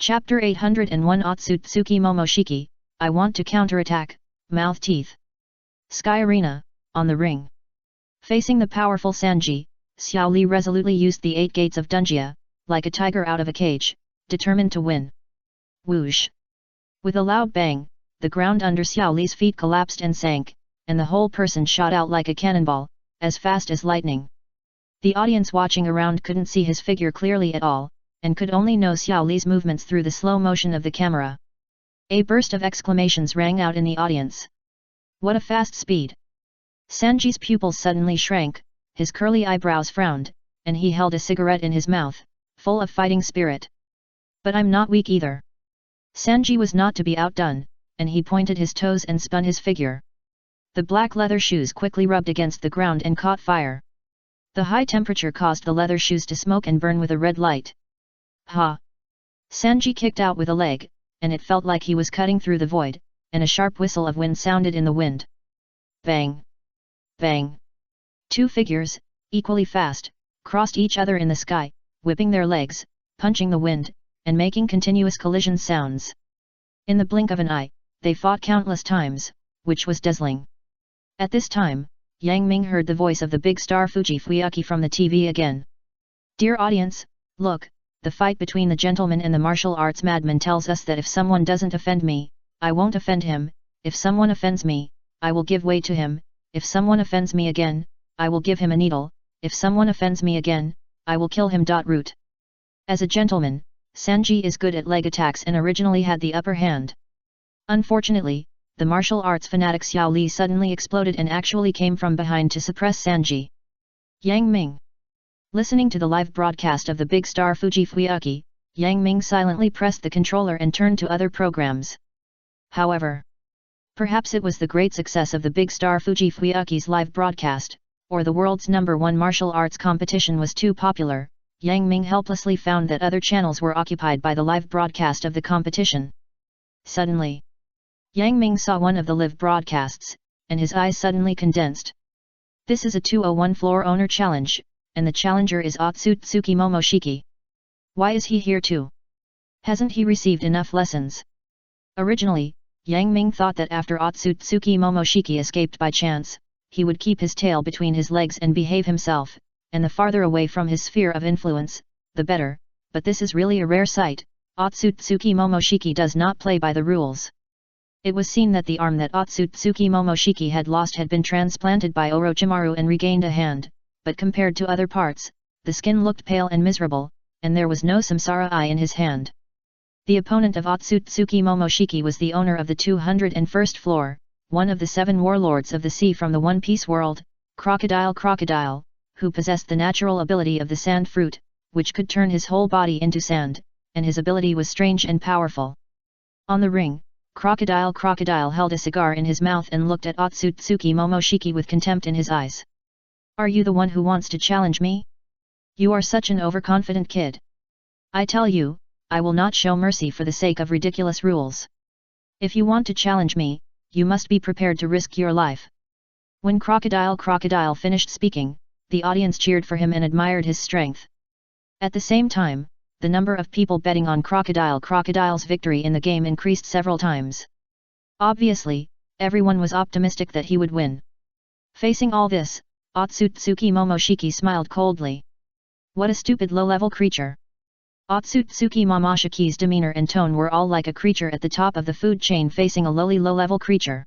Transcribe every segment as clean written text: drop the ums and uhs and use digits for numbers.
Chapter 801 Otsutsuki Momoshiki, I want to counterattack, mouth teeth. Sky Arena, on the ring. Facing the powerful Sanji, Xiao Li resolutely used the 8 gates of Dunjia, like a tiger out of a cage, determined to win. Whoosh! With a loud bang, the ground under Xiao Li's feet collapsed and sank, and the whole person shot out like a cannonball, as fast as lightning. The audience watching around couldn't see his figure clearly at all, and could only know Xiao Li's movements through the slow motion of the camera. A burst of exclamations rang out in the audience. What a fast speed! Sanji's pupils suddenly shrank, his curly eyebrows frowned, and he held a cigarette in his mouth, full of fighting spirit. But I'm not weak either. Sanji was not to be outdone, and he pointed his toes and spun his figure. The black leather shoes quickly rubbed against the ground and caught fire. The high temperature caused the leather shoes to smoke and burn with a red light. Ha! Sanji kicked out with a leg, and it felt like he was cutting through the void, and a sharp whistle of wind sounded in the wind. Bang! Bang! 2 figures, equally fast, crossed each other in the sky, whipping their legs, punching the wind, and making continuous collision sounds. In the blink of an eye, they fought countless times, which was dazzling. At this time, Yang Ming heard the voice of the big star Fuyuki from the TV again. Dear audience, look, the fight between the gentleman and the martial arts madman tells us that if someone doesn't offend me, I won't offend him, if someone offends me, I will give way to him, if someone offends me again, I will give him a needle, if someone offends me again, I will kill him. Root. As a gentleman, Sanji is good at leg attacks and originally had the upper hand. Unfortunately, the martial arts fanatic Xiao Li suddenly exploded and actually came from behind to suppress Sanji. Yang Ming. Listening to the live broadcast of the big star Fuyuki, Yang Ming silently pressed the controller and turned to other programs. However, perhaps it was the great success of the big star Fuyuki's live broadcast, or the world's #1 martial arts competition was too popular. Yang Ming helplessly found that other channels were occupied by the live broadcast of the competition. Suddenly, Yang Ming saw one of the live broadcasts, and his eyes suddenly condensed. This is a 201 floor owner challenge, and the challenger is Otsutsuki Momoshiki. Why is he here too? Hasn't he received enough lessons? Originally, Yang Ming thought that after Otsutsuki Momoshiki escaped by chance, he would keep his tail between his legs and behave himself, and the farther away from his sphere of influence, the better, but this is really a rare sight. Otsutsuki Momoshiki does not play by the rules. It was seen that the arm that Otsutsuki Momoshiki had lost had been transplanted by Orochimaru and regained a hand, but compared to other parts, the skin looked pale and miserable, and there was no samsara eye in his hand. The opponent of Otsutsuki Momoshiki was the owner of the 201st floor, one of the 7 warlords of the sea from the One Piece world, Crocodile, who possessed the natural ability of the sand fruit, which could turn his whole body into sand, and his ability was strange and powerful. On the ring, Crocodile held a cigar in his mouth and looked at Otsutsuki Momoshiki with contempt in his eyes. Are you the one who wants to challenge me? You are such an overconfident kid. I tell you, I will not show mercy for the sake of ridiculous rules. If you want to challenge me, you must be prepared to risk your life. When Crocodile finished speaking, the audience cheered for him and admired his strength. At the same time, the number of people betting on Crocodile's victory in the game increased several times. Obviously, everyone was optimistic that he would win. Facing all this, Otsutsuki Momoshiki smiled coldly. What a stupid low-level creature. Otsutsuki Momoshiki's demeanor and tone were all like a creature at the top of the food chain facing a lowly low-level creature.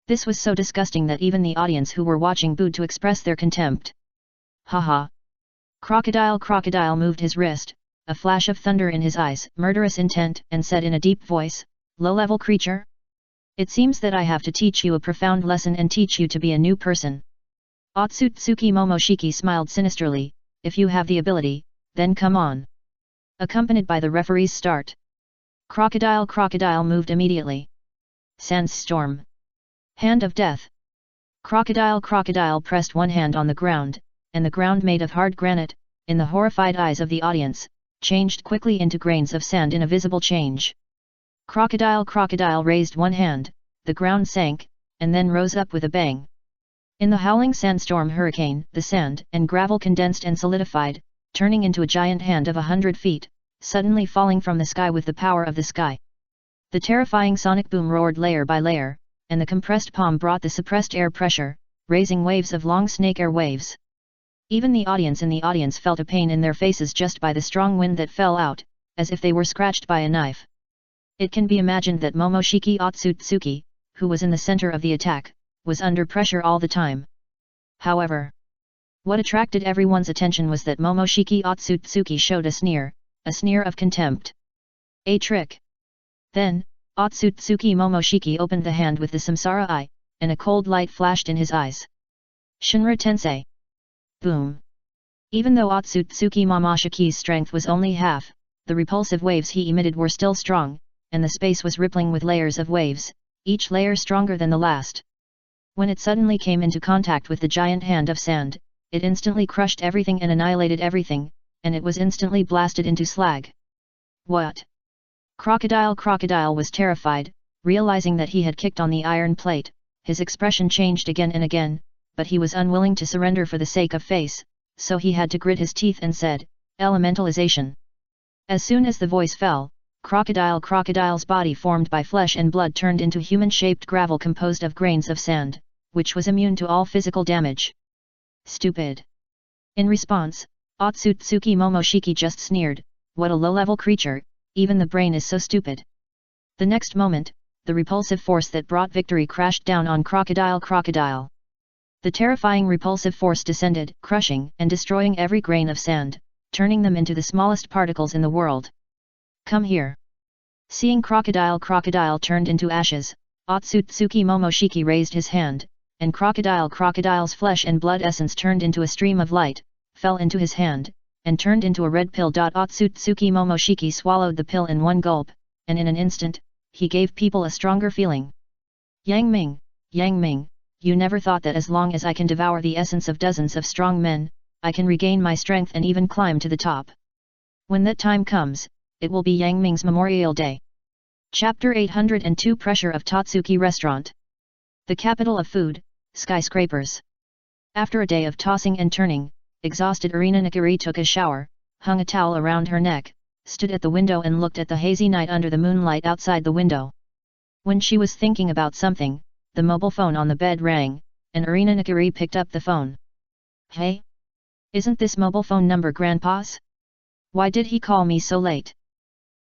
This was so disgusting that even the audience who were watching booed to express their contempt. Haha. Crocodile moved his wrist, a flash of thunder in his eyes, murderous intent, and said in a deep voice, "Low-level creature? It seems that I have to teach you a profound lesson and teach you to be a new person." Otsutsuki Momoshiki smiled sinisterly, "If you have the ability, then come on." Accompanied by the referee's start. Crocodile moved immediately. Sandstorm. Hand of Death. Crocodile pressed one hand on the ground, and the ground made of hard granite, in the horrified eyes of the audience, changed quickly into grains of sand in a visible change. Crocodile raised one hand, the ground sank, and then rose up with a bang. In the howling sandstorm hurricane, the sand and gravel condensed and solidified, turning into a giant hand of 100 feet, suddenly falling from the sky with the power of the sky. The terrifying sonic boom roared layer by layer, and the compressed palm brought the suppressed air pressure, raising waves of long snake air waves. Even the audience in the audience felt a pain in their faces just by the strong wind that fell out, as if they were scratched by a knife. It can be imagined that Momoshiki Otsutsuki, who was in the center of the attack, was under pressure all the time. However, what attracted everyone's attention was that Momoshiki Otsutsuki showed a sneer of contempt. A trick. Then, Otsutsuki Momoshiki opened the hand with the samsara eye, and a cold light flashed in his eyes. Shinra Tensei. Boom. Even though Otsutsuki Momoshiki's strength was only half, the repulsive waves he emitted were still strong, and the space was rippling with layers of waves, each layer stronger than the last. When it suddenly came into contact with the giant hand of sand, it instantly crushed everything and annihilated everything, and it was instantly blasted into slag. What? Crocodile was terrified, realizing that he had kicked on the iron plate. His expression changed again and again, but he was unwilling to surrender for the sake of face, so he had to grit his teeth and said, "Elementalization." As soon as the voice fell, Crocodile's body formed by flesh and blood turned into human-shaped gravel composed of grains of sand, which was immune to all physical damage. Stupid. In response, Otsutsuki Momoshiki just sneered, "What a low-level creature, even the brain is so stupid." The next moment, the repulsive force that brought victory crashed down on Crocodile. The terrifying repulsive force descended, crushing and destroying every grain of sand, turning them into the smallest particles in the world. "Come here." Seeing Crocodile turned into ashes, Otsutsuki Momoshiki raised his hand, and Crocodile's flesh and blood essence turned into a stream of light, fell into his hand, and turned into a red pill. Otsutsuki Momoshiki swallowed the pill in one gulp, and in an instant, he gave people a stronger feeling. Yang Ming, you never thought that as long as I can devour the essence of dozens of strong men, I can regain my strength and even climb to the top. When that time comes, it will be Yang Ming's Memorial Day. Chapter 802 Pressure of Totsuki Restaurant. The capital of food, skyscrapers. After a day of tossing and turning, exhausted Irina Nagari took a shower, hung a towel around her neck, stood at the window and looked at the hazy night under the moonlight outside the window. When she was thinking about something, the mobile phone on the bed rang, and Irina Nagari picked up the phone. "Hey? Isn't this mobile phone number Grandpa's? Why did he call me so late?"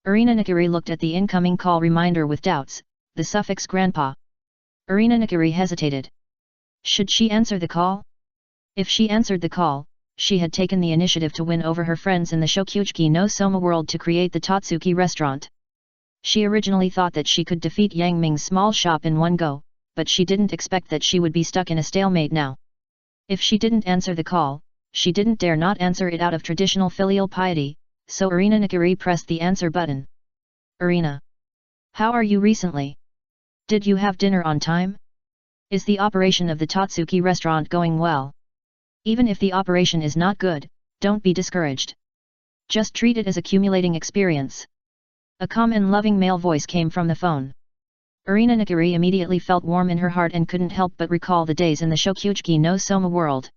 Irina Nagari looked at the incoming call reminder with doubts, the suffix Grandpa. Irina Nagari hesitated. Should she answer the call? If she answered the call, she had taken the initiative to win over her friends in the Shokyuchi no Soma world to create the Totsuki restaurant. She originally thought that she could defeat Yang Ming's small shop in one go, but she didn't expect that she would be stuck in a stalemate now. If she didn't answer the call, she didn't dare not answer it out of traditional filial piety, so Irina Nagari pressed the answer button. "Irina. How are you recently? Did you have dinner on time? Is the operation of the Totsuki restaurant going well? Even if the operation is not good, don't be discouraged. Just treat it as accumulating experience." A calm and loving male voice came from the phone. Irina Nagari immediately felt warm in her heart and couldn't help but recall the days in the Shokyuchi no Soma world.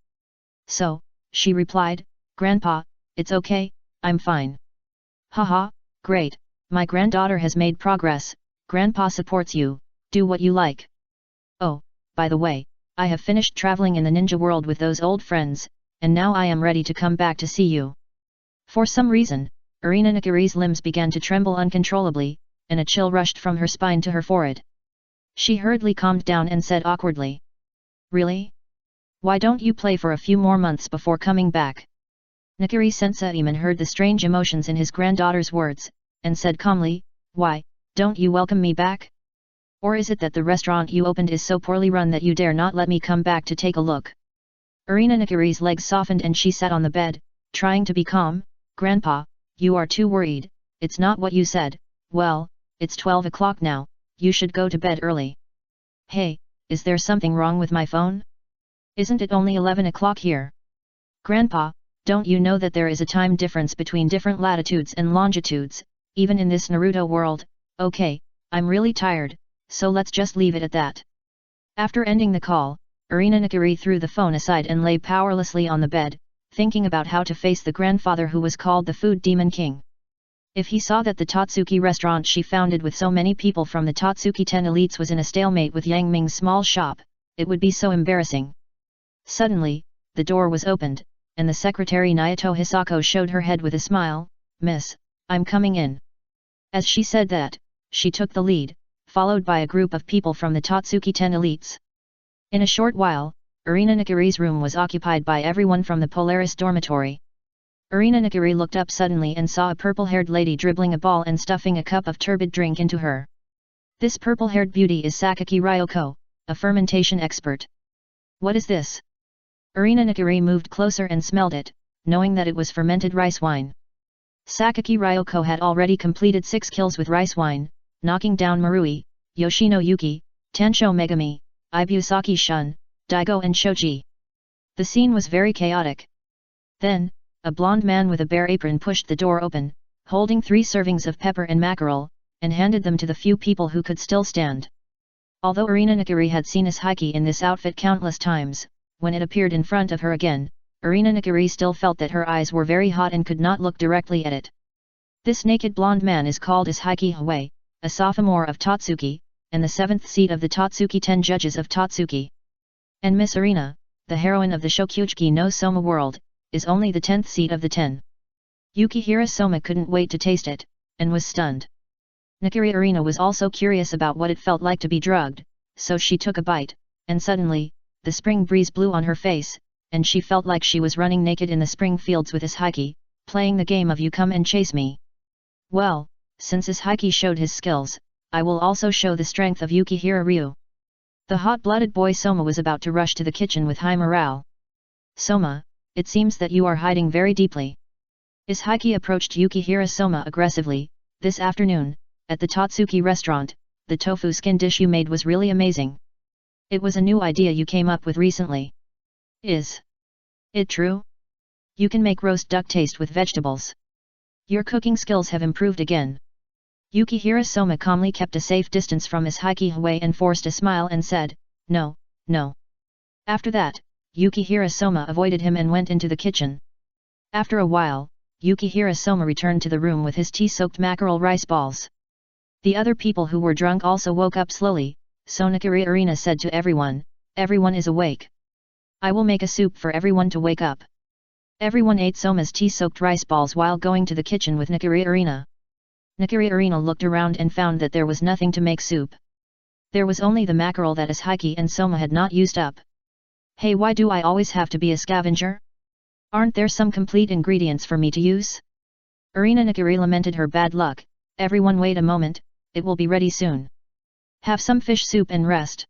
"So," she replied, "Grandpa, it's okay, I'm fine." "Haha, great, my granddaughter has made progress, Grandpa supports you, do what you like. Oh, by the way, I have finished traveling in the ninja world with those old friends, and now I am ready to come back to see you." For some reason, Irina Nagari's limbs began to tremble uncontrollably, and a chill rushed from her spine to her forehead. She hurriedly calmed down and said awkwardly, "Really? Why don't you play for a few more months before coming back?" Nagari Senseiman heard the strange emotions in his granddaughter's words, and said calmly, "Why, don't you welcome me back? Or is it that the restaurant you opened is so poorly run that you dare not let me come back to take a look?" Irina Nagari's legs softened and she sat on the bed, trying to be calm. "Grandpa, you are too worried, it's not what you said. Well, it's 12 o'clock now, you should go to bed early." "Hey, is there something wrong with my phone? Isn't it only 11 o'clock here?" "Grandpa, don't you know that there is a time difference between different latitudes and longitudes, even in this Naruto world?" "Okay, I'm really tired, so let's just leave it at that." After ending the call, Irina Nagari threw the phone aside and lay powerlessly on the bed, thinking about how to face the grandfather who was called the Food Demon King. If he saw that the Totsuki restaurant she founded with so many people from the Totsuki 10 elites was in a stalemate with Yang Ming's small shop, it would be so embarrassing. Suddenly, the door was opened, and the secretary Naoto Hisako showed her head with a smile. "Miss, I'm coming in." As she said that, she took the lead, followed by a group of people from the Totsuki 10 elites. In a short while, Irina Nagiri's room was occupied by everyone from the Polaris dormitory. Irina Nagiri looked up suddenly and saw a purple-haired lady dribbling a ball and stuffing a cup of turbid drink into her. This purple-haired beauty is Sakaki Ryoko, a fermentation expert. What is this? Irina Nagiri moved closer and smelled it, knowing that it was fermented rice wine. Sakaki Ryoko had already completed 6 kills with rice wine, knocking down Marui, Yoshino Yuki, Tensho Megami, Ibusaki Shun, Daigo and Shoji. The scene was very chaotic. Then, a blonde man with a bare apron pushed the door open, holding 3 servings of pepper and mackerel, and handed them to the few people who could still stand. Although Irina Nagiri had seen Ishiki in this outfit countless times, when it appeared in front of her again, Irina Nagiri still felt that her eyes were very hot and could not look directly at it. This naked blonde man is called Ishiki Hwei, a sophomore of Totsuki, and the 7th seat of the Totsuki 10 judges of Totsuki. And Miss Irina, the heroine of the Shokuchiki no Soma world, is only the 10th seat of the 10. Yukihira Soma couldn't wait to taste it, and was stunned. Nagiri Irina was also curious about what it felt like to be drugged, so she took a bite, and suddenly, the spring breeze blew on her face, and she felt like she was running naked in the spring fields with Ishiki, playing the game of you come and chase me. Well, since Ishiki showed his skills, I will also show the strength of Yukihira Ryu. The hot-blooded boy Soma was about to rush to the kitchen with high morale. Soma, it seems that you are hiding very deeply. Ishiki approached Yukihira Soma aggressively. This afternoon, at the Totsuki restaurant, the tofu skin dish you made was really amazing. It was a new idea you came up with recently. Is it true? You can make roast duck taste with vegetables. Your cooking skills have improved again. Yukihira Soma calmly kept a safe distance from Ishiki Hwei and forced a smile and said, "No, no." After that, Yukihira Soma avoided him and went into the kitchen. After a while, Yukihira Soma returned to the room with his tea-soaked mackerel rice balls. The other people who were drunk also woke up slowly, so Nagiri Irina said to everyone, "Everyone is awake. I will make a soup for everyone to wake up." Everyone ate Soma's tea-soaked rice balls while going to the kitchen with Nagiri Irina. Nagiri Irina looked around and found that there was nothing to make soup. There was only the mackerel that Ishiki and Soma had not used up. Hey, why do I always have to be a scavenger? Aren't there some complete ingredients for me to use? Irina Nagiri lamented her bad luck. Everyone wait a moment, it will be ready soon. Have some fish soup and rest.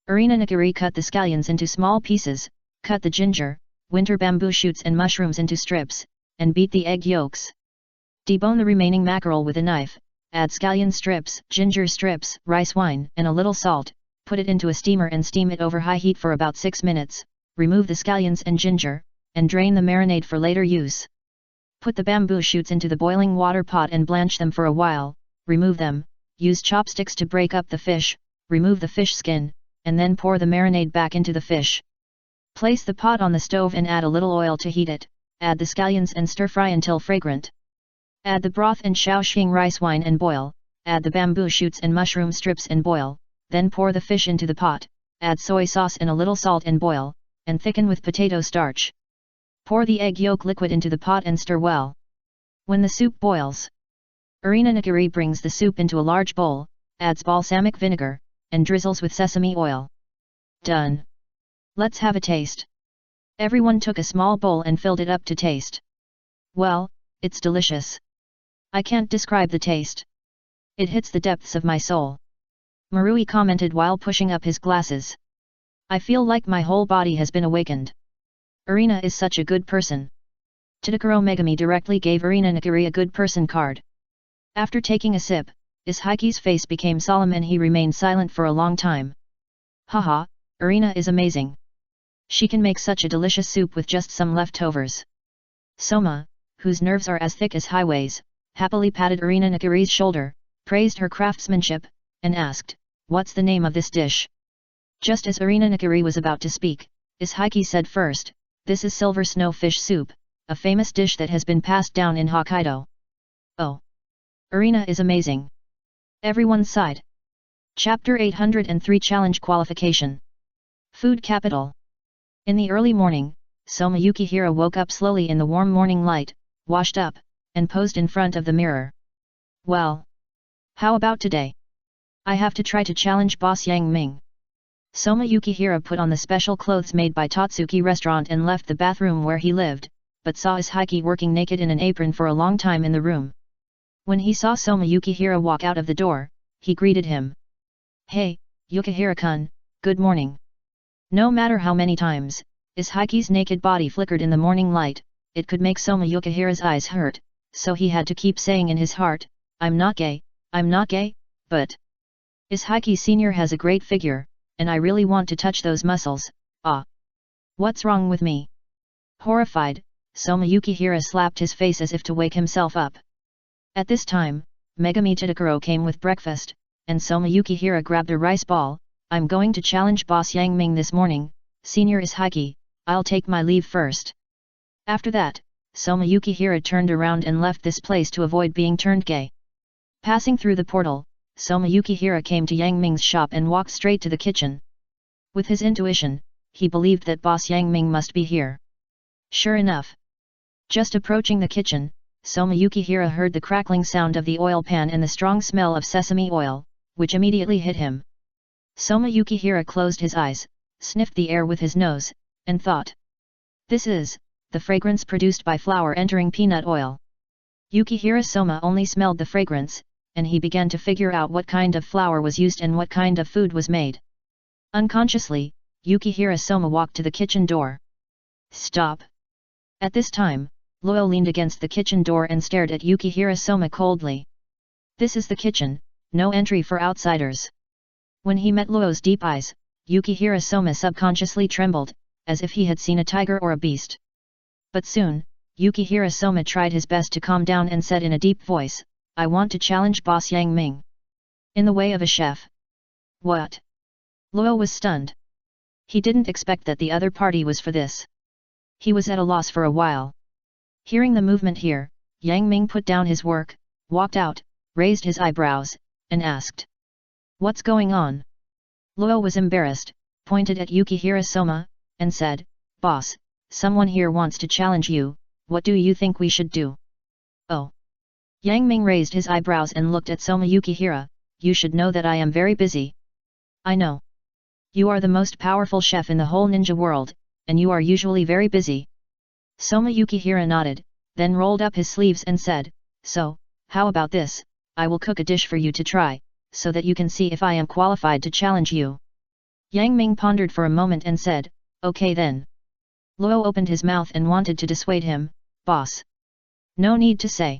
Irina Nagiri cut the scallions into small pieces, cut the ginger, winter bamboo shoots and mushrooms into strips, and beat the egg yolks. Debone the remaining mackerel with a knife, add scallion strips, ginger strips, rice wine, and a little salt. Put it into a steamer and steam it over high heat for about 6 minutes, remove the scallions and ginger, and drain the marinade for later use. Put the bamboo shoots into the boiling water pot and blanch them for a while, remove them, use chopsticks to break up the fish, remove the fish skin, and then pour the marinade back into the fish. Place the pot on the stove and add a little oil to heat it, add the scallions and stir-fry until fragrant. Add the broth and Shaoxing rice wine and boil, add the bamboo shoots and mushroom strips and boil. Then pour the fish into the pot, add soy sauce and a little salt and boil, and thicken with potato starch. Pour the egg yolk liquid into the pot and stir well. When the soup boils, Irina Nagiri brings the soup into a large bowl, adds balsamic vinegar, and drizzles with sesame oil. Done. Let's have a taste. Everyone took a small bowl and filled it up to taste. Well, it's delicious. I can't describe the taste. It hits the depths of my soul. Marui commented while pushing up his glasses. I feel like my whole body has been awakened. Irina is such a good person. Tadakuro Megami directly gave Irina Nagiri a good person card. After taking a sip, Ishiki's face became solemn and he remained silent for a long time. Haha, Irina is amazing. She can make such a delicious soup with just some leftovers. Soma, whose nerves are as thick as highways, happily patted Irina Nagiri's shoulder, praised her craftsmanship, and asked, "What's the name of this dish?" Just as Irina Nagiri was about to speak, Ishiki said first, "This is silver snow fish soup, a famous dish that has been passed down in Hokkaido." Oh! Arena is amazing. Everyone sighed. Chapter 803 Challenge Qualification. Food Capital. In the early morning, Soma Yukihira woke up slowly in the warm morning light, washed up, and posed in front of the mirror. Well, how about today? I have to try to challenge Boss Yang Ming. Soma Yukihira put on the special clothes made by Totsuki Restaurant and left the bathroom where he lived, but saw Ishaiki working naked in an apron for a long time in the room. When he saw Soma Yukihira walk out of the door, he greeted him. Hey, Yukihira-kun, good morning. No matter how many times Ishaiki's naked body flickered in the morning light, it could make Soma Yukihira's eyes hurt, so he had to keep saying in his heart, I'm not gay, but Ishaiki Sr. has a great figure, and I really want to touch those muscles, ah. What's wrong with me? Horrified, Soma Yukihira slapped his face as if to wake himself up. At this time, Megami Tadakuro came with breakfast, and Soma Yukihira grabbed a rice ball. I'm going to challenge Boss Yang Ming this morning, Senior Ishaiki, I'll take my leave first. After that, Soma Yukihira turned around and left this place to avoid being turned gay. Passing through the portal, Soma Yukihira came to Yang Ming's shop and walked straight to the kitchen. With his intuition, he believed that Boss Yang Ming must be here. Sure enough. Just approaching the kitchen, Soma Yukihira heard the crackling sound of the oil pan and the strong smell of sesame oil, which immediately hit him. Soma Yukihira closed his eyes, sniffed the air with his nose, and thought. This is the fragrance produced by flour entering peanut oil. Yukihira Soma only smelled the fragrance, and he began to figure out what kind of flour was used and what kind of food was made. Unconsciously, Yukihira Soma walked to the kitchen door. Stop! At this time, Luo leaned against the kitchen door and stared at Yukihira Soma coldly. This is the kitchen, no entry for outsiders. When he met Luo's deep eyes, Yukihira Soma subconsciously trembled, as if he had seen a tiger or a beast. But soon, Yukihira Soma tried his best to calm down and said in a deep voice, I want to challenge Boss Yang Ming. In the way of a chef. What? Luo was stunned. He didn't expect that the other party was for this. He was at a loss for a while. Hearing the movement here, Yang Ming put down his work, walked out, raised his eyebrows, and asked. What's going on? Luo was embarrassed, pointed at Yukihira Soma, and said, Boss, someone here wants to challenge you, what do you think we should do? Oh. Yang Ming raised his eyebrows and looked at Soma Yukihira, you should know that I am very busy. I know. You are the most powerful chef in the whole ninja world, and you are usually very busy. Soma Yukihira nodded, then rolled up his sleeves and said, So, how about this, I will cook a dish for you to try, so that you can see if I am qualified to challenge you. Yang Ming pondered for a moment and said, Okay then. Luo opened his mouth and wanted to dissuade him, Boss. No need to say.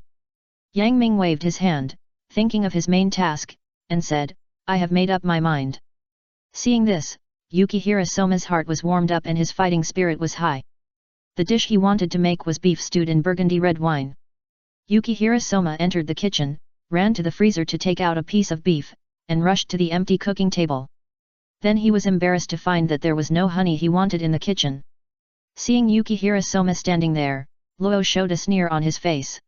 Yang Ming waved his hand, thinking of his main task, and said, I have made up my mind. Seeing this, Yukihira Soma's heart was warmed up and his fighting spirit was high. The dish he wanted to make was beef stewed in burgundy red wine. Yukihira Soma entered the kitchen, ran to the freezer to take out a piece of beef, and rushed to the empty cooking table. Then he was embarrassed to find that there was no honey he wanted in the kitchen. Seeing Yukihira Soma standing there, Luo showed a sneer on his face.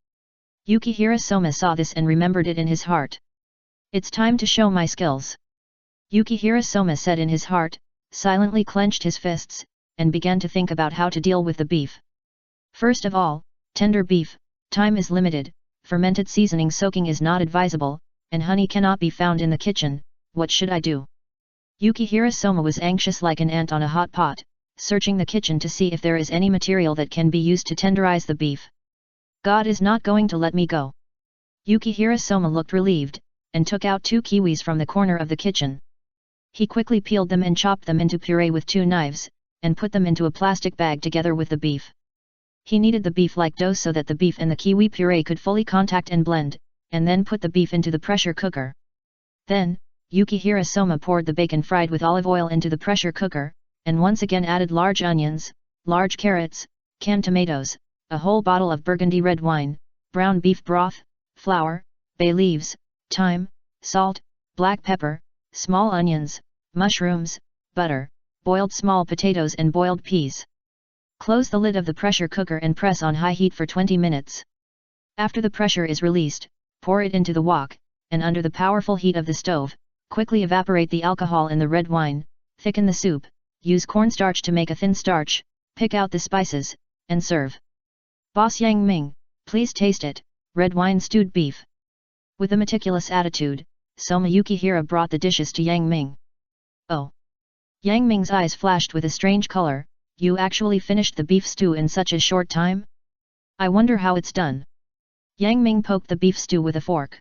Yukihira Soma saw this and remembered it in his heart. It's time to show my skills. Yukihira Soma said in his heart, silently clenched his fists, and began to think about how to deal with the beef. First of all, tender beef, time is limited, fermented seasoning soaking is not advisable, and honey cannot be found in the kitchen, what should I do? Yukihira Soma was anxious like an ant on a hot pot, searching the kitchen to see if there is any material that can be used to tenderize the beef. God is not going to let me go. Yukihira Soma looked relieved, and took out 2 kiwis from the corner of the kitchen. He quickly peeled them and chopped them into puree with 2 knives, and put them into a plastic bag together with the beef. He kneaded the beef like dough so that the beef and the kiwi puree could fully contact and blend, and then put the beef into the pressure cooker. Then, Yukihira Soma poured the bacon fried with olive oil into the pressure cooker, and once again added large onions, large carrots, canned tomatoes, a whole bottle of burgundy red wine, brown beef broth, flour, bay leaves, thyme, salt, black pepper, small onions, mushrooms, butter, boiled small potatoes and boiled peas. Close the lid of the pressure cooker and press on high heat for 20 minutes. After the pressure is released, pour it into the wok, and under the powerful heat of the stove, quickly evaporate the alcohol in the red wine, thicken the soup, use cornstarch to make a thin starch, pick out the spices, and serve. Boss Yang Ming, please taste it, red wine stewed beef. With a meticulous attitude, Soma Yukihira brought the dishes to Yang Ming. Oh! Yang Ming's eyes flashed with a strange color. You actually finished the beef stew in such a short time? I wonder how it's done. Yang Ming poked the beef stew with a fork.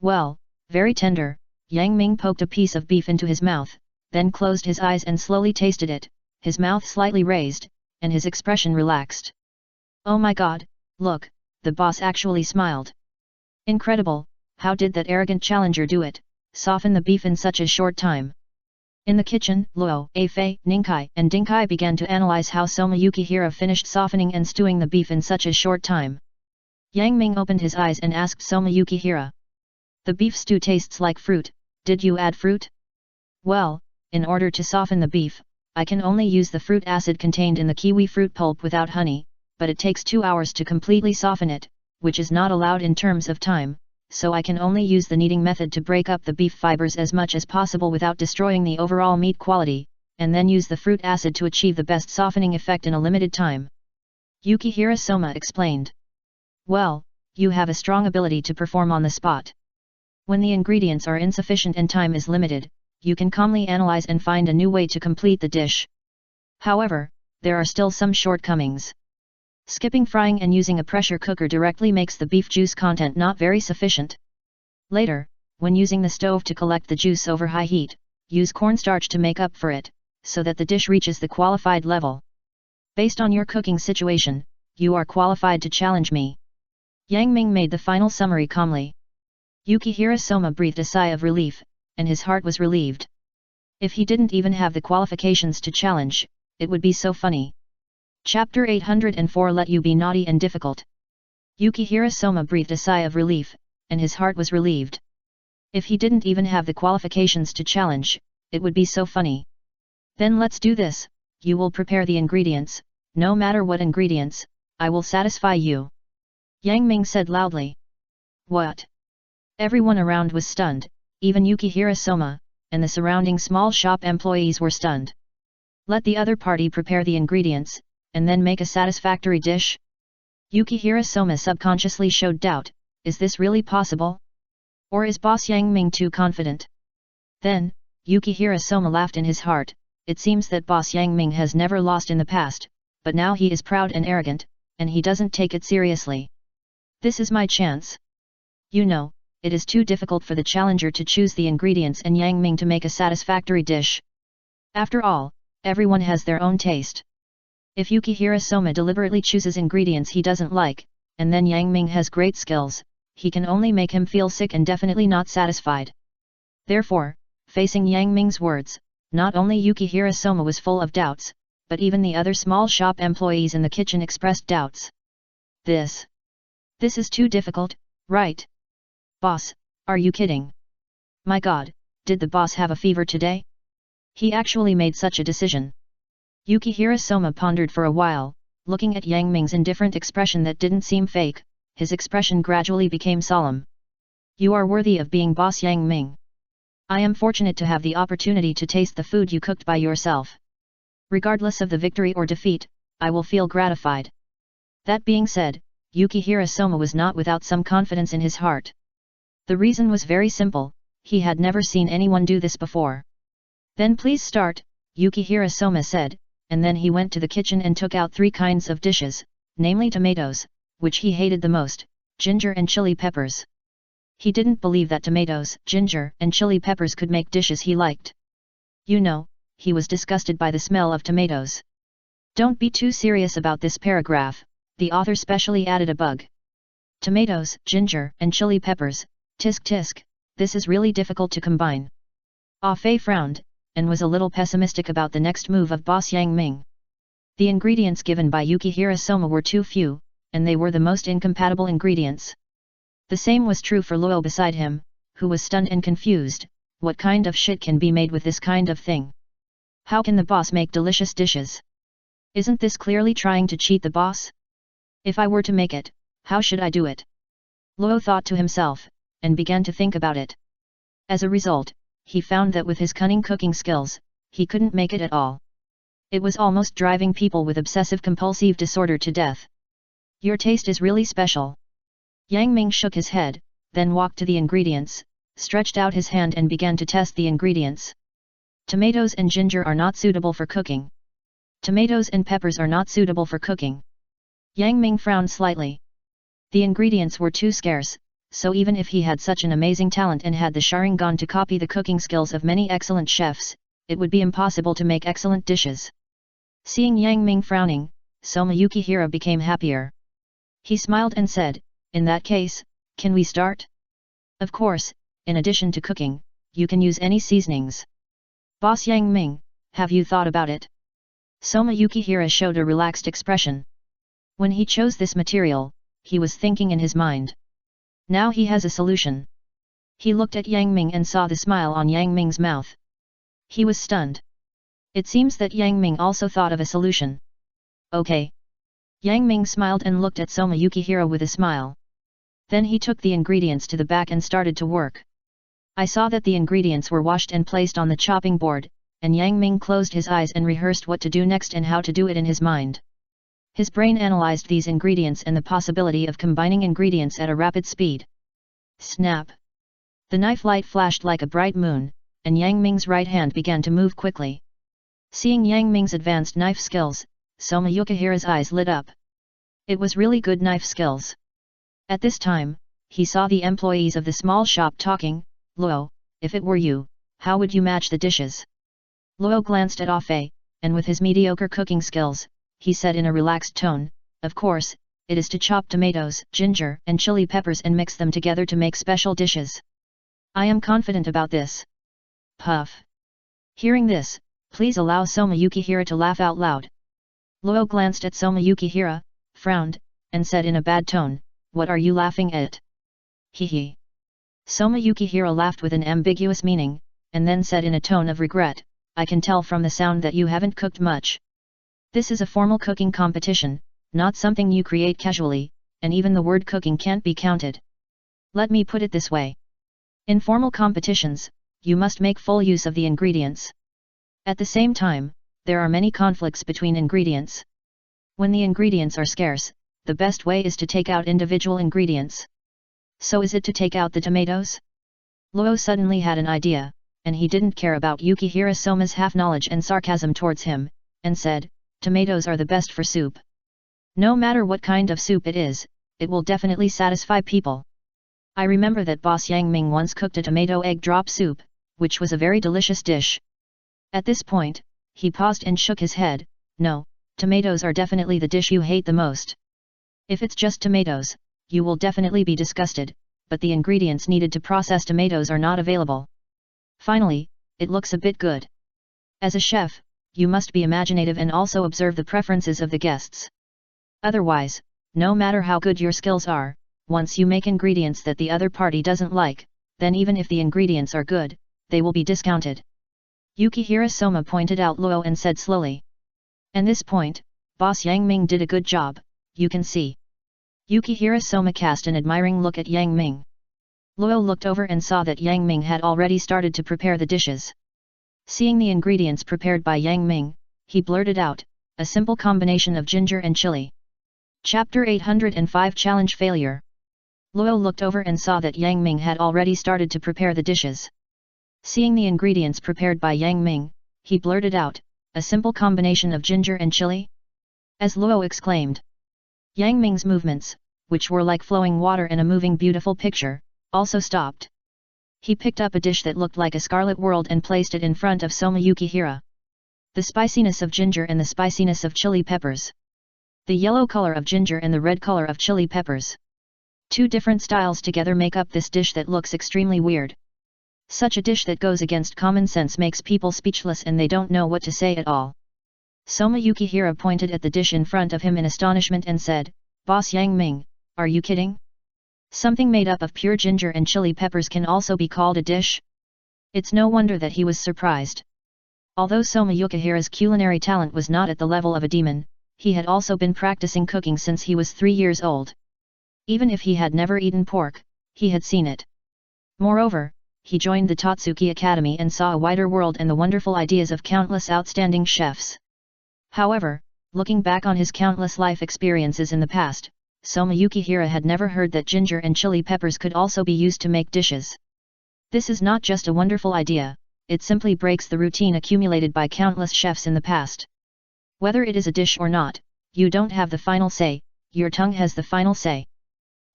Well, very tender. Yang Ming poked a piece of beef into his mouth, then closed his eyes and slowly tasted it, his mouth slightly raised, and his expression relaxed. Oh my god, look, the boss actually smiled. Incredible, how did that arrogant challenger do it, soften the beef in such a short time? In the kitchen, Luo, Fei, Ningkai and Dingkai began to analyze how Soma Yukihira finished softening and stewing the beef in such a short time. Yang Ming opened his eyes and asked Soma Yukihira. The beef stew tastes like fruit, did you add fruit? Well, in order to soften the beef, I can only use the fruit acid contained in the kiwi fruit pulp without honey, but it takes 2 hours to completely soften it, which is not allowed in terms of time, so I can only use the kneading method to break up the beef fibers as much as possible without destroying the overall meat quality, and then use the fruit acid to achieve the best softening effect in a limited time. Yukihira Soma explained. Well, you have a strong ability to perform on the spot. When the ingredients are insufficient and time is limited, you can calmly analyze and find a new way to complete the dish. However, there are still some shortcomings. Skipping frying and using a pressure cooker directly makes the beef juice content not very sufficient. Later, when using the stove to collect the juice over high heat, use cornstarch to make up for it, so that the dish reaches the qualified level. Based on your cooking situation, you are qualified to challenge me. Yang Ming made the final summary calmly. Yukihira Soma breathed a sigh of relief, and his heart was relieved. If he didn't even have the qualifications to challenge, it would be so funny. Chapter 804 Let You Be Naughty and Difficult. Yukihira Soma breathed a sigh of relief, and his heart was relieved. If he didn't even have the qualifications to challenge, it would be so funny. Then let's do this, you will prepare the ingredients, no matter what ingredients, I will satisfy you. Yang Ming said loudly. What? Everyone around was stunned, even Yukihira Soma, and the surrounding small shop employees were stunned. Let the other party prepare the ingredients, and then make a satisfactory dish? Yukihira Soma subconsciously showed doubt, is this really possible? Or is Boss Yang Ming too confident? Then, Yukihira Soma laughed in his heart, it seems that Boss Yang Ming has never lost in the past, but now he is proud and arrogant, and he doesn't take it seriously. This is my chance. You know, it is too difficult for the challenger to choose the ingredients and Yang Ming to make a satisfactory dish. After all, everyone has their own taste. If Yukihira Soma deliberately chooses ingredients he doesn't like, and then Yang Ming has great skills, he can only make him feel sick and definitely not satisfied. Therefore, facing Yang Ming's words, not only Yukihira Soma was full of doubts, but even the other small shop employees in the kitchen expressed doubts. This is too difficult, right? Boss, are you kidding? My god, did the boss have a fever today? He actually made such a decision. Yukihira Soma pondered for a while, looking at Yang Ming's indifferent expression that didn't seem fake, his expression gradually became solemn. You are worthy of being Boss Yang Ming. I am fortunate to have the opportunity to taste the food you cooked by yourself. Regardless of the victory or defeat, I will feel gratified. That being said, Yukihira Soma was not without some confidence in his heart. The reason was very simple, he had never seen anyone do this before. Then please start, Yukihira Soma said, and then he went to the kitchen and took out 3 kinds of dishes, namely tomatoes, which he hated the most, ginger and chili peppers. He didn't believe that tomatoes, ginger and chili peppers could make dishes he liked. You know, he was disgusted by the smell of tomatoes. Don't be too serious about this paragraph, the author specially added a bug. Tomatoes, ginger and chili peppers, tisk tisk, this is really difficult to combine. Ah Fei frowned, and was a little pessimistic about the next move of Boss Yang Ming. The ingredients given by Yukihira Soma were too few, and they were the most incompatible ingredients. The same was true for Luo beside him, who was stunned and confused, what kind of shit can be made with this kind of thing? How can the boss make delicious dishes? Isn't this clearly trying to cheat the boss? If I were to make it, how should I do it? Luo thought to himself, and began to think about it. As a result, he found that with his cunning cooking skills, he couldn't make it at all. It was almost driving people with obsessive-compulsive disorder to death. Your taste is really special. Yang Ming shook his head, then walked to the ingredients, stretched out his hand and began to test the ingredients. Tomatoes and ginger are not suitable for cooking. Tomatoes and peppers are not suitable for cooking. Yang Ming frowned slightly. The ingredients were too scarce, so even if he had such an amazing talent and had the Sharingan to copy the cooking skills of many excellent chefs, it would be impossible to make excellent dishes. Seeing Yang Ming frowning, Soma Yukihira became happier. He smiled and said, "In that case, can we start?" "Of course, in addition to cooking, you can use any seasonings." "Boss Yang Ming, have you thought about it?" Soma Yukihira showed a relaxed expression. When he chose this material, he was thinking in his mind. Now he has a solution. He looked at Yang Ming and saw the smile on Yang Ming's mouth. He was stunned. It seems that Yang Ming also thought of a solution. "Okay." Yang Ming smiled and looked at Soma Yukihira with a smile. Then he took the ingredients to the back and started to work. I saw that the ingredients were washed and placed on the chopping board, and Yang Ming closed his eyes and rehearsed what to do next and how to do it in his mind. His brain analyzed these ingredients and the possibility of combining ingredients at a rapid speed. Snap! The knife light flashed like a bright moon, and Yang Ming's right hand began to move quickly. Seeing Yang Ming's advanced knife skills, Soma Yukihira's eyes lit up. It was really good knife skills. At this time, he saw the employees of the small shop talking. "Luo, if it were you, how would you match the dishes?" Luo glanced at Ah Fei, and with his mediocre cooking skills, he said in a relaxed tone, "Of course, it is to chop tomatoes, ginger and chili peppers and mix them together to make special dishes. I am confident about this." Puff. Hearing this, please allow Soma Yukihira to laugh out loud. Luo glanced at Soma Yukihira, frowned, and said in a bad tone, "What are you laughing at?" Hee. Soma Yukihira laughed with an ambiguous meaning, and then said in a tone of regret, "I can tell from the sound that you haven't cooked much. This is a formal cooking competition, not something you create casually, and even the word cooking can't be counted. Let me put it this way. In formal competitions, you must make full use of the ingredients. At the same time, there are many conflicts between ingredients. When the ingredients are scarce, the best way is to take out individual ingredients. So is it to take out the tomatoes?" Luo suddenly had an idea, and he didn't care about Yukihira Soma's half-knowledge and sarcasm towards him, and said, "Tomatoes are the best for soup. No matter what kind of soup it is, it will definitely satisfy people. I remember that Boss Yang Ming once cooked a tomato egg drop soup, which was a very delicious dish." At this point, he paused and shook his head. "No, tomatoes are definitely the dish you hate the most. If it's just tomatoes, you will definitely be disgusted, but the ingredients needed to process tomatoes are not available. Finally, it looks a bit good. As a chef, you must be imaginative and also observe the preferences of the guests. Otherwise, no matter how good your skills are, once you make ingredients that the other party doesn't like, then even if the ingredients are good, they will be discounted." Yukihira Soma pointed out Luo and said slowly. "And this point, Boss Yang Ming did a good job, you can see." Yukihira Soma cast an admiring look at Yang Ming. Luo looked over and saw that Yang Ming had already started to prepare the dishes. Seeing the ingredients prepared by Yang Ming, he blurted out, "A simple combination of ginger and chili." Chapter 805 Challenge Failure. Luo looked over and saw that Yang Ming had already started to prepare the dishes. Seeing the ingredients prepared by Yang Ming, he blurted out, "A simple combination of ginger and chili?" As Luo exclaimed. Yang Ming's movements, which were like flowing water in a moving beautiful picture, also stopped. He picked up a dish that looked like a scarlet world and placed it in front of Soma Yukihira. The spiciness of ginger and the spiciness of chili peppers. The yellow color of ginger and the red color of chili peppers. Two different styles together make up this dish that looks extremely weird. Such a dish that goes against common sense makes people speechless and they don't know what to say at all. Soma Yukihira pointed at the dish in front of him in astonishment and said, "Boss Yang Ming, are you kidding? Something made up of pure ginger and chili peppers can also be called a dish?" It's no wonder that he was surprised. Although Soma Yukihira's culinary talent was not at the level of a demon, he had also been practicing cooking since he was 3 years old. Even if he had never eaten pork, he had seen it. Moreover, he joined the Totsuki Academy and saw a wider world and the wonderful ideas of countless outstanding chefs. However, looking back on his countless life experiences in the past, Soma Yukihira had never heard that ginger and chili peppers could also be used to make dishes. This is not just a wonderful idea, it simply breaks the routine accumulated by countless chefs in the past. Whether it is a dish or not, you don't have the final say, your tongue has the final say.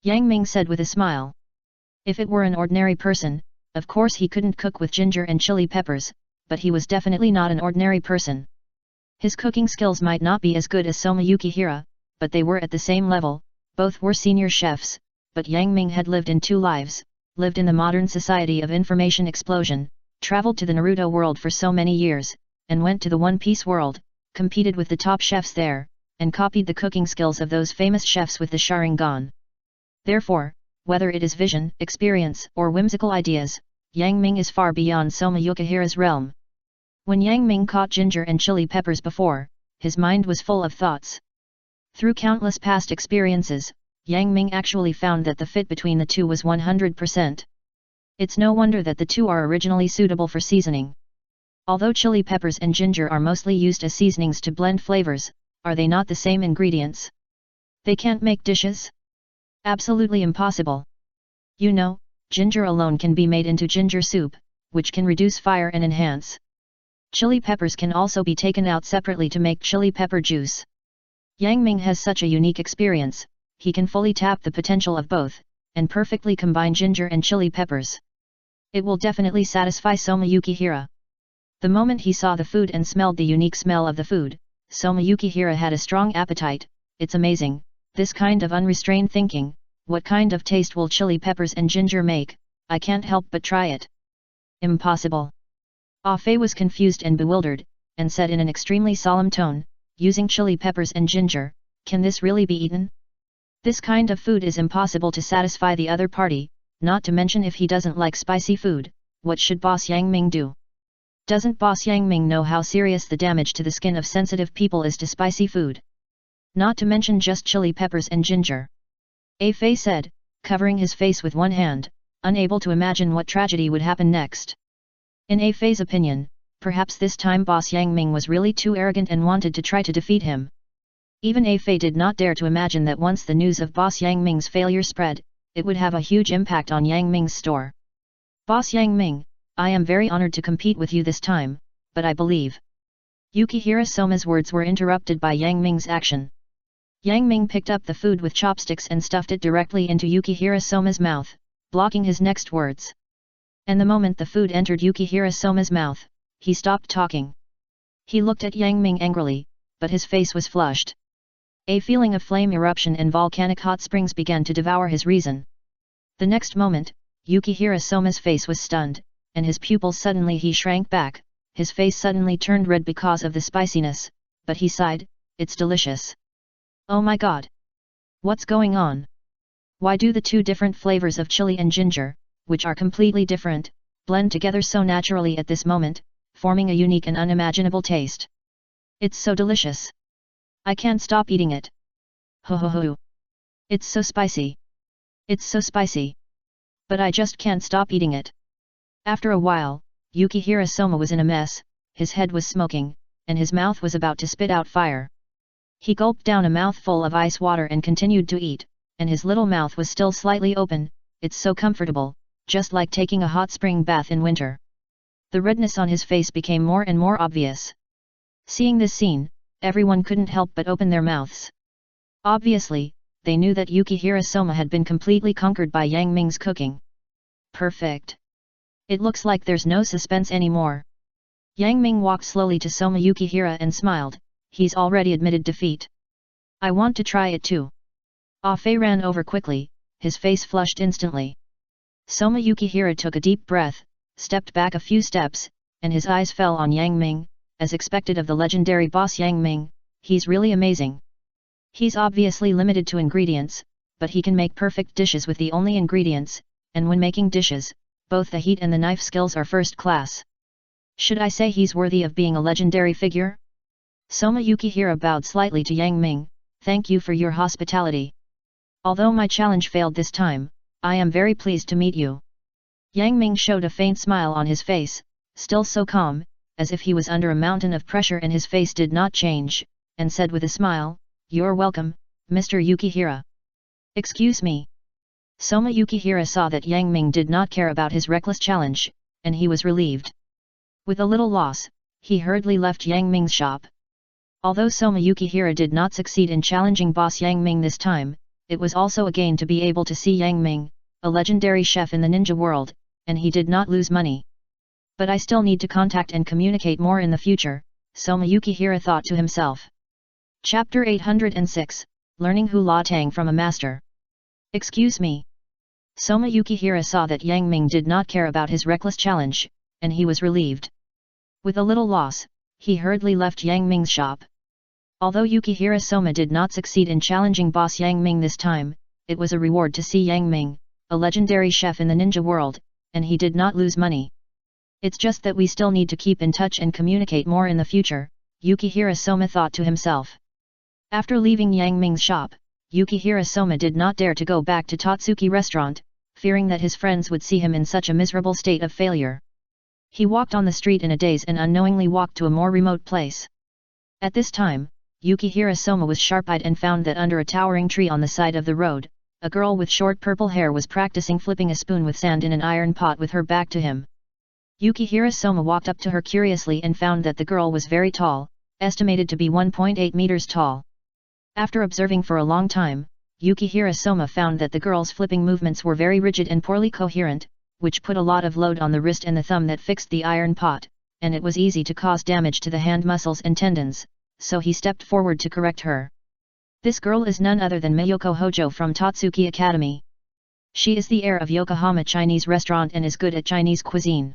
Yang Ming said with a smile. If it were an ordinary person, of course he couldn't cook with ginger and chili peppers, but he was definitely not an ordinary person. His cooking skills might not be as good as Soma Yukihira, but they were at the same level, both were senior chefs, but Yang Ming had lived in two lives, lived in the modern society of information explosion, traveled to the Naruto world for so many years, and went to the One Piece world, competed with the top chefs there, and copied the cooking skills of those famous chefs with the Sharingan. Therefore, whether it is vision, experience, or whimsical ideas, Yang Ming is far beyond Soma Yukihira's realm. When Yang Ming caught ginger and chili peppers before, his mind was full of thoughts. Through countless past experiences, Yang Ming actually found that the fit between the two was 100%. It's no wonder that the two are originally suitable for seasoning. Although chili peppers and ginger are mostly used as seasonings to blend flavors, are they not the same ingredients? They can't make dishes? Absolutely impossible. You know, ginger alone can be made into ginger soup, which can reduce fire and enhance. Chili peppers can also be taken out separately to make chili pepper juice. Yang Ming has such a unique experience, he can fully tap the potential of both, and perfectly combine ginger and chili peppers. It will definitely satisfy Soma Yukihira. The moment he saw the food and smelled the unique smell of the food, Soma Yukihira had a strong appetite. It's amazing, this kind of unrestrained thinking. What kind of taste will chili peppers and ginger make? I can't help but try it. Impossible. Ah Fei was confused and bewildered, and said in an extremely solemn tone, using chili peppers and ginger, can this really be eaten? This kind of food is impossible to satisfy the other party, not to mention if he doesn't like spicy food, what should Boss Yang Ming do? Doesn't Boss Yang Ming know how serious the damage to the skin of sensitive people is to spicy food? Not to mention just chili peppers and ginger. A Fei said, covering his face with one hand, unable to imagine what tragedy would happen next. In A Fei's opinion, perhaps this time Boss Yang Ming was really too arrogant and wanted to try to defeat him. Even A Fei did not dare to imagine that once the news of Boss Yang Ming's failure spread, it would have a huge impact on Yang Ming's store. Boss Yang Ming, I am very honored to compete with you this time, but I believe. Yukihira Soma's words were interrupted by Yang Ming's action. Yang Ming picked up the food with chopsticks and stuffed it directly into Yukihira Soma's mouth, blocking his next words. And the moment the food entered Yukihira Soma's mouth, he stopped talking. He looked at Yang Ming angrily, but his face was flushed. A feeling of flame eruption and volcanic hot springs began to devour his reason. The next moment, Yukihira Soma's face was stunned, and his pupils suddenly he shrank back, his face suddenly turned red because of the spiciness, but he sighed, it's delicious. Oh my god! What's going on? Why do the two different flavors of chili and ginger, which are completely different, blend together so naturally at this moment, forming a unique and unimaginable taste? It's so delicious. I can't stop eating it. Ho ho ho. It's so spicy. It's so spicy. But I just can't stop eating it. After a while, Yukihira Soma was in a mess, his head was smoking, and his mouth was about to spit out fire. He gulped down a mouthful of ice water and continued to eat, and his little mouth was still slightly open. It's so comfortable, just like taking a hot spring bath in winter. The redness on his face became more and more obvious. Seeing this scene, everyone couldn't help but open their mouths. Obviously, they knew that Yukihira Soma had been completely conquered by Yang Ming's cooking. Perfect. It looks like there's no suspense anymore. Yang Ming walked slowly to Soma Yukihira and smiled, he's already admitted defeat. I want to try it too. Ah Fei ran over quickly, his face flushed instantly. Soma Yukihira took a deep breath, stepped back a few steps, and his eyes fell on Yang Ming, as expected of the legendary boss Yang Ming, he's really amazing. He's obviously limited to ingredients, but he can make perfect dishes with the only ingredients, and when making dishes, both the heat and the knife skills are first class. Should I say he's worthy of being a legendary figure? Soma Yukihira bowed slightly to Yang Ming, thank you for your hospitality. Although my challenge failed this time, I am very pleased to meet you. Yang Ming showed a faint smile on his face, still so calm, as if he was under a mountain of pressure, and his face did not change, and said with a smile, "You're welcome, Mr. Yukihira." "Excuse me." Soma Yukihira saw that Yang Ming did not care about his reckless challenge, and he was relieved. With a little loss, he hurriedly left Yang Ming's shop. Although Soma Yukihira did not succeed in challenging boss Yang Ming this time, it was also a gain to be able to see Yang Ming, a legendary chef in the ninja world, and he did not lose money. But I still need to contact and communicate more in the future, Soma Yukihira thought to himself. Chapter 806, Learning Hula Tang from a Master. Excuse me. Soma Yukihira saw that Yang Ming did not care about his reckless challenge, and he was relieved. With a little loss, he hurriedly left Yang Ming's shop. Although Yukihira Soma did not succeed in challenging boss Yang Ming this time, it was a reward to see Yang Ming, a legendary chef in the ninja world, and he did not lose money. It's just that we still need to keep in touch and communicate more in the future, Yukihira Soma thought to himself. After leaving Yang Ming's shop, Yukihira Soma did not dare to go back to Totsuki restaurant, fearing that his friends would see him in such a miserable state of failure. He walked on the street in a daze and unknowingly walked to a more remote place. At this time, Yukihira Soma was sharp-eyed and found that under a towering tree on the side of the road, a girl with short purple hair was practicing flipping a spoon with sand in an iron pot with her back to him. Yukihira Soma walked up to her curiously and found that the girl was very tall, estimated to be 1.8 meters tall. After observing for a long time, Yukihira Soma found that the girl's flipping movements were very rigid and poorly coherent, which put a lot of load on the wrist and the thumb that fixed the iron pot, and it was easy to cause damage to the hand muscles and tendons, so he stepped forward to correct her. This girl is none other than Mayoko Hojo from Totsuki Academy. She is the heir of Yokohama Chinese restaurant and is good at Chinese cuisine.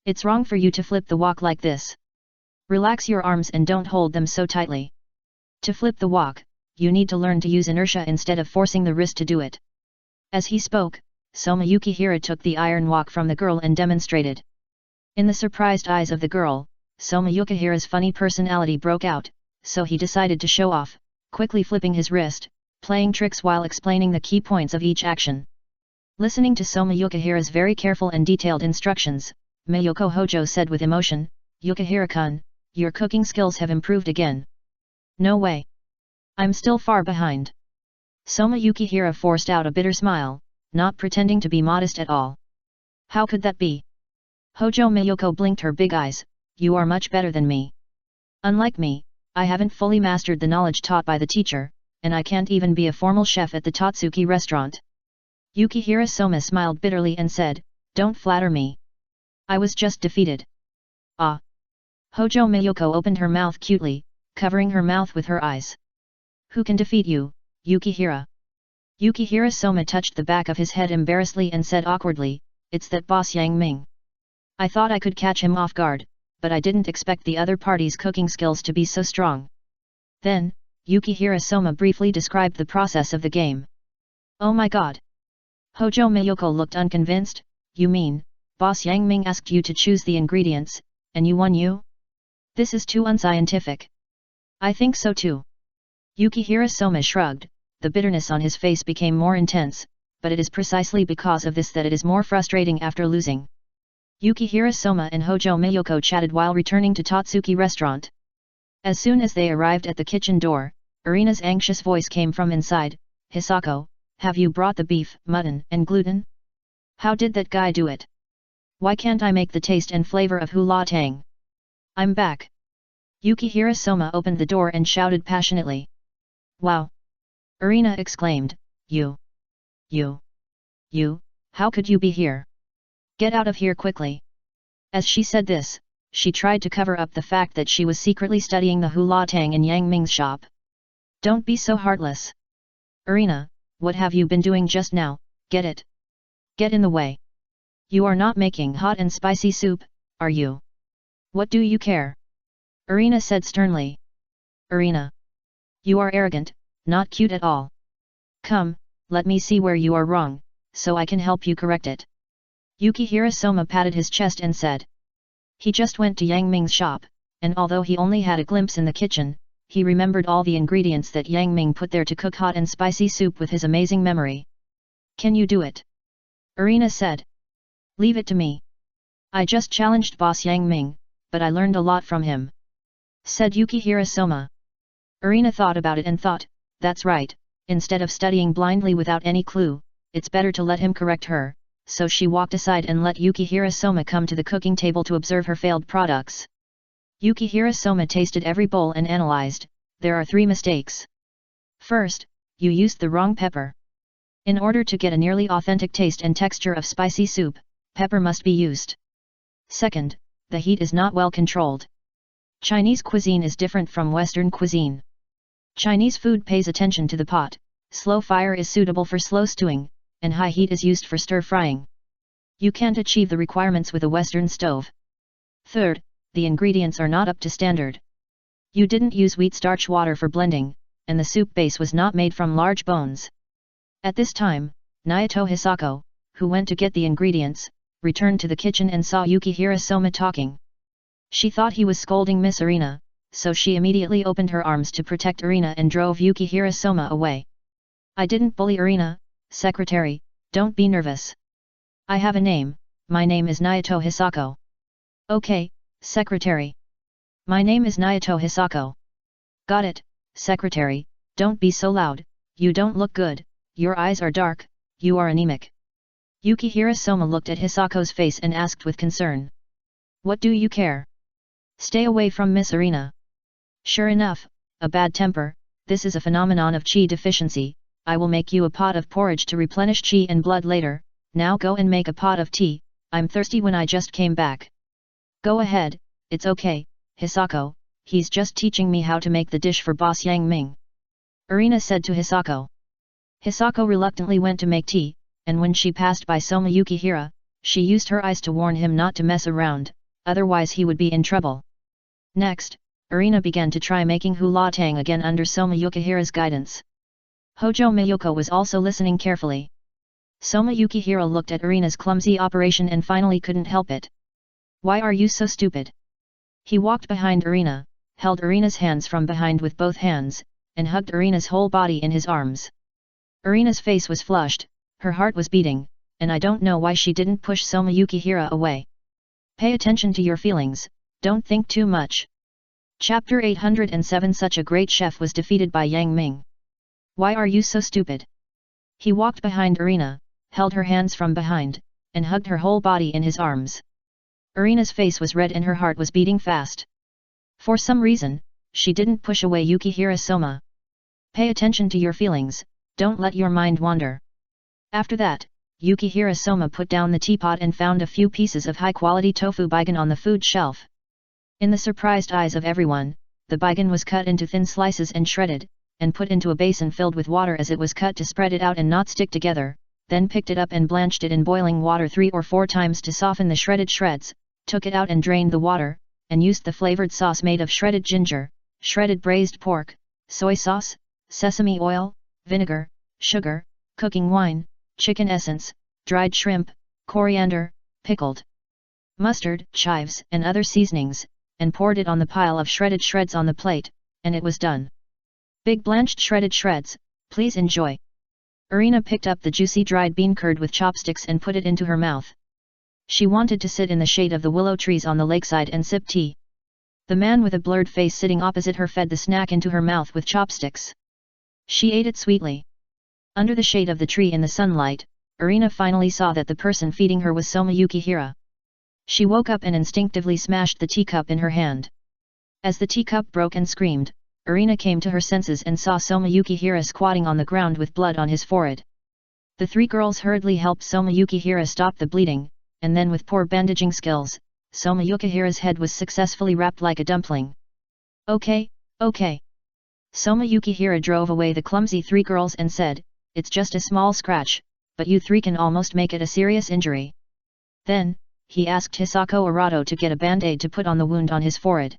It's wrong for you to flip the wok like this. Relax your arms and don't hold them so tightly. To flip the wok, you need to learn to use inertia instead of forcing the wrist to do it. As he spoke, Soma Yukihira took the iron wok from the girl and demonstrated. In the surprised eyes of the girl, Soma Yukihira's funny personality broke out, so he decided to show off, quickly flipping his wrist, playing tricks while explaining the key points of each action. Listening to Soma Yukihira's very careful and detailed instructions, Mayoko Hojo said with emotion, "Yukihira-kun, your cooking skills have improved again." "No way. I'm still far behind." Soma Yukihira forced out a bitter smile, not pretending to be modest at all. "How could that be?" Hojo Mayoko blinked her big eyes, "You are much better than me. Unlike me, I haven't fully mastered the knowledge taught by the teacher, and I can't even be a formal chef at the Totsuki restaurant." Yukihira Soma smiled bitterly and said, "Don't flatter me. I was just defeated." "Ah." Hojo Mayoko opened her mouth cutely, covering her mouth with her eyes. "Who can defeat you, Yukihira?" Yukihira Soma touched the back of his head embarrassedly and said awkwardly, "It's that boss Yang Ming. I thought I could catch him off guard, but I didn't expect the other party's cooking skills to be so strong." Then, Yukihira Soma briefly described the process of the game. "Oh my god!" Hojo Mayoko looked unconvinced. "You mean, boss Yang Ming asked you to choose the ingredients, and you won you? This is too unscientific." "I think so too." Yukihira Soma shrugged, the bitterness on his face became more intense, but it is precisely because of this that it is more frustrating after losing. Yukihira Soma and Hojo Mayoko chatted while returning to Totsuki restaurant. As soon as they arrived at the kitchen door, Irina's anxious voice came from inside, "Hisako, have you brought the beef, mutton, and gluten? How did that guy do it? Why can't I make the taste and flavor of hula tang? I'm back." Yukihira Soma opened the door and shouted passionately. "Wow!" Irina exclaimed, You, how could you be here? Get out of here quickly." As she said this, she tried to cover up the fact that she was secretly studying the hula tang in Yang Ming's shop. "Don't be so heartless. Irina, what have you been doing just now? Get it? Get in the way. You are not making hot and spicy soup, are you? What do you care?" Irina said sternly. "Irina, you are arrogant, not cute at all. Come, let me see where you are wrong, so I can help you correct it." Yukihira Soma patted his chest and said. He just went to Yang Ming's shop, and although he only had a glimpse in the kitchen, he remembered all the ingredients that Yang Ming put there to cook hot and spicy soup with his amazing memory. Can you do it? Irina said. Leave it to me. I just challenged boss Yang Ming, but I learned a lot from him, said Yukihira Soma. Irina thought about it and thought, that's right, instead of studying blindly without any clue, it's better to let him correct her, so she walked aside and let Yukihira Soma come to the cooking table to observe her failed products. Yukihira Soma tasted every bowl and analyzed, there are 3 mistakes. First, you used the wrong pepper. In order to get a nearly authentic taste and texture of spicy soup, pepper must be used. Second, the heat is not well controlled. Chinese cuisine is different from Western cuisine. Chinese food pays attention to the pot, slow fire is suitable for slow stewing, and high heat is used for stir-frying. You can't achieve the requirements with a Western stove. Third, the ingredients are not up to standard. You didn't use wheat starch water for blending, and the soup base was not made from large bones. At this time, Naoto Hisako, who went to get the ingredients, returned to the kitchen and saw Yukihira Soma talking. She thought he was scolding Miss Irina, so she immediately opened her arms to protect Irina and drove Yukihira Soma away. I didn't bully Irina, secretary, don't be nervous. I have a name, my name is Naoto Hisako. Okay, secretary. My name is Naoto Hisako. Got it, secretary, don't be so loud, you don't look good, your eyes are dark, you are anemic. Yukihira Soma looked at Hisako's face and asked with concern. What do you care? Stay away from Miss Irina. Sure enough, a bad temper, this is a phenomenon of qi deficiency, I will make you a pot of porridge to replenish qi and blood later, now go and make a pot of tea, I'm thirsty when I just came back. Go ahead, it's okay, Hisako, he's just teaching me how to make the dish for boss Yang Ming. Irina said to Hisako. Hisako reluctantly went to make tea, and when she passed by Soma Yukihira, she used her eyes to warn him not to mess around, otherwise he would be in trouble. Next, Irina began to try making hula tang again under Soma Yukihira's guidance. Hojo Mayoko was also listening carefully. Soma Yukihira looked at Irina's clumsy operation and finally couldn't help it. Why are you so stupid? He walked behind Irina, held Irina's hands from behind with both hands, and hugged Irina's whole body in his arms. Irina's face was flushed, her heart was beating, and I don't know why she didn't push Soma Yukihira away. Pay attention to your feelings, don't think too much. Chapter 807 Such a great chef was defeated by Yang Ming. Why are you so stupid? He walked behind Irina, held her hands from behind, and hugged her whole body in his arms. Irina's face was red and her heart was beating fast. For some reason, she didn't push away Yukihira Soma. Pay attention to your feelings, don't let your mind wander. After that, Yukihira Soma put down the teapot and found a few pieces of high-quality tofu baigan on the food shelf. In the surprised eyes of everyone, the baigan was cut into thin slices and shredded, and put into a basin filled with water as it was cut to spread it out and not stick together, then picked it up and blanched it in boiling water 3 or 4 times to soften the shredded shreds, took it out and drained the water, and used the flavored sauce made of shredded ginger, shredded braised pork, soy sauce, sesame oil, vinegar, sugar, cooking wine, chicken essence, dried shrimp, coriander, pickled mustard, chives and other seasonings, and poured it on the pile of shredded shreds on the plate, and it was done. Big blanched shredded shreds, please enjoy. Irina picked up the juicy dried bean curd with chopsticks and put it into her mouth. She wanted to sit in the shade of the willow trees on the lakeside and sip tea. The man with a blurred face sitting opposite her fed the snack into her mouth with chopsticks. She ate it sweetly. Under the shade of the tree in the sunlight, Irina finally saw that the person feeding her was Soma Yukihira. She woke up and instinctively smashed the teacup in her hand. As the teacup broke and screamed, Irina came to her senses and saw Soma Yukihira squatting on the ground with blood on his forehead. The 3 girls hurriedly helped Soma Yukihira stop the bleeding, and then with poor bandaging skills, Soma Yukihira's head was successfully wrapped like a dumpling. Okay, okay. Soma Yukihira drove away the clumsy 3 girls and said, it's just a small scratch, but you 3 can almost make it a serious injury. Then, he asked Hisako Arato to get a band-aid to put on the wound on his forehead.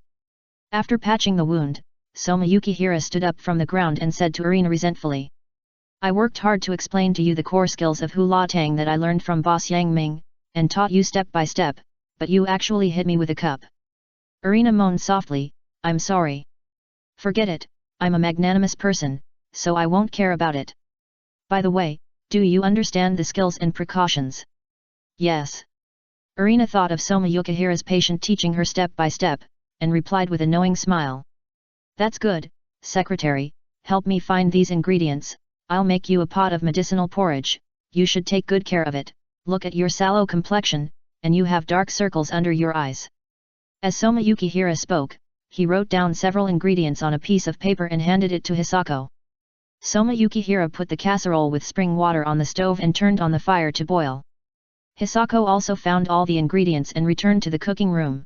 After patching the wound, Soma Yukihira stood up from the ground and said to Irina resentfully. I worked hard to explain to you the core skills of hula tang that I learned from boss Yang Ming, and taught you step by step, but you actually hit me with a cup. Irina moaned softly, I'm sorry. Forget it, I'm a magnanimous person, so I won't care about it. By the way, do you understand the skills and precautions? Yes. Irina thought of Soma Yukihira's patient teaching her step by step, and replied with a knowing smile. That's good, secretary, help me find these ingredients, I'll make you a pot of medicinal porridge, you should take good care of it, look at your sallow complexion, and you have dark circles under your eyes. As Soma Yukihira spoke, he wrote down several ingredients on a piece of paper and handed it to Hisako. Soma Yukihira put the casserole with spring water on the stove and turned on the fire to boil. Hisako also found all the ingredients and returned to the cooking room.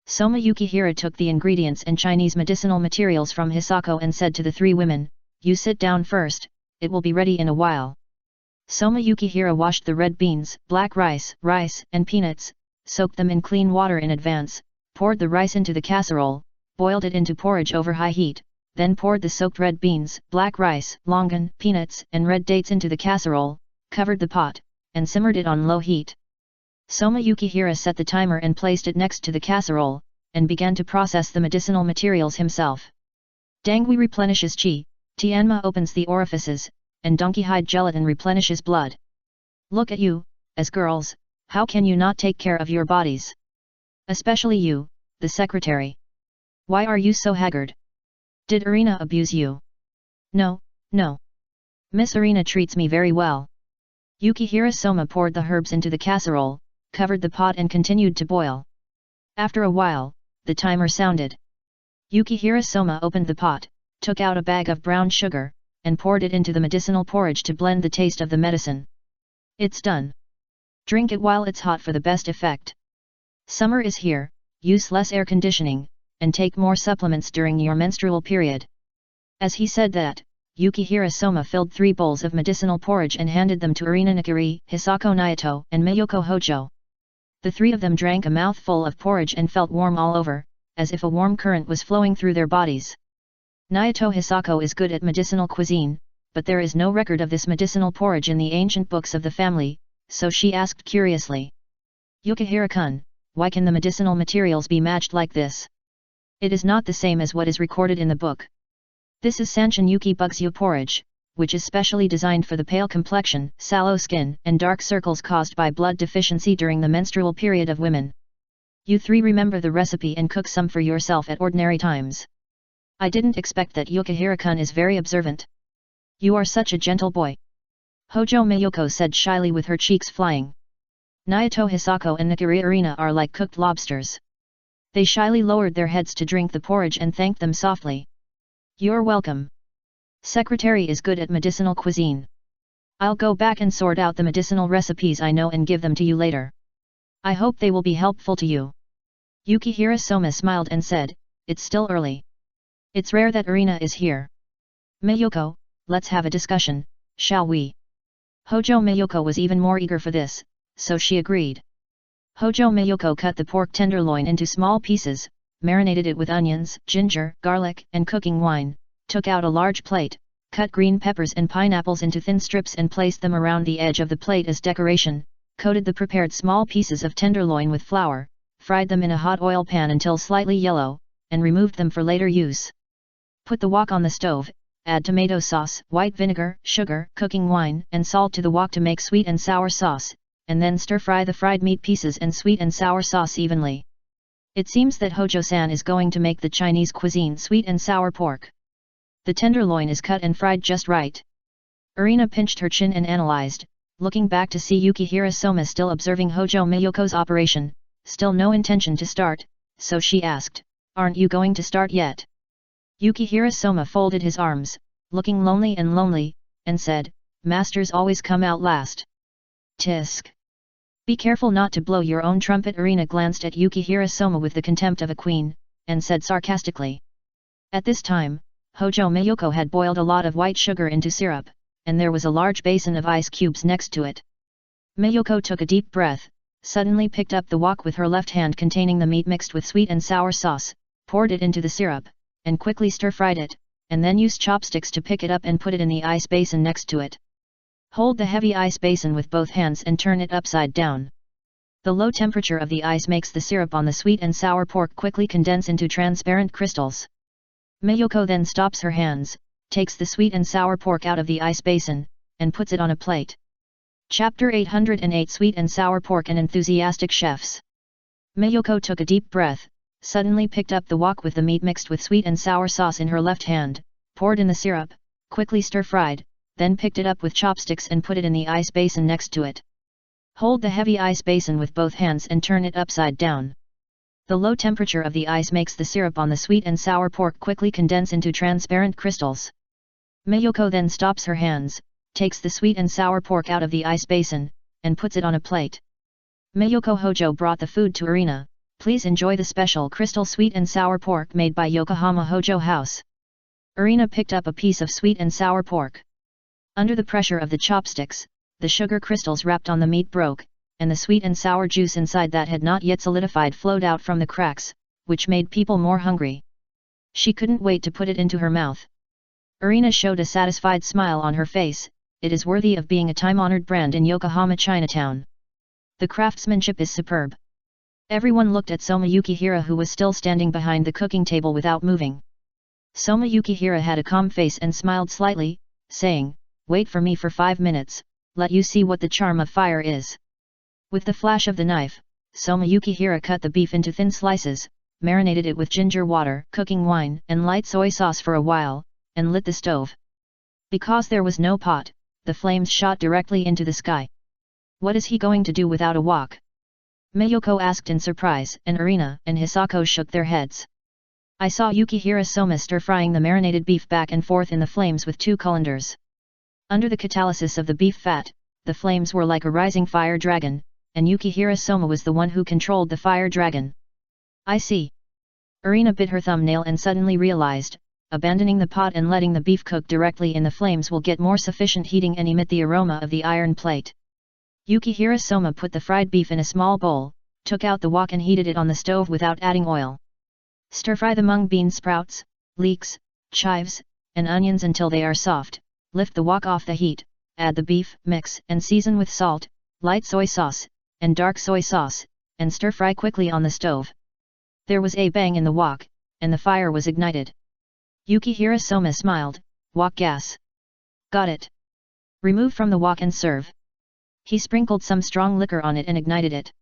Soma Yukihira took the ingredients and Chinese medicinal materials from Hisako and said to the three women, "You sit down first, it will be ready in a while." Soma Yukihira washed the red beans, black rice, and peanuts, soaked them in clean water in advance, poured the rice into the casserole, boiled it into porridge over high heat, then poured the soaked red beans, black rice, longan, peanuts and red dates into the casserole, covered the pot, and simmered it on low heat. Soma Yukihira set the timer and placed it next to the casserole, and began to process the medicinal materials himself. Dangui replenishes qi, Tianma opens the orifices, and donkey hide gelatin replenishes blood. Look at you, as girls, how can you not take care of your bodies? Especially you, the secretary. Why are you so haggard? Did Irina abuse you? No, no. Miss Irina treats me very well. Yukihira Soma poured the herbs into the casserole, covered the pot and continued to boil. After a while, the timer sounded. Yukihira Soma opened the pot, took out a bag of brown sugar, and poured it into the medicinal porridge to blend the taste of the medicine. It's done. Drink it while it's hot for the best effect. Summer is here, use less air conditioning, and take more supplements during your menstrual period. As he said that, Yukihira Soma filled 3 bowls of medicinal porridge and handed them to Irina Nakiri, Hisako Naoto and Miyoko Hojo. The 3 of them drank a mouthful of porridge and felt warm all over, as if a warm current was flowing through their bodies. Naoto Hisako is good at medicinal cuisine, but there is no record of this medicinal porridge in the ancient books of the family, so she asked curiously. Yukihira-kun, why can the medicinal materials be matched like this? It is not the same as what is recorded in the book. This is Sanchin Yuki Bugsu porridge, which is specially designed for the pale complexion, sallow skin and dark circles caused by blood deficiency during the menstrual period of women. You 3 remember the recipe and cook some for yourself at ordinary times. I didn't expect that Yukihira-kun is very observant. You are such a gentle boy. Hojo Miyoko said shyly with her cheeks flying. Naoto Hisako and Nakiri Irina are like cooked lobsters. They shyly lowered their heads to drink the porridge and thanked them softly. You're welcome. Secretary is good at medicinal cuisine. I'll go back and sort out the medicinal recipes I know and give them to you later. I hope they will be helpful to you. Yukihira Soma smiled and said, it's still early. It's rare that Irina is here. Miyoko, let's have a discussion, shall we? Hojo Miyoko was even more eager for this, so she agreed. Hojo Miyoko cut the pork tenderloin into small pieces, marinated it with onions, ginger, garlic and cooking wine, took out a large plate, cut green peppers and pineapples into thin strips and placed them around the edge of the plate as decoration, coated the prepared small pieces of tenderloin with flour, fried them in a hot oil pan until slightly yellow, and removed them for later use. Put the wok on the stove, add tomato sauce, white vinegar, sugar, cooking wine and salt to the wok to make sweet and sour sauce, and then stir-fry the fried meat pieces and sweet and sour sauce evenly. It seems that Hojo-san is going to make the Chinese cuisine sweet and sour pork. The tenderloin is cut and fried just right. Irina pinched her chin and analyzed, looking back to see Yukihira Soma still observing Hojo Miyoko's operation, still no intention to start, so she asked, aren't you going to start yet? Yukihira Soma folded his arms, looking lonely, and said, masters always come out last. Tisk. Be careful not to blow your own trumpet. Irina glanced at Yukihira Soma with the contempt of a queen, and said sarcastically. At this time, Hojo Miyoko had boiled a lot of white sugar into syrup, and there was a large basin of ice cubes next to it. Miyoko took a deep breath, suddenly picked up the wok with her left hand containing the meat mixed with sweet and sour sauce, poured it into the syrup, and quickly stir-fried it, and then used chopsticks to pick it up and put it in the ice basin next to it. Hold the heavy ice basin with both hands and turn it upside down. The low temperature of the ice makes the syrup on the sweet and sour pork quickly condense into transparent crystals. Miyoko then stops her hands, takes the sweet and sour pork out of the ice basin, and puts it on a plate. Chapter 808 Sweet and Sour Pork and Enthusiastic Chefs. Miyoko took a deep breath, suddenly picked up the wok with the meat mixed with sweet and sour sauce in her left hand, poured in the syrup, quickly stir-fried, then picked it up with chopsticks and put it in the ice basin next to it. Hold the heavy ice basin with both hands and turn it upside down. The low temperature of the ice makes the syrup on the sweet and sour pork quickly condense into transparent crystals. Miyoko then stops her hands, takes the sweet and sour pork out of the ice basin, and puts it on a plate. Miyoko Hojo brought the food to Irina. Please enjoy the special crystal sweet and sour pork made by Yokohama Hojo House. Irina picked up a piece of sweet and sour pork. Under the pressure of the chopsticks, the sugar crystals wrapped on the meat broke, and the sweet and sour juice inside that had not yet solidified flowed out from the cracks, which made people more hungry. She couldn't wait to put it into her mouth. Irina showed a satisfied smile on her face. It is worthy of being a time-honored brand in Yokohama Chinatown. The craftsmanship is superb. Everyone looked at Soma Yukihira, who was still standing behind the cooking table without moving. Soma Yukihira had a calm face and smiled slightly, saying, "Wait for me for 5 minutes, let you see what the charm of fire is." With the flash of the knife, Soma Yukihira cut the beef into thin slices, marinated it with ginger water, cooking wine, and light soy sauce for a while, and lit the stove. Because there was no pot, the flames shot directly into the sky. What is he going to do without a wok? Miyoko asked in surprise, and Irina and Hisako shook their heads. I saw Yukihira Soma stir-frying the marinated beef back and forth in the flames with 2 colanders. Under the catalysis of the beef fat, the flames were like a rising fire dragon, and Yukihira Soma was the one who controlled the fire dragon. I see. Irina bit her thumbnail and suddenly realized, abandoning the pot and letting the beef cook directly in the flames will get more sufficient heating and emit the aroma of the iron plate. Yukihira Soma put the fried beef in a small bowl, took out the wok and heated it on the stove without adding oil. Stir-fry the mung bean sprouts, leeks, chives, and onions until they are soft, lift the wok off the heat, add the beef, mix and season with salt, light soy sauce, and dark soy sauce, and stir-fry quickly on the stove. There was a bang in the wok, and the fire was ignited. Yukihira Soma smiled, wok gas. Got it. Remove from the wok and serve. He sprinkled some strong liquor on it and ignited it.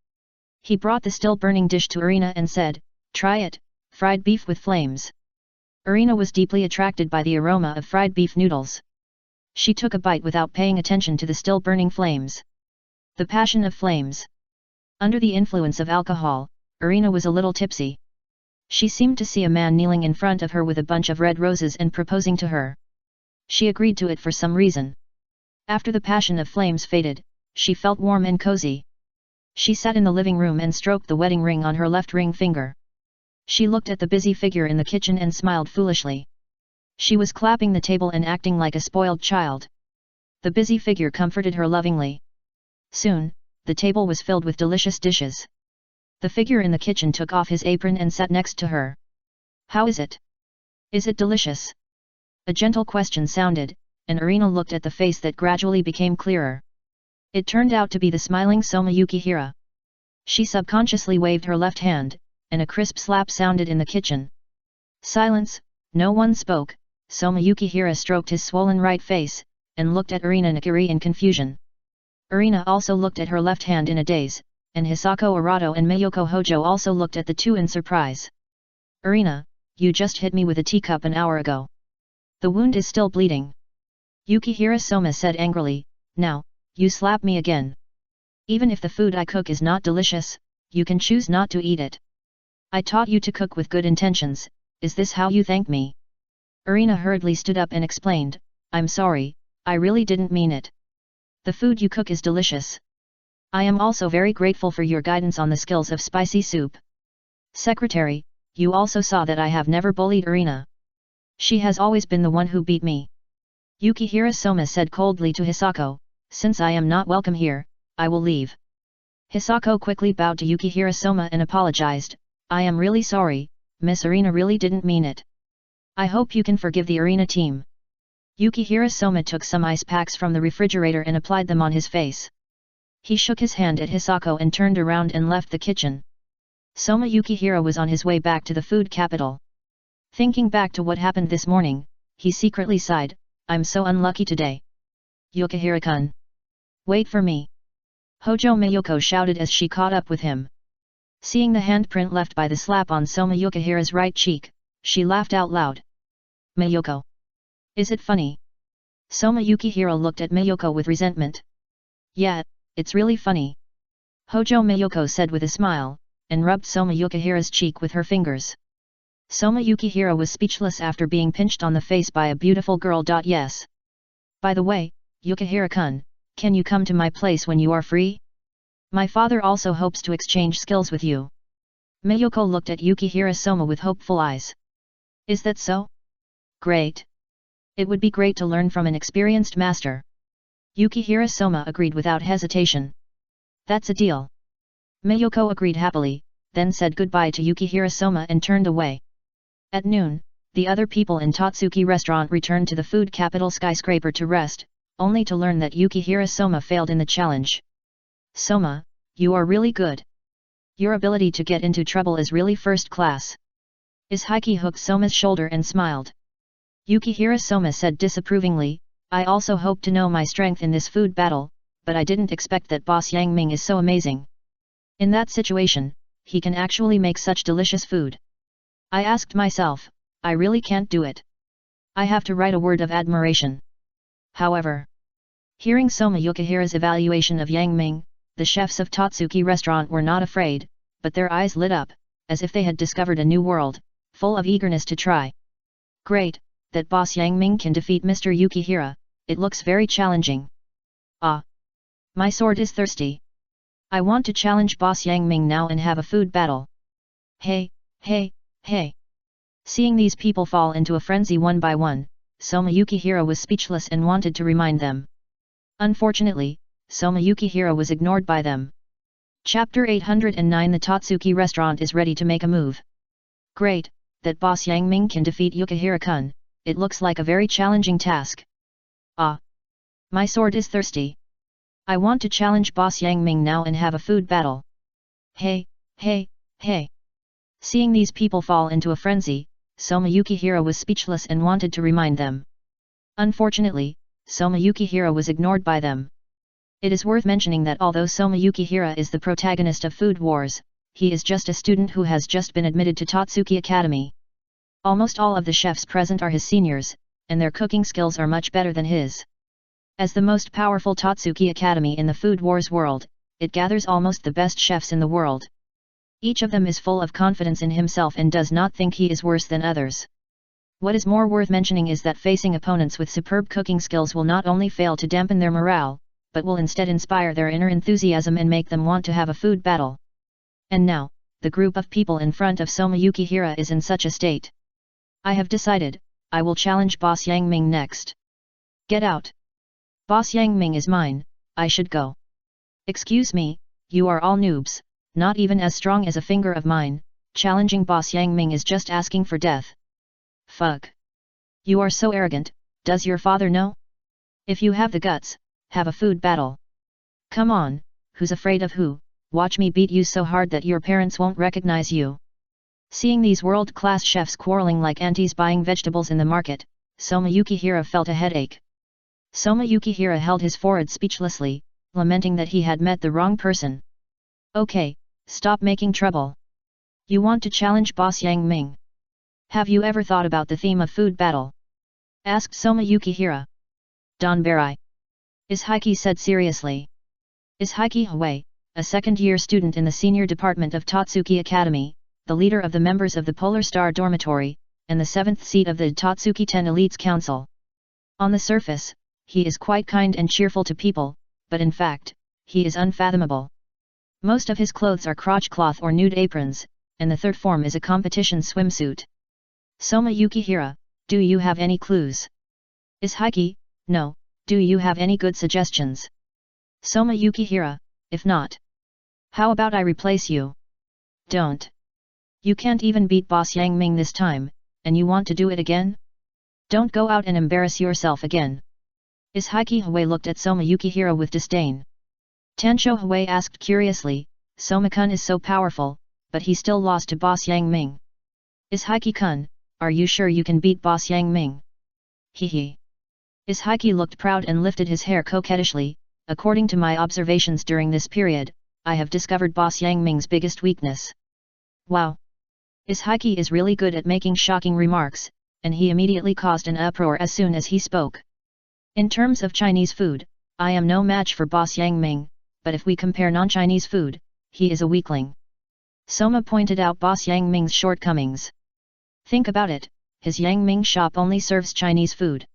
He brought the still-burning dish to Irina and said, try it, fried beef with flames. Irina was deeply attracted by the aroma of fried beef noodles. She took a bite without paying attention to the still-burning flames. The passion of flames. Under the influence of alcohol, Irina was a little tipsy. She seemed to see a man kneeling in front of her with a bunch of red roses and proposing to her. She agreed to it for some reason. After the passion of flames faded, she felt warm and cozy. She sat in the living room and stroked the wedding ring on her left ring finger. She looked at the busy figure in the kitchen and smiled foolishly. She was clapping the table and acting like a spoiled child. The busy figure comforted her lovingly. Soon, the table was filled with delicious dishes. The figure in the kitchen took off his apron and sat next to her. How is it? Is it delicious? A gentle question sounded, and Irina looked at the face that gradually became clearer. It turned out to be the smiling Soma Yukihira. She subconsciously waved her left hand, and a crisp slap sounded in the kitchen. Silence, no one spoke. Soma Yukihira stroked his swollen right face, and looked at Irina Nakiri in confusion. Irina also looked at her left hand in a daze, and Hisako Arado and Miyoko Hojo also looked at the two in surprise. Irina, you just hit me with a teacup an hour ago. The wound is still bleeding. Yukihira Soma said angrily, now, you slap me again. Even if the food I cook is not delicious, you can choose not to eat it. I taught you to cook with good intentions, is this how you thank me? Irina hurriedly stood up and explained, I'm sorry, I really didn't mean it. The food you cook is delicious. I am also very grateful for your guidance on the skills of spicy soup. Secretary, you also saw that I have never bullied Irina. She has always been the one who beat me. Yukihira Soma said coldly to Hisako, since I am not welcome here, I will leave. Hisako quickly bowed to Yukihira Soma and apologized, I am really sorry, Miss Irina really didn't mean it. I hope you can forgive the Irina team. Yukihira Soma took some ice packs from the refrigerator and applied them on his face. He shook his hand at Hisako and turned around and left the kitchen. Soma Yukihira was on his way back to the food capital. Thinking back to what happened this morning, he secretly sighed, I'm so unlucky today. Yukihira-kun. Wait for me. Hojo Mayoko shouted as she caught up with him. Seeing the handprint left by the slap on Soma Yukihira's right cheek, she laughed out loud. Mayoko. Is it funny? Soma Yukihira looked at Mayoko with resentment. Yeah, it's really funny. Hojo Mayoko said with a smile, and rubbed Soma Yukihira's cheek with her fingers. Soma Yukihira was speechless after being pinched on the face by a beautiful girl. Yes. By the way, Yukihira-kun, can you come to my place when you are free? My father also hopes to exchange skills with you. Mayoko looked at Yukihira Soma with hopeful eyes. Is that so? Great. It would be great to learn from an experienced master. Yukihira Soma agreed without hesitation. That's a deal. Mayoko agreed happily, then said goodbye to Yukihira Soma and turned away. At noon, the other people in Totsuki restaurant returned to the food capital skyscraper to rest, only to learn that Yukihira Soma failed in the challenge. Soma, you are really good. Your ability to get into trouble is really first class. Izhiki hooked Soma's shoulder and smiled. Yukihira Soma said disapprovingly, I also hope to know my strength in this food battle, but I didn't expect that Boss Yang Ming is so amazing. In that situation, he can actually make such delicious food. I asked myself, I really can't do it. I have to write a word of admiration. However, hearing Soma Yukihira's evaluation of Yang Ming, the chefs of Totsuki restaurant were not afraid, but their eyes lit up, as if they had discovered a new world, full of eagerness to try. Great, that Boss Yang Ming can defeat Mr. Yukihira, it looks very challenging. Ah! My sword is thirsty. I want to challenge Boss Yang Ming now and have a food battle. Hey, hey, hey! Seeing these people fall into a frenzy one by one, Soma Yukihira was speechless and wanted to remind them. Unfortunately, Soma Yukihira was ignored by them. Chapter 809 The Totsuki restaurant is ready to make a move. Great, that Boss Yang Ming can defeat Yukihira-kun, it looks like a very challenging task. Ah! My sword is thirsty. I want to challenge Boss Yang Ming now and have a food battle. Hey, hey, hey! Seeing these people fall into a frenzy, Soma Yukihira was speechless and wanted to remind them. Unfortunately, Soma Yukihira was ignored by them. It is worth mentioning that although Soma Yukihira is the protagonist of Food Wars, he is just a student who has just been admitted to Totsuki Academy. Almost all of the chefs present are his seniors, and their cooking skills are much better than his. As the most powerful Totsuki Academy in the Food Wars world, it gathers almost the best chefs in the world. Each of them is full of confidence in himself and does not think he is worse than others. What is more worth mentioning is that facing opponents with superb cooking skills will not only fail to dampen their morale, but will instead inspire their inner enthusiasm and make them want to have a food battle. And now, the group of people in front of Soma Yukihira is in such a state. I have decided, I will challenge Boss Yang Ming next. Get out! Boss Yang Ming is mine, I should go. Excuse me, you are all noobs, not even as strong as a finger of mine, challenging Boss Yang Ming is just asking for death. Fuck! You are so arrogant, does your father know? If you have the guts, have a food battle. Come on, who's afraid of who, watch me beat you so hard that your parents won't recognize you. Seeing these world-class chefs quarreling like aunties buying vegetables in the market, Soma Yukihira felt a headache. Soma Yukihira held his forehead speechlessly, lamenting that he had met the wrong person. Okay, stop making trouble. You want to challenge Boss Yang Ming? Have you ever thought about the theme of food battle? Asked Soma Yukihira. Donbarai. Izhiki said seriously. Izhiki Hui, a second-year student in the senior department of Totsuki Academy, the leader of the members of the Polar Star Dormitory, and the 7th seat of the Totsuki 10 Elites Council. On the surface, he is quite kind and cheerful to people, but in fact, he is unfathomable. Most of his clothes are crotch-cloth or nude aprons, and the third form is a competition swimsuit. Soma Yukihira, do you have any clues? Izhiki, no, do you have any good suggestions? Soma Yukihira, if not, how about I replace you? Don't. You can't even beat Boss Yang Ming this time, and you want to do it again? Don't go out and embarrass yourself again. Izhiki Hui looked at Soma Yukihira with disdain. Tansho Hui asked curiously, Soma-kun is so powerful, but he still lost to Boss Yang Ming. Izhiki-kun, are you sure you can beat Boss Yang Ming? Hee. Ishiki looked proud and lifted his hair coquettishly. According to my observations during this period, I have discovered Boss Yang Ming's biggest weakness. Wow! Ishiki is really good at making shocking remarks, and he immediately caused an uproar as soon as he spoke. In terms of Chinese food, I am no match for Boss Yang Ming, but if we compare non-Chinese food, he is a weakling. Soma pointed out Boss Yang Ming's shortcomings. Think about it, his Yang Ming shop only serves Chinese food.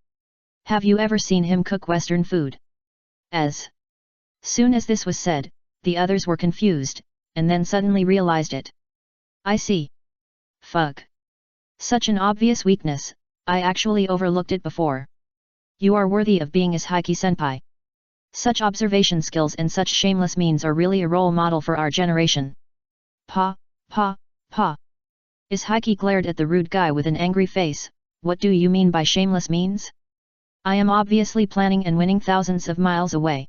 Have you ever seen him cook Western food? As soon as this was said, the others were confused, and then suddenly realized it. I see. Fuck. Such an obvious weakness, I actually overlooked it before. You are worthy of being Ishiki-senpai. Such observation skills and such shameless means are really a role model for our generation. Pa. Ishiki glared at the rude guy with an angry face. What do you mean by shameless means? I am obviously planning and winning thousands of miles away.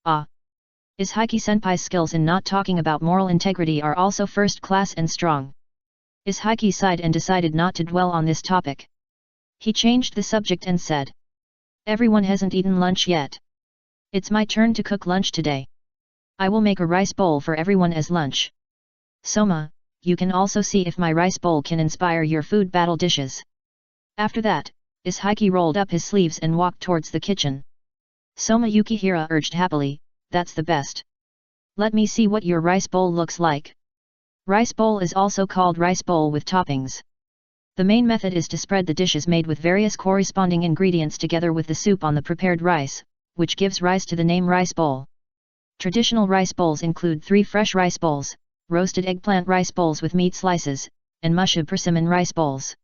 Ah. Ishiki-senpai's skills in not talking about moral integrity are also first class and strong. Ishiki sighed and decided not to dwell on this topic. He changed the subject and said, everyone hasn't eaten lunch yet. It's my turn to cook lunch today. I will make a rice bowl for everyone as lunch. Soma, you can also see if my rice bowl can inspire your food battle dishes. After that, Ishiki rolled up his sleeves and walked towards the kitchen. Soma Yukihira urged happily, that's the best. Let me see what your rice bowl looks like. Rice bowl is also called rice bowl with toppings. The main method is to spread the dishes made with various corresponding ingredients together with the soup on the prepared rice, which gives rise to the name rice bowl. Traditional rice bowls include 3 fresh rice bowls, roasted eggplant rice bowls with meat slices, and mushy persimmon rice bowls.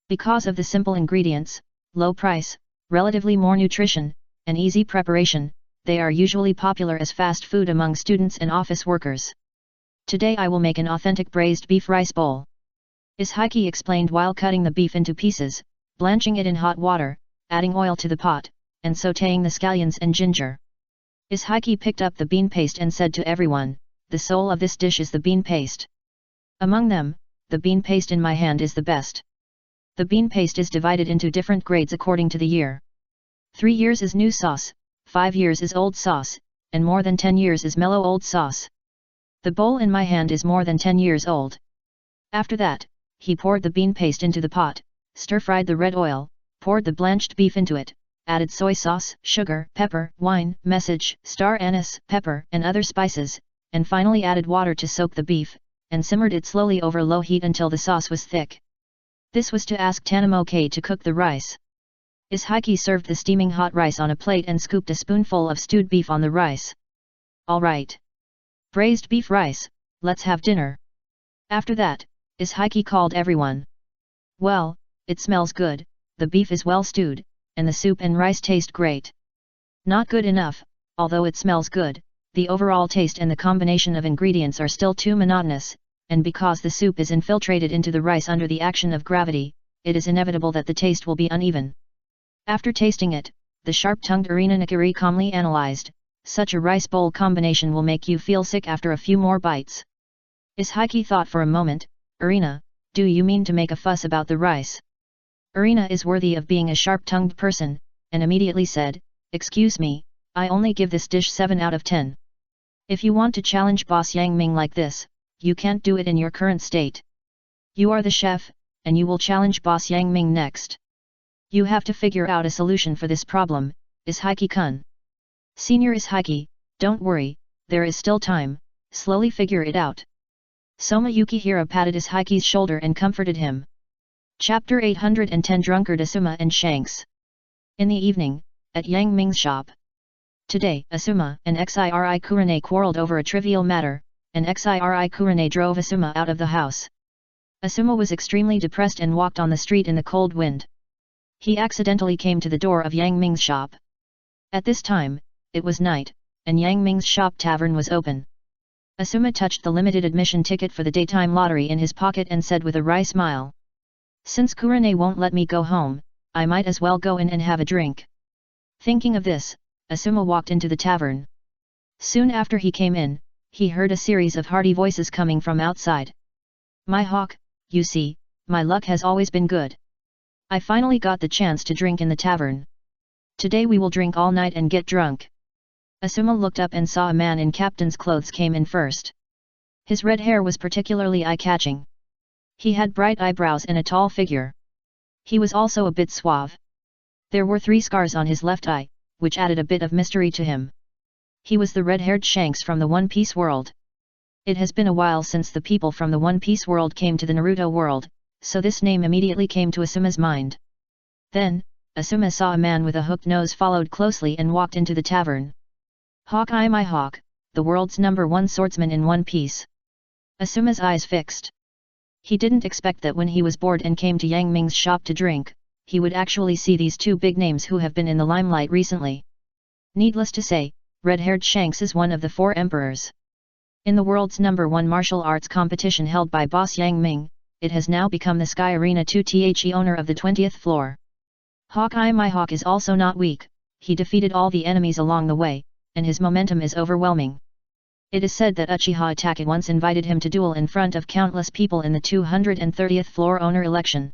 Because of the simple ingredients, low price, relatively more nutrition, and easy preparation, they are usually popular as fast food among students and office workers. Today I will make an authentic braised beef rice bowl. Ishiki explained while cutting the beef into pieces, blanching it in hot water, adding oil to the pot, and sautéing the scallions and ginger. Ishiki picked up the bean paste and said to everyone, the soul of this dish is the bean paste. Among them, the bean paste in my hand is the best. The bean paste is divided into different grades according to the year. 3 years is new sauce, 5 years is old sauce, and more than 10 years is mellow old sauce. The bowl in my hand is more than 10 years old. After that, he poured the bean paste into the pot, stir-fried the red oil, poured the blanched beef into it, added soy sauce, sugar, pepper, wine, message, star anise, pepper, and other spices, and finally added water to soak the beef, and simmered it slowly over low heat until the sauce was thick. This was to ask Tanamoke to cook the rice. Ishiki served the steaming hot rice on a plate and scooped a spoonful of stewed beef on the rice. Alright. Braised beef rice, let's have dinner. After that, Ishiki called everyone. Well, it smells good, the beef is well stewed, and the soup and rice taste great. Not good enough, although it smells good, the overall taste and the combination of ingredients are still too monotonous, and because the soup is infiltrated into the rice under the action of gravity, it is inevitable that the taste will be uneven. After tasting it, the sharp-tongued Arina Nakiri calmly analyzed, such a rice bowl combination will make you feel sick after a few more bites. Ishiki thought for a moment, Arina, do you mean to make a fuss about the rice? Arina is worthy of being a sharp-tongued person, and immediately said, excuse me, I only give this dish 7 out of 10. If you want to challenge Boss Yang Ming like this, you can't do it in your current state. You are the chef, and you will challenge Boss Yang Ming next. You have to figure out a solution for this problem, Ishiki-kun. Senior Ishiki, don't worry, there is still time, slowly figure it out. Soma Yukihira patted Ishiki's shoulder and comforted him. Chapter 810 Drunkard Asuma and Shanks. In the evening, at Yang Ming's shop. Today, Asuma and Xiri Kurane quarreled over a trivial matter, and Xiri Kurane drove Asuma out of the house. Asuma was extremely depressed and walked on the street in the cold wind. He accidentally came to the door of Yang Ming's shop. At this time, it was night, and Yang Ming's shop tavern was open. Asuma touched the limited admission ticket for the daytime lottery in his pocket and said with a wry smile. Since Kurane won't let me go home, I might as well go in and have a drink. Thinking of this, Asuma walked into the tavern. Soon after he came in, he heard a series of hearty voices coming from outside. My hawk, you see, My luck has always been good. I finally got the chance to drink in the tavern. Today we will drink all night and get drunk. Asuma looked up and saw a man in captain's clothes came in first. His red hair was particularly eye-catching. He had bright eyebrows and a tall figure. He was also a bit suave. There were 3 scars on his left eye, which added a bit of mystery to him. He was the red-haired Shanks from the One Piece world. It has been a while since the people from the One Piece world came to the Naruto world, so this name immediately came to Asuma's mind. Then, Asuma saw a man with a hooked nose followed closely and walked into the tavern. Hawkeye my hawk, the world's #1 swordsman in One Piece. Asuma's eyes fixed. He didn't expect that when he was bored and came to Yang Ming's shop to drink, he would actually see these 2 big names who have been in the limelight recently. Needless to say, red-haired Shanks is one of the 4 emperors. In the world's #1 martial arts competition held by boss Yang Ming, it has now become the Sky Arena 2 The owner of the 20th floor. Hawkeye my hawk is also not weak, he defeated all the enemies along the way, and his momentum is overwhelming. It is said that Uchiha Itachi once invited him to duel in front of countless people in the 230th floor owner election.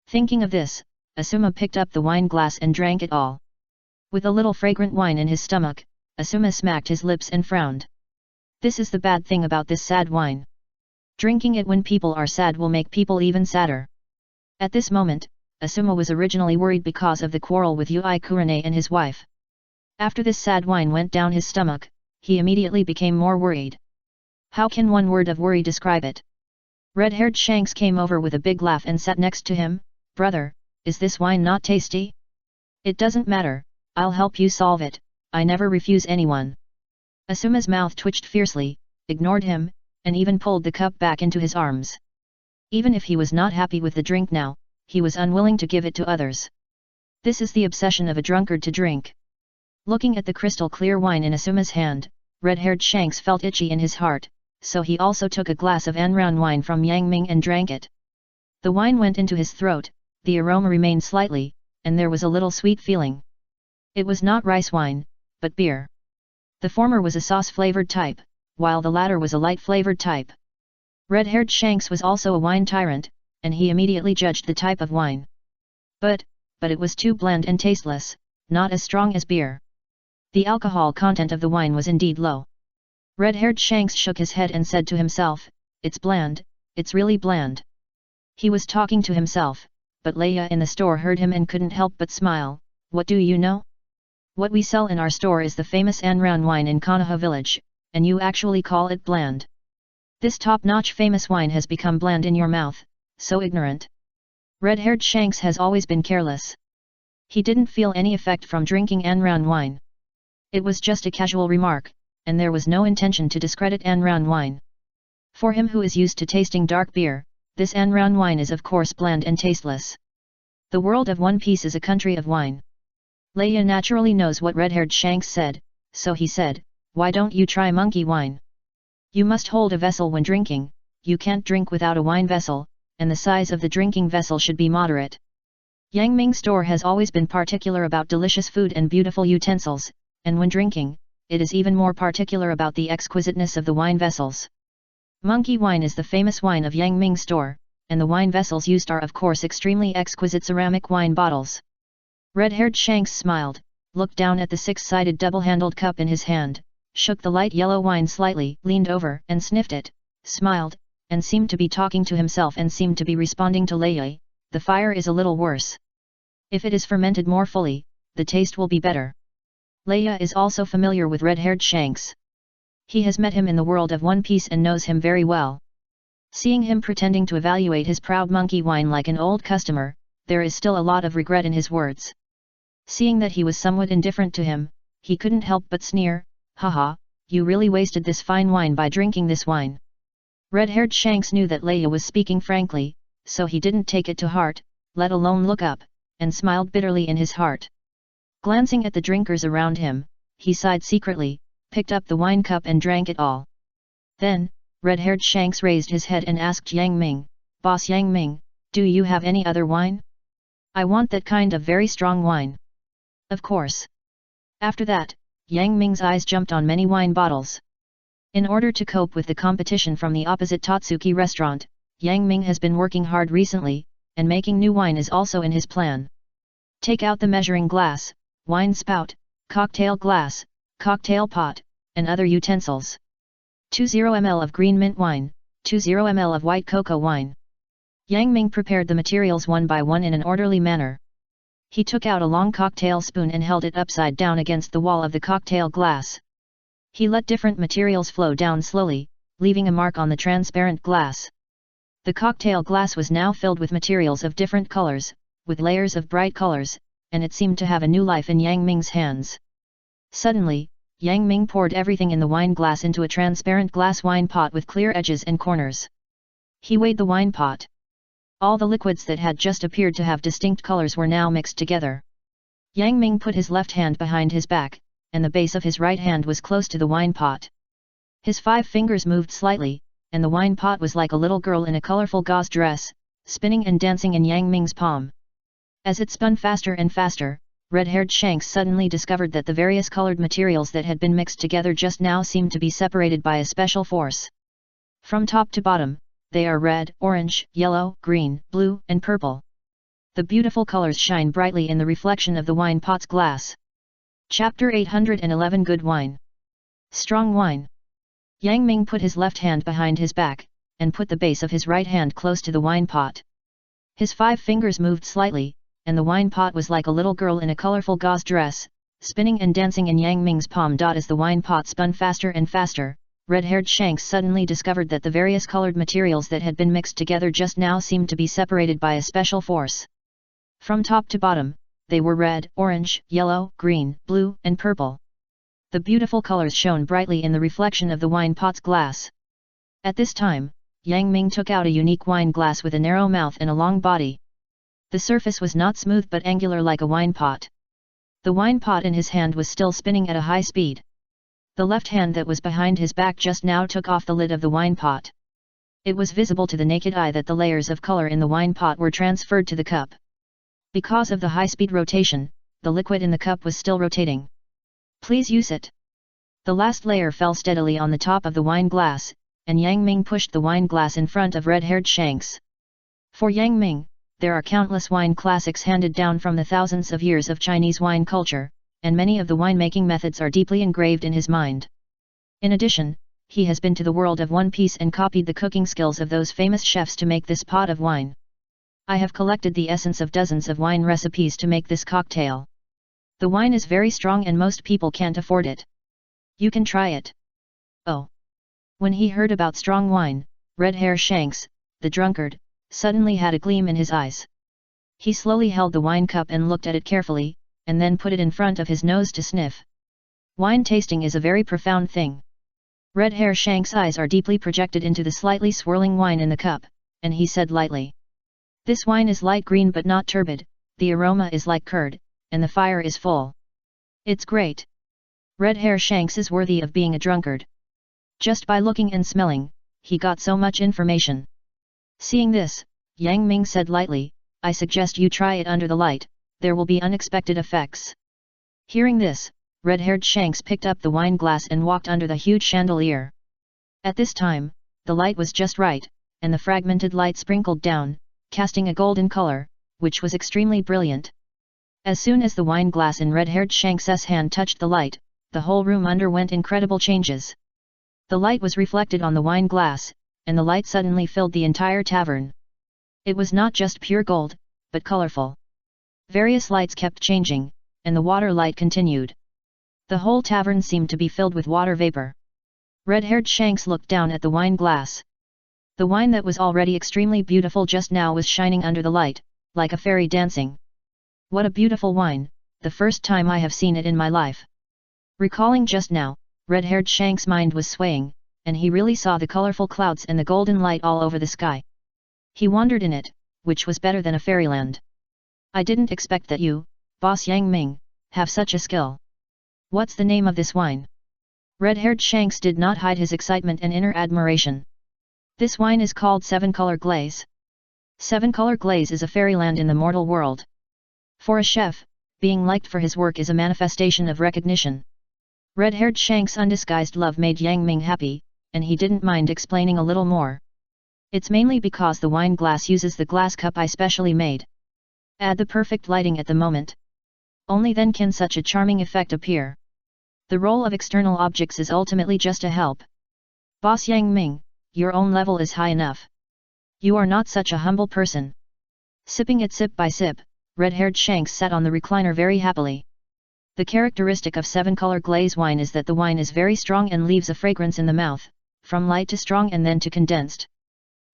Thinking of this, Asuma picked up the wine glass and drank it all. With a little fragrant wine in his stomach, Asuma smacked his lips and frowned. This is the bad thing about this sad wine. Drinking it when people are sad will make people even sadder. At this moment, Asuma was originally worried because of the quarrel with Yui Kurane and his wife. After this sad wine went down his stomach, he immediately became more worried. How can one word of worry describe it? Red-haired Shanks came over with a big laugh and sat next to him. Brother, is this wine not tasty? It doesn't matter, I'll help you solve it, I never refuse anyone. Asuma's mouth twitched fiercely, ignored him, and even pulled the cup back into his arms. Even if he was not happy with the drink now, he was unwilling to give it to others. This is the obsession of a drunkard to drink. Looking at the crystal-clear wine in Asuma's hand, red-haired Shanks felt itchy in his heart, so he also took a glass of Anran wine from Yang Ming and drank it. The wine went into his throat, the aroma remained slightly, and there was a little sweet feeling. It was not rice wine, but beer. The former was a sauce-flavored type, while the latter was a light-flavored type. Red-haired Shanks was also a wine tyrant, and he immediately judged the type of wine. But it was too bland and tasteless, not as strong as beer. The alcohol content of the wine was indeed low. Red-haired Shanks shook his head and said to himself, it's bland, it's really bland. He was talking to himself, but Leia in the store heard him and couldn't help but smile. What do you know? What we sell in our store is the famous Anran wine in Konoha village, and you actually call it bland. This top-notch famous wine has become bland in your mouth, so ignorant. Red-haired Shanks has always been careless. He didn't feel any effect from drinking Anran wine. It was just a casual remark, and there was no intention to discredit Anran wine. For him who is used to tasting dark beer, this Anran wine is of course bland and tasteless. The world of One Piece is a country of wine. Leia naturally knows what red-haired Shanks said, so he said, why don't you try monkey wine? You must hold a vessel when drinking, you can't drink without a wine vessel, and the size of the drinking vessel should be moderate. Yang Ming store has always been particular about delicious food and beautiful utensils, and when drinking, it is even more particular about the exquisiteness of the wine vessels. Monkey wine is the famous wine of Yang Ming store, and the wine vessels used are of course extremely exquisite ceramic wine bottles. Red-haired Shanks smiled, looked down at the 6-sided double-handled cup in his hand, shook the light yellow wine slightly, leaned over and sniffed it, smiled, and seemed to be talking to himself and seemed to be responding to Leia, the fire is a little worse. If it is fermented more fully, the taste will be better. Leia is also familiar with red-haired Shanks. He has met him in the world of One Piece and knows him very well. Seeing him pretending to evaluate his proud monkey wine like an old customer, there is still a lot of regret in his words. Seeing that he was somewhat indifferent to him, he couldn't help but sneer, haha, you really wasted this fine wine by drinking this wine. Red-haired Shanks knew that Leia was speaking frankly, so he didn't take it to heart, let alone look up, and smiled bitterly in his heart. Glancing at the drinkers around him, he sighed secretly, picked up the wine cup and drank it all. Then, red-haired Shanks raised his head and asked Yang Ming, Boss Yang Ming, do you have any other wine? I want that kind of very strong wine. Of course. After that, Yang Ming's eyes jumped on many wine bottles. In order to cope with the competition from the opposite Totsuki restaurant, Yang Ming has been working hard recently, and making new wine is also in his plan. Take out the measuring glass, wine spout, cocktail glass, cocktail pot, and other utensils. 20 ml of green mint wine, 20 ml of white cocoa wine. Yang Ming prepared the materials one by one in an orderly manner. He took out a long cocktail spoon and held it upside down against the wall of the cocktail glass. He let different materials flow down slowly, leaving a mark on the transparent glass. The cocktail glass was now filled with materials of different colors, with layers of bright colors, and it seemed to have a new life in Yang Ming's hands. Suddenly, Yang Ming poured everything in the wine glass into a transparent glass wine pot with clear edges and corners. He weighed the wine pot. All the liquids that had just appeared to have distinct colors were now mixed together. Yang Ming put his left hand behind his back, and the base of his right hand was close to the wine pot. His 5 fingers moved slightly, and the wine pot was like a little girl in a colorful gauze dress, spinning and dancing in Yang Ming's palm. As it spun faster and faster, red-haired Shanks suddenly discovered that the various colored materials that had been mixed together just now seemed to be separated by a special force. From top to bottom, they are red, orange, yellow, green, blue, and purple. The beautiful colors shine brightly in the reflection of the wine pot's glass. Chapter 811 Good Wine. Strong Wine. Yang Ming put his left hand behind his back, and put the base of his right hand close to the wine pot. His 5 fingers moved slightly, and the wine pot was like a little girl in a colorful gauze dress, spinning and dancing in Yang Ming's palm. As the wine pot spun faster and faster, red-haired Shanks suddenly discovered that the various colored materials that had been mixed together just now seemed to be separated by a special force. From top to bottom, they were red, orange, yellow, green, blue, and purple. The beautiful colors shone brightly in the reflection of the wine pot's glass. At this time, Yang Ming took out a unique wine glass with a narrow mouth and a long body. The surface was not smooth but angular like a wine pot. The wine pot in his hand was still spinning at a high speed. The left hand that was behind his back just now took off the lid of the wine pot. It was visible to the naked eye that the layers of color in the wine pot were transferred to the cup. Because of the high-speed rotation, the liquid in the cup was still rotating. Please use it. The last layer fell steadily on the top of the wine glass, and Yang Ming pushed the wine glass in front of red-haired Shanks. For Yang Ming, there are countless wine classics handed down from the thousands of years of Chinese wine culture, and many of the winemaking methods are deeply engraved in his mind. In addition, he has been to the world of One Piece and copied the cooking skills of those famous chefs to make this pot of wine. I have collected the essence of dozens of wine recipes to make this cocktail. The wine is very strong and most people can't afford it. You can try it. Oh! When he heard about strong wine, red-hair Shanks, the drunkard, suddenly had a gleam in his eyes. He slowly held the wine cup and looked at it carefully, and then put it in front of his nose to sniff. Wine tasting is a very profound thing. Red-hair Shanks' eyes are deeply projected into the slightly swirling wine in the cup, and he said lightly. This wine is light green but not turbid, the aroma is like curd, and the fire is full. It's great. Red-hair Shanks is worthy of being a drunkard. Just by looking and smelling, he got so much information. Seeing this, Yang Ming said lightly, I suggest you try it under the light, there will be unexpected effects. Hearing this, red-haired Shanks picked up the wine glass and walked under the huge chandelier. At this time, the light was just right, and the fragmented light sprinkled down, casting a golden color, which was extremely brilliant. As soon as the wine glass in red-haired Shanks' hand touched the light, the whole room underwent incredible changes. The light was reflected on the wine glass, and the light suddenly filled the entire tavern. It was not just pure gold, but colorful. Various lights kept changing, and the water light continued. The whole tavern seemed to be filled with water vapor. Red-haired Shanks looked down at the wine glass. The wine that was already extremely beautiful just now was shining under the light, like a fairy dancing. What a beautiful wine, the first time I have seen it in my life. Recalling just now, red-haired Shanks' mind was swaying, and he really saw the colorful clouds and the golden light all over the sky. He wandered in it, which was better than a fairyland. I didn't expect that you, Boss Yang Ming, have such a skill. What's the name of this wine? Red-haired Shanks did not hide his excitement and inner admiration. This wine is called 7-Color Glaze. 7-Color Glaze is a fairyland in the mortal world. For a chef, being liked for his work is a manifestation of recognition. Red-haired Shanks' undisguised love made Yang Ming happy, and he didn't mind explaining a little more. It's mainly because the wine glass uses the glass cup I specially made. Add the perfect lighting at the moment. Only then can such a charming effect appear. The role of external objects is ultimately just a help. Boss Yang Ming, your own level is high enough. You are not such a humble person. Sipping it sip by sip, red-haired Shanks sat on the recliner very happily. The characteristic of 7-color glaze wine is that the wine is very strong and leaves a fragrance in the mouth, from light to strong and then to condensed.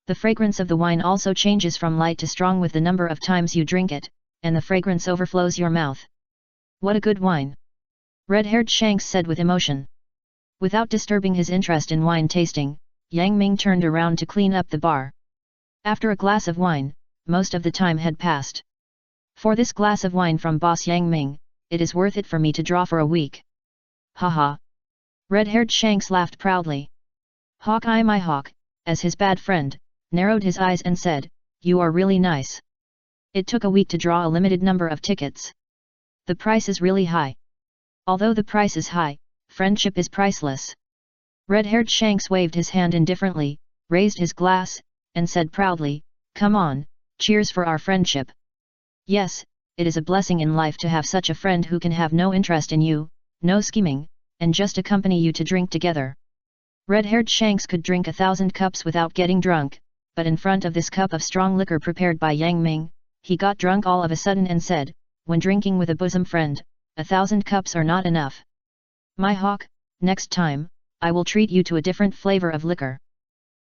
The fragrance of the wine also changes from light to strong with the number of times you drink it, and the fragrance overflows your mouth. What a good wine! Red-haired Shanks said with emotion. Without disturbing his interest in wine tasting, Yang Ming turned around to clean up the bar. After a glass of wine, most of the time had passed. For this glass of wine from Boss Yang Ming, it is worth it for me to draw for a week. Haha! Red-haired Shanks laughed proudly. Hawkeye my hawk, as his bad friend, narrowed his eyes and said, "You are really nice. It took a week to draw a limited number of tickets. The price is really high." Although the price is high, friendship is priceless. Red-haired Shanks waved his hand indifferently, raised his glass, and said proudly, "Come on, cheers for our friendship." Yes, it is a blessing in life to have such a friend who can have no interest in you, no scheming, and just accompany you to drink together. Red-haired Shanks could drink 1,000 cups without getting drunk, but in front of this cup of strong liquor prepared by Yang Ming, he got drunk all of a sudden and said, when drinking with a bosom friend, 1,000 cups are not enough. My hawk, next time, I will treat you to a different flavor of liquor.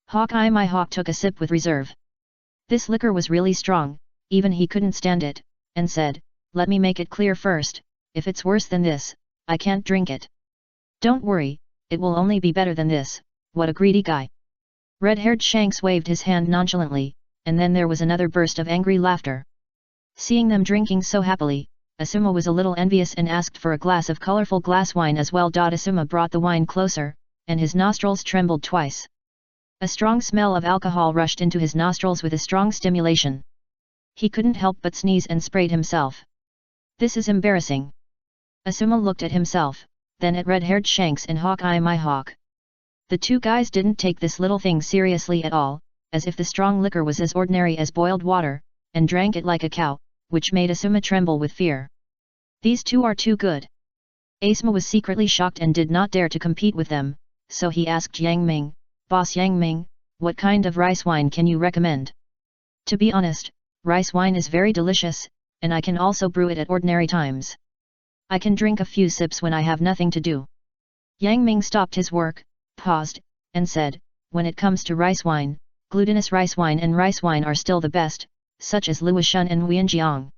Hawkeye my hawk took a sip with reserve. This liquor was really strong, even he couldn't stand it, and said, "Let me make it clear first, if it's worse than this, I can't drink it." "Don't worry, it will only be better than this, what a greedy guy." Red-haired Shanks waved his hand nonchalantly, and then there was another burst of angry laughter. Seeing them drinking so happily, Asuma was a little envious and asked for a glass of colorful glass wine as well. Asuma brought the wine closer, and his nostrils trembled twice. A strong smell of alcohol rushed into his nostrils with a strong stimulation. He couldn't help but sneeze and sprayed himself. "This is embarrassing." Asuma looked at himself, then at red-haired Shanks and Hawkeye my hawk. The two guys didn't take this little thing seriously at all, as if the strong liquor was as ordinary as boiled water, and drank it like a cow, which made Asuma tremble with fear. These two are too good. Asuma was secretly shocked and did not dare to compete with them, so he asked Yang Ming, "Boss Yang Ming, what kind of rice wine can you recommend?" "To be honest, rice wine is very delicious, and I can also brew it at ordinary times. I can drink a few sips when I have nothing to do." Yang Ming stopped his work, paused, and said, "When it comes to rice wine, glutinous rice wine and rice wine are still the best, such as Luoshun and Huijiang.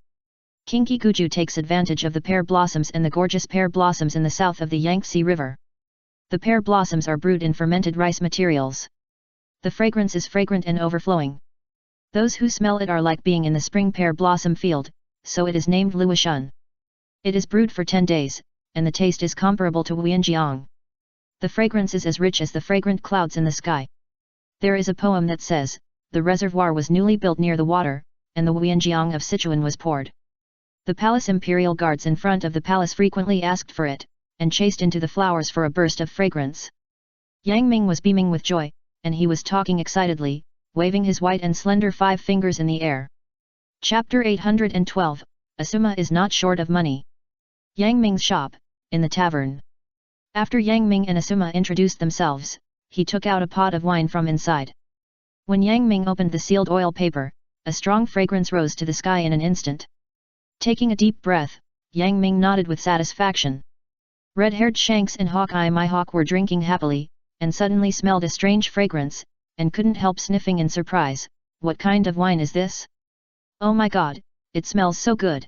Kinki Guju takes advantage of the pear blossoms and the gorgeous pear blossoms in the south of the Yangtze River. The pear blossoms are brewed in fermented rice materials. The fragrance is fragrant and overflowing. Those who smell it are like being in the spring pear blossom field, so it is named Luoshun. It is brewed for 10 days, and the taste is comparable to Huijiang. The fragrance is as rich as the fragrant clouds in the sky. There is a poem that says, the reservoir was newly built near the water, and the Huijiang of Sichuan was poured. The palace imperial guards in front of the palace frequently asked for it, and chased into the flowers for a burst of fragrance." Yang Ming was beaming with joy, and he was talking excitedly, waving his white and slender 5 fingers in the air. Chapter 812, Asuma is not short of money. Yang Ming's shop, in the tavern. After Yang Ming and Asuma introduced themselves, he took out a pot of wine from inside. When Yang Ming opened the sealed oil paper, a strong fragrance rose to the sky in an instant. Taking a deep breath, Yang Ming nodded with satisfaction. Red-haired Shanks and Hawkeye my hawk were drinking happily, and suddenly smelled a strange fragrance, and couldn't help sniffing in surprise. "What kind of wine is this? Oh my god, it smells so good."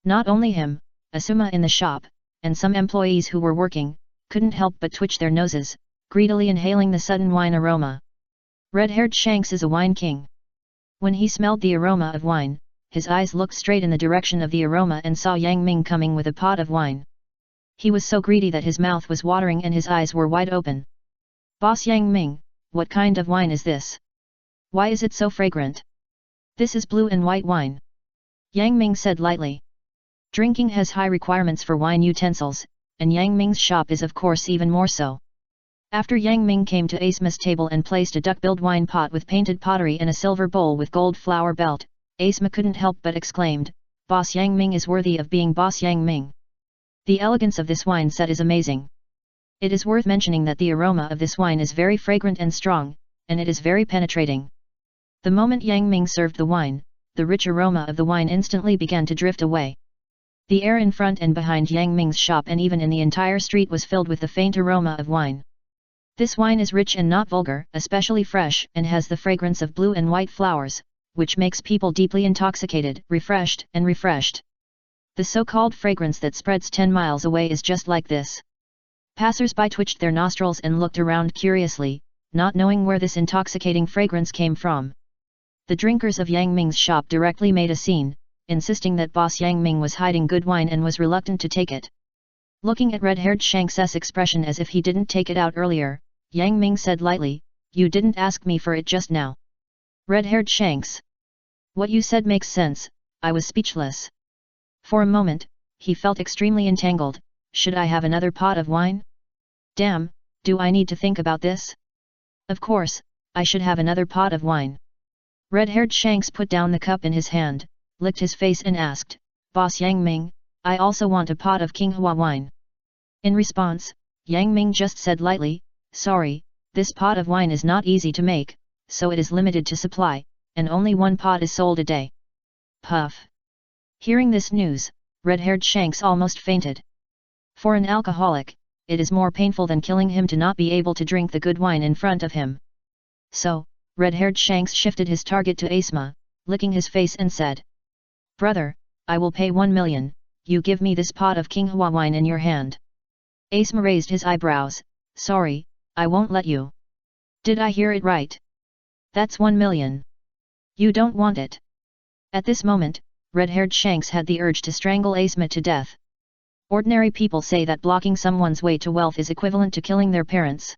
Not only him, Asuma in the shop, and some employees who were working, couldn't help but twitch their noses, greedily inhaling the sudden wine aroma. Red-haired Shanks is a wine king. When he smelled the aroma of wine, his eyes looked straight in the direction of the aroma and saw Yang Ming coming with a pot of wine. He was so greedy that his mouth was watering and his eyes were wide open. "Boss Yang Ming, what kind of wine is this? Why is it so fragrant?" "This is blue and white wine," Yang Ming said lightly. Drinking has high requirements for wine utensils, and Yang Ming's shop is of course even more so. After Yang Ming came to Asma's table and placed a duck-billed wine pot with painted pottery and a silver bowl with gold flower belt, Asma couldn't help but exclaimed, "Boss Yang Ming is worthy of being Boss Yang Ming. The elegance of this wine set is amazing. It is worth mentioning that the aroma of this wine is very fragrant and strong, and it is very penetrating." The moment Yang Ming served the wine, the rich aroma of the wine instantly began to drift away. The air in front and behind Yang Ming's shop and even in the entire street was filled with the faint aroma of wine. This wine is rich and not vulgar, especially fresh, and has the fragrance of blue and white flowers, which makes people deeply intoxicated, refreshed. The so-called fragrance that spreads 10 miles away is just like this. Passers-by twitched their nostrils and looked around curiously, not knowing where this intoxicating fragrance came from. The drinkers of Yang Ming's shop directly made a scene, insisting that Boss Yang Ming was hiding good wine and was reluctant to take it. Looking at red-haired Shanks's expression as if he didn't take it out earlier, Yang Ming said lightly, "You didn't ask me for it just now." Red-haired Shanks. "What you said makes sense." I was speechless. For a moment, he felt extremely entangled. Should I have another pot of wine? Damn, do I need to think about this? Of course, I should have another pot of wine. Red-haired Shanks put down the cup in his hand, licked his face and asked, "Boss Yang Ming, I also want a pot of Qinghua wine." In response, Yang Ming just said lightly, "Sorry, this pot of wine is not easy to make, so it is limited to supply, and only one pot is sold a day." Puff. Hearing this news, red-haired Shanks almost fainted. For an alcoholic, it is more painful than killing him to not be able to drink the good wine in front of him. So, red-haired Shanks shifted his target to Asma, licking his face and said, "Brother, I will pay 1 million, you give me this pot of Qinghua wine in your hand." Asma raised his eyebrows, "Sorry, I won't let you." "Did I hear it right? That's 1 million. You don't want it?" At this moment, red-haired Shanks had the urge to strangle Asma to death. Ordinary people say that blocking someone's way to wealth is equivalent to killing their parents.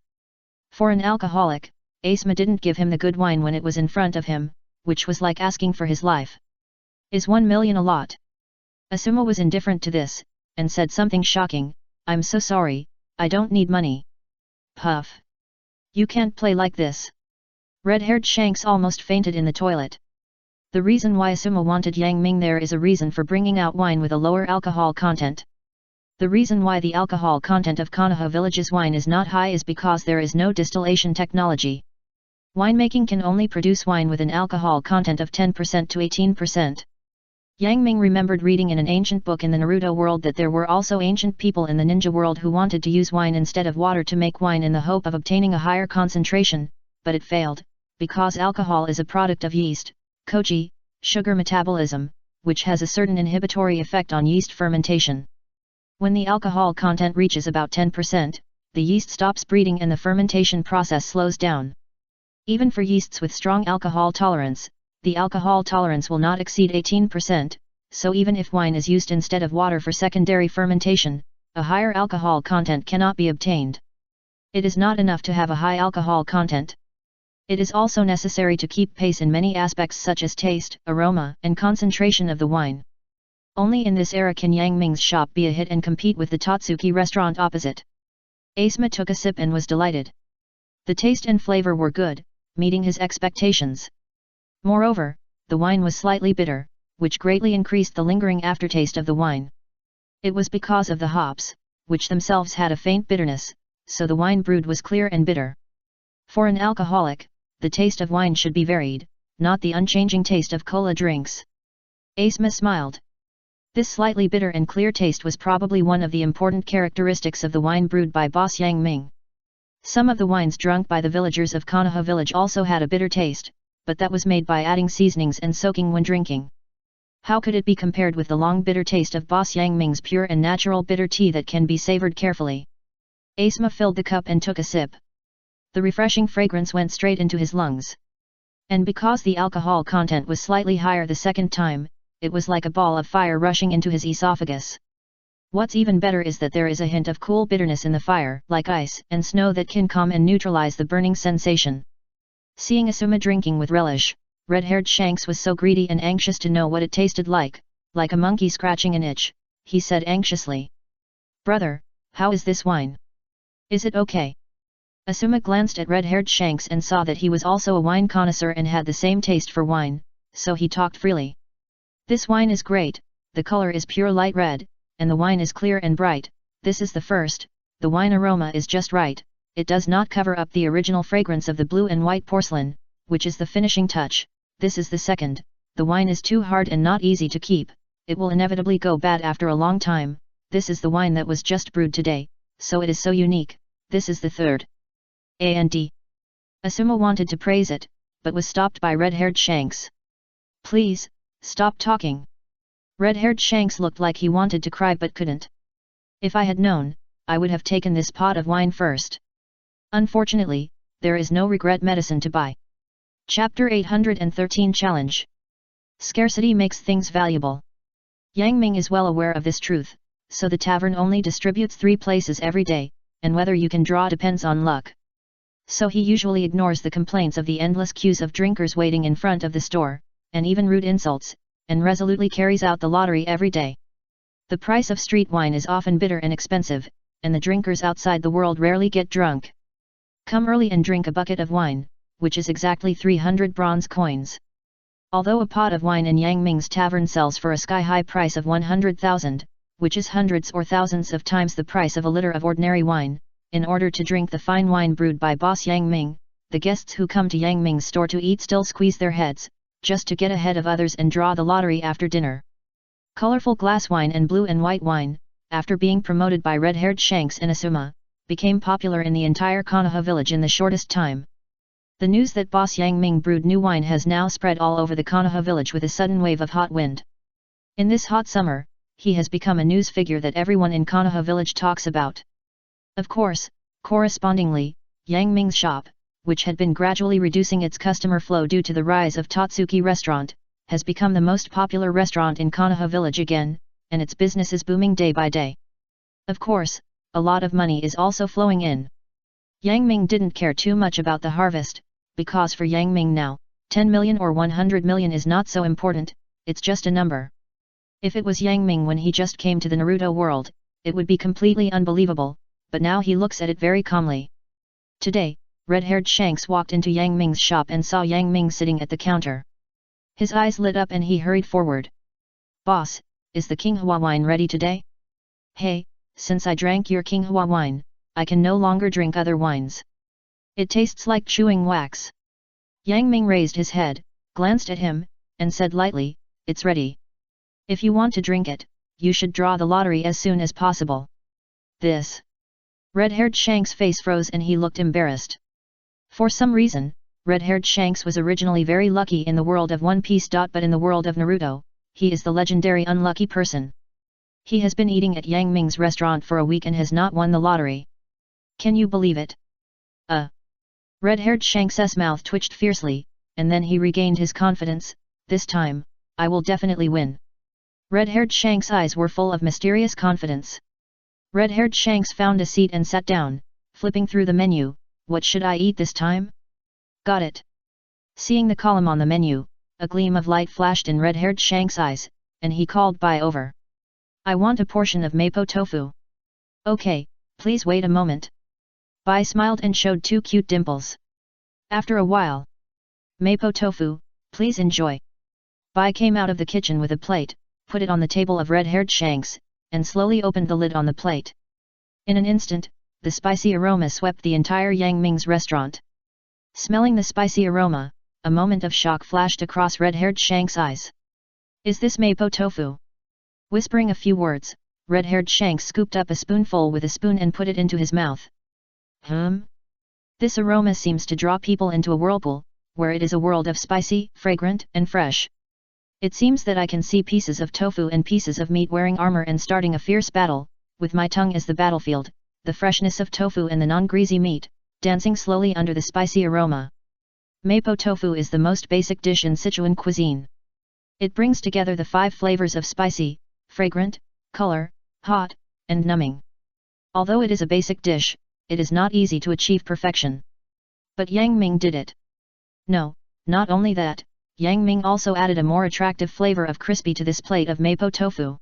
For an alcoholic, Asma didn't give him the good wine when it was in front of him, which was like asking for his life. "Is 1 million a lot?" Asuma was indifferent to this, and said something shocking, "I'm so sorry, I don't need money." Puff. "You can't play like this." Red-haired Shanks almost fainted in the toilet. The reason why Asuma wanted Yang Ming there is a reason for bringing out wine with a lower alcohol content. The reason why the alcohol content of Konoha Village's wine is not high is because there is no distillation technology. Winemaking can only produce wine with an alcohol content of 10% to 18%. Yang Ming remembered reading in an ancient book in the Naruto world that there were also ancient people in the ninja world who wanted to use wine instead of water to make wine in the hope of obtaining a higher concentration, but it failed, because alcohol is a product of yeast, kochi, sugar metabolism, which has a certain inhibitory effect on yeast fermentation. When the alcohol content reaches about 10%, the yeast stops breeding and the fermentation process slows down. Even for yeasts with strong alcohol tolerance, the alcohol tolerance will not exceed 18%, so even if wine is used instead of water for secondary fermentation, a higher alcohol content cannot be obtained. It is not enough to have a high alcohol content. It is also necessary to keep pace in many aspects such as taste, aroma, and concentration of the wine. Only in this era can Yang Ming's shop be a hit and compete with the Totsuki restaurant opposite. Asma took a sip and was delighted. The taste and flavor were good, meeting his expectations. Moreover, the wine was slightly bitter, which greatly increased the lingering aftertaste of the wine. It was because of the hops, which themselves had a faint bitterness, so the wine brewed was clear and bitter. For an alcoholic, the taste of wine should be varied, not the unchanging taste of cola drinks. Asma smiled. This slightly bitter and clear taste was probably one of the important characteristics of the wine brewed by Boss Yang Ming. Some of the wines drunk by the villagers of Konoha village also had a bitter taste, but that was made by adding seasonings and soaking when drinking. How could it be compared with the long bitter taste of Boss Yang Ming's pure and natural bitter tea that can be savored carefully? Asma filled the cup and took a sip. The refreshing fragrance went straight into his lungs. And because the alcohol content was slightly higher the second time, it was like a ball of fire rushing into his esophagus. What's even better is that there is a hint of cool bitterness in the fire, like ice and snow that can calm and neutralize the burning sensation. Seeing Asuma drinking with relish, red-haired Shanks was so greedy and anxious to know what it tasted like a monkey scratching an itch, he said anxiously. "Brother, how is this wine? Is it okay?" Asuma glanced at red-haired Shanks and saw that he was also a wine connoisseur and had the same taste for wine, so he talked freely. This wine is great, the color is pure light red, and the wine is clear and bright. This is the first, the wine aroma is just right, it does not cover up the original fragrance of the blue and white porcelain, which is the finishing touch. This is the second, the wine is too hard and not easy to keep, it will inevitably go bad after a long time. This is the wine that was just brewed today, so it is so unique. This is the third. And Asuma wanted to praise it, but was stopped by red-haired Shanks. Please, stop talking. Red-haired Shanks looked like he wanted to cry but couldn't. If I had known, I would have taken this pot of wine first. Unfortunately, there is no regret medicine to buy. Chapter 813 Challenge. Scarcity makes things valuable. Yang Ming is well aware of this truth, so the tavern only distributes 3 places every day, and whether you can draw depends on luck. So he usually ignores the complaints of the endless queues of drinkers waiting in front of the store, and even rude insults, and resolutely carries out the lottery every day. The price of street wine is often bitter and expensive, and the drinkers outside the world rarely get drunk. Come early and drink a bucket of wine, which is exactly 300 bronze coins. Although a pot of wine in Yang Ming's tavern sells for a sky-high price of 100,000, which is hundreds or thousands of times the price of a liter of ordinary wine, in order to drink the fine wine brewed by boss Yang Ming, the guests who come to Yang Ming's store to eat still squeeze their heads, just to get ahead of others and draw the lottery after dinner. Colorful glass wine and blue and white wine, after being promoted by red-haired Shanks and Asuma, became popular in the entire Konoha village in the shortest time. The news that boss Yang Ming brewed new wine has now spread all over the Konoha village with a sudden wave of hot wind. In this hot summer, he has become a news figure that everyone in Konoha village talks about. Of course, correspondingly, Yang Ming's shop, which had been gradually reducing its customer flow due to the rise of Totsuki Restaurant, has become the most popular restaurant in Konoha village again, and its business is booming day by day. Of course, a lot of money is also flowing in. Yang Ming didn't care too much about the harvest, because for Yang Ming now, 10 million or 100 million is not so important, it's just a number. If it was Yang Ming when he just came to the Naruto world, it would be completely unbelievable, but now he looks at it very calmly. Today, red-haired Shanks walked into Yang Ming's shop and saw Yang Ming sitting at the counter. His eyes lit up and he hurried forward. Boss, is the Kinghua wine ready today? Hey, since I drank your Kinghua wine, I can no longer drink other wines. It tastes like chewing wax. Yang Ming raised his head, glanced at him, and said lightly, it's ready. If you want to drink it, you should draw the lottery as soon as possible. This. Red-haired Shanks' face froze and he looked embarrassed. For some reason, red-haired Shanks was originally very lucky in the world of One Piece. But in the world of Naruto, he is the legendary unlucky person. He has been eating at Yang Ming's restaurant for a week and has not won the lottery. Can you believe it? Red-haired Shanks' mouth twitched fiercely, and then he regained his confidence. This time, I will definitely win. Red-haired Shanks' eyes were full of mysterious confidence. Red-haired Shanks found a seat and sat down, flipping through the menu. What should I eat this time? Got it. Seeing the column on the menu, a gleam of light flashed in red-haired Shanks' eyes, and he called Bai over. I want a portion of mapo tofu. Okay, please wait a moment. Bai smiled and showed 2 cute dimples. After a while. Mapo tofu, please enjoy. Bai came out of the kitchen with a plate, put it on the table of red-haired Shanks, and slowly opened the lid on the plate. In an instant, the spicy aroma swept the entire Yang Ming's restaurant. Smelling the spicy aroma, a moment of shock flashed across red-haired Shanks' eyes. Is this mapo tofu? Whispering a few words, red-haired Shanks scooped up a spoonful with a spoon and put it into his mouth. This aroma seems to draw people into a whirlpool, where it is a world of spicy, fragrant, and fresh. It seems that I can see pieces of tofu and pieces of meat wearing armor and starting a fierce battle, with my tongue as the battlefield, the freshness of tofu and the non-greasy meat, dancing slowly under the spicy aroma. Mapo tofu is the most basic dish in Sichuan cuisine. It brings together the 5 flavors of spicy, fragrant, color, hot, and numbing. Although it is a basic dish, it is not easy to achieve perfection. But Yang Ming did it. No, not only that, Yang Ming also added a more attractive flavor of crispy to this plate of mapo tofu.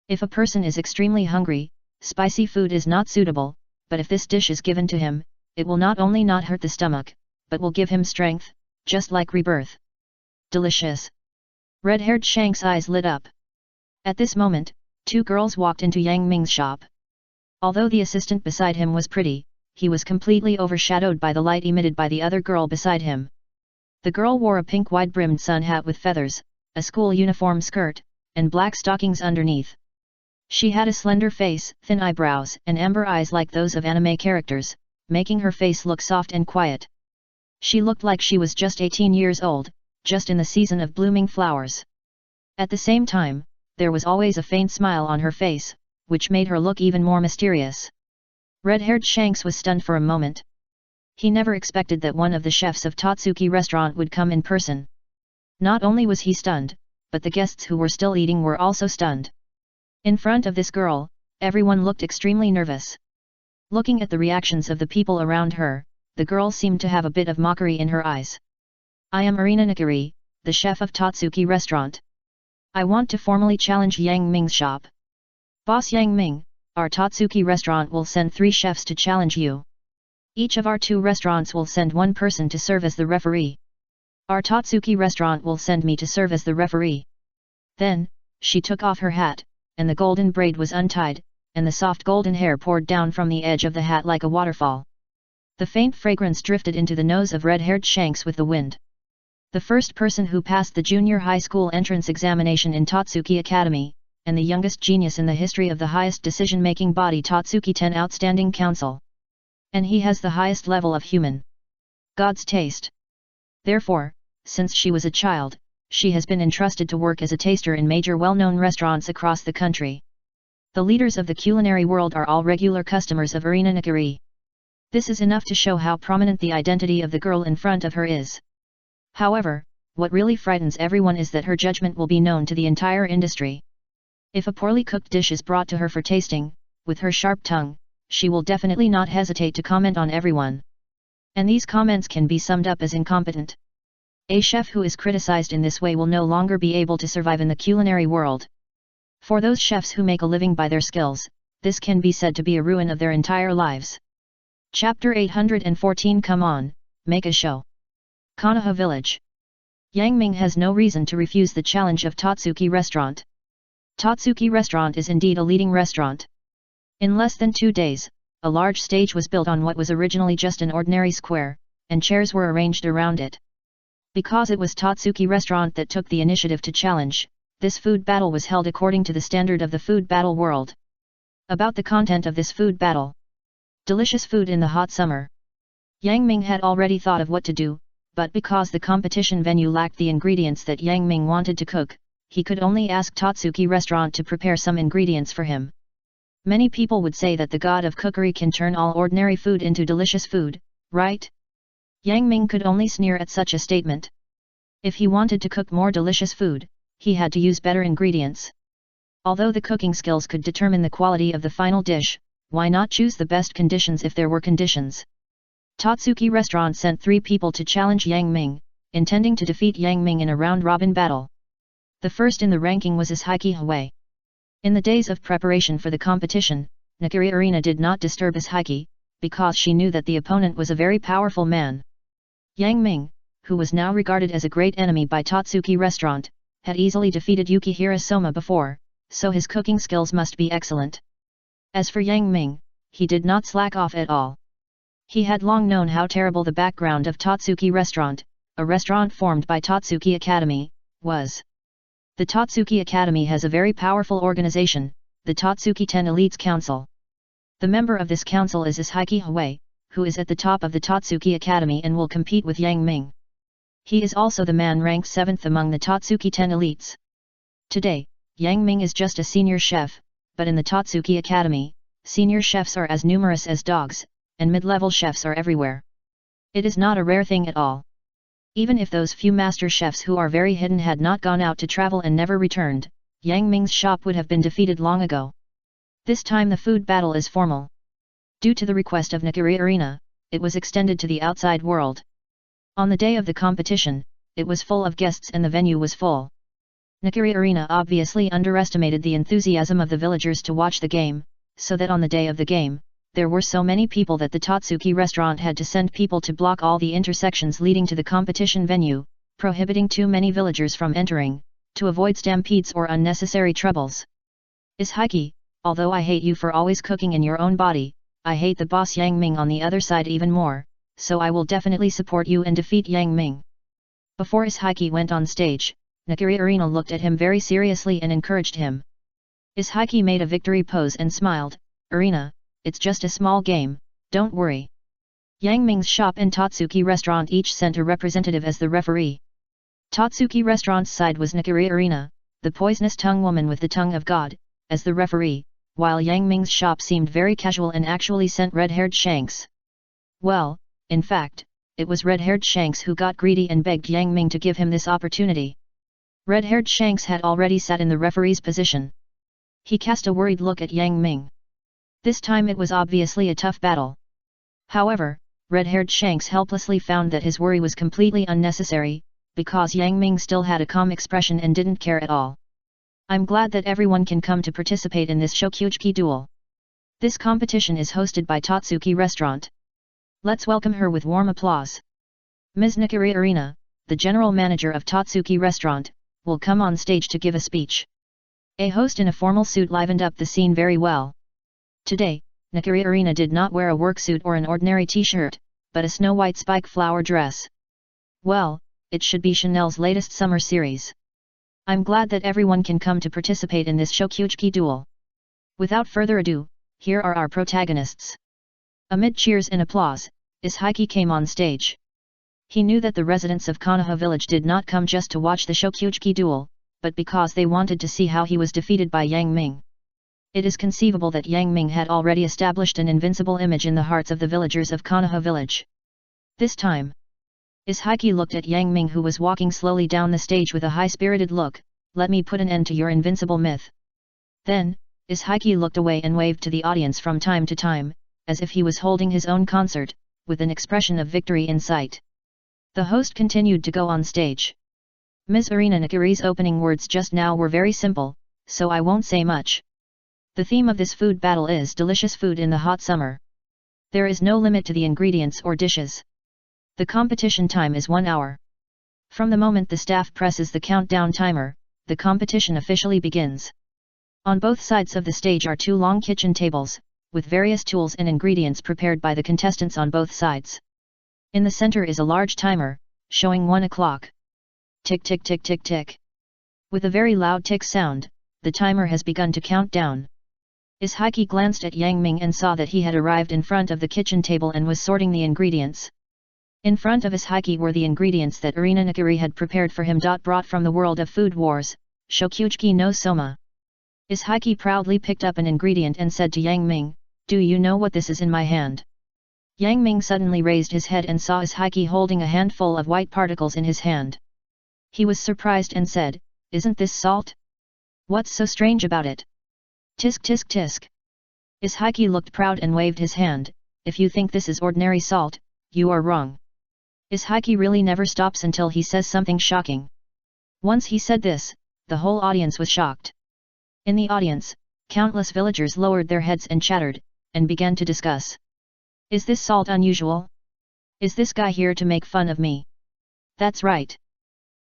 If a person is extremely hungry, spicy food is not suitable, but if this dish is given to him, it will not only not hurt the stomach, but will give him strength, just like rebirth. Delicious. Red-haired Shank's eyes lit up. At this moment, two girls walked into Yang Ming's shop. Although the assistant beside him was pretty, he was completely overshadowed by the light emitted by the other girl beside him. The girl wore a pink wide-brimmed sun hat with feathers, a school uniform skirt, and black stockings underneath. She had a slender face, thin eyebrows, and amber eyes like those of anime characters, making her face look soft and quiet. She looked like she was just 18 years old, just in the season of blooming flowers. At the same time, there was always a faint smile on her face, which made her look even more mysterious. Red-haired Shanks was stunned for a moment. He never expected that one of the chefs of Totsuki restaurant would come in person. Not only was he stunned, but the guests who were still eating were also stunned. In front of this girl, everyone looked extremely nervous. Looking at the reactions of the people around her, the girl seemed to have a bit of mockery in her eyes. I am Arina Nakari, the chef of Totsuki restaurant. I want to formally challenge Yang Ming's shop. Boss Yang Ming, our Totsuki restaurant will send 3 chefs to challenge you. Each of our 2 restaurants will send 1 person to serve as the referee. Our Totsuki restaurant will send me to serve as the referee. Then, she took off her hat, and the golden braid was untied, and the soft golden hair poured down from the edge of the hat like a waterfall. The faint fragrance drifted into the nose of red-haired Shanks with the wind. The first person who passed the junior high school entrance examination in Totsuki Academy, and the youngest genius in the history of the highest decision-making body Totsuki 10 Outstanding Council. And he has the highest level of human God's taste. Therefore, since she was a child, she has been entrusted to work as a taster in major well-known restaurants across the country. The leaders of the culinary world are all regular customers of Arina Nakari. This is enough to show how prominent the identity of the girl in front of her is. However, what really frightens everyone is that her judgment will be known to the entire industry. If a poorly cooked dish is brought to her for tasting, with her sharp tongue, she will definitely not hesitate to comment on everyone. And these comments can be summed up as incompetent. A chef who is criticized in this way will no longer be able to survive in the culinary world. For those chefs who make a living by their skills, this can be said to be a ruin of their entire lives. Chapter 814 Come on, make a show. Konoha Village. Yang Ming has no reason to refuse the challenge of Totsuki Restaurant. Totsuki Restaurant is indeed a leading restaurant. In less than 2 days, a large stage was built on what was originally just an ordinary square, and chairs were arranged around it. Because it was Totsuki Restaurant that took the initiative to challenge, this food battle was held according to the standard of the food battle world. About the content of this food battle. Delicious food in the hot summer. Yang Ming had already thought of what to do, but because the competition venue lacked the ingredients that Yang Ming wanted to cook, he could only ask Totsuki Restaurant to prepare some ingredients for him. Many people would say that the god of cookery can turn all ordinary food into delicious food, right? Yang Ming could only sneer at such a statement. If he wanted to cook more delicious food, he had to use better ingredients. Although the cooking skills could determine the quality of the final dish, why not choose the best conditions if there were conditions? Totsuki Restaurant sent 3 people to challenge Yang Ming, intending to defeat Yang Ming in a round-robin battle. The first in the ranking was Ishaiki Hwei. In the days of preparation for the competition, Nakari Arina did not disturb Ishaiki, because she knew that the opponent was a very powerful man. Yang Ming, who was now regarded as a great enemy by Totsuki Restaurant, had easily defeated Yukihira Soma before, so his cooking skills must be excellent. As for Yang Ming, he did not slack off at all. He had long known how terrible the background of Totsuki Restaurant, a restaurant formed by Totsuki Academy, was. The Totsuki Academy has a very powerful organization, the Totsuki 10 Elites Council. The member of this council is Ishaiki Hwei, who is at the top of the Totsuki Academy and will compete with Yang Ming. He is also the man ranked 7th among the Totsuki 10 Elites. Today, Yang Ming is just a senior chef, but in the Totsuki Academy, senior chefs are as numerous as dogs, and mid-level chefs are everywhere. It is not a rare thing at all. Even if those few master chefs who are very hidden had not gone out to travel and never returned, Yang Ming's shop would have been defeated long ago. This time the food battle is formal. Due to the request of Nakari Arina, it was extended to the outside world. On the day of the competition, it was full of guests and the venue was full. Nakari Arina obviously underestimated the enthusiasm of the villagers to watch the game, so that on the day of the game, there were so many people that the Tatsuki restaurant had to send people to block all the intersections leading to the competition venue, prohibiting too many villagers from entering, to avoid stampedes or unnecessary troubles. Ishiki, although I hate you for always cooking in your own body, I hate the boss Yang Ming on the other side even more, so I will definitely support you and defeat Yang Ming. Before Ishiki went on stage, Nakiri Arena looked at him very seriously and encouraged him. Ishiki made a victory pose and smiled, Arena, it's just a small game, don't worry. Yang Ming's shop and Tatsuki restaurant each sent a representative as the referee. Tatsuki restaurant's side was Nakiri Arena, the poisonous tongue woman with the tongue of God, as the referee, while Yang Ming's shop seemed very casual and actually sent red-haired Shanks. Well, in fact, it was red-haired Shanks who got greedy and begged Yang Ming to give him this opportunity. Red-haired Shanks had already sat in the referee's position. He cast a worried look at Yang Ming. This time it was obviously a tough battle. However, red-haired Shanks helplessly found that his worry was completely unnecessary, because Yang Ming still had a calm expression and didn't care at all. I'm glad that everyone can come to participate in this Shokyuchi duel. This competition is hosted by Tatsuki Restaurant. Let's welcome her with warm applause. Ms. Nakiri Arena, the general manager of Tatsuki Restaurant, will come on stage to give a speech. A host in a formal suit livened up the scene very well. Today, Nakiri Arena did not wear a work suit or an ordinary t-shirt, but a snow-white spike flower dress. Well, it should be Chanel's latest summer series. I'm glad that everyone can come to participate in this Shokyuchi duel. Without further ado, here are our protagonists. Amid cheers and applause, Ishiki came on stage. He knew that the residents of Konoha village did not come just to watch the Shokyuchi duel, but because they wanted to see how he was defeated by Yang Ming. It is conceivable that Yang Ming had already established an invincible image in the hearts of the villagers of Konoha village. This time, Ishiki looked at Yang Ming who was walking slowly down the stage with a high-spirited look, let me put an end to your invincible myth. Then, Ishiki looked away and waved to the audience from time to time, as if he was holding his own concert, with an expression of victory in sight. The host continued to go on stage. Ms. Arena Nakiri's opening words just now were very simple, so I won't say much. The theme of this food battle is delicious food in the hot summer. There is no limit to the ingredients or dishes. The competition time is 1 hour. From the moment the staff presses the countdown timer, the competition officially begins. On both sides of the stage are 2 long kitchen tables, with various tools and ingredients prepared by the contestants on both sides. In the center is a large timer, showing 1 o'clock. Tick tick tick tick tick. With a very loud tick sound, the timer has begun to count down. Ishiki glanced at Yang Ming and saw that he had arrived in front of the kitchen table and was sorting the ingredients. In front of Ishiki were the ingredients that Arena Nakiri had prepared for him. Brought from the world of food wars, Shokyuchi no Soma. Ishiki proudly picked up an ingredient and said to Yang Ming, do you know what this is in my hand? Yang Ming suddenly raised his head and saw Ishiki holding a handful of white particles in his hand. He was surprised and said, isn't this salt? What's so strange about it? Tisk tisk tisk. Ishiki looked proud and waved his hand, if you think this is ordinary salt, you are wrong. Ishiki really never stops until he says something shocking. Once he said this, the whole audience was shocked. In the audience, countless villagers lowered their heads and chattered, and began to discuss. Is this salt unusual? Is this guy here to make fun of me? That's right.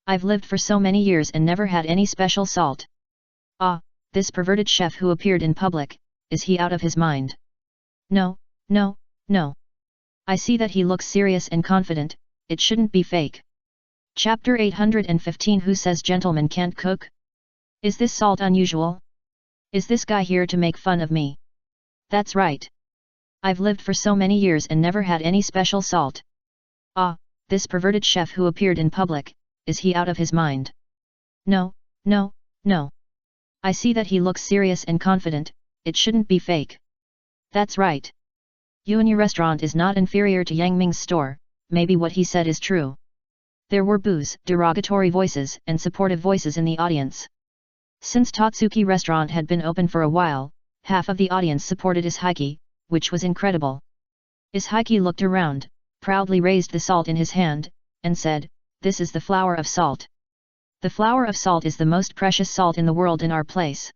I've lived for so many years and never had any special salt. Ah, this perverted chef who appeared in public, is he out of his mind? No, no, no. I see that he looks serious and confident, it shouldn't be fake. Chapter 815 Who says gentlemen can't cook? Is this salt unusual? Is this guy here to make fun of me? That's right. I've lived for so many years and never had any special salt. Ah, this perverted chef who appeared in public, is he out of his mind? No, no, no. I see that he looks serious and confident, it shouldn't be fake. That's right. Yuanyu restaurant is not inferior to Yang Ming's store, maybe what he said is true. There were boos, derogatory voices and supportive voices in the audience. Since Tatsuki restaurant had been open for a while, half of the audience supported Ishiki, which was incredible. Ishiki looked around, proudly raised the salt in his hand, and said, this is the flower of salt. The flower of salt is the most precious salt in the world in our place.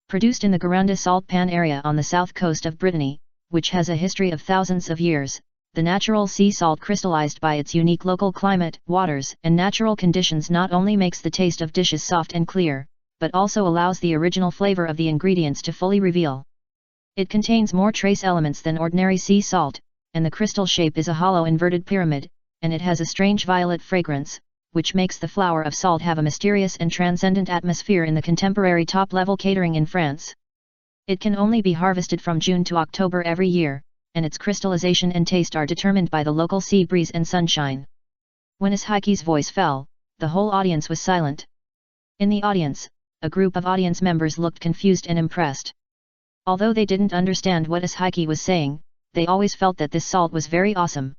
Produced in the Garanda salt pan area on the south coast of Brittany, which has a history of thousands of years. The natural sea salt crystallized by its unique local climate, waters, and natural conditions not only makes the taste of dishes soft and clear, but also allows the original flavor of the ingredients to fully reveal. It contains more trace elements than ordinary sea salt, and the crystal shape is a hollow inverted pyramid, and it has a strange violet fragrance, which makes the flower of salt have a mysterious and transcendent atmosphere in the contemporary top-level catering in France. It can only be harvested from June to October every year, and its crystallization and taste are determined by the local sea breeze and sunshine. When Ishiki's voice fell, the whole audience was silent. In the audience, a group of audience members looked confused and impressed. Although they didn't understand what Ishiki was saying, they always felt that this salt was very awesome.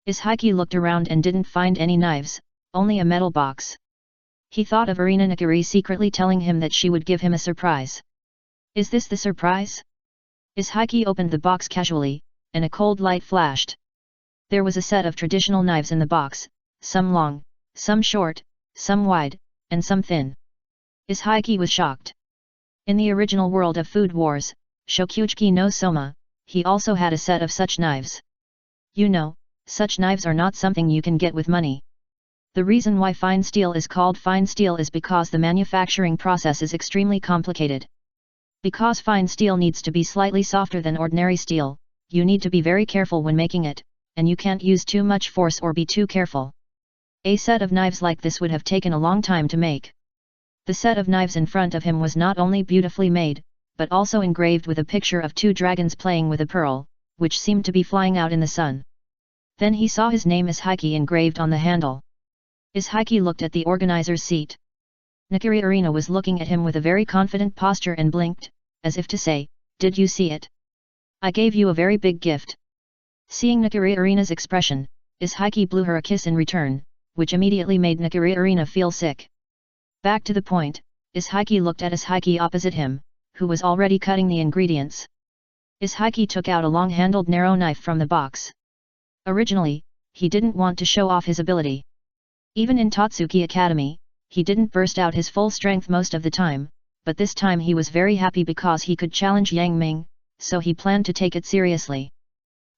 Ishiki looked around and didn't find any knives, only a metal box. He thought of Irina Nakiri secretly telling him that she would give him a surprise. Is this the surprise? Ishiki opened the box casually, and a cold light flashed. There was a set of traditional knives in the box, some long, some short, some wide, and some thin. Ishiki was shocked. In the original world of Food Wars, Shokuchiki no Soma, he also had a set of such knives. You know, such knives are not something you can get with money. The reason why fine steel is called fine steel is because the manufacturing process is extremely complicated. Because fine steel needs to be slightly softer than ordinary steel, you need to be very careful when making it, and you can't use too much force or be too careful. A set of knives like this would have taken a long time to make. The set of knives in front of him was not only beautifully made, but also engraved with a picture of two dragons playing with a pearl, which seemed to be flying out in the sun. Then he saw his name Ishiki engraved on the handle. Ishiki looked at the organizer's seat. Nakiri Arina was looking at him with a very confident posture and blinked, as if to say, "Did you see it? I gave you a very big gift." Seeing Nakiri Arina's expression, Ishiki blew her a kiss in return, which immediately made Nakiri Arina feel sick. Back to the point, Ishiki looked at Ishiki opposite him, who was already cutting the ingredients. Ishiki took out a long-handled narrow knife from the box. Originally, he didn't want to show off his ability. Even in Totsuki Academy, he didn't burst out his full strength most of the time, but this time he was very happy because he could challenge Yang Ming, so he planned to take it seriously.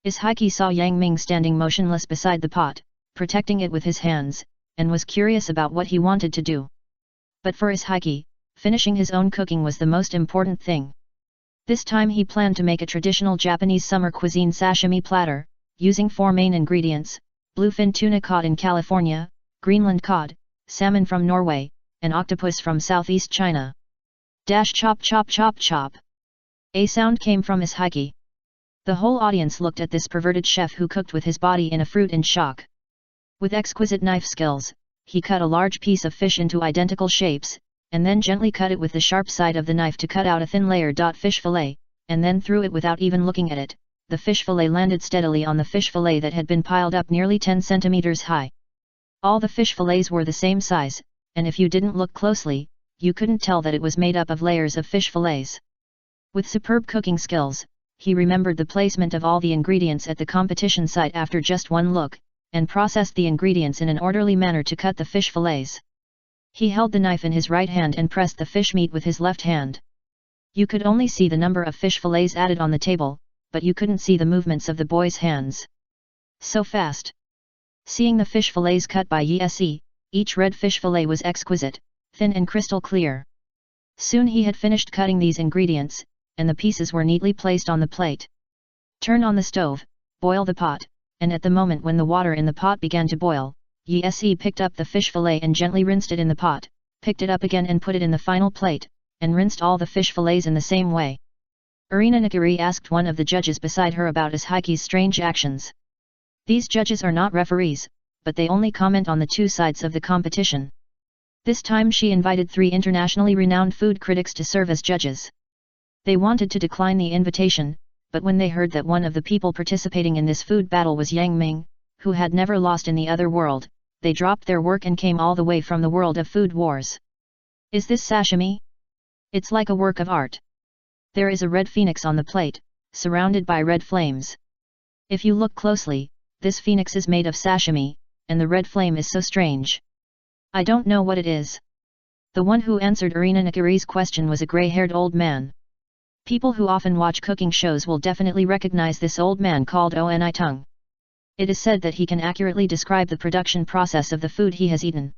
Ishiki saw Yang Ming standing motionless beside the pot, protecting it with his hands, and was curious about what he wanted to do. But for Ishiki, finishing his own cooking was the most important thing. This time he planned to make a traditional Japanese summer cuisine sashimi platter, using 4 main ingredients: bluefin tuna cod in California, Greenland cod, salmon from Norway, and octopus from southeast China. Chop chop chop chop. A sound came from Ishiki. The whole audience looked at this perverted chef who cooked with his body in a fruit in shock. With exquisite knife skills, he cut a large piece of fish into identical shapes, and then gently cut it with the sharp side of the knife to cut out a thin layer. Fish fillet, and then threw it without even looking at it. The fish fillet landed steadily on the fish fillet that had been piled up nearly 10 centimeters high. All the fish fillets were the same size, and if you didn't look closely, you couldn't tell that it was made up of layers of fish fillets. With superb cooking skills, he remembered the placement of all the ingredients at the competition site after just one look, and processed the ingredients in an orderly manner to cut the fish fillets. He held the knife in his right hand and pressed the fish meat with his left hand. You could only see the number of fish fillets added on the table, but you couldn't see the movements of the boy's hands. So fast! Seeing the fish fillets cut by Yese, each red fish fillet was exquisite, thin and crystal clear. Soon he had finished cutting these ingredients, and the pieces were neatly placed on the plate. Turn on the stove, boil the pot, and at the moment when the water in the pot began to boil, Yese picked up the fish fillet and gently rinsed it in the pot, picked it up again and put it in the final plate, and rinsed all the fish fillets in the same way. Irina Nakiri asked one of the judges beside her about Ishiki's strange actions. These judges are not referees, but they only comment on the 2 sides of the competition. This time she invited 3 internationally renowned food critics to serve as judges. They wanted to decline the invitation, but when they heard that one of the people participating in this food battle was Yang Ming, who had never lost in the other world, they dropped their work and came all the way from the world of Food Wars. Is this sashimi? It's like a work of art. There is a red phoenix on the plate, surrounded by red flames. If you look closely, this phoenix is made of sashimi, and the red flame is so strange. I don't know what it is. The one who answered Irina Nakiri's question was a grey-haired old man. People who often watch cooking shows will definitely recognize this old man called Oni Tung. It is said that he can accurately describe the production process of the food he has eaten.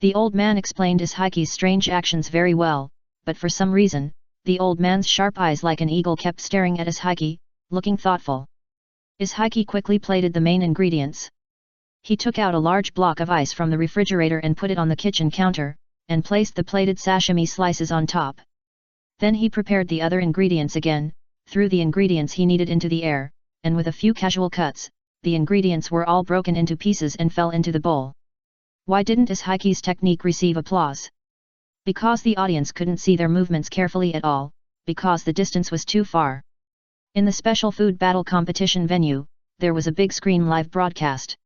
The old man explained Ishaiki's strange actions very well, but for some reason, the old man's sharp eyes like an eagle kept staring at Ishaiki, looking thoughtful. Ishaiki quickly plated the main ingredients. He took out a large block of ice from the refrigerator and put it on the kitchen counter, and placed the plated sashimi slices on top. Then he prepared the other ingredients again, threw the ingredients he needed into the air, and with a few casual cuts, the ingredients were all broken into pieces and fell into the bowl. Why didn't Ishaiki's technique receive applause? Because the audience couldn't see their movements carefully at all, because the distance was too far. In the special food battle competition venue, there was a big screen live broadcast.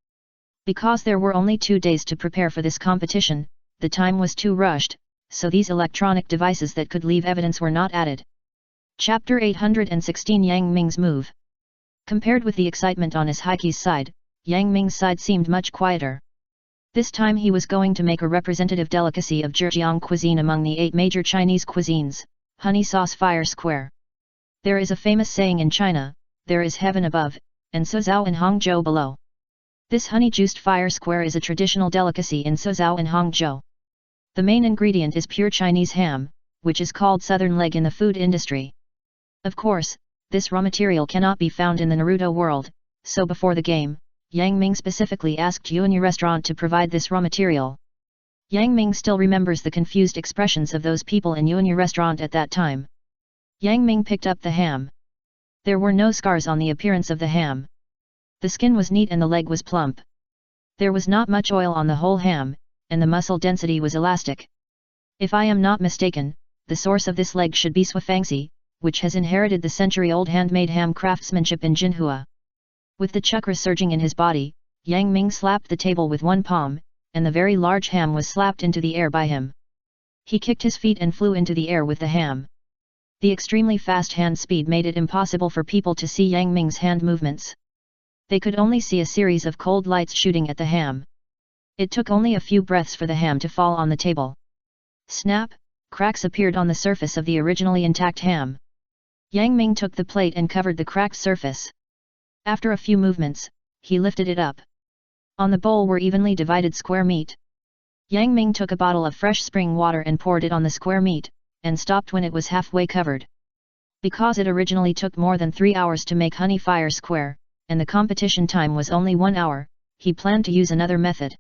Because there were only 2 days to prepare for this competition, the time was too rushed, so these electronic devices that could leave evidence were not added. Chapter 816 Yang Ming's Move. Compared with the excitement on Ishaiki's side, Yang Ming's side seemed much quieter. This time he was going to make a representative delicacy of Zhejiang cuisine among the 8 major Chinese cuisines, honey sauce fire square. There is a famous saying in China, there is heaven above, and Suzhou and Hangzhou below. This honey-juiced fire square is a traditional delicacy in Suzhou and Hangzhou. The main ingredient is pure Chinese ham, which is called southern leg in the food industry. Of course, this raw material cannot be found in the Naruto world, so before the game, Yang Ming specifically asked Yuanyu restaurant to provide this raw material. Yang Ming still remembers the confused expressions of those people in Yuanyu restaurant at that time. Yang Ming picked up the ham. There were no scars on the appearance of the ham. The skin was neat and the leg was plump. There was not much oil on the whole ham, and the muscle density was elastic. If I am not mistaken, the source of this leg should be Swafangxi, which has inherited the century-old handmade ham craftsmanship in Jinhua. With the chakra surging in his body, Yang Ming slapped the table with one palm, and the very large ham was slapped into the air by him. He kicked his feet and flew into the air with the ham. The extremely fast hand speed made it impossible for people to see Yang Ming's hand movements. They could only see a series of cold lights shooting at the ham. It took only a few breaths for the ham to fall on the table. Snap, cracks appeared on the surface of the originally intact ham. Yang Ming took the plate and covered the cracked surface. After a few movements, he lifted it up. On the bowl were evenly divided square meat. Yang Ming took a bottle of fresh spring water and poured it on the square meat, and stopped when it was halfway covered. Because it originally took more than 3 hours to make honey fire square, and the competition time was only 1 hour, he planned to use another method.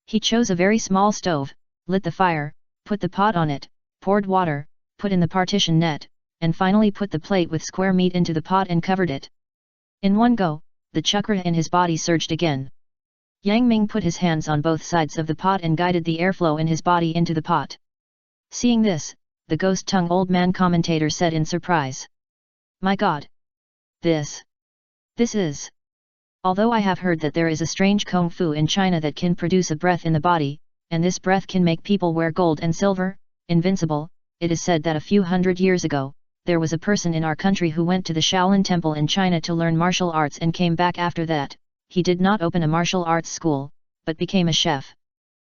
He chose a very small stove, lit the fire, put the pot on it, poured water, put in the partition net, and finally put the plate with square meat into the pot and covered it. In one go, the chakra in his body surged again. Yang Ming put his hands on both sides of the pot and guided the airflow in his body into the pot. Seeing this, the ghost-tongue old man commentator said in surprise. My God! This is... Although I have heard that there is a strange kung fu in China that can produce a breath in the body, and this breath can make people wear gold and silver, invincible, it is said that a few hundred years ago, there was a person in our country who went to the Shaolin Temple in China to learn martial arts and came back after that. He did not open a martial arts school, but became a chef.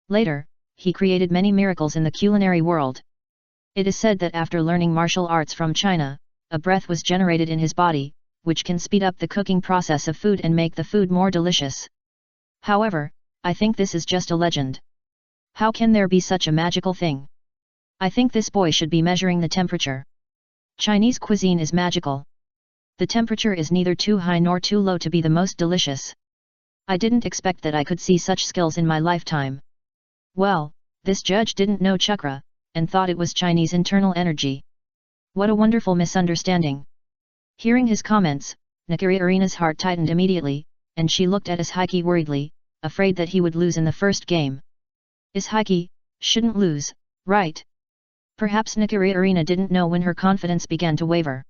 Later, he created many miracles in the culinary world. It is said that after learning martial arts from China, a breath was generated in his body, which can speed up the cooking process of food and make the food more delicious. However, I think this is just a legend. How can there be such a magical thing? I think this boy should be measuring the temperature. Chinese cuisine is magical. The temperature is neither too high nor too low to be the most delicious. I didn't expect that I could see such skills in my lifetime. Well, this judge didn't know chakra, and thought it was Chinese internal energy. What a wonderful misunderstanding. Hearing his comments, Nakiri Arina's heart tightened immediately, and she looked at Ishaiki worriedly, afraid that he would lose in the first game. Ishaiki shouldn't lose, right? Perhaps Nakiri Arina didn't know when her confidence began to waver.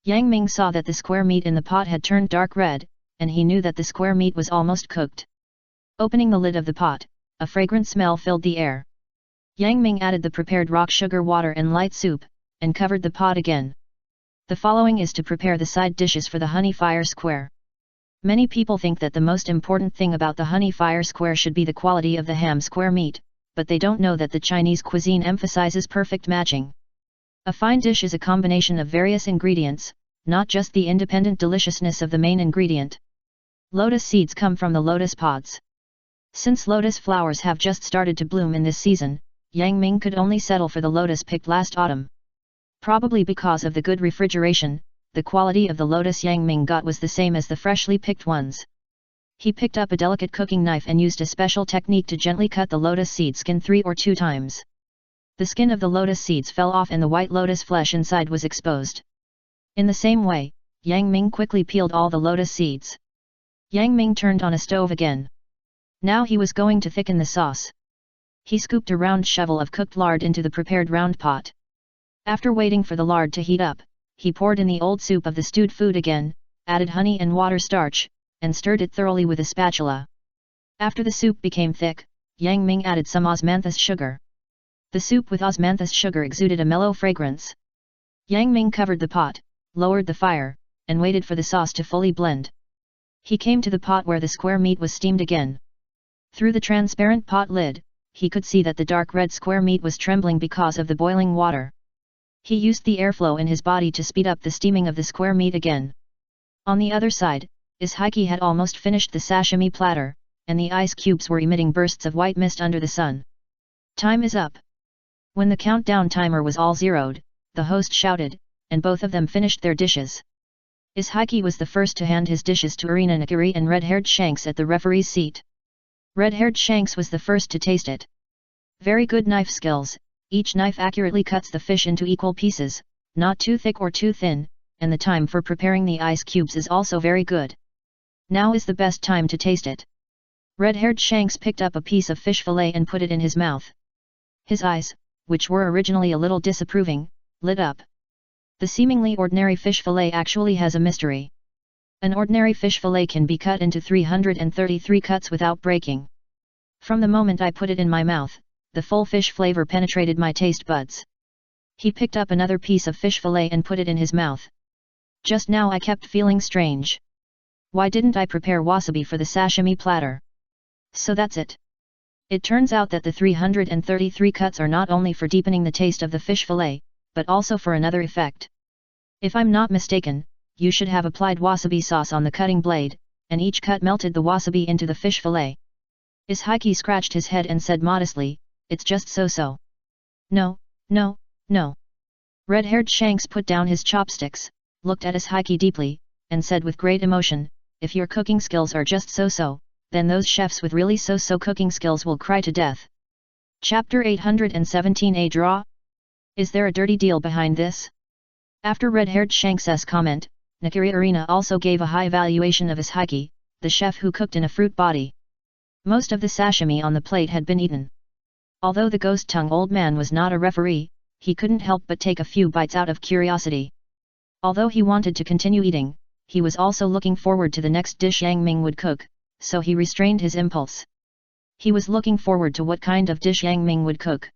Yang Ming saw that the square meat in the pot had turned dark red, and he knew that the square meat was almost cooked. Opening the lid of the pot, a fragrant smell filled the air. Yang Ming added the prepared rock sugar water and light soup, and covered the pot again. The following is to prepare the side dishes for the honey fire square. Many people think that the most important thing about the honey fire square should be the quality of the ham square meat, but they don't know that the Chinese cuisine emphasizes perfect matching. A fine dish is a combination of various ingredients, not just the independent deliciousness of the main ingredient. Lotus seeds come from the lotus pods. Since lotus flowers have just started to bloom in this season, Yang Ming could only settle for the lotus picked last autumn. Probably because of the good refrigeration, the quality of the lotus Yang Ming got was the same as the freshly picked ones. He picked up a delicate cooking knife and used a special technique to gently cut the lotus seed skin 3 or 2 times. The skin of the lotus seeds fell off and the white lotus flesh inside was exposed. In the same way, Yang Ming quickly peeled all the lotus seeds. Yang Ming turned on a stove again. Now he was going to thicken the sauce. He scooped a round shovel of cooked lard into the prepared round pot. After waiting for the lard to heat up, he poured in the old soup of the stewed food again, added honey and water starch, and stirred it thoroughly with a spatula. After the soup became thick, Yang Ming added some osmanthus sugar. The soup with osmanthus sugar exuded a mellow fragrance. Yang Ming covered the pot, lowered the fire, and waited for the sauce to fully blend. He came to the pot where the square meat was steamed again. Through the transparent pot lid, he could see that the dark red square meat was trembling because of the boiling water. He used the airflow in his body to speed up the steaming of the square meat again. On the other side, Ishiki had almost finished the sashimi platter, and the ice cubes were emitting bursts of white mist under the sun. Time is up. When the countdown timer was all zeroed, the host shouted, and both of them finished their dishes. Ishiki was the first to hand his dishes to Arina Nakiri and red-haired Shanks at the referee's seat. Red-haired Shanks was the first to taste it. Very good knife skills, each knife accurately cuts the fish into equal pieces, not too thick or too thin, and the time for preparing the ice cubes is also very good. Now is the best time to taste it. Red-haired Shanks picked up a piece of fish fillet and put it in his mouth. His eyes, which were originally a little disapproving, lit up. The seemingly ordinary fish fillet actually has a mystery. An ordinary fish fillet can be cut into 333 cuts without breaking. From the moment I put it in my mouth, the full fish flavor penetrated my taste buds. He picked up another piece of fish fillet and put it in his mouth. Just now I kept feeling strange. Why didn't I prepare wasabi for the sashimi platter? So that's it. It turns out that the 333 cuts are not only for deepening the taste of the fish fillet, but also for another effect. If I'm not mistaken, you should have applied wasabi sauce on the cutting blade, and each cut melted the wasabi into the fish fillet. Ishiki scratched his head and said modestly, "It's just so-so." No, no, no. Red-haired Shanks put down his chopsticks, looked at Ishiki deeply, and said with great emotion, "If your cooking skills are just so-so, then those chefs with really so-so cooking skills will cry to death." Chapter 817 A Draw? Is there a dirty deal behind this? After red-haired Shanks' comment, Nakiri Arina also gave a high valuation of Ishiki, the chef who cooked in a fruit body. Most of the sashimi on the plate had been eaten. Although the ghost-tongue old man was not a referee, he couldn't help but take a few bites out of curiosity. Although he wanted to continue eating, he was also looking forward to the next dish Yang Ming would cook, so he restrained his impulse. He was looking forward to what kind of dish Yang Ming would cook.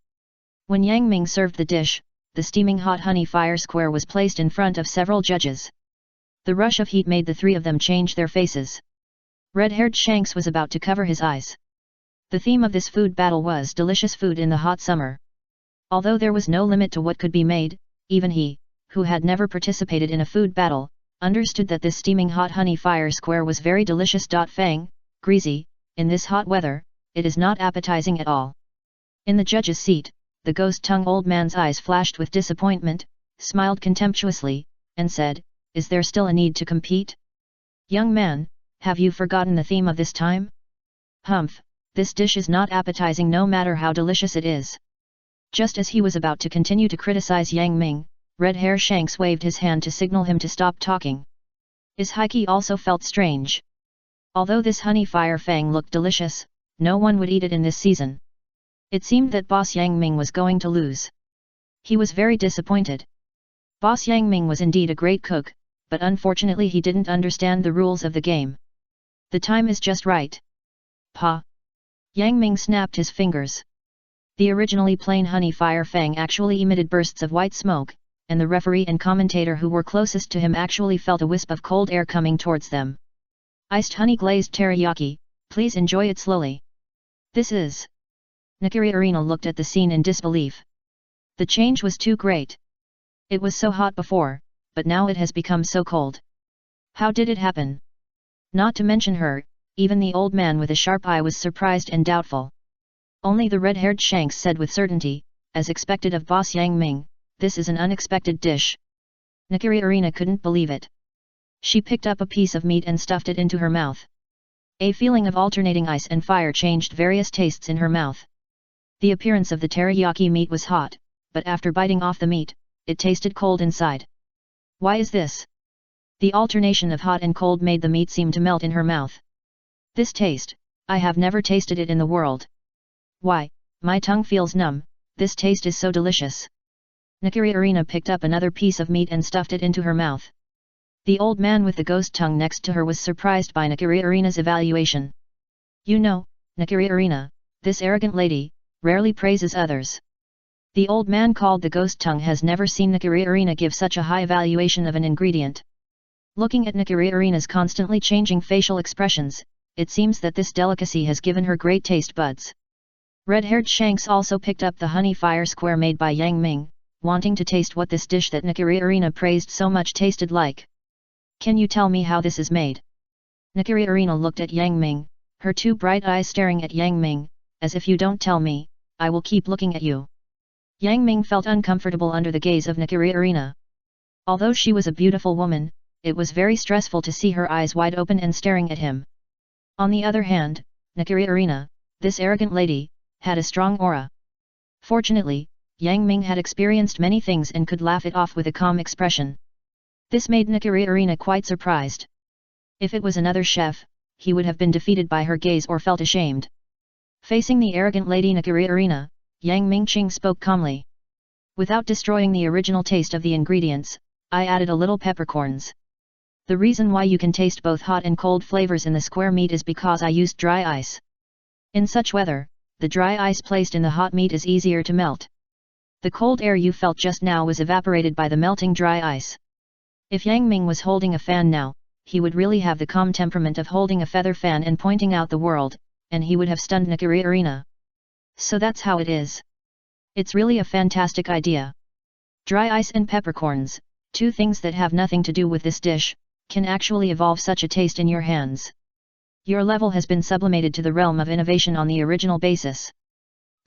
When Yang Ming served the dish, the steaming hot honey fire square was placed in front of several judges. The rush of heat made the three of them change their faces. Red-haired Shanks was about to cover his eyes. The theme of this food battle was delicious food in the hot summer. Although there was no limit to what could be made, even he, who had never participated in a food battle, understood that this steaming hot honey fire square was very delicious. Fang, greasy, in this hot weather, it is not appetizing at all. In the judge's seat, the ghost-tongue old man's eyes flashed with disappointment, smiled contemptuously, and said, "Is there still a need to compete? Young man, have you forgotten the theme of this time? Humph, this dish is not appetizing no matter how delicious it is." Just as he was about to continue to criticize Yang Ming, Red-Hair Shanks waved his hand to signal him to stop talking. Ishiki also felt strange. Although this honey fire fang looked delicious, no one would eat it in this season. It seemed that Boss Yang Ming was going to lose. He was very disappointed. Boss Yang Ming was indeed a great cook, but unfortunately he didn't understand the rules of the game. The time is just right. Pa! Yang Ming snapped his fingers. The originally plain honey fire fang actually emitted bursts of white smoke, and the referee and commentator who were closest to him actually felt a wisp of cold air coming towards them. "Iced honey glazed teriyaki, please enjoy it slowly." "This is..." Nakiri Arina looked at the scene in disbelief. The change was too great. It was so hot before, but now it has become so cold. How did it happen? Not to mention her, even the old man with a sharp eye was surprised and doubtful. Only the red-haired Shanks said with certainty, as expected of Boss Yang Ming, this is an unexpected dish. Nakiri Arena couldn't believe it. She picked up a piece of meat and stuffed it into her mouth. A feeling of alternating ice and fire changed various tastes in her mouth. The appearance of the teriyaki meat was hot, but after biting off the meat, it tasted cold inside. Why is this? The alternation of hot and cold made the meat seem to melt in her mouth. This taste, I have never tasted it in the world. Why, my tongue feels numb, this taste is so delicious. Nakiri Arena picked up another piece of meat and stuffed it into her mouth. The old man with the ghost tongue next to her was surprised by Nakiri Arena's evaluation. You know, Nakiri Arena, this arrogant lady, rarely praises others. The old man called the ghost tongue has never seen Nakiri Arena give such a high evaluation of an ingredient. Looking at Nakiri Arena's constantly changing facial expressions, it seems that this delicacy has given her great taste buds. Red-haired Shanks also picked up the honey fire square made by Yang Ming, wanting to taste what this dish that Nakiri Arena praised so much tasted like. Can you tell me how this is made? Nakiri Arena looked at Yang Ming, her two bright eyes staring at Yang Ming, as if you don't tell me, I will keep looking at you. Yang Ming felt uncomfortable under the gaze of Nakiri Arena. Although she was a beautiful woman, it was very stressful to see her eyes wide open and staring at him. On the other hand, Nakiri Arena, this arrogant lady, had a strong aura. Fortunately, Yang Ming had experienced many things and could laugh it off with a calm expression. This made Nakiri Arena quite surprised. If it was another chef, he would have been defeated by her gaze or felt ashamed. Facing the arrogant lady Nakiri Arena, Yang Mingqing spoke calmly. Without destroying the original taste of the ingredients, I added a little peppercorns. The reason why you can taste both hot and cold flavors in the square meat is because I used dry ice. In such weather, the dry ice placed in the hot meat is easier to melt. The cold air you felt just now was evaporated by the melting dry ice. If Yang Ming was holding a fan now, he would really have the calm temperament of holding a feather fan and pointing out the world, and he would have stunned Nakiri Arena. So that's how it is. It's really a fantastic idea. Dry ice and peppercorns, two things that have nothing to do with this dish, can actually evolve such a taste in your hands. Your level has been sublimated to the realm of innovation on the original basis.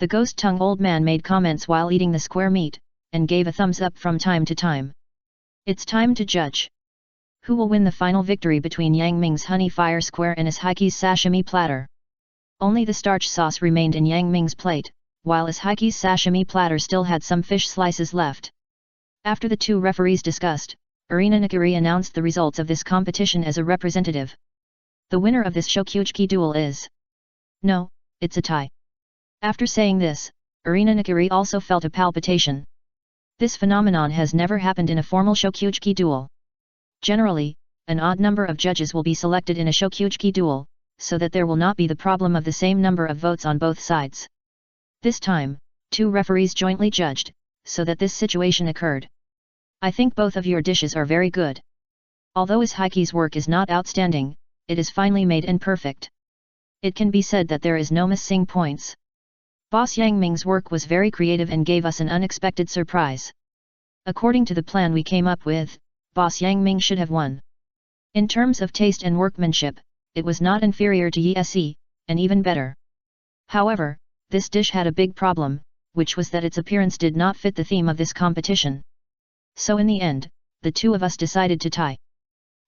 The ghost-tongue old man made comments while eating the square meat, and gave a thumbs up from time to time. It's time to judge. Who will win the final victory between Yang Ming's honey fire square and his Haiki's sashimi platter? Only the starch sauce remained in Yang Ming's plate, while his Haiki's sashimi platter still had some fish slices left. After the two referees discussed, Arena Nakiri announced the results of this competition as a representative. The winner of this Shokyuchi duel is... No, it's a tie. After saying this, Arena Nakiri also felt a palpitation. This phenomenon has never happened in a formal Shokyuchi duel. Generally, an odd number of judges will be selected in a Shokyuchi duel, so that there will not be the problem of the same number of votes on both sides. This time, two referees jointly judged, so that this situation occurred. I think both of your dishes are very good. Although Haiki's work is not outstanding, it is finely made and perfect. It can be said that there is no missing points. Boss Yang Ming's work was very creative and gave us an unexpected surprise. According to the plan we came up with, Boss Yang Ming should have won. In terms of taste and workmanship, it was not inferior to Yi, and even better. However, this dish had a big problem, which was that its appearance did not fit the theme of this competition. So in the end, the two of us decided to tie.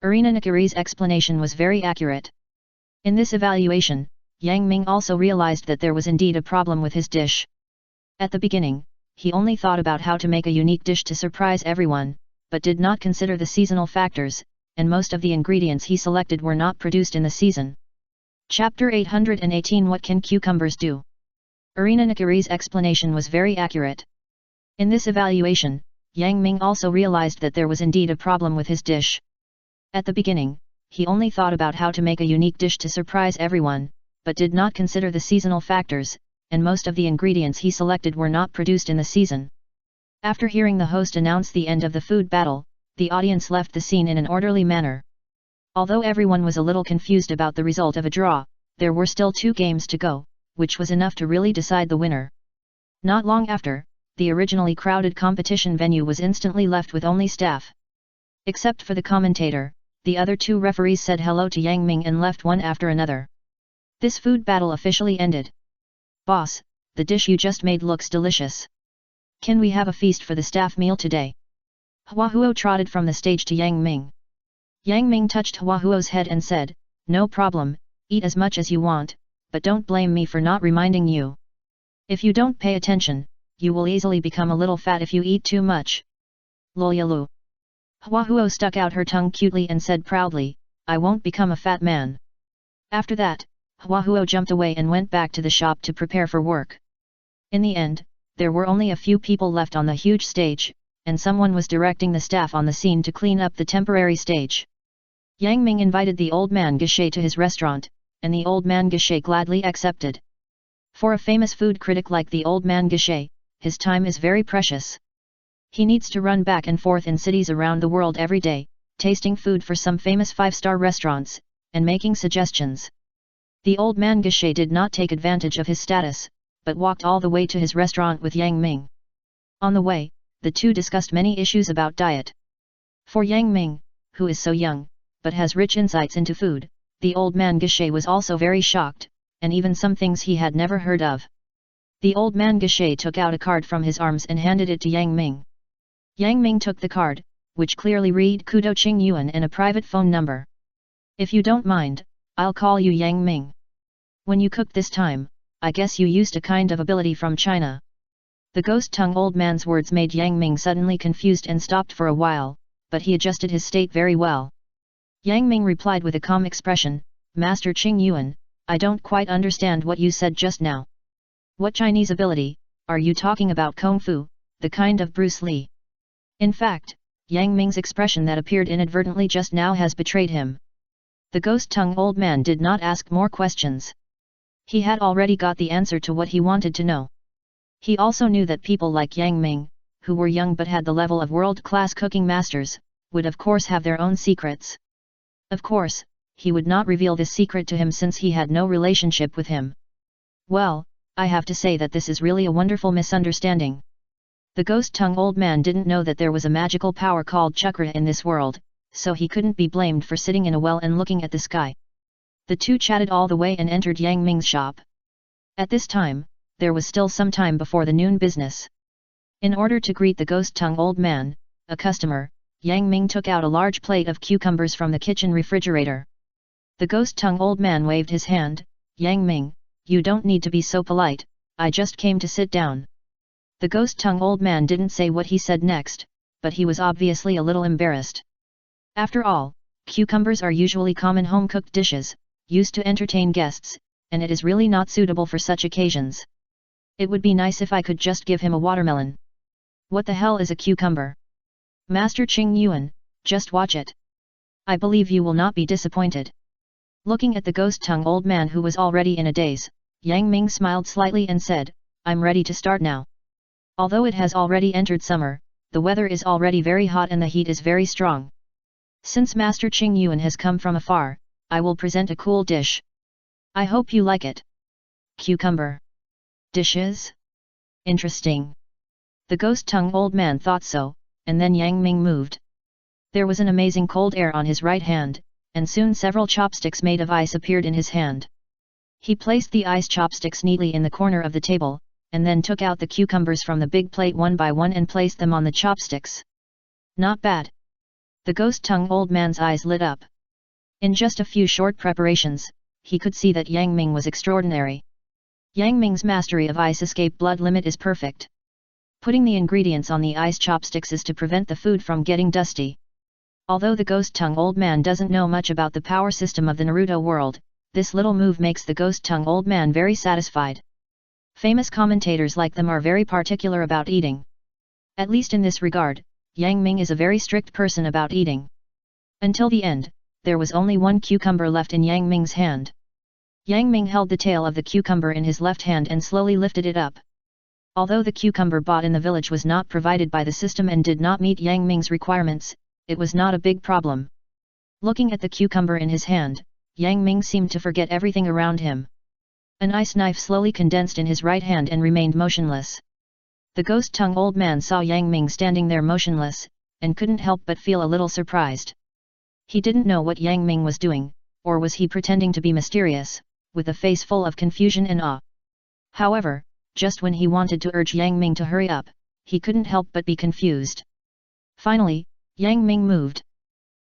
Arena Nakiri's explanation was very accurate. In this evaluation, Yang Ming also realized that there was indeed a problem with his dish. At the beginning, he only thought about how to make a unique dish to surprise everyone, but did not consider the seasonal factors, and most of the ingredients he selected were not produced in the season. Chapter 818 What Can Cucumbers Do? Arena Nakiri's explanation was very accurate. In this evaluation, Yang Ming also realized that there was indeed a problem with his dish. At the beginning, he only thought about how to make a unique dish to surprise everyone, but did not consider the seasonal factors, and most of the ingredients he selected were not produced in the season. After hearing the host announce the end of the food battle, the audience left the scene in an orderly manner. Although everyone was a little confused about the result of a draw, there were still 2 games to go, which was enough to really decide the winner. Not long after, the originally crowded competition venue was instantly left with only staff. Except for the commentator, the other two referees said hello to Yang Ming and left one after another. This food battle officially ended. "Boss, the dish you just made looks delicious. Can we have a feast for the staff meal today?" Hua Huo trotted from the stage to Yang Ming. Yang Ming touched Hua Huo's head and said, "No problem, eat as much as you want, but don't blame me for not reminding you. If you don't pay attention, you will easily become a little fat if you eat too much." Loyalu. Hua Huo stuck out her tongue cutely and said proudly, "I won't become a fat man." After that, Hua Huo jumped away and went back to the shop to prepare for work. In the end, there were only a few people left on the huge stage, and someone was directing the staff on the scene to clean up the temporary stage. Yang Ming invited the old man Geshe to his restaurant, and the old man Geshe gladly accepted. For a famous food critic like the old man Geshe, his time is very precious. He needs to run back and forth in cities around the world every day, tasting food for some famous 5-star restaurants, and making suggestions. The old man Geshe did not take advantage of his status, but walked all the way to his restaurant with Yang Ming. On the way, the two discussed many issues about diet. For Yang Ming, who is so young, but has rich insights into food, the old man Geshe was also very shocked, and even some things he had never heard of. The old man Geshe took out a card from his arms and handed it to Yang Ming. Yang Ming took the card, which clearly read Kudo Qing Yuan and a private phone number. "If you don't mind, I'll call you Yang Ming. When you cooked this time, I guess you used a kind of ability from China." The ghost-tongue old man's words made Yang Ming suddenly confused and stopped for a while, but he adjusted his state very well. Yang Ming replied with a calm expression, "Master Qing Yuan, I don't quite understand what you said just now. What Chinese ability, are you talking about Kung Fu, the kind of Bruce Lee?" In fact, Yang Ming's expression that appeared inadvertently just now has betrayed him. The ghost-tongue old man did not ask more questions. He had already got the answer to what he wanted to know. He also knew that people like Yang Ming, who were young but had the level of world-class cooking masters, would of course have their own secrets. Of course, he would not reveal this secret to him since he had no relationship with him. "Well, I have to say that this is really a wonderful misunderstanding." The ghost-tongue old man didn't know that there was a magical power called chakra in this world, so he couldn't be blamed for sitting in a well and looking at the sky. The two chatted all the way and entered Yang Ming's shop. At this time, there was still some time before the noon business. In order to greet the ghost-tongue old man, a customer, Yang Ming took out a large plate of cucumbers from the kitchen refrigerator. The ghost-tongue old man waved his hand, "Yang Ming, you don't need to be so polite, I just came to sit down." The ghost-tongue old man didn't say what he said next, but he was obviously a little embarrassed. After all, cucumbers are usually common home-cooked dishes, used to entertain guests, and it is really not suitable for such occasions. It would be nice if I could just give him a watermelon. What the hell is a cucumber? Master Qing Yuan, just watch it. I believe you will not be disappointed. Looking at the ghost-tongue old man who was already in a daze, Yang Ming smiled slightly and said, "I'm ready to start now." Although it has already entered summer, the weather is already very hot and the heat is very strong. Since Master Qing Yuan has come from afar, I will present a cool dish. I hope you like it. Cucumber dishes? Interesting. The ghost-tongue old man thought so, and then Yang Ming moved. There was an amazing cold air on his right hand, and soon several chopsticks made of ice appeared in his hand. He placed the ice chopsticks neatly in the corner of the table, and then took out the cucumbers from the big plate one by one and placed them on the chopsticks. Not bad. The ghost-tongue old man's eyes lit up. In just a few short preparations, he could see that Yang Ming was extraordinary. Yang Ming's mastery of ice escape blood limit is perfect. Putting the ingredients on the ice chopsticks is to prevent the food from getting dusty. Although the ghost-tongue old man doesn't know much about the power system of the Naruto world, this little move makes the ghost-tongue old man very satisfied. Famous commentators like them are very particular about eating. At least in this regard, Yang Ming is a very strict person about eating. Until the end, there was only one cucumber left in Yang Ming's hand. Yang Ming held the tail of the cucumber in his left hand and slowly lifted it up. Although the cucumber bought in the village was not provided by the system and did not meet Yang Ming's requirements, it was not a big problem. Looking at the cucumber in his hand, Yang Ming seemed to forget everything around him. An ice knife slowly condensed in his right hand and remained motionless. The ghost-tongue old man saw Yang Ming standing there motionless, and couldn't help but feel a little surprised. He didn't know what Yang Ming was doing, or was he pretending to be mysterious, with a face full of confusion and awe. However, just when he wanted to urge Yang Ming to hurry up, he couldn't help but be confused. Finally, Yang Ming moved.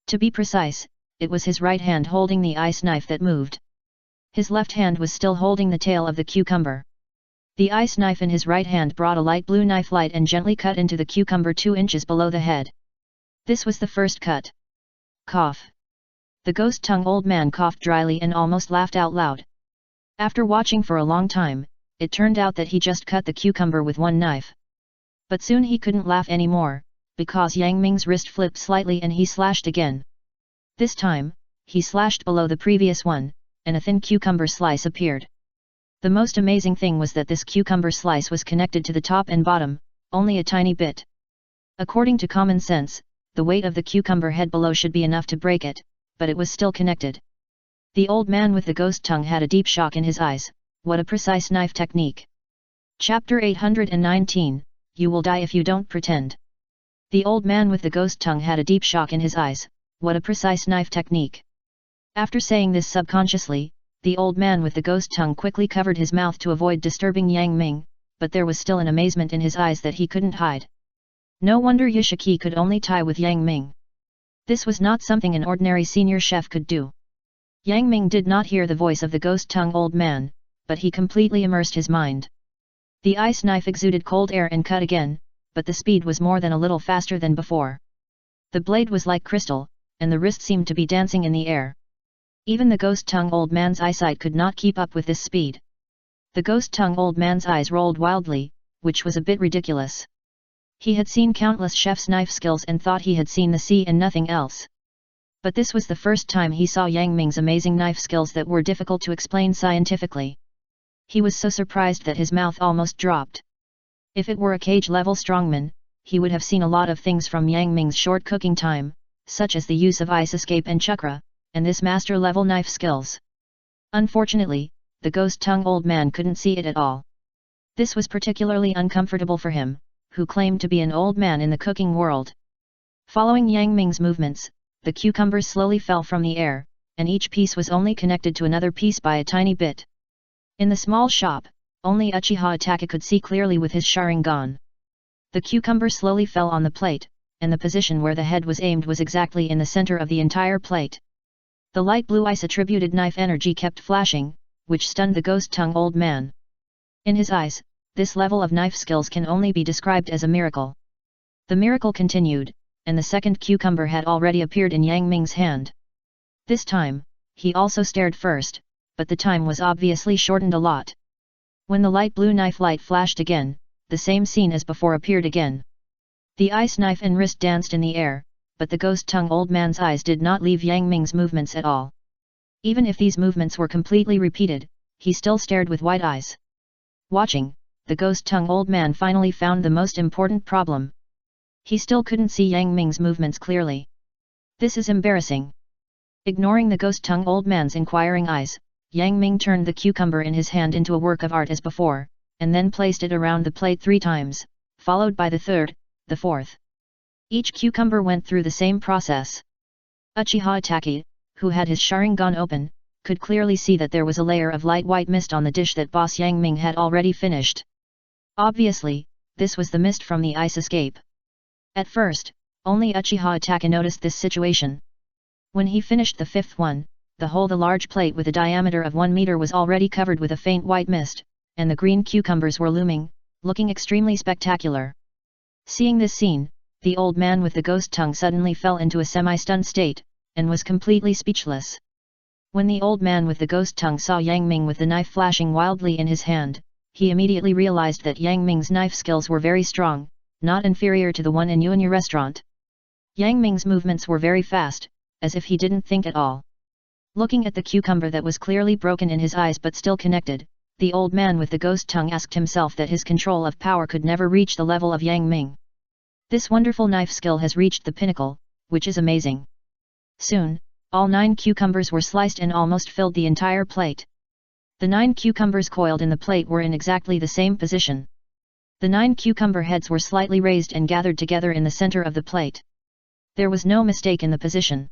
To be precise, it was his right hand holding the ice knife that moved. His left hand was still holding the tail of the cucumber. The ice knife in his right hand brought a light blue knife light and gently cut into the cucumber 2 inches below the head. This was the first cut. Cough. The ghost-tongue old man coughed dryly and almost laughed out loud. After watching for a long time, it turned out that he just cut the cucumber with one knife. But soon he couldn't laugh anymore, because Yang Ming's wrist flipped slightly and he slashed again. This time, he slashed below the previous one, and a thin cucumber slice appeared. The most amazing thing was that this cucumber slice was connected to the top and bottom, only a tiny bit. According to common sense, the weight of the cucumber head below should be enough to break it, but it was still connected. The old man with the ghost tongue had a deep shock in his eyes. What a precise knife technique! Chapter 819, You will die if you don't pretend. The old man with the ghost tongue had a deep shock in his eyes. What a precise knife technique! After saying this subconsciously, the old man with the ghost tongue quickly covered his mouth to avoid disturbing Yang Ming, but there was still an amazement in his eyes that he couldn't hide. No wonder Yashiki could only tie with Yang Ming. This was not something an ordinary senior chef could do. Yang Ming did not hear the voice of the ghost-tongue old man, but he completely immersed his mind. The ice knife exuded cold air and cut again, but the speed was more than a little faster than before. The blade was like crystal, and the wrist seemed to be dancing in the air. Even the ghost-tongue old man's eyesight could not keep up with this speed. The ghost-tongue old man's eyes rolled wildly, which was a bit ridiculous. He had seen countless chefs' knife skills and thought he had seen the sea and nothing else. But this was the first time he saw Yang Ming's amazing knife skills that were difficult to explain scientifically. He was so surprised that his mouth almost dropped. If it were a cage-level strongman, he would have seen a lot of things from Yang Ming's short cooking time, such as the use of ice escape and chakra, and this master-level knife skills. Unfortunately, the ghost-tongue old man couldn't see it at all. This was particularly uncomfortable for him, who claimed to be an old man in the cooking world. Following Yang Ming's movements, the cucumbers slowly fell from the air, and each piece was only connected to another piece by a tiny bit. In the small shop, only Uchiha Itachi could see clearly with his Sharingan. The cucumber slowly fell on the plate, and the position where the head was aimed was exactly in the center of the entire plate. The light blue ice-attributed knife energy kept flashing, which stunned the ghost-tongue old man. In his eyes, this level of knife skills can only be described as a miracle. The miracle continued, and the second cucumber had already appeared in Yang Ming's hand. This time, he also stared first, but the time was obviously shortened a lot. When the light blue knife light flashed again, the same scene as before appeared again. The ice knife and wrist danced in the air, but the ghost-tongue old man's eyes did not leave Yang Ming's movements at all. Even if these movements were completely repeated, he still stared with wide eyes. Watching, the ghost-tongue old man finally found the most important problem. He still couldn't see Yang Ming's movements clearly. This is embarrassing. Ignoring the ghost-tongue old man's inquiring eyes, Yang Ming turned the cucumber in his hand into a work of art as before, and then placed it around the plate 3 times, followed by the third, the fourth. Each cucumber went through the same process. Uchiha Itachi, who had his Sharingan open, could clearly see that there was a layer of light white mist on the dish that boss Yang Ming had already finished. Obviously, this was the mist from the ice escape. At first, only Uchiha Itachi noticed this situation. When he finished the fifth one, the large plate with a diameter of 1 meter was already covered with a faint white mist, and the green cucumbers were looming, looking extremely spectacular. Seeing this scene, the old man with the ghost tongue suddenly fell into a semi-stunned state, and was completely speechless. When the old man with the ghost tongue saw Yang Ming with the knife flashing wildly in his hand, he immediately realized that Yang Ming's knife skills were very strong, not inferior to the one in Yuanya restaurant. Yang Ming's movements were very fast, as if he didn't think at all. Looking at the cucumber that was clearly broken in his eyes but still connected, the old man with the ghost tongue asked himself that his control of power could never reach the level of Yang Ming. This wonderful knife skill has reached the pinnacle, which is amazing. Soon, all 9 cucumbers were sliced and almost filled the entire plate. The 9 cucumbers coiled in the plate were in exactly the same position. The 9 cucumber heads were slightly raised and gathered together in the center of the plate. There was no mistake in the position.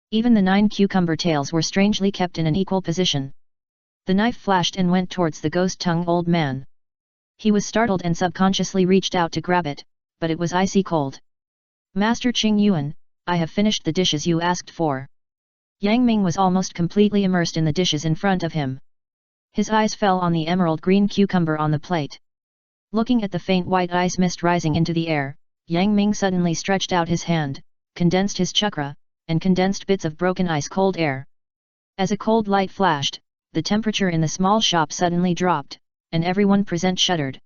Even the 9 cucumber tails were strangely kept in an equal position. The knife flashed and went towards the ghost-tongue old man. He was startled and subconsciously reached out to grab it, but it was icy cold. Master Qing Yuan, I have finished the dishes you asked for. Yang Ming was almost completely immersed in the dishes in front of him. His eyes fell on the emerald green cucumber on the plate. Looking at the faint white ice mist rising into the air, Yang Ming suddenly stretched out his hand, condensed his chakra, and condensed bits of broken ice-cold air. As a cold light flashed, the temperature in the small shop suddenly dropped, and everyone present shuddered.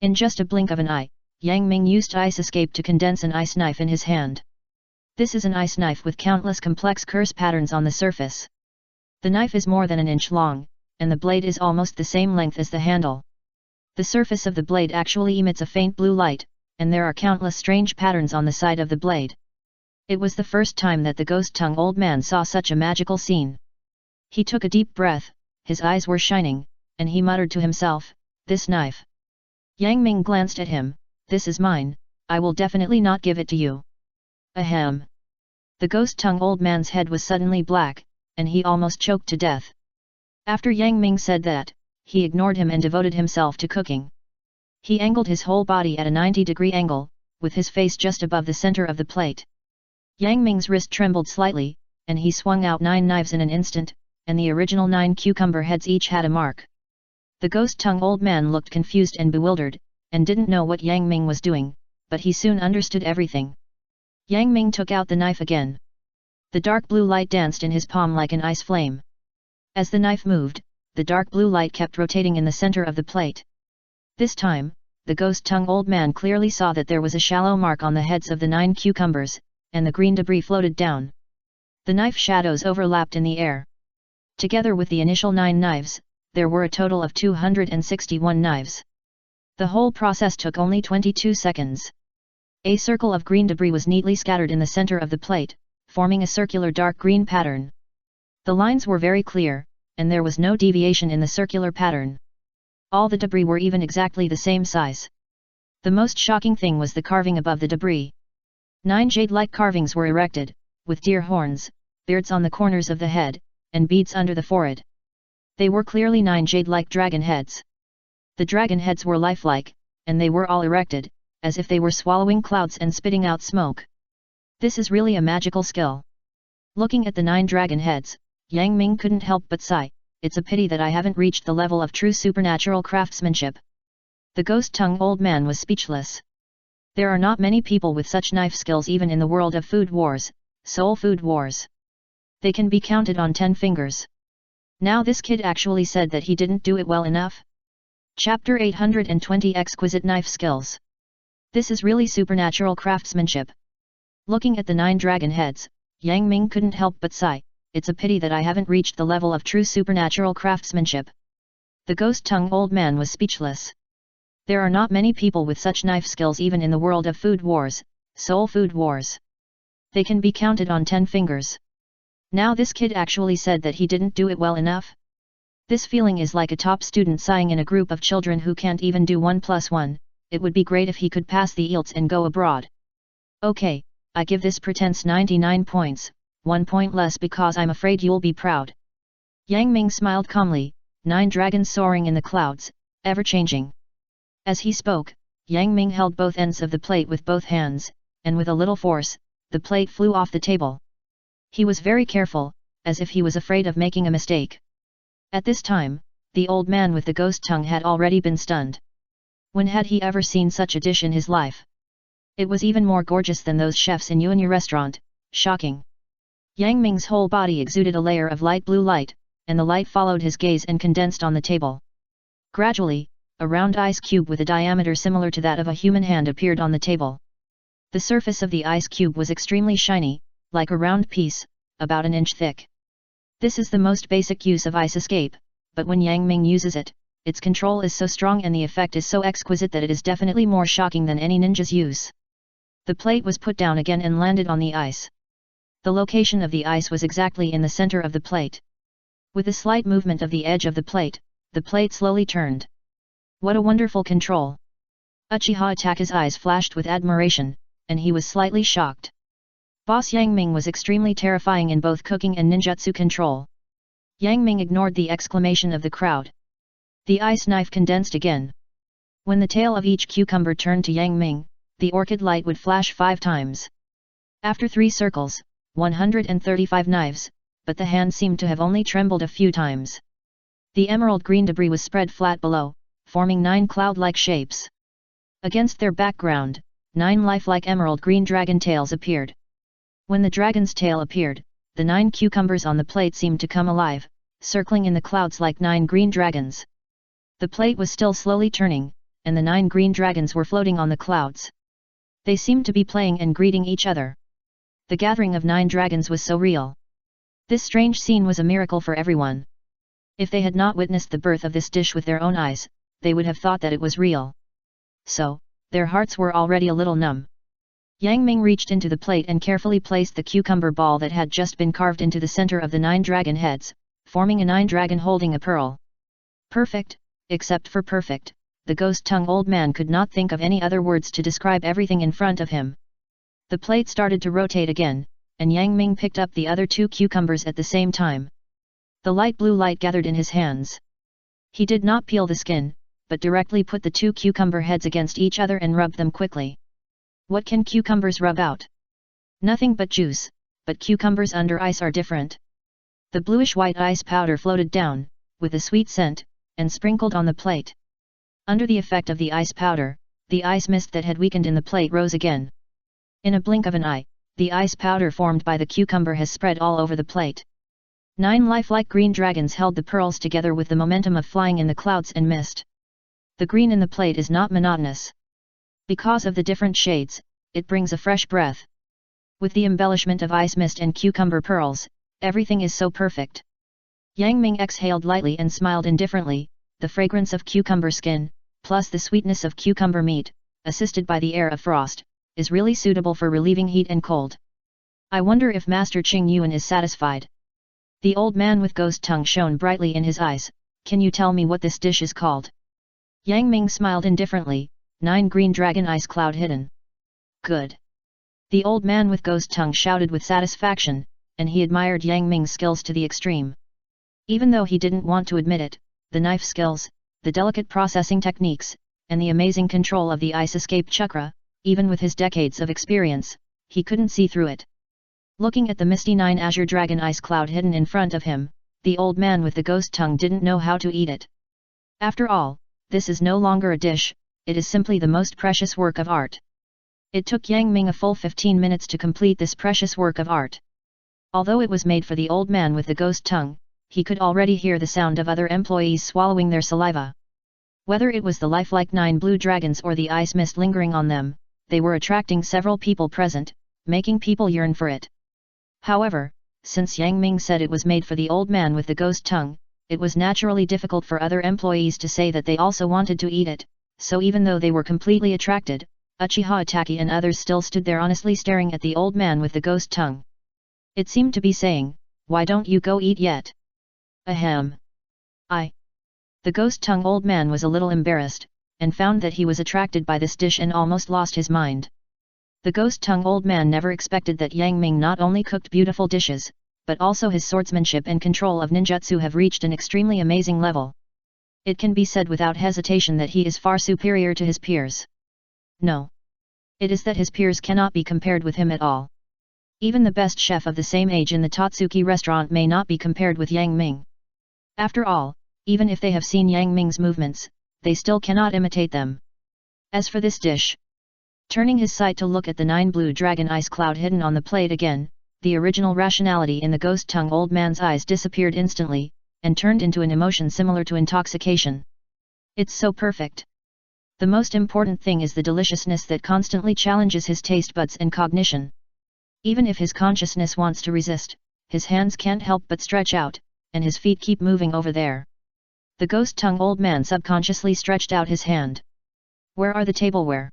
In just a blink of an eye, Yang Ming used ice escape to condense an ice knife in his hand. This is an ice knife with countless complex curse patterns on the surface. The knife is more than an inch long, and the blade is almost the same length as the handle. The surface of the blade actually emits a faint blue light, and there are countless strange patterns on the side of the blade. It was the first time that the ghost-tongue old man saw such a magical scene. He took a deep breath, his eyes were shining, and he muttered to himself, "This knife." Yang Ming glanced at him, "This is mine, I will definitely not give it to you." Ahem. The ghost-tongue old man's head was suddenly black, and he almost choked to death. After Yang Ming said that, he ignored him and devoted himself to cooking. He angled his whole body at a 90-degree angle, with his face just above the center of the plate. Yang Ming's wrist trembled slightly, and he swung out 9 knives in an instant, and the original 9 cucumber heads each had a mark. The ghost-tongue old man looked confused and bewildered, and didn't know what Yang Ming was doing, but he soon understood everything. Yang Ming took out the knife again. The dark blue light danced in his palm like an ice flame. As the knife moved, the dark blue light kept rotating in the center of the plate. This time, the ghost-tongue old man clearly saw that there was a shallow mark on the heads of the 9 cucumbers, and the green debris floated down. The knife shadows overlapped in the air. Together with the initial 9 knives, there were a total of 261 knives. The whole process took only 22 seconds. A circle of green debris was neatly scattered in the center of the plate, forming a circular dark green pattern. The lines were very clear, and there was no deviation in the circular pattern. All the debris were even exactly the same size. The most shocking thing was the carving above the debris. 9 jade-like carvings were erected, with deer horns, beards on the corners of the head, and beads under the forehead. They were clearly 9 jade-like dragon heads. The dragon heads were lifelike, and they were all erected, as if they were swallowing clouds and spitting out smoke. This is really a magical skill. Looking at the 9 dragon heads, Yang Ming couldn't help but sigh, "It's a pity that I haven't reached the level of true supernatural craftsmanship." The ghost-tongue old man was speechless. There are not many people with such knife skills even in the world of food wars, soul food wars. They can be counted on 10 fingers. Now this kid actually said that he didn't do it well enough? Chapter 820 Exquisite Knife Skills. This is really supernatural craftsmanship. Looking at the 9 dragon heads, Yang Ming couldn't help but sigh, "It's a pity that I haven't reached the level of true supernatural craftsmanship." The ghost-tongue old man was speechless. There are not many people with such knife skills even in the world of food wars, soul food wars. They can be counted on 10 fingers. Now this kid actually said that he didn't do it well enough? This feeling is like a top student sighing in a group of children who can't even do 1 plus 1, it would be great if he could pass the IELTS and go abroad. Okay, I give this pretense 99 points, 1 point less because I'm afraid you'll be proud. Yang Ming smiled calmly, 9 dragons soaring in the clouds, ever-changing. As he spoke, Yang Ming held both ends of the plate with both hands, and with a little force, the plate flew off the table. He was very careful, as if he was afraid of making a mistake. At this time, the old man with the ghost tongue had already been stunned. When had he ever seen such a dish in his life? It was even more gorgeous than those chefs in Yuanyu restaurant, shocking. Yang Ming's whole body exuded a layer of light blue light, and the light followed his gaze and condensed on the table. Gradually, a round ice cube with a diameter similar to that of a human hand appeared on the table. The surface of the ice cube was extremely shiny, like a round piece, about an inch thick. This is the most basic use of ice escape, but when Yang Ming uses it, its control is so strong and the effect is so exquisite that it is definitely more shocking than any ninja's use. The plate was put down again and landed on the ice. The location of the ice was exactly in the center of the plate. With a slight movement of the edge of the plate slowly turned. What a wonderful control! Uchiha Taka's eyes flashed with admiration, and he was slightly shocked. Boss Yang Ming was extremely terrifying in both cooking and ninjutsu control. Yang Ming ignored the exclamation of the crowd. The ice knife condensed again. When the tail of each cucumber turned to Yang Ming, the orchid light would flash 5 times. After 3 circles, 135 knives, but the hand seemed to have only trembled a few times. The emerald green debris was spread flat below, forming 9 cloud-like shapes. Against their background, 9 lifelike emerald green dragon tails appeared. When the dragon's tail appeared, the 9 cucumbers on the plate seemed to come alive, circling in the clouds like 9 green dragons. The plate was still slowly turning, and the 9 green dragons were floating on the clouds. They seemed to be playing and greeting each other. The gathering of 9 dragons was so real. This strange scene was a miracle for everyone. If they had not witnessed the birth of this dish with their own eyes, they would have thought that it was real. So, their hearts were already a little numb. Yang Ming reached into the plate and carefully placed the cucumber ball that had just been carved into the center of the 9 dragon heads, forming a 9 dragon holding a pearl. Perfect, except for perfect, the ghost-tongue old man could not think of any other words to describe everything in front of him. The plate started to rotate again, and Yang Ming picked up the other 2 cucumbers at the same time. The light blue light gathered in his hands. He did not peel the skin, but directly put the 2 cucumber heads against each other and rubbed them quickly. What can cucumbers rub out? Nothing but juice, but cucumbers under ice are different. The bluish-white ice powder floated down, with a sweet scent, and sprinkled on the plate. Under the effect of the ice powder, the ice mist that had weakened in the plate rose again. In a blink of an eye, the ice powder formed by the cucumber has spread all over the plate. 9 lifelike green dragons held the pearls together with the momentum of flying in the clouds and mist. The green in the plate is not monotonous. Because of the different shades, it brings a fresh breath. With the embellishment of ice mist and cucumber pearls, everything is so perfect. Yang Ming exhaled lightly and smiled indifferently. The fragrance of cucumber skin, plus the sweetness of cucumber meat, assisted by the air of frost, is really suitable for relieving heat and cold. I wonder if Master Qing Yuan is satisfied. The old man with ghost tongue shone brightly in his eyes. Can you tell me what this dish is called? Yang Ming smiled indifferently. 9 green dragon ice cloud hidden. Good. The old man with ghost tongue shouted with satisfaction, and he admired Yang Ming's skills to the extreme. Even though he didn't want to admit it, the knife skills, the delicate processing techniques, and the amazing control of the ice escape chakra, even with his decades of experience, he couldn't see through it. Looking at the misty 9 azure dragon ice cloud hidden in front of him, the old man with the ghost tongue didn't know how to eat it. After all, this is no longer a dish, it is simply the most precious work of art. It took Yang Ming a full 15 minutes to complete this precious work of art. Although it was made for the old man with the ghost tongue, he could already hear the sound of other employees swallowing their saliva. Whether it was the lifelike 9 blue dragons or the ice mist lingering on them, they were attracting several people present, making people yearn for it. However, since Yang Ming said it was made for the old man with the ghost tongue, it was naturally difficult for other employees to say that they also wanted to eat it. So even though they were completely attracted, Uchiha Itachi and others still stood there honestly staring at the old man with the ghost tongue. It seemed to be saying, "Why don't you go eat yet?" Ahem. The ghost tongue old man was a little embarrassed, and found that he was attracted by this dish and almost lost his mind. The ghost tongue old man never expected that Yang Ming not only cooked beautiful dishes, but also his swordsmanship and control of ninjutsu have reached an extremely amazing level. It can be said without hesitation that he is far superior to his peers. No. It is that his peers cannot be compared with him at all. Even the best chef of the same age in the Totsuki restaurant may not be compared with Yang Ming. After all, even if they have seen Yang Ming's movements, they still cannot imitate them. As for this dish, turning his sight to look at the 9 blue dragon ice cloud hidden on the plate again, the original rationality in the ghost tongue old man's eyes disappeared instantly, and turned into an emotion similar to intoxication. It's so perfect. The most important thing is the deliciousness that constantly challenges his taste buds and cognition. Even if his consciousness wants to resist, his hands can't help but stretch out, and his feet keep moving over there. The ghost-tongue old man subconsciously stretched out his hand. Where are the tableware?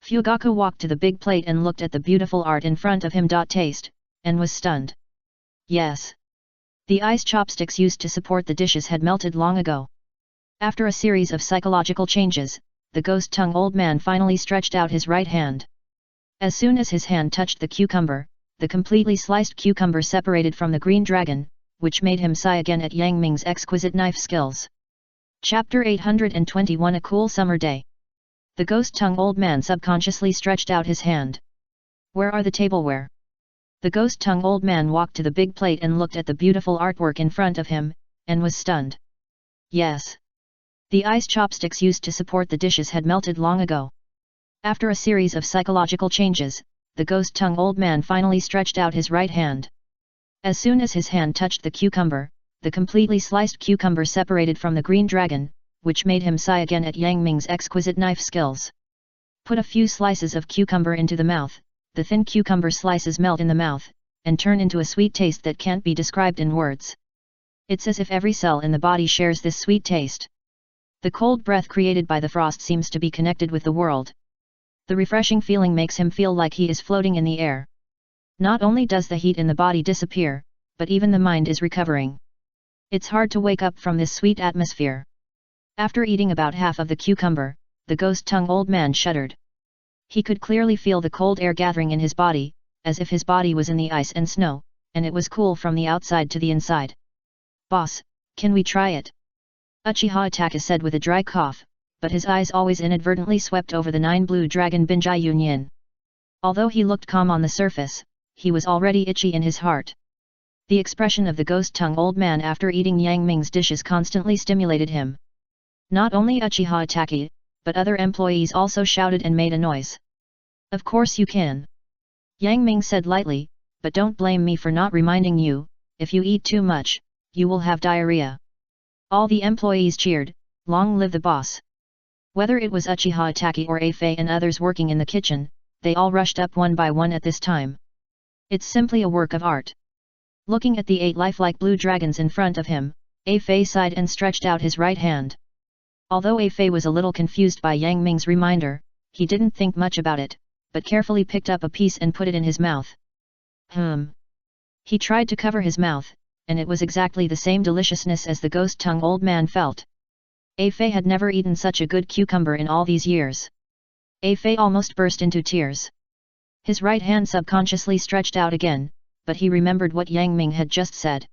Fugaku walked to the big plate and looked at the beautiful art in front of him. Taste, and was stunned. Yes. The ice chopsticks used to support the dishes had melted long ago. After a series of psychological changes, the ghost-tongue old man finally stretched out his right hand. As soon as his hand touched the cucumber, the completely sliced cucumber separated from the green dragon, which made him sigh again at Yang Ming's exquisite knife skills. Chapter 821 A Cool Summer Day. The ghost-tongue old man subconsciously stretched out his hand. Where are the tableware? The ghost-tongue old man walked to the big plate and looked at the beautiful artwork in front of him, and was stunned. Yes. The ice chopsticks used to support the dishes had melted long ago. After a series of psychological changes, the ghost-tongue old man finally stretched out his right hand. As soon as his hand touched the cucumber, the completely sliced cucumber separated from the green dragon, which made him sigh again at Yang Ming's exquisite knife skills. Put a few slices of cucumber into the mouth, the thin cucumber slices melt in the mouth, and turn into a sweet taste that can't be described in words. It's as if every cell in the body shares this sweet taste. The cold breath created by the frost seems to be connected with the world. The refreshing feeling makes him feel like he is floating in the air. Not only does the heat in the body disappear, but even the mind is recovering. It's hard to wake up from this sweet atmosphere. After eating about half of the cucumber, the ghost-tongue old man shuddered. He could clearly feel the cold air gathering in his body, as if his body was in the ice and snow, and it was cool from the outside to the inside. Boss, can we try it? Uchiha Itachi said with a dry cough, but his eyes always inadvertently swept over the 9 blue dragon Binjai Union. Although he looked calm on the surface, he was already itchy in his heart. The expression of the ghost-tongue old man after eating Yang Ming's dishes constantly stimulated him. Not only Uchiha Itachi, but other employees also shouted and made a noise. Of course you can. Yang Ming said lightly, but don't blame me for not reminding you, if you eat too much, you will have diarrhea. All the employees cheered, long live the boss. Whether it was Uchiha Itachi or Afei and others working in the kitchen, they all rushed up one by one at this time. It's simply a work of art. Looking at the 8 lifelike blue dragons in front of him, Afei sighed and stretched out his right hand. Although Afei was a little confused by Yang Ming's reminder, he didn't think much about it, but carefully picked up a piece and put it in his mouth. He tried to cover his mouth, and it was exactly the same deliciousness as the ghost-tongue old man felt. Afei had never eaten such a good cucumber in all these years. Afei almost burst into tears. His right hand subconsciously stretched out again, but he remembered what Yang Ming had just said.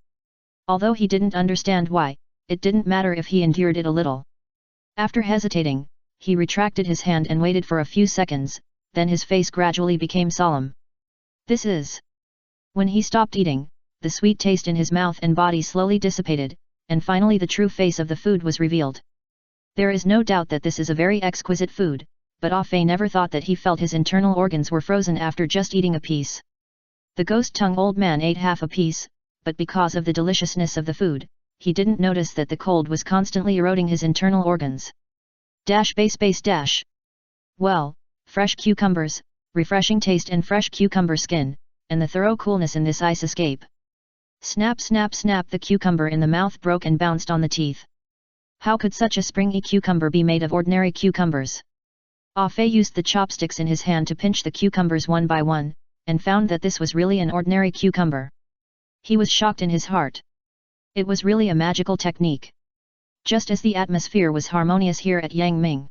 Although he didn't understand why, it didn't matter if he endured it a little. After hesitating, he retracted his hand and waited for a few seconds, then his face gradually became solemn. This is... When he stopped eating, the sweet taste in his mouth and body slowly dissipated, and finally the true face of the food was revealed. There is no doubt that this is a very exquisite food, but Afei never thought that he felt his internal organs were frozen after just eating a piece. The ghost-tongue old man ate half a piece, but because of the deliciousness of the food, he didn't notice that the cold was constantly eroding his internal organs. --. Well, fresh cucumbers, refreshing taste and fresh cucumber skin, and the thorough coolness in this ice escape. Snap snap snap, the cucumber in the mouth broke and bounced on the teeth. How could such a springy cucumber be made of ordinary cucumbers? Afei used the chopsticks in his hand to pinch the cucumbers one by one, and found that this was really an ordinary cucumber. He was shocked in his heart. It was really a magical technique. Just as the atmosphere was harmonious here at Yang Ming.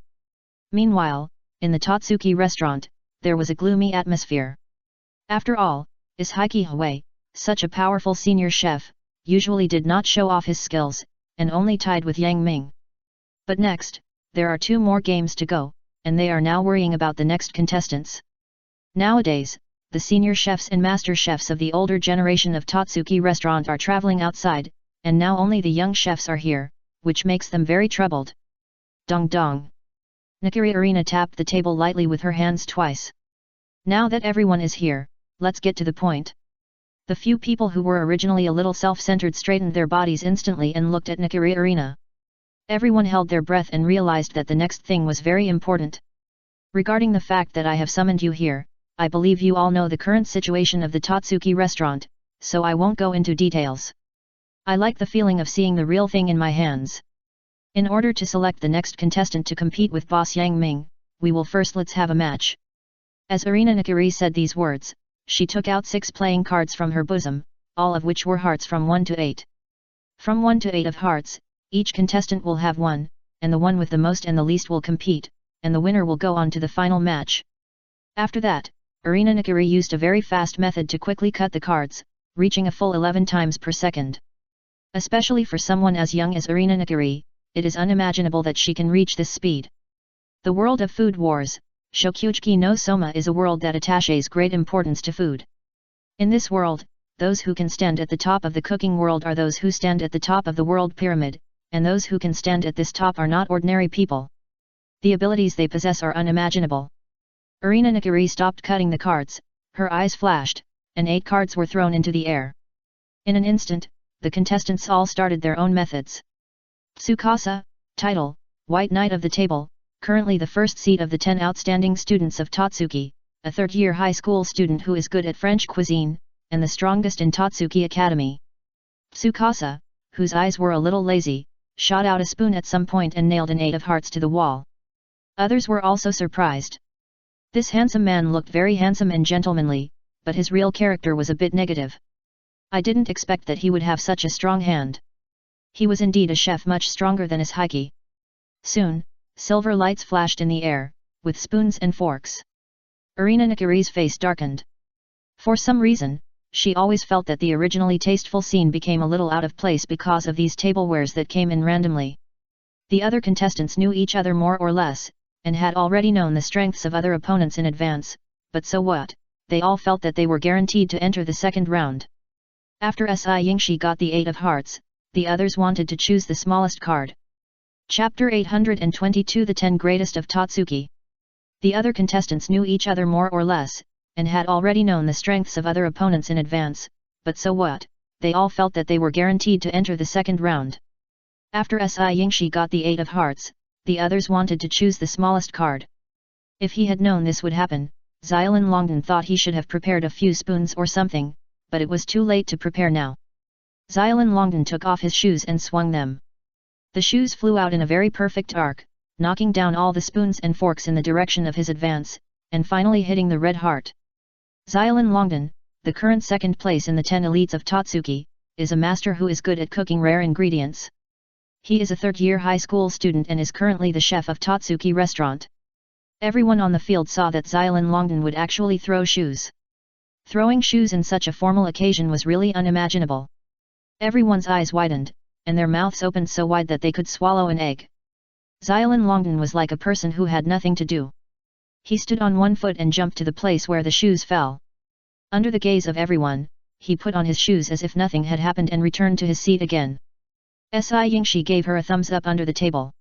Meanwhile, in the Totsuki restaurant, there was a gloomy atmosphere. After all, is Heike Hui, such a powerful senior chef, usually did not show off his skills, and only tied with Yang Ming. But next, there are 2 more games to go, and they are now worrying about the next contestants. Nowadays, the senior chefs and master chefs of the older generation of Totsuki restaurant are traveling outside, and now only the young chefs are here, which makes them very troubled. Dong dong. Nakiri Arena tapped the table lightly with her hands twice. Now that everyone is here, let's get to the point. The few people who were originally a little self-centered straightened their bodies instantly and looked at Nakiri Arena. Everyone held their breath and realized that the next thing was very important. Regarding the fact that I have summoned you here, I believe you all know the current situation of the Totsuki restaurant, so I won't go into details. I like the feeling of seeing the real thing in my hands. In order to select the next contestant to compete with Boss Yang Ming, we will first let's have a match. As Arena Nakiri said these words, she took out 6 playing cards from her bosom, all of which were hearts from 1 to 8. From 1 to 8 of hearts, each contestant will have 1, and the one with the most and the least will compete, and the winner will go on to the final match. After that, Arena Nakiri used a very fast method to quickly cut the cards, reaching a full 11 times per second. Especially for someone as young as Arena Nakiri, it is unimaginable that she can reach this speed. The world of Food Wars, Shokyuchi no Soma, is a world that attaches great importance to food. In this world, those who can stand at the top of the cooking world are those who stand at the top of the world pyramid, and those who can stand at this top are not ordinary people. The abilities they possess are unimaginable. Arena Nakiri stopped cutting the cards, her eyes flashed, and 8 cards were thrown into the air. In an instant, the contestants all started their own methods. Tsukasa, title, White Knight of the Table, currently the first seat of the 10 outstanding students of Totsuki, a third-year high school student who is good at French cuisine, and the strongest in Totsuki Academy. Tsukasa, whose eyes were a little lazy, shot out a spoon at some point and nailed an 8 of hearts to the wall. Others were also surprised. This handsome man looked very handsome and gentlemanly, but his real character was a bit negative. I didn't expect that he would have such a strong hand. He was indeed a chef much stronger than his haki. Soon, silver lights flashed in the air, with spoons and forks. Arena Nakiri's face darkened. For some reason, she always felt that the originally tasteful scene became a little out of place because of these tablewares that came in randomly. The other contestants knew each other more or less, and had already known the strengths of other opponents in advance, but so what, they all felt that they were guaranteed to enter the second round. After Yingshi got the 8 of hearts, the others wanted to choose the smallest card. Chapter 822, The 10 Greatest of Totsuki. The other contestants knew each other more or less, and had already known the strengths of other opponents in advance, but so what, they all felt that they were guaranteed to enter the second round. After Yingshi got the 8 of hearts, the others wanted to choose the smallest card. If he had known this would happen, Xiaolin Longden thought he should have prepared a few spoons or something, but it was too late to prepare now. Xiaolin Longden took off his shoes and swung them. The shoes flew out in a very perfect arc, knocking down all the spoons and forks in the direction of his advance, and finally hitting the red heart. Xiaolin Longden, the current second place in the 10 elites of Totsuki, is a master who is good at cooking rare ingredients. He is a third-year high school student and is currently the chef of Totsuki restaurant. Everyone on the field saw that Xiaolin Longden would actually throw shoes. Throwing shoes in such a formal occasion was really unimaginable. Everyone's eyes widened, and their mouths opened so wide that they could swallow an egg. Xiaolin Longden was like a person who had nothing to do. He stood on one foot and jumped to the place where the shoes fell. Under the gaze of everyone, he put on his shoes as if nothing had happened and returned to his seat again. Yingshi gave her a thumbs up under the table.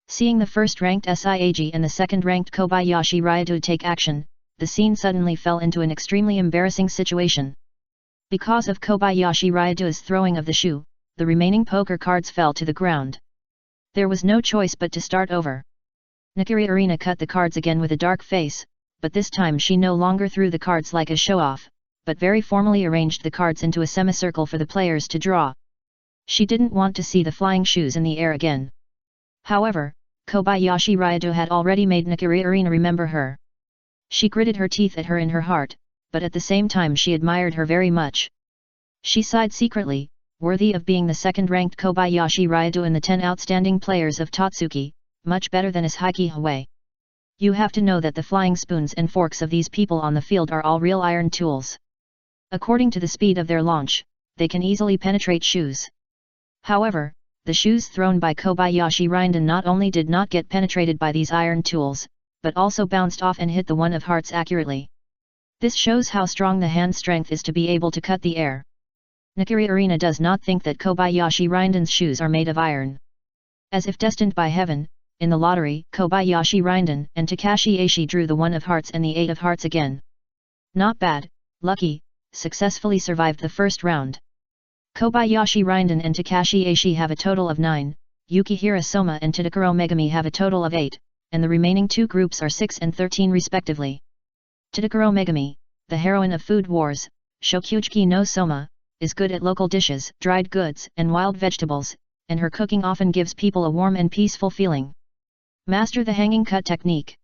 Seeing the first-ranked Siag and the second-ranked Kobayashi Ryadu take action, the scene suddenly fell into an extremely embarrassing situation. Because of Kobayashi Ryadu's throwing of the shoe, the remaining poker cards fell to the ground. There was no choice but to start over. Nakiri Arena cut the cards again with a dark face, but this time she no longer threw the cards like a show-off, but very formally arranged the cards into a semicircle for the players to draw. She didn't want to see the flying shoes in the air again. However, Kobayashi Ryadu had already made Nakiri Arena remember her. She gritted her teeth at her in her heart, but at the same time she admired her very much. She sighed secretly, worthy of being the second-ranked Kobayashi Ryadu in the 10 outstanding players of Totsuki, much better than his Haiki Hwei. You have to know that the flying spoons and forks of these people on the field are all real iron tools. According to the speed of their launch, they can easily penetrate shoes. However, the shoes thrown by Kobayashi Ryanden not only did not get penetrated by these iron tools, but also bounced off and hit the 1 of hearts accurately. This shows how strong the hand strength is to be able to cut the air. Nakiri Arena does not think that Kobayashi Ryanden's shoes are made of iron. As if destined by heaven, in the lottery, Kobayashi Ryanden and Takashi Aishi drew the 1 of hearts and the 8 of hearts again. Not bad, lucky, successfully survived the first round. Kobayashi Ryanden and Takashi Aishi have a total of 9, Yukihira Soma and Tadakuro Megami have a total of 8, and the remaining 2 groups are 6 and 13 respectively. Tadakuro Megami, the heroine of Food Wars, Shokyuchi no Soma, is good at local dishes, dried goods, and wild vegetables, and her cooking often gives people a warm and peaceful feeling. Master the hanging cut technique.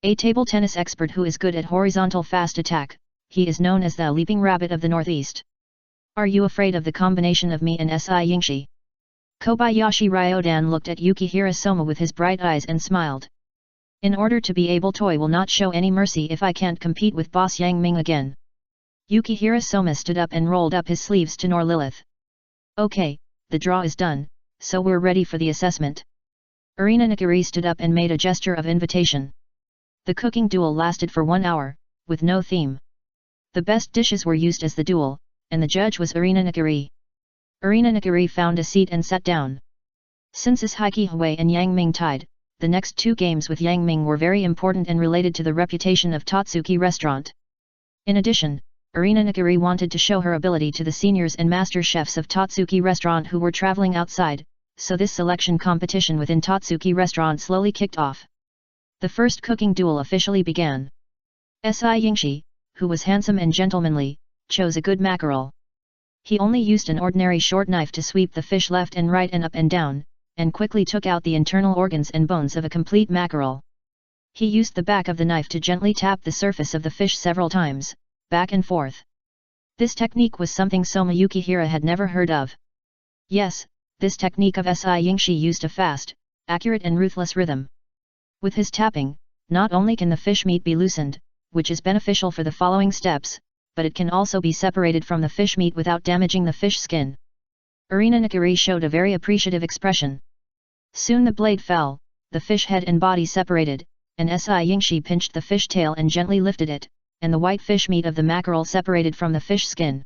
A table tennis expert who is good at horizontal fast attack, he is known as the Leaping Rabbit of the Northeast. Are you afraid of the combination of me and Yingshi? Kobayashi Ryodan looked at Yukihira Soma with his bright eyes and smiled. In order to be able, Toy will not show any mercy if I can't compete with Boss Yang Ming again. Yukihira Soma stood up and rolled up his sleeves to Nor Lilith. Okay, the draw is done, so we're ready for the assessment. Arina Nakari stood up and made a gesture of invitation. The cooking duel lasted for 1 hour, with no theme. The best dishes were used as the duel, and the judge was Arina Nakari. Arina Nakari found a seat and sat down. Since Ishiki Hui and Yang Ming tied, the next 2 games with Yang Ming were very important and related to the reputation of Totsuki restaurant. In addition, Arina Nakari wanted to show her ability to the seniors and master chefs of Totsuki restaurant who were traveling outside, so this selection competition within Totsuki restaurant slowly kicked off. The first cooking duel officially began. Si Yingshi, who was handsome and gentlemanly, chose a good mackerel. He only used an ordinary short knife to sweep the fish left and right and up and down, and quickly took out the internal organs and bones of a complete mackerel. He used the back of the knife to gently tap the surface of the fish several times, back and forth. This technique was something Soma Yukihira had never heard of. Yes, this technique of Si Yingshi used a fast, accurate and ruthless rhythm. With his tapping, not only can the fish meat be loosened, which is beneficial for the following steps, but it can also be separated from the fish meat without damaging the fish skin. Arina Nakari showed a very appreciative expression. Soon the blade fell, the fish head and body separated, and Si Yingshi pinched the fish tail and gently lifted it, and the white fish meat of the mackerel separated from the fish skin.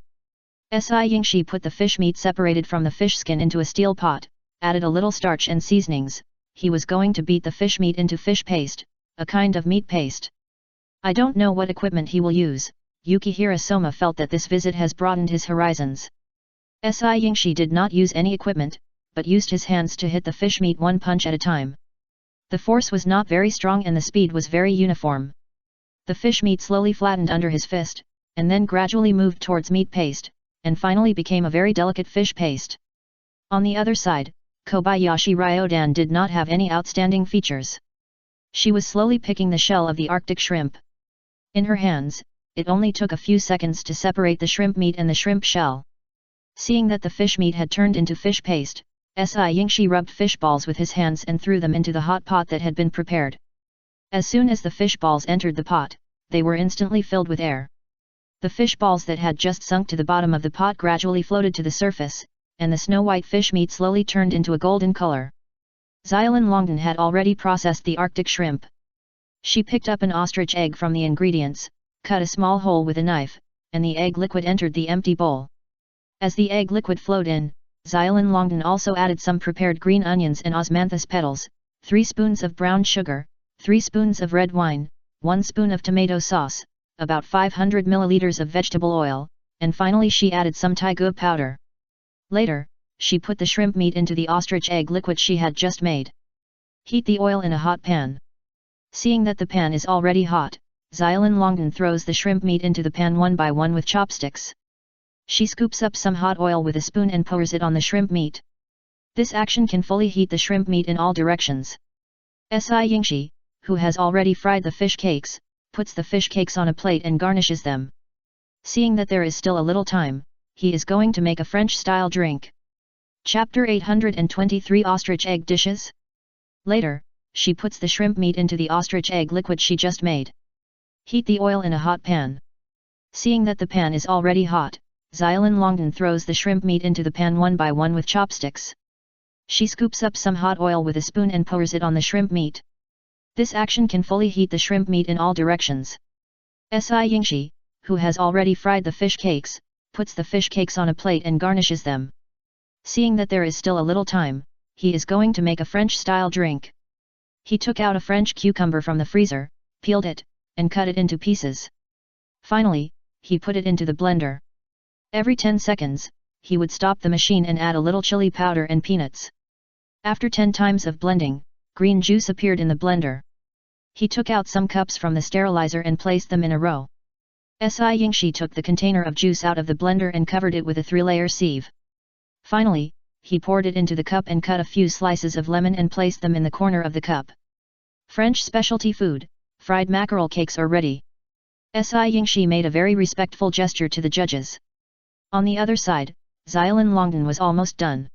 Si Yingshi put the fish meat separated from the fish skin into a steel pot, added a little starch and seasonings. He was going to beat the fish meat into fish paste, a kind of meat paste. I don't know what equipment he will use. Yukihira Soma felt that this visit has broadened his horizons. Si Yingshi did not use any equipment, but used his hands to hit the fish meat one punch at a time. The force was not very strong and the speed was very uniform. The fish meat slowly flattened under his fist, and then gradually moved towards meat paste, and finally became a very delicate fish paste. On the other side, Kobayashi Ryodan did not have any outstanding features. She was slowly picking the shell of the Arctic shrimp. In her hands, it only took a few seconds to separate the shrimp meat and the shrimp shell. Seeing that the fish meat had turned into fish paste, Si Yingshi rubbed fish balls with his hands and threw them into the hot pot that had been prepared. As soon as the fish balls entered the pot, they were instantly filled with air. The fish balls that had just sunk to the bottom of the pot gradually floated to the surface, and the snow-white fish meat slowly turned into a golden color. Xiaolin Longden had already processed the Arctic shrimp. She picked up an ostrich egg from the ingredients, cut a small hole with a knife, and the egg liquid entered the empty bowl. As the egg liquid flowed in, Xiaolin Longden also added some prepared green onions and osmanthus petals, 3 spoons of brown sugar, 3 spoons of red wine, 1 spoon of tomato sauce, about 500 milliliters of vegetable oil, and finally she added some taigu powder. Later, she put the shrimp meat into the ostrich egg liquid she had just made. Heat the oil in a hot pan. Seeing that the pan is already hot, Xiaolin Longden throws the shrimp meat into the pan one by one with chopsticks. She scoops up some hot oil with a spoon and pours it on the shrimp meat. This action can fully heat the shrimp meat in all directions. Si Yingshi, who has already fried the fish cakes, puts the fish cakes on a plate and garnishes them. Seeing that there is still a little time, he is going to make a French-style drink. Chapter 823 Ostrich Egg Dishes. Later, she puts the shrimp meat into the ostrich egg liquid she just made. Heat the oil in a hot pan. Seeing that the pan is already hot, Xiaolin Longden throws the shrimp meat into the pan one by one with chopsticks. She scoops up some hot oil with a spoon and pours it on the shrimp meat. This action can fully heat the shrimp meat in all directions. Si Yingshi, who has already fried the fish cakes, puts the fish cakes on a plate and garnishes them. Seeing that there is still a little time, he is going to make a French-style drink. He took out a French cucumber from the freezer, peeled it, and cut it into pieces. Finally, he put it into the blender. Every 10 seconds, he would stop the machine and add a little chili powder and peanuts. After 10 times of blending, green juice appeared in the blender. He took out some cups from the sterilizer and placed them in a row. Si Yingshi took the container of juice out of the blender and covered it with a 3-layer sieve. Finally, he poured it into the cup and cut a few slices of lemon and placed them in the corner of the cup. French specialty food, fried mackerel cakes are ready. Si Yingshi made a very respectful gesture to the judges. On the other side, Xiaolin Longden was almost done.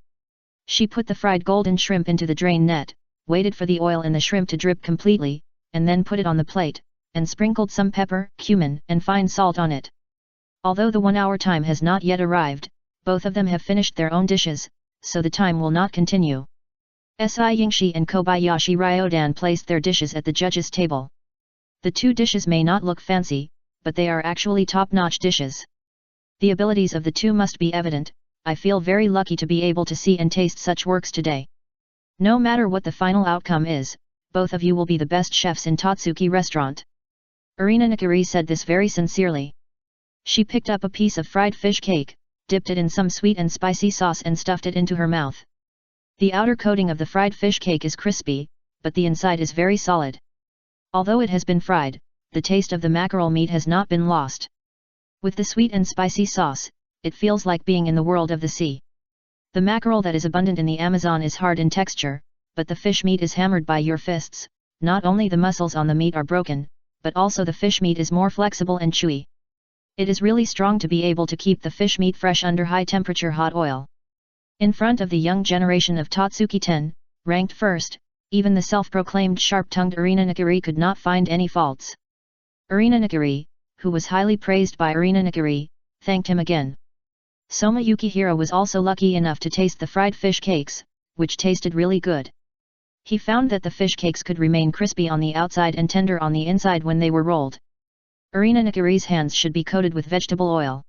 She put the fried golden shrimp into the drain net, waited for the oil in the shrimp to drip completely, and then put it on the plate, and sprinkled some pepper, cumin, and fine salt on it. Although the 1 hour time has not yet arrived, both of them have finished their own dishes, so the time will not continue. Yingshi and Kobayashi Ryodan placed their dishes at the judges' table. The two dishes may not look fancy, but they are actually top-notch dishes. The abilities of the two must be evident. I feel very lucky to be able to see and taste such works today. No matter what the final outcome is, both of you will be the best chefs in Totsuki restaurant. Arina Nakari said this very sincerely. She picked up a piece of fried fish cake, dipped it in some sweet and spicy sauce and stuffed it into her mouth. The outer coating of the fried fish cake is crispy, but the inside is very solid. Although it has been fried, the taste of the mackerel meat has not been lost. With the sweet and spicy sauce, it feels like being in the world of the sea. The mackerel that is abundant in the Amazon is hard in texture, but the fish meat is hammered by your fists. Not only the muscles on the meat are broken, but also the fish meat is more flexible and chewy. It is really strong to be able to keep the fish meat fresh under high temperature hot oil. In front of the young generation of Totsuki 10, ranked first, even the self-proclaimed sharp-tongued Arina Nakari could not find any faults. Arina Nakari, who was highly praised by Arina Nakari, thanked him again. Soma Yukihira was also lucky enough to taste the fried fish cakes, which tasted really good. He found that the fish cakes could remain crispy on the outside and tender on the inside when they were rolled. Arina Nakari's hands should be coated with vegetable oil.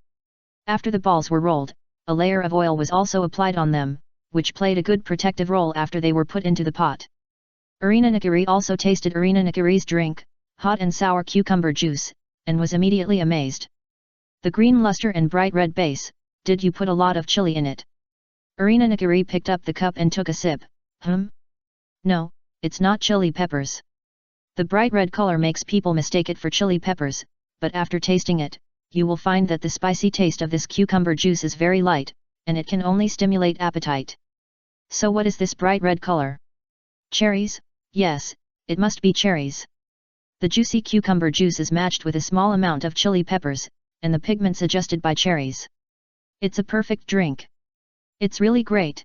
After the balls were rolled, a layer of oil was also applied on them, which played a good protective role after they were put into the pot. Arina Nakari also tasted Arina Nakari's drink, hot and sour cucumber juice, and was immediately amazed. The green luster and bright red base, did you put a lot of chili in it? Arina Nakari picked up the cup and took a sip. No, it's not chili peppers. The bright red color makes people mistake it for chili peppers, but after tasting it, you will find that the spicy taste of this cucumber juice is very light, and it can only stimulate appetite. So what is this bright red color? Cherries? Yes, it must be cherries. The juicy cucumber juice is matched with a small amount of chili peppers, and the pigments adjusted by cherries. It's a perfect drink. It's really great.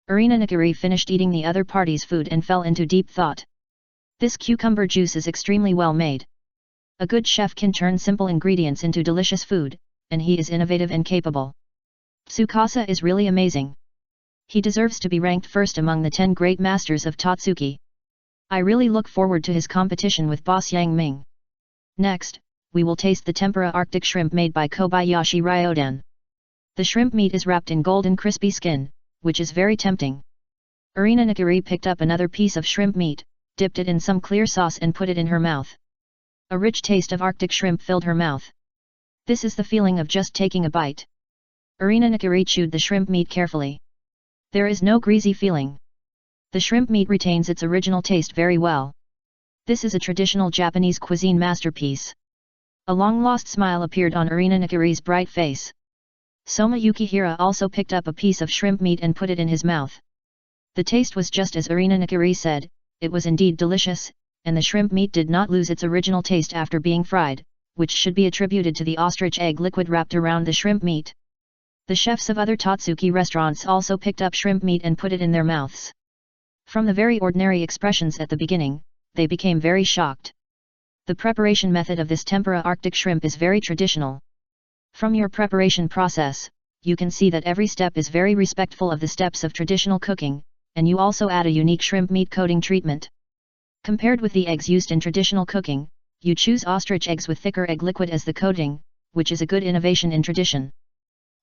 Arina Nakari finished eating the other party's food and fell into deep thought. This cucumber juice is extremely well made. A good chef can turn simple ingredients into delicious food, and he is innovative and capable. Tsukasa is really amazing. He deserves to be ranked first among the 10 great masters of Totsuki. I really look forward to his competition with boss Yang Ming. Next, we will taste the tempura Arctic shrimp made by Kobayashi Ryodan. The shrimp meat is wrapped in golden crispy skin, which is very tempting. Arina Nakari picked up another piece of shrimp meat, dipped it in some clear sauce and put it in her mouth. A rich taste of Arctic shrimp filled her mouth. This is the feeling of just taking a bite. Arina Nakari chewed the shrimp meat carefully. There is no greasy feeling. The shrimp meat retains its original taste very well. This is a traditional Japanese cuisine masterpiece. A long-lost smile appeared on Arina Nakari's bright face. Soma Yukihira also picked up a piece of shrimp meat and put it in his mouth. The taste was just as Arina Nakari said, it was indeed delicious, and the shrimp meat did not lose its original taste after being fried, which should be attributed to the ostrich egg liquid wrapped around the shrimp meat. The chefs of other Totsuki restaurants also picked up shrimp meat and put it in their mouths. From the very ordinary expressions at the beginning, they became very shocked. The preparation method of this tempura Arctic shrimp is very traditional. From your preparation process, you can see that every step is very respectful of the steps of traditional cooking, and you also add a unique shrimp meat coating treatment. Compared with the eggs used in traditional cooking, you choose ostrich eggs with thicker egg liquid as the coating, which is a good innovation in tradition.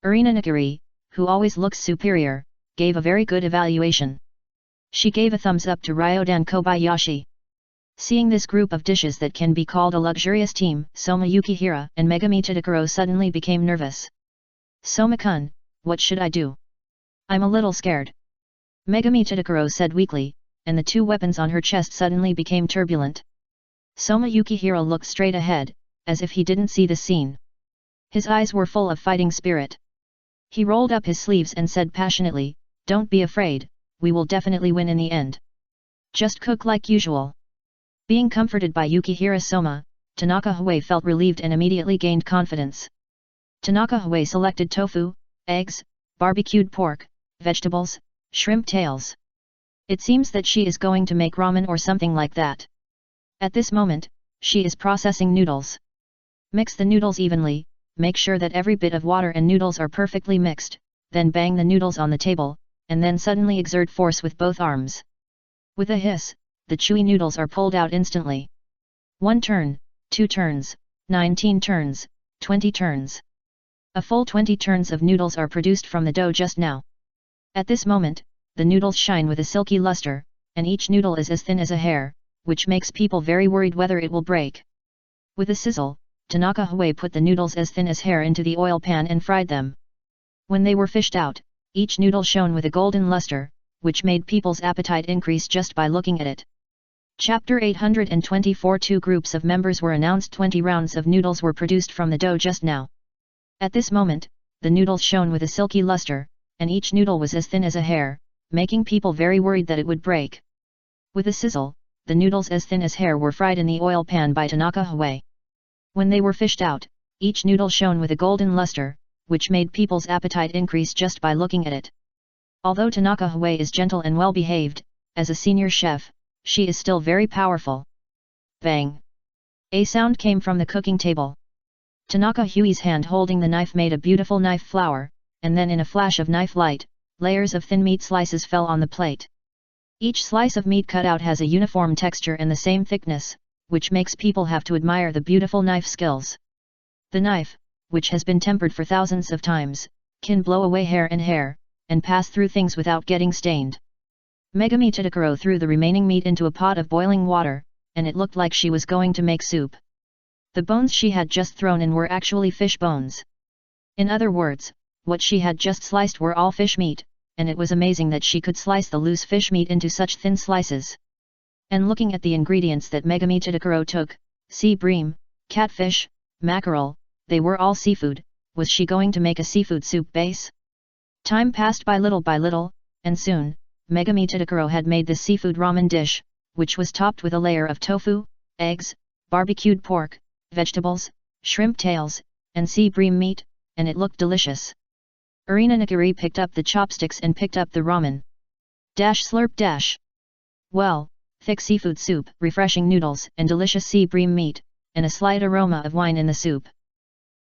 Arina Nakari, who always looks superior, gave a very good evaluation. She gave a thumbs up to Ryodan Kobayashi. Seeing this group of dishes that can be called a luxurious team, Soma Yukihira and Megami Tadakuro suddenly became nervous. Soma-kun, what should I do? I'm a little scared. Megami Tadakuro said weakly, and the two weapons on her chest suddenly became turbulent. Soma Yukihira looked straight ahead, as if he didn't see the scene. His eyes were full of fighting spirit. He rolled up his sleeves and said passionately, "Don't be afraid, we will definitely win in the end. Just cook like usual." Being comforted by Yukihira Soma, Tanaka Hue felt relieved and immediately gained confidence. Tanaka Hue selected tofu, eggs, barbecued pork, vegetables, shrimp tails. It seems that she is going to make ramen or something like that. At this moment, she is processing noodles. Mix the noodles evenly, make sure that every bit of water and noodles are perfectly mixed, then bang the noodles on the table, and then suddenly exert force with both arms. With a hiss, the chewy noodles are pulled out instantly. 1 turn, 2 turns, 19 turns, 20 turns. A full 20 turns of noodles are produced from the dough just now. At this moment, the noodles shine with a silky luster, and each noodle is as thin as a hair, which makes people very worried whether it will break. With a sizzle, Tanaka Hui put the noodles as thin as hair into the oil pan and fried them. When they were fished out, each noodle shone with a golden luster, which made people's appetite increase just by looking at it. Chapter 824. 2 groups of members were announced. 20 rounds of noodles were produced from the dough just now. At this moment, the noodles shone with a silky luster, and each noodle was as thin as a hair, making people very worried that it would break. With a sizzle, the noodles as thin as hair were fried in the oil pan by Tanaka Hui. When they were fished out, each noodle shone with a golden luster, which made people's appetite increase just by looking at it. Although Tanaka Hui is gentle and well-behaved, as a senior chef, she is still very powerful. Bang! A sound came from the cooking table. Tanaka Hui's hand holding the knife made a beautiful knife flower, and then in a flash of knife light, layers of thin meat slices fell on the plate. Each slice of meat cut out has a uniform texture and the same thickness, which makes people have to admire the beautiful knife skills. The knife, which has been tempered for thousands of times, can blow away hair and pass through things without getting stained. Megami Tadokuro threw the remaining meat into a pot of boiling water, and it looked like she was going to make soup. The bones she had just thrown in were actually fish bones. In other words, what she had just sliced were all fish meat, and it was amazing that she could slice the loose fish meat into such thin slices. And looking at the ingredients that Megami Tadokuro took, sea bream, catfish, mackerel, they were all seafood. Was she going to make a seafood soup base? Time passed by little, and soon, Megami Tadokuro had made the seafood ramen dish, which was topped with a layer of tofu, eggs, barbecued pork, vegetables, shrimp tails, and sea bream meat, and it looked delicious. Arina Nagiri picked up the chopsticks and picked up the ramen. Slurp. Well, thick seafood soup, refreshing noodles, and delicious sea bream meat, and a slight aroma of wine in the soup.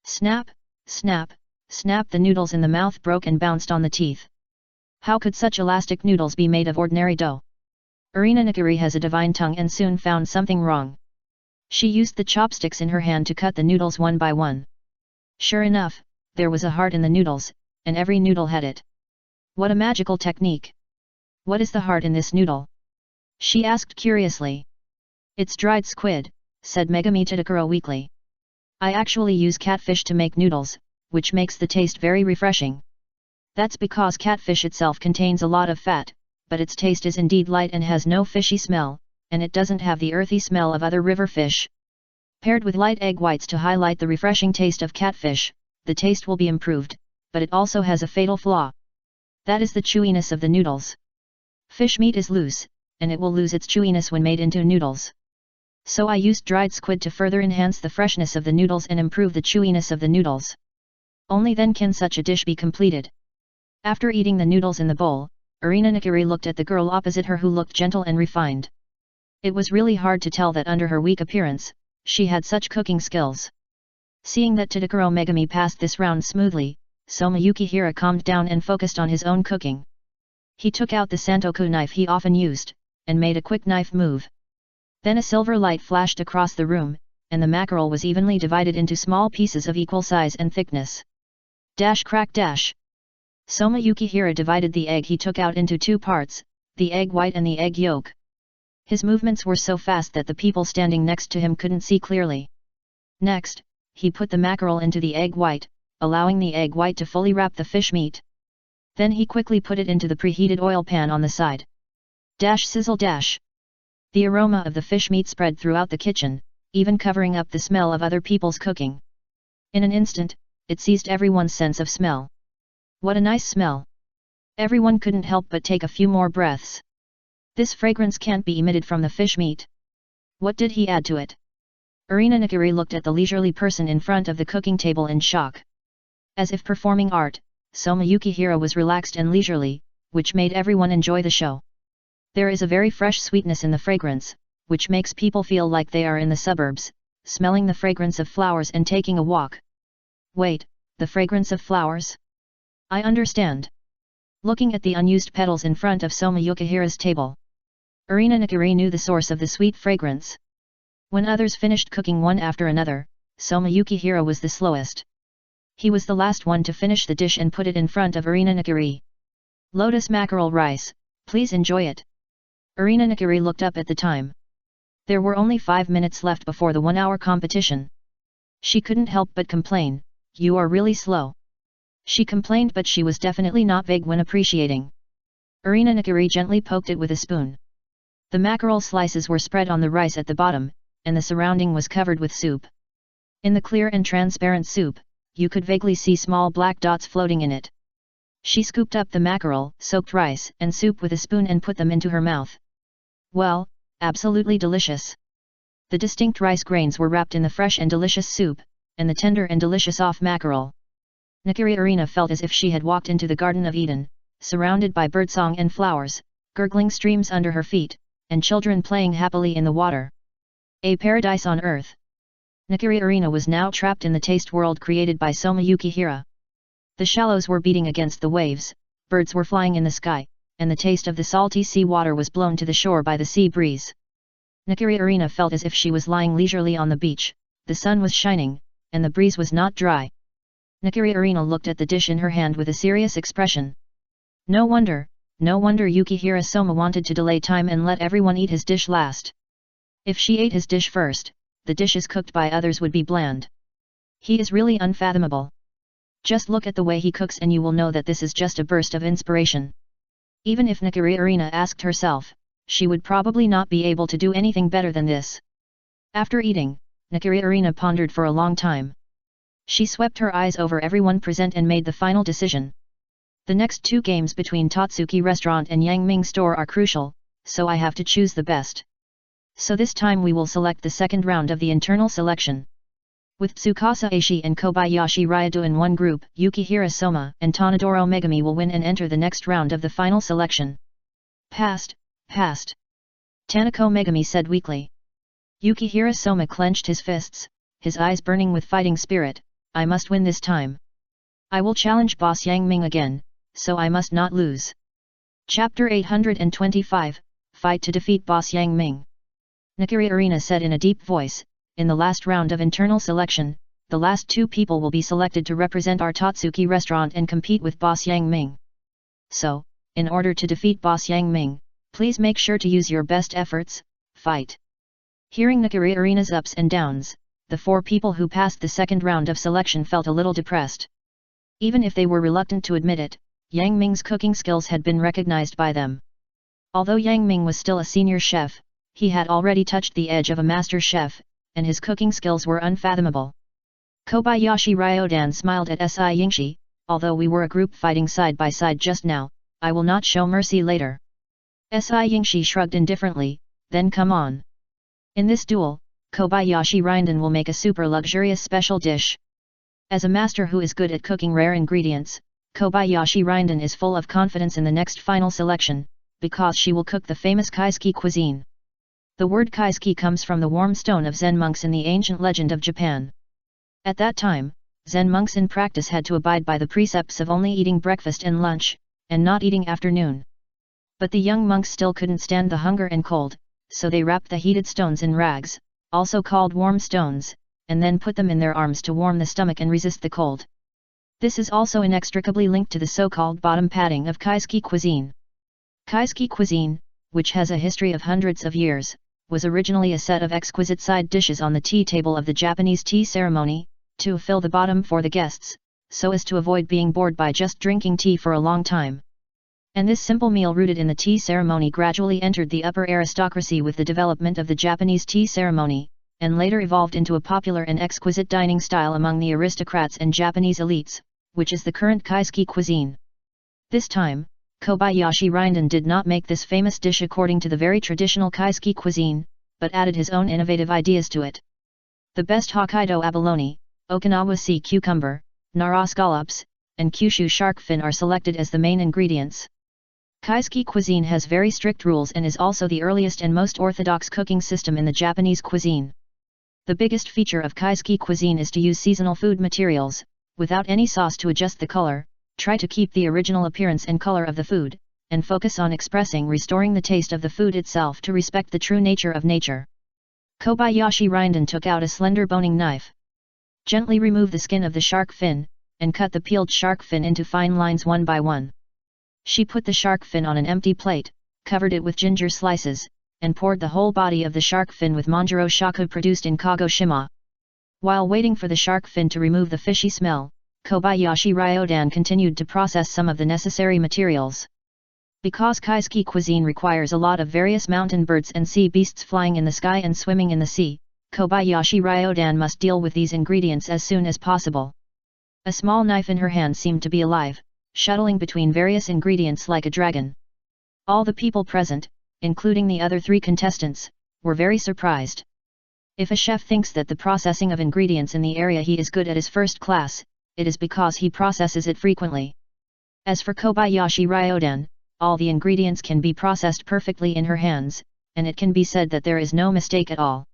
Snap, snap, snap! The noodles in the mouth broke and bounced on the teeth. How could such elastic noodles be made of ordinary dough? Arina Nagiri has a divine tongue and soon found something wrong. She used the chopsticks in her hand to cut the noodles one by one. Sure enough, there was a heart in the noodles, and every noodle had it. What a magical technique! What is the heart in this noodle? She asked curiously. It's dried squid, said Megami Tadokuro weakly. I actually use catfish to make noodles, which makes the taste very refreshing. That's because catfish itself contains a lot of fat, but its taste is indeed light and has no fishy smell, and it doesn't have the earthy smell of other river fish. Paired with light egg whites to highlight the refreshing taste of catfish, the taste will be improved, but it also has a fatal flaw. That is the chewiness of the noodles. Fish meat is loose, and it will lose its chewiness when made into noodles. So I used dried squid to further enhance the freshness of the noodles and improve the chewiness of the noodles. Only then can such a dish be completed. After eating the noodles in the bowl, Arina Nagiri looked at the girl opposite her who looked gentle and refined. It was really hard to tell that under her weak appearance, she had such cooking skills. Seeing that Tadokuro Megami passed this round smoothly, Soma Yukihira calmed down and focused on his own cooking. He took out the santoku knife he often used, and made a quick knife move. Then a silver light flashed across the room, and the mackerel was evenly divided into small pieces of equal size and thickness. Crack. Soma Yukihira divided the egg he took out into 2 parts, the egg white and the egg yolk. His movements were so fast that the people standing next to him couldn't see clearly. Next, he put the mackerel into the egg white, allowing the egg white to fully wrap the fish meat. Then he quickly put it into the preheated oil pan on the side. Sizzle. The aroma of the fish meat spread throughout the kitchen, even covering up the smell of other people's cooking. In an instant, it seized everyone's sense of smell. What a nice smell! Everyone couldn't help but take a few more breaths. This fragrance can't be emitted from the fish meat. What did he add to it? Arina Nagiri looked at the leisurely person in front of the cooking table in shock. As if performing art, Soma Yukihira was relaxed and leisurely, which made everyone enjoy the show. There is a very fresh sweetness in the fragrance, which makes people feel like they are in the suburbs, smelling the fragrance of flowers and taking a walk. Wait, the fragrance of flowers? I understand. Looking at the unused petals in front of Soma Yukihira's table, Irina Nakiri knew the source of the sweet fragrance. When others finished cooking one after another, Soma Yukihira was the slowest. He was the last one to finish the dish and put it in front of Irina Nakiri. Lotus mackerel rice, please enjoy it. Irina Nakiri looked up at the time. There were only 5 minutes left before the 1-hour competition. She couldn't help but complain, "You are really slow." She complained, but she was definitely not vague when appreciating. Irina Nakiri gently poked it with a spoon. The mackerel slices were spread on the rice at the bottom, and the surrounding was covered with soup. In the clear and transparent soup, you could vaguely see small black dots floating in it. She scooped up the mackerel, soaked rice and soup with a spoon and put them into her mouth. Well, absolutely delicious. The distinct rice grains were wrapped in the fresh and delicious soup, and the tender and delicious off mackerel. Nakiri Irina felt as if she had walked into the Garden of Eden, surrounded by birdsong and flowers, gurgling streams under her feet, and children playing happily in the water. A paradise on earth. Nakiri Irina was now trapped in the taste world created by Soma Yukihira. The shallows were beating against the waves, birds were flying in the sky, and the taste of the salty sea water was blown to the shore by the sea breeze. Nakiri Irina felt as if she was lying leisurely on the beach, the sun was shining, and the breeze was not dry. Nakiri Irina looked at the dish in her hand with a serious expression. No wonder Yukihira Soma wanted to delay time and let everyone eat his dish last. If she ate his dish first, the dishes cooked by others would be bland. He is really unfathomable. Just look at the way he cooks and you will know that this is just a burst of inspiration. Even if Nakiri Irina asked herself, she would probably not be able to do anything better than this. After eating, Nakiri Irina pondered for a long time. She swept her eyes over everyone present and made the final decision. The next 2 games between Tatsuki Restaurant and Yangming Store are crucial, so I have to choose the best. So this time we will select the second round of the internal selection. With Tsukasa Aishi and Kobayashi Ryado in one group, Yukihira Soma and Tanadoro Megami will win and enter the next round of the final selection. Passed. Tanako Megami said weakly. Yukihira Soma clenched his fists, his eyes burning with fighting spirit. I must win this time. I will challenge Boss Yang Ming again, so I must not lose. Chapter 825, Fight to defeat Boss Yang Ming. Nakiri Irina said in a deep voice, in the last round of internal selection, the last 2 people will be selected to represent our Tatsuki restaurant and compete with Boss Yang Ming. So, in order to defeat Boss Yang Ming, please make sure to use your best efforts, fight. Hearing Nakiri Irina's ups and downs, the 4 people who passed the second round of selection felt a little depressed. Even if they were reluctant to admit it, Yang Ming's cooking skills had been recognized by them. Although Yang Ming was still a senior chef, he had already touched the edge of a master chef, and his cooking skills were unfathomable. Kobayashi Ryodan smiled at Si Yingshi, although we were a group fighting side by side just now, I will not show mercy later. Si Yingshi shrugged indifferently, then come on. In this duel, Kobayashi Ryodan will make a super luxurious special dish. As a master who is good at cooking rare ingredients, Kobayashi Ryodan is full of confidence in the next final selection, because she will cook the famous Kaisuke cuisine. The word Kaisuke comes from the warm stone of Zen monks in the ancient legend of Japan. At that time, Zen monks in practice had to abide by the precepts of only eating breakfast and lunch, and not eating afternoon. But the young monks still couldn't stand the hunger and cold, so they wrapped the heated stones in rags, also called warm stones, and then put them in their arms to warm the stomach and resist the cold. This is also inextricably linked to the so-called bottom padding of Kaisuke cuisine. Kaisuke cuisine, which has a history of hundreds of years, was originally a set of exquisite side dishes on the tea table of the Japanese tea ceremony, to fill the bottom for the guests, so as to avoid being bored by just drinking tea for a long time. And this simple meal rooted in the tea ceremony gradually entered the upper aristocracy with the development of the Japanese tea ceremony, and later evolved into a popular and exquisite dining style among the aristocrats and Japanese elites, which is the current Kaisuke cuisine. This time, Kobayashi Ryodan did not make this famous dish according to the very traditional Kaisuke cuisine, but added his own innovative ideas to it. The best Hokkaido abalone, Okinawa sea cucumber, Nara scallops, and Kyushu shark fin are selected as the main ingredients. Kaisuke cuisine has very strict rules and is also the earliest and most orthodox cooking system in the Japanese cuisine. The biggest feature of Kaisuke cuisine is to use seasonal food materials, without any sauce to adjust the color, try to keep the original appearance and color of the food, and focus on restoring the taste of the food itself to respect the true nature of nature. Kobayashi Rinden took out a slender boning knife. Gently remove the skin of the shark fin, and cut the peeled shark fin into fine lines one by one. She put the shark fin on an empty plate, covered it with ginger slices, and poured the whole body of the shark fin with Manjaro shaku produced in Kagoshima. While waiting for the shark fin to remove the fishy smell, Kobayashi Ryodan continued to process some of the necessary materials. Because Kaisuke cuisine requires a lot of various mountain birds and sea beasts flying in the sky and swimming in the sea, Kobayashi Ryodan must deal with these ingredients as soon as possible. A small knife in her hand seemed to be alive, shuttling between various ingredients like a dragon. All the people present, including the other 3 contestants, were very surprised. If a chef thinks that the processing of ingredients in the area he is good at is first class, it is because he processes it frequently. As for Kobayashi Ryodan, all the ingredients can be processed perfectly in her hands, and it can be said that there is no mistake at all.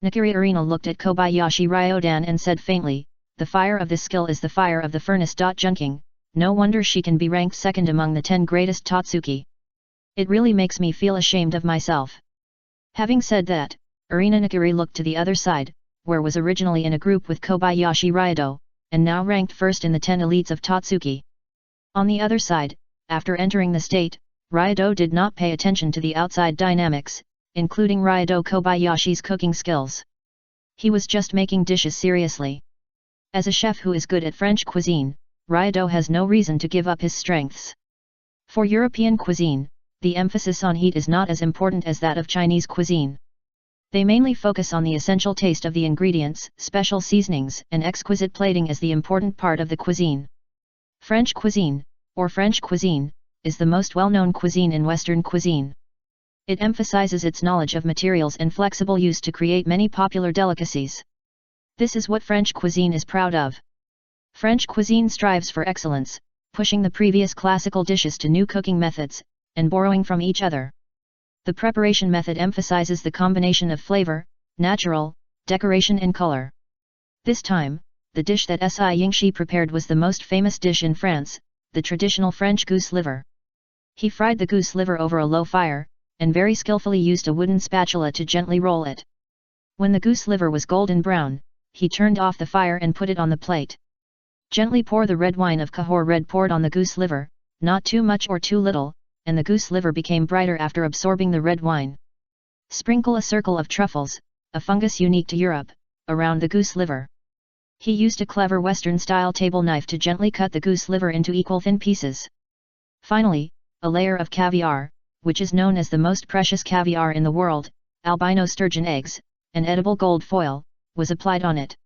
Nakiri Arena looked at Kobayashi Ryodan and said faintly, "The fire of this skill is the fire of the furnace." Junking, no wonder she can be ranked second among the 10 greatest Totsuki. It really makes me feel ashamed of myself. Having said that, Arina Nakiri looked to the other side, where was originally in a group with Kobayashi Ryado, and now ranked first in the 10 elites of Totsuki. On the other side, after entering the state, Ryado did not pay attention to the outside dynamics, including Ryado Kobayashi's cooking skills. He was just making dishes seriously. As a chef who is good at French cuisine, Ryado has no reason to give up his strengths. For European cuisine, the emphasis on heat is not as important as that of Chinese cuisine. They mainly focus on the essential taste of the ingredients, special seasonings, and exquisite plating as the important part of the cuisine. French cuisine, or French cuisine, is the most well-known cuisine in Western cuisine. It emphasizes its knowledge of materials and flexible use to create many popular delicacies. This is what French cuisine is proud of. French cuisine strives for excellence, pushing the previous classical dishes to new cooking methods, and borrowing from each other. The preparation method emphasizes the combination of flavor, natural, decoration and color. This time, the dish that Si Yingxi prepared was the most famous dish in France, the traditional French goose liver. He fried the goose liver over a low fire, and very skillfully used a wooden spatula to gently roll it. When the goose liver was golden brown, he turned off the fire and put it on the plate. Gently pour the red wine of Cahors red poured on the goose liver, not too much or too little, and the goose liver became brighter after absorbing the red wine. Sprinkle a circle of truffles, a fungus unique to Europe, around the goose liver. He used a clever Western-style table knife to gently cut the goose liver into equal thin pieces. Finally, a layer of caviar, which is known as the most precious caviar in the world, albino sturgeon eggs, and edible gold foil, was applied on it.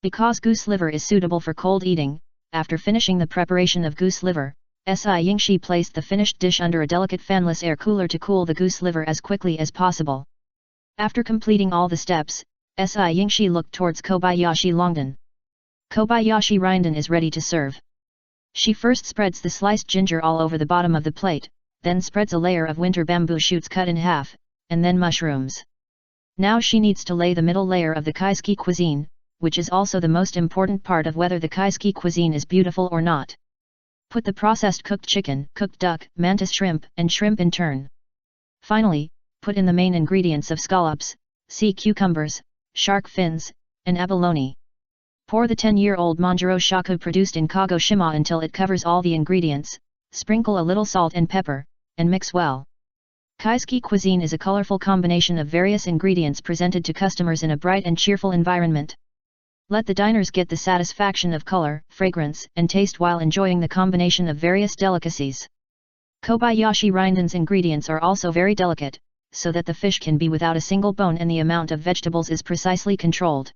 Because goose liver is suitable for cold eating, after finishing the preparation of goose liver, Si Yingxi placed the finished dish under a delicate fanless air cooler to cool the goose liver as quickly as possible. After completing all the steps, Si Yingxi looked towards Kobayashi Longden. Kobayashi Rinden is ready to serve. She first spreads the sliced ginger all over the bottom of the plate, then spreads a layer of winter bamboo shoots cut in half, and then mushrooms. Now she needs to lay the middle layer of the Kaisuke cuisine, which is also the most important part of whether the Kaisuke cuisine is beautiful or not. Put the processed cooked chicken, cooked duck, mantis shrimp, and shrimp in turn. Finally, put in the main ingredients of scallops, sea cucumbers, shark fins, and abalone. Pour the 10-year-old Manjaro shaku produced in Kagoshima until it covers all the ingredients, sprinkle a little salt and pepper, and mix well. Kaisuke cuisine is a colorful combination of various ingredients presented to customers in a bright and cheerful environment. Let the diners get the satisfaction of color, fragrance, and taste while enjoying the combination of various delicacies. Kobayashi Rinden's ingredients are also very delicate, so that the fish can be without a single bone and the amount of vegetables is precisely controlled.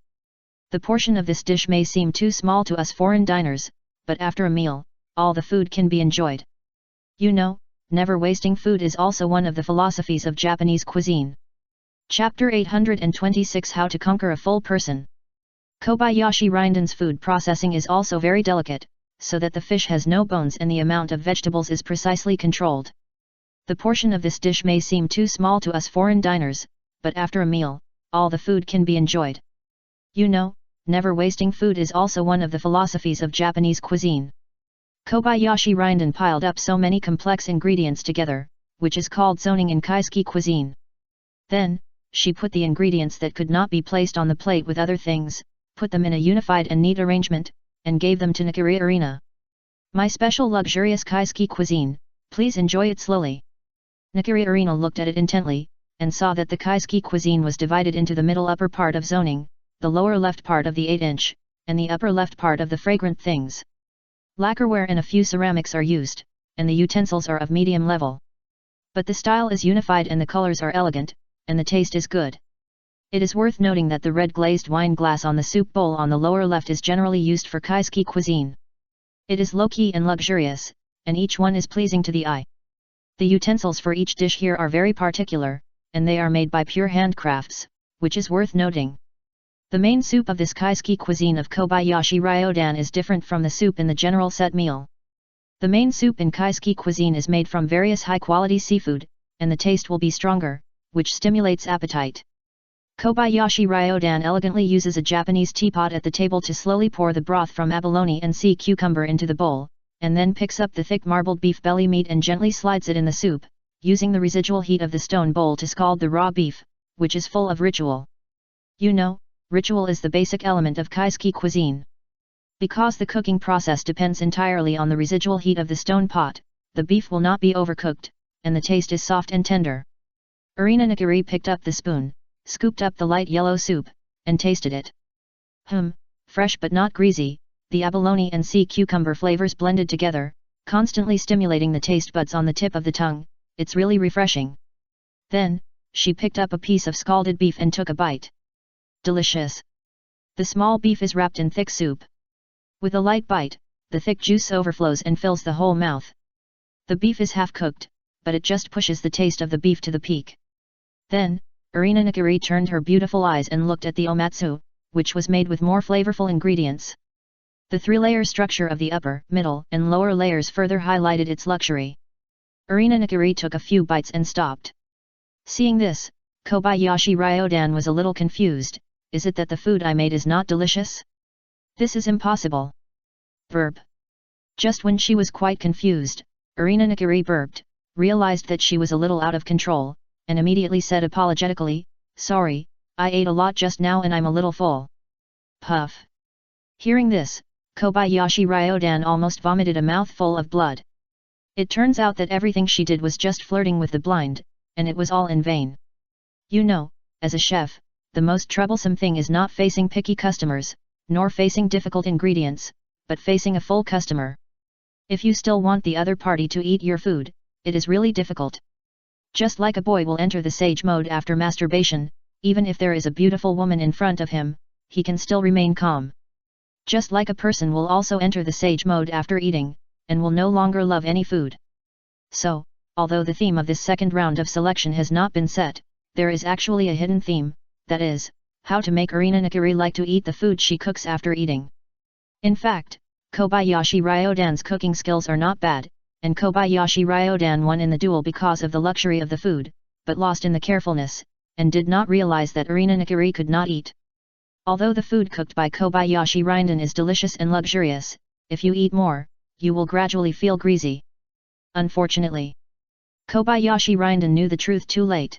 The portion of this dish may seem too small to us foreign diners, but after a meal, all the food can be enjoyed. You know, never wasting food is also one of the philosophies of Japanese cuisine. Chapter 826 How to Conquer a Full Person. Kobayashi Rinden's food processing is also very delicate, so that the fish has no bones and the amount of vegetables is precisely controlled. The portion of this dish may seem too small to us foreign diners, but after a meal, all the food can be enjoyed. You know, never wasting food is also one of the philosophies of Japanese cuisine. Kobayashi Rinden piled up so many complex ingredients together, which is called zoning in Kaisuke cuisine. Then, she put the ingredients that could not be placed on the plate with other things, put them in a unified and neat arrangement, and gave them to Nakiri Arena. My special luxurious Kaisuke cuisine, please enjoy it slowly. Nakiri Arena looked at it intently, and saw that the Kaisuke cuisine was divided into the middle upper part of zoning, the lower left part of the 8-inch, and the upper left part of the fragrant things. Lacquerware and a few ceramics are used, and the utensils are of medium level. But the style is unified and the colors are elegant, and the taste is good. It is worth noting that the red glazed wine glass on the soup bowl on the lower left is generally used for Kaisuke cuisine. It is low-key and luxurious, and each one is pleasing to the eye. The utensils for each dish here are very particular, and they are made by pure handcrafts, which is worth noting. The main soup of this Kaisuke cuisine of Kobayashi Ryodan is different from the soup in the general set meal. The main soup in Kaisuke cuisine is made from various high-quality seafood, and the taste will be stronger, which stimulates appetite. Kobayashi Ryodan elegantly uses a Japanese teapot at the table to slowly pour the broth from abalone and sea cucumber into the bowl, and then picks up the thick marbled beef belly meat and gently slides it in the soup, using the residual heat of the stone bowl to scald the raw beef, which is full of ritual. You know, ritual is the basic element of Kaisuke cuisine. Because the cooking process depends entirely on the residual heat of the stone pot, the beef will not be overcooked, and the taste is soft and tender. Arina Nakiri picked up the spoon, scooped up the light yellow soup, and tasted it. Fresh but not greasy, the abalone and sea cucumber flavors blended together, constantly stimulating the taste buds on the tip of the tongue, it's really refreshing. Then, she picked up a piece of scalded beef and took a bite. Delicious. The small beef is wrapped in thick soup. With a light bite, the thick juice overflows and fills the whole mouth. The beef is half cooked, but it just pushes the taste of the beef to the peak. Then, Arina Nakiri turned her beautiful eyes and looked at the omatsu, which was made with more flavorful ingredients. The three-layer structure of the upper, middle, and lower layers further highlighted its luxury. Arina Nakiri took a few bites and stopped. Seeing this, Kobayashi Ryodan was a little confused. Is it that the food I made is not delicious? This is impossible. Burp. Just when she was quite confused, Arina Nakiri burped, realized that she was a little out of control, and immediately said apologetically, "Sorry, I ate a lot just now and I'm a little full." Puff. Hearing this, Kobayashi Ryodan almost vomited a mouthful of blood. It turns out that everything she did was just flirting with the blind, and it was all in vain. You know, as a chef, the most troublesome thing is not facing picky customers, nor facing difficult ingredients, but facing a full customer. If you still want the other party to eat your food, it is really difficult. Just like a boy will enter the sage mode after masturbation, even if there is a beautiful woman in front of him, he can still remain calm. Just like a person will also enter the sage mode after eating, and will no longer love any food. So, although the theme of this second round of selection has not been set, there is actually a hidden theme, that is, how to make Arina Nakiri like to eat the food she cooks after eating. In fact, Kobayashi Ryodan's cooking skills are not bad, and Kobayashi Ryodan won in the duel because of the luxury of the food, but lost in the carefulness, and did not realize that Arina Nakiri could not eat. Although the food cooked by Kobayashi Rinden is delicious and luxurious, if you eat more, you will gradually feel greasy. Unfortunately, Kobayashi Rinden knew the truth too late.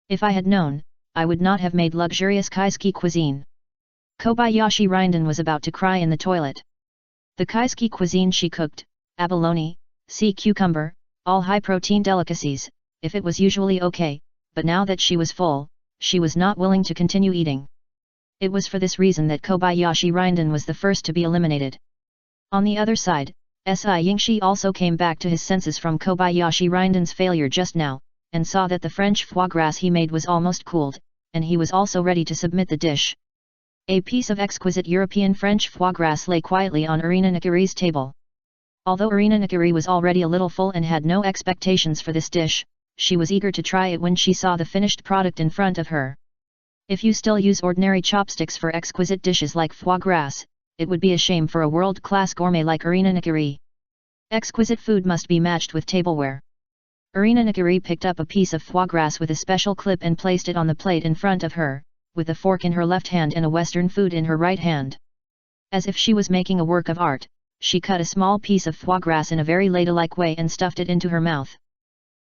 If I had known, I would not have made luxurious Kaisuke cuisine. Kobayashi Rinden was about to cry in the toilet. The Kaisuke cuisine she cooked, abalone, sea cucumber, all high-protein delicacies, if it was usually okay, but now that she was full, she was not willing to continue eating. It was for this reason that Kobayashi Rinden was the first to be eliminated. On the other side, Si Yingshi also came back to his senses from Kobayashi Rinden's failure just now, and saw that the French foie gras he made was almost cooled, and he was also ready to submit the dish. A piece of exquisite European French foie gras lay quietly on Arina Nakiri's table. Although Arina Nakiri was already a little full and had no expectations for this dish, she was eager to try it when she saw the finished product in front of her. If you still use ordinary chopsticks for exquisite dishes like foie gras, it would be a shame for a world-class gourmet like Arina Nakiri. Exquisite food must be matched with tableware. Irina Nagari picked up a piece of foie gras with a special clip and placed it on the plate in front of her, with a fork in her left hand and a Western food in her right hand. As if she was making a work of art, she cut a small piece of foie gras in a very ladylike way and stuffed it into her mouth.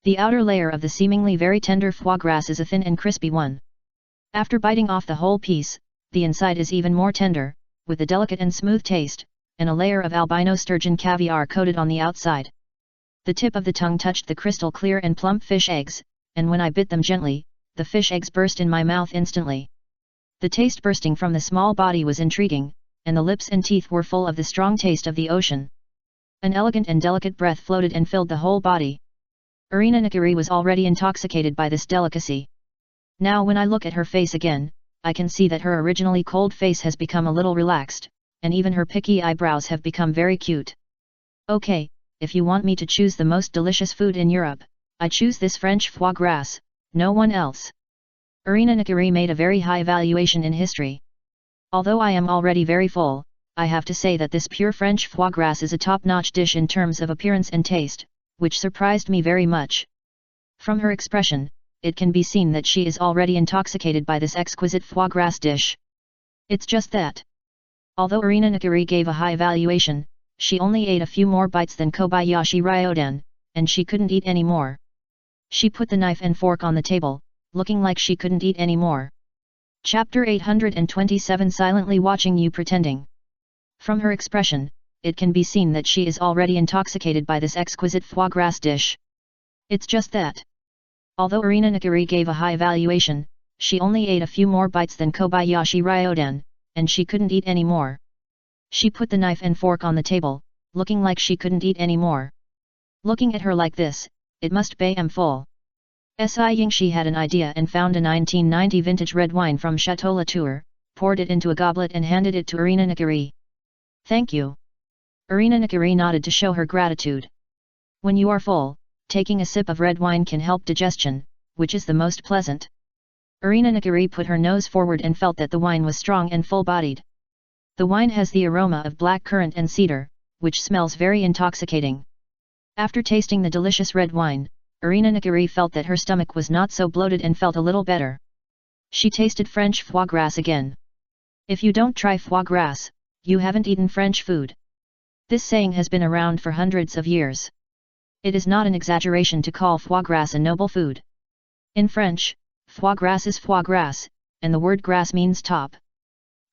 The outer layer of the seemingly very tender foie gras is a thin and crispy one. After biting off the whole piece, the inside is even more tender, with a delicate and smooth taste, and a layer of albino sturgeon caviar coated on the outside. The tip of the tongue touched the crystal clear and plump fish eggs, and when I bit them gently, the fish eggs burst in my mouth instantly. The taste bursting from the small body was intriguing, and the lips and teeth were full of the strong taste of the ocean. An elegant and delicate breath floated and filled the whole body. Irina Nagari was already intoxicated by this delicacy. Now when I look at her face again, I can see that her originally cold face has become a little relaxed, and even her picky eyebrows have become very cute. Okay, if you want me to choose the most delicious food in Europe, I choose this French foie gras, no one else. Irina Nagari made a very high valuation in history. Although I am already very full, I have to say that this pure French foie gras is a top-notch dish in terms of appearance and taste, which surprised me very much. From her expression, it can be seen that she is already intoxicated by this exquisite foie gras dish. It's just that. Although Irina Nagari gave a high valuation, she only ate a few more bites than Kobayashi Ryodan, and she couldn't eat any more. She put the knife and fork on the table, looking like she couldn't eat any more. Chapter 827 Silently watching you pretending. From her expression, it can be seen that she is already intoxicated by this exquisite foie gras dish. It's just that. Although Irina Nagari gave a high valuation, she only ate a few more bites than Kobayashi Ryodan, and she couldn't eat any more. She put the knife and fork on the table, looking like she couldn't eat any more. Looking at her like this, it must be am full. She had an idea and found a 1990 vintage red wine from Chateau Latour, poured it into a goblet and handed it to Irina Nagari. Thank you. Irina Nagari nodded to show her gratitude. When you are full, taking a sip of red wine can help digestion, which is the most pleasant. Irina Nagari put her nose forward and felt that the wine was strong and full-bodied. The wine has the aroma of black currant and cedar, which smells very intoxicating. After tasting the delicious red wine, Irina Nagari felt that her stomach was not so bloated and felt a little better. She tasted French foie gras again. If you don't try foie gras, you haven't eaten French food. This saying has been around for hundreds of years. It is not an exaggeration to call foie gras a noble food. In French, foie gras is foie gras, and the word gras means top.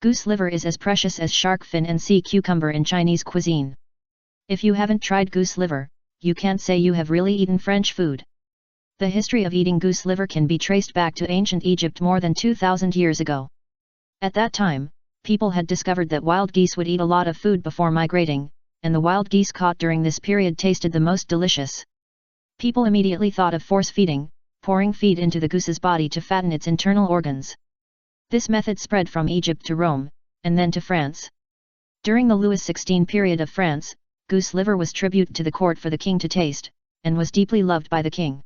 Goose liver is as precious as shark fin and sea cucumber in Chinese cuisine. If you haven't tried goose liver, you can't say you have really eaten French food. The history of eating goose liver can be traced back to ancient Egypt more than 2,000 years ago. At that time, people had discovered that wild geese would eat a lot of food before migrating, and the wild geese caught during this period tasted the most delicious. People immediately thought of force feeding, pouring feed into the goose's body to fatten its internal organs. This method spread from Egypt to Rome, and then to France. During the Louis XVI period of France, goose liver was tribute to the court for the king to taste, and was deeply loved by the king.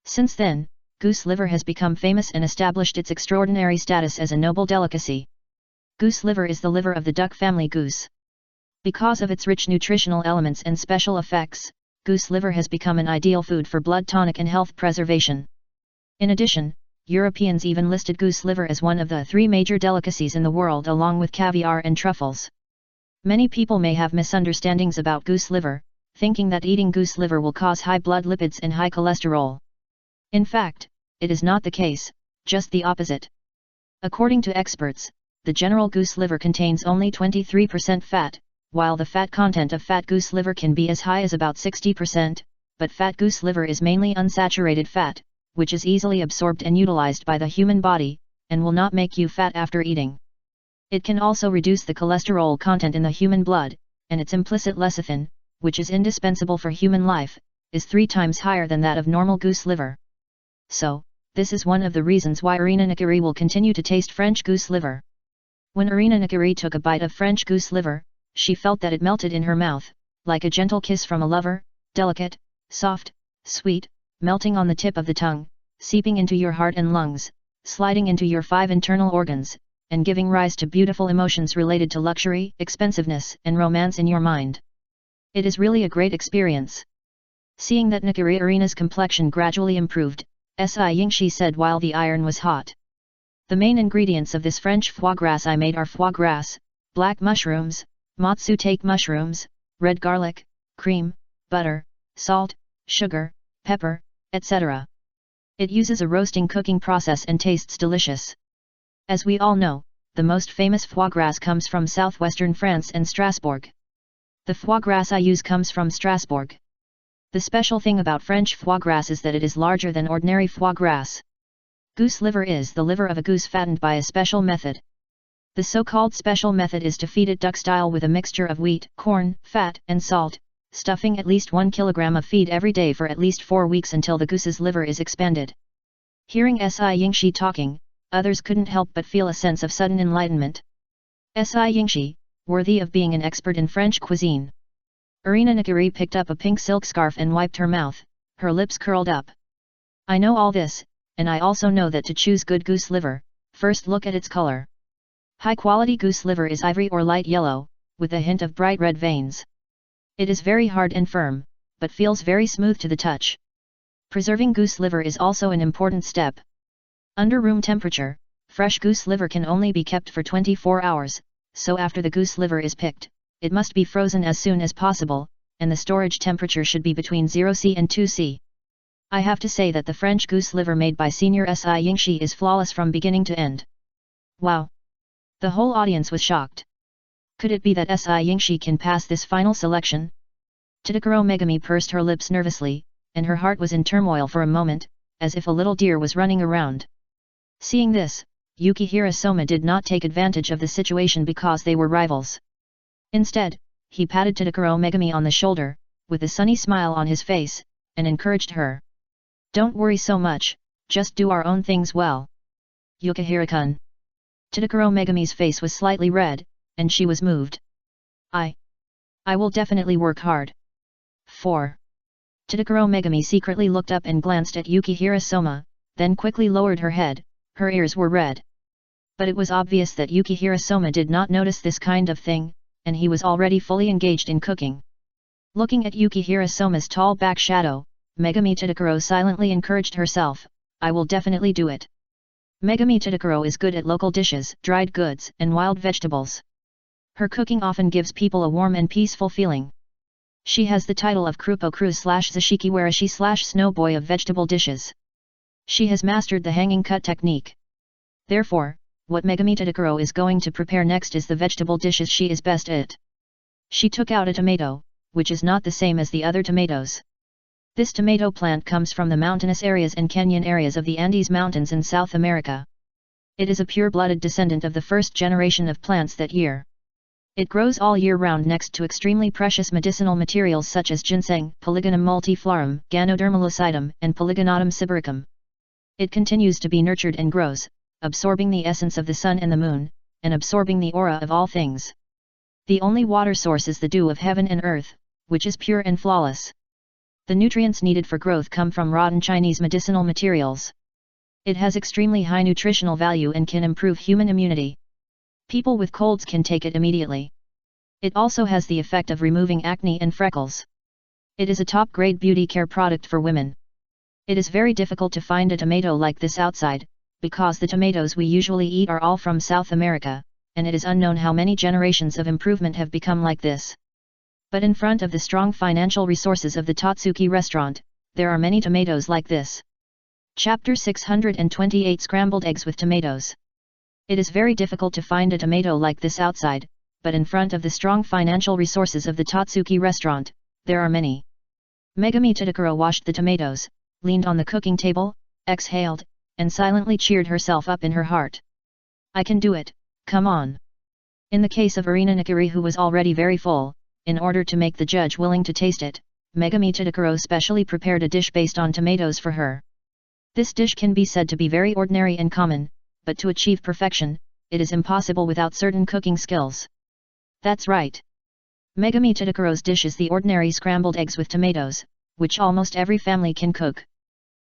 Since then, goose liver has become famous and established its extraordinary status as a noble delicacy. Goose liver is the liver of the duck family goose. Because of its rich nutritional elements and special effects, goose liver has become an ideal food for blood tonic and health preservation. In addition, Europeans even listed goose liver as one of the 3 major delicacies in the world along with caviar and truffles. Many people may have misunderstandings about goose liver, thinking that eating goose liver will cause high blood lipids and high cholesterol. In fact, it is not the case, just the opposite. According to experts, the general goose liver contains only 23% fat, while the fat content of fat goose liver can be as high as about 60%, but fat goose liver is mainly unsaturated fat, which is easily absorbed and utilized by the human body, and will not make you fat after eating. It can also reduce the cholesterol content in the human blood, and its implicit lecithin, which is indispensable for human life, is 3 times higher than that of normal goose liver. So, this is one of the reasons why Irina Nagari will continue to taste French goose liver. When Irina Nagari took a bite of French goose liver, she felt that it melted in her mouth, like a gentle kiss from a lover, delicate, soft, sweet, melting on the tip of the tongue, seeping into your heart and lungs, sliding into your 5 internal organs, and giving rise to beautiful emotions related to luxury, expensiveness, and romance in your mind. It is really a great experience. Seeing that Nagiri Arina's complexion gradually improved, Si Yingxi said while the iron was hot. The main ingredients of this French foie gras I made are foie gras, black mushrooms, matsutake mushrooms, red garlic, cream, butter, salt, sugar, pepper, etc. It uses a roasting cooking process and tastes delicious. As we all know, the most famous foie gras comes from southwestern France and Strasbourg. The foie gras I use comes from Strasbourg. The special thing about French foie gras is that it is larger than ordinary foie gras. Goose liver is the liver of a goose fattened by a special method. The so-called special method is to feed it duck-style with a mixture of wheat, corn, fat, and salt, stuffing at least 1 kilogram of feed every day for at least 4 weeks until the goose's liver is expanded. Hearing Si Yingxi talking, others couldn't help but feel a sense of sudden enlightenment. Si Yingxi, worthy of being an expert in French cuisine. Arina Nagiri picked up a pink silk scarf and wiped her mouth, her lips curled up. I know all this, and I also know that to choose good goose liver, first look at its color. High-quality goose liver is ivory or light yellow, with a hint of bright red veins. It is very hard and firm, but feels very smooth to the touch. Preserving goose liver is also an important step. Under room temperature, fresh goose liver can only be kept for 24 hours, so after the goose liver is picked, it must be frozen as soon as possible, and the storage temperature should be between 0°C and 2°C. I have to say that the French goose liver made by Senior Si Yingxi is flawless from beginning to end. Wow! The whole audience was shocked. Could it be that Si Yingxi can pass this final selection? Tadakuro Megami pursed her lips nervously, and her heart was in turmoil for a moment, as if a little deer was running around. Seeing this, Yukihira Soma did not take advantage of the situation because they were rivals. Instead, he patted Tadakuro Megami on the shoulder, with a sunny smile on his face, and encouraged her. Don't worry so much, just do our own things well. Yukihira-kun. Tadakuro Megami's face was slightly red, and she was moved. I will definitely work hard. 4. Tadakuro Megami secretly looked up and glanced at Yukihira Soma, then quickly lowered her head, her ears were red. But it was obvious that Yukihira Soma did not notice this kind of thing, and he was already fully engaged in cooking. Looking at Yukihira Soma's tall back shadow, Megami Tadakuro silently encouraged herself, I will definitely do it. Megami Tadakuro is good at local dishes, dried goods, and wild vegetables. Her cooking often gives people a warm and peaceful feeling. She has the title of Krupo Kru/Zashiki Warashi/Snow Boy of vegetable dishes. She has mastered the hanging cut technique. Therefore, what Megami Tadakuro is going to prepare next is the vegetable dishes she is best at. She took out a tomato, which is not the same as the other tomatoes. This tomato plant comes from the mountainous areas and canyon areas of the Andes Mountains in South America. It is a pure-blooded descendant of the first generation of plants that year. It grows all year round next to extremely precious medicinal materials such as ginseng, Polygonum multiflorum, Ganoderma lucidum, and Polygonatum sibericum. It continues to be nurtured and grows, absorbing the essence of the sun and the moon, and absorbing the aura of all things. The only water source is the dew of heaven and earth, which is pure and flawless. The nutrients needed for growth come from rotten Chinese medicinal materials. It has extremely high nutritional value and can improve human immunity. People with colds can take it immediately. It also has the effect of removing acne and freckles. It is a top-grade beauty care product for women. It is very difficult to find a tomato like this outside, because the tomatoes we usually eat are all from South America, and it is unknown how many generations of improvement have become like this. But in front of the strong financial resources of the Tatsuki restaurant, there are many tomatoes like this. Chapter 628 Scrambled Eggs with Tomatoes. It is very difficult to find a tomato like this outside, but in front of the strong financial resources of the Tatsuki restaurant, there are many. Megami Tadakuro washed the tomatoes, leaned on the cooking table, exhaled, and silently cheered herself up in her heart. I can do it, come on. In the case of Arina Nagiri, who was already very full, in order to make the judge willing to taste it, Megami Tadakuro specially prepared a dish based on tomatoes for her. This dish can be said to be very ordinary and common, but to achieve perfection, it is impossible without certain cooking skills. That's right. Megami Tadakuro's dish is the ordinary scrambled eggs with tomatoes, which almost every family can cook.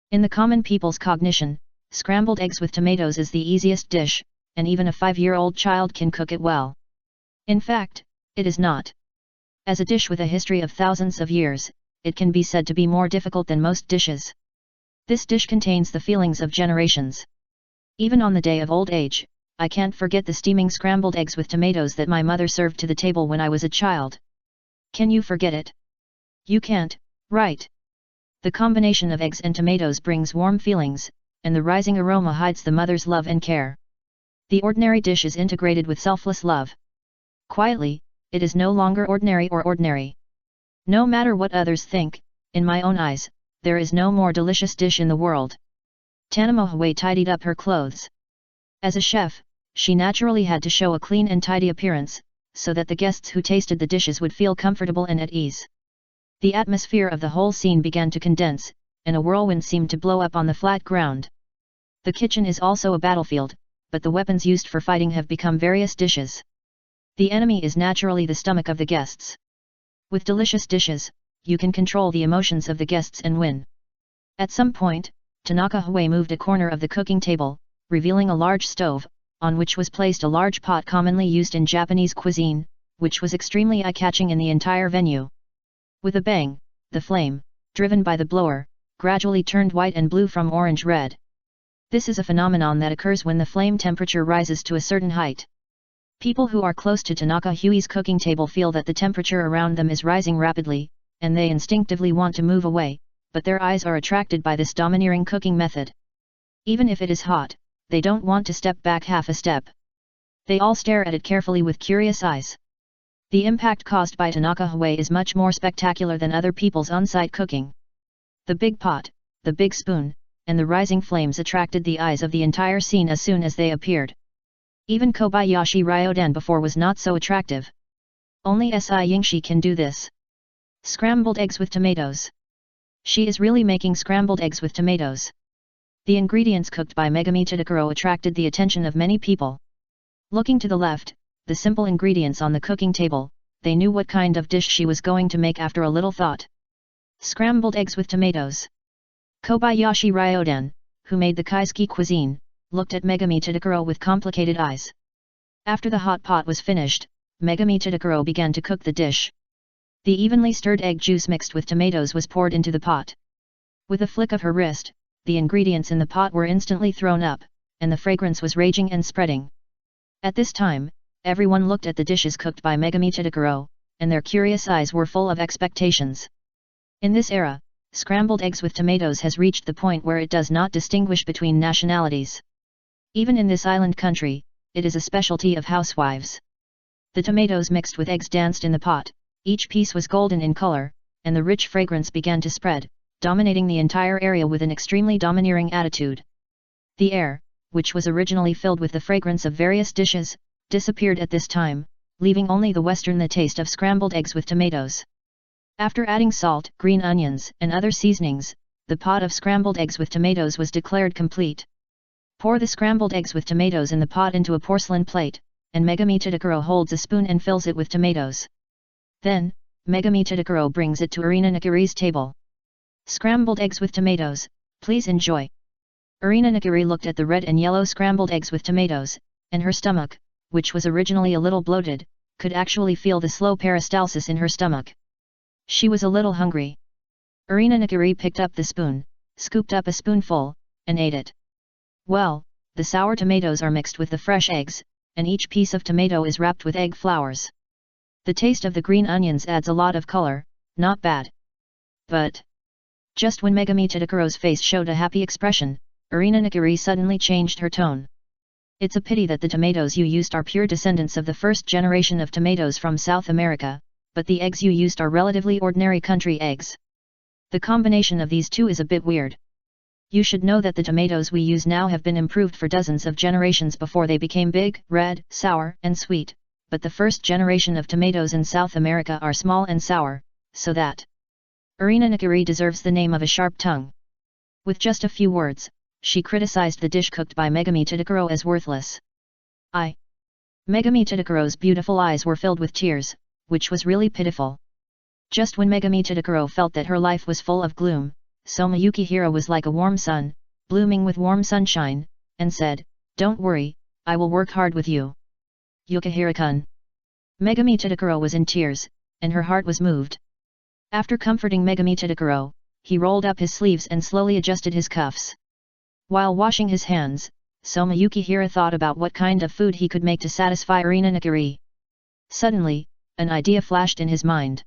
In the common people's cognition, scrambled eggs with tomatoes is the easiest dish, and even a 5-year-old child can cook it well. In fact, it is not. As a dish with a history of thousands of years, it can be said to be more difficult than most dishes. This dish contains the feelings of generations. Even on the day of old age, I can't forget the steaming scrambled eggs with tomatoes that my mother served to the table when I was a child. Can you forget it? You can't, right? The combination of eggs and tomatoes brings warm feelings, and the rising aroma hides the mother's love and care. The ordinary dish is integrated with selfless love. Quietly, it is no longer ordinary or ordinary. No matter what others think, in my own eyes, there is no more delicious dish in the world. Tanamohaway tidied up her clothes. As a chef, she naturally had to show a clean and tidy appearance, so that the guests who tasted the dishes would feel comfortable and at ease. The atmosphere of the whole scene began to condense, and a whirlwind seemed to blow up on the flat ground. The kitchen is also a battlefield, but the weapons used for fighting have become various dishes. The enemy is naturally the stomach of the guests. With delicious dishes, you can control the emotions of the guests and win. At some point, Tanaka Hue moved a corner of the cooking table, revealing a large stove, on which was placed a large pot commonly used in Japanese cuisine, which was extremely eye-catching in the entire venue. With a bang, the flame, driven by the blower, gradually turned white and blue from orange-red. This is a phenomenon that occurs when the flame temperature rises to a certain height. People who are close to Tanaka Hue's cooking table feel that the temperature around them is rising rapidly, and they instinctively want to move away, but their eyes are attracted by this domineering cooking method. Even if it is hot, they don't want to step back half a step. They all stare at it carefully with curious eyes. The impact caused by Tanaka Hue is much more spectacular than other people's on-site cooking. The big pot, the big spoon, and the rising flames attracted the eyes of the entire scene as soon as they appeared. Even Kobayashi Ryodan before was not so attractive. Only Si Yingshi can do this. Scrambled eggs with tomatoes. She is really making scrambled eggs with tomatoes. The ingredients cooked by Megami Tadakuro attracted the attention of many people. Looking to the left, the simple ingredients on the cooking table, they knew what kind of dish she was going to make after a little thought. Scrambled eggs with tomatoes. Kobayashi Ryodan, who made the Kaisuke cuisine, looked at Megami Tadakuro with complicated eyes. After the hot pot was finished, Megami Tadakuro began to cook the dish. The evenly stirred egg juice mixed with tomatoes was poured into the pot. With a flick of her wrist, the ingredients in the pot were instantly thrown up, and the fragrance was raging and spreading. At this time, everyone looked at the dishes cooked by Megami Tadakuro, and their curious eyes were full of expectations. In this era, scrambled eggs with tomatoes has reached the point where it does not distinguish between nationalities. Even in this island country, it is a specialty of housewives. The tomatoes mixed with eggs danced in the pot, each piece was golden in color, and the rich fragrance began to spread, dominating the entire area with an extremely domineering attitude. The air, which was originally filled with the fragrance of various dishes, disappeared at this time, leaving only the taste of scrambled eggs with tomatoes. After adding salt, green onions, and other seasonings, the pot of scrambled eggs with tomatoes was declared complete. Pour the scrambled eggs with tomatoes in the pot into a porcelain plate, and Megami Tadakuro holds a spoon and fills it with tomatoes. Then, Megami Tadakuro brings it to Arina Nagiri's table. Scrambled eggs with tomatoes, please enjoy. Arina Nagiri looked at the red and yellow scrambled eggs with tomatoes, and her stomach, which was originally a little bloated, could actually feel the slow peristalsis in her stomach. She was a little hungry. Arina Nagiri picked up the spoon, scooped up a spoonful, and ate it. Well, the sour tomatoes are mixed with the fresh eggs, and each piece of tomato is wrapped with egg flowers. The taste of the green onions adds a lot of color, not bad. But just when Megami Tadakuro's face showed a happy expression, Arina Nagiri suddenly changed her tone. It's a pity that the tomatoes you used are pure descendants of the first generation of tomatoes from South America, but the eggs you used are relatively ordinary country eggs. The combination of these two is a bit weird. You should know that the tomatoes we use now have been improved for dozens of generations before they became big, red, sour, and sweet, but the first generation of tomatoes in South America are small and sour, so that Arina Nagiri deserves the name of a sharp tongue. With just a few words, she criticized the dish cooked by Megami Tadakuro as worthless. Megami Tadakuro's beautiful eyes were filled with tears, which was really pitiful. Just when Megami Tadakuro felt that her life was full of gloom, Soma Yukihira was like a warm sun, blooming with warm sunshine, and said, "Don't worry, I will work hard with you. Yukihira-kun." Megami Tadakuro was in tears, and her heart was moved. After comforting Megami Tadokuro, he rolled up his sleeves and slowly adjusted his cuffs. While washing his hands, Soma Yukihira thought about what kind of food he could make to satisfy Arina Nakiri. Suddenly, an idea flashed in his mind.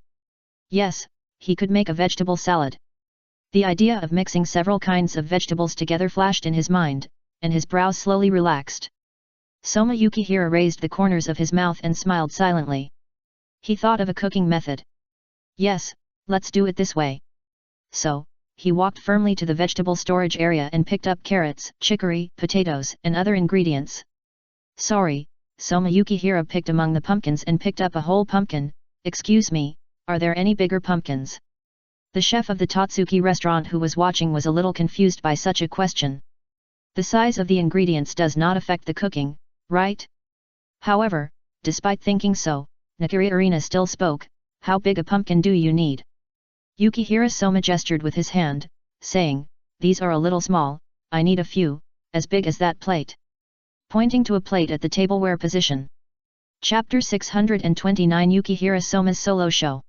Yes, he could make a vegetable salad. The idea of mixing several kinds of vegetables together flashed in his mind, and his brows slowly relaxed. Soma Yukihira raised the corners of his mouth and smiled silently. He thought of a cooking method. Yes, let's do it this way. So, he walked firmly to the vegetable storage area and picked up carrots, chicory, potatoes, and other ingredients. Sorry, Soma Yukihira picked among the pumpkins and picked up a whole pumpkin. Excuse me, are there any bigger pumpkins? The chef of the Totsuki restaurant who was watching was a little confused by such a question. The size of the ingredients does not affect the cooking, right? However, despite thinking so, Nakiri Arina still spoke. How big a pumpkin do you need? Yukihira Soma gestured with his hand, saying, these are a little small, I need a few, as big as that plate. Pointing to a plate at the tableware position. Chapter 629 Yukihira Soma's Solo Show.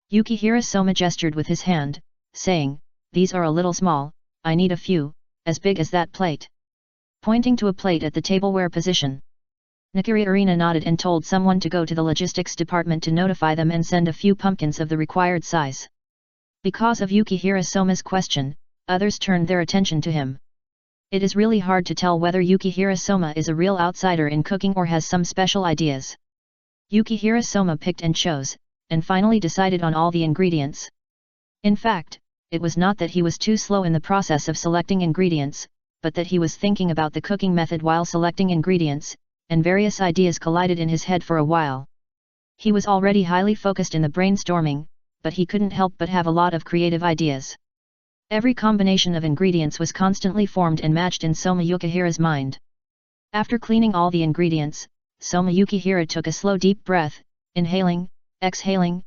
Yukihira Soma gestured with his hand, saying, these are a little small, I need a few, as big as that plate. Pointing to a plate at the tableware position. Nakiri Arina nodded and told someone to go to the logistics department to notify them and send a few pumpkins of the required size. Because of Yukihira Soma's question, others turned their attention to him. It is really hard to tell whether Yukihira Soma is a real outsider in cooking or has some special ideas. Yukihira Soma picked and chose, and finally decided on all the ingredients. In fact, it was not that he was too slow in the process of selecting ingredients, but that he was thinking about the cooking method while selecting ingredients, and various ideas collided in his head for a while. He was already highly focused in the brainstorming, but he couldn't help but have a lot of creative ideas. Every combination of ingredients was constantly formed and matched in Soma Yukihira's mind. After cleaning all the ingredients, Soma Yukihira took a slow deep breath, inhaling, exhaling,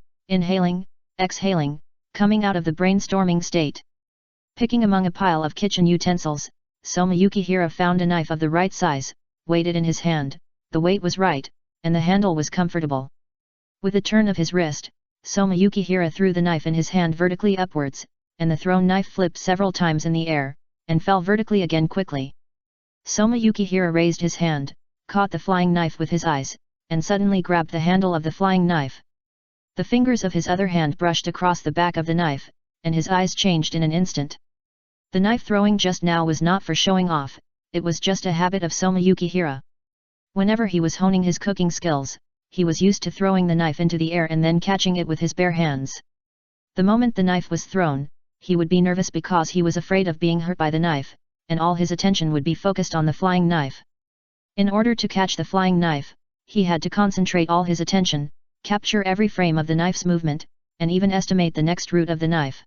coming out of the brainstorming state. Picking among a pile of kitchen utensils, Soma Yukihira found a knife of the right size, weighed it in his hand, the weight was right, and the handle was comfortable. With a turn of his wrist, Soma Yukihira threw the knife in his hand vertically upwards, and the thrown knife flipped several times in the air, and fell vertically again quickly. Soma Yukihira raised his hand, caught the flying knife with his eyes, and suddenly grabbed the handle of the flying knife. The fingers of his other hand brushed across the back of the knife, and his eyes changed in an instant. The knife throwing just now was not for showing off, it was just a habit of Soma Yukihira. Whenever he was honing his cooking skills, he was used to throwing the knife into the air and then catching it with his bare hands. The moment the knife was thrown, he would be nervous because he was afraid of being hurt by the knife, and all his attention would be focused on the flying knife. In order to catch the flying knife, he had to concentrate all his attention, capture every frame of the knife's movement, and even estimate the next route of the knife.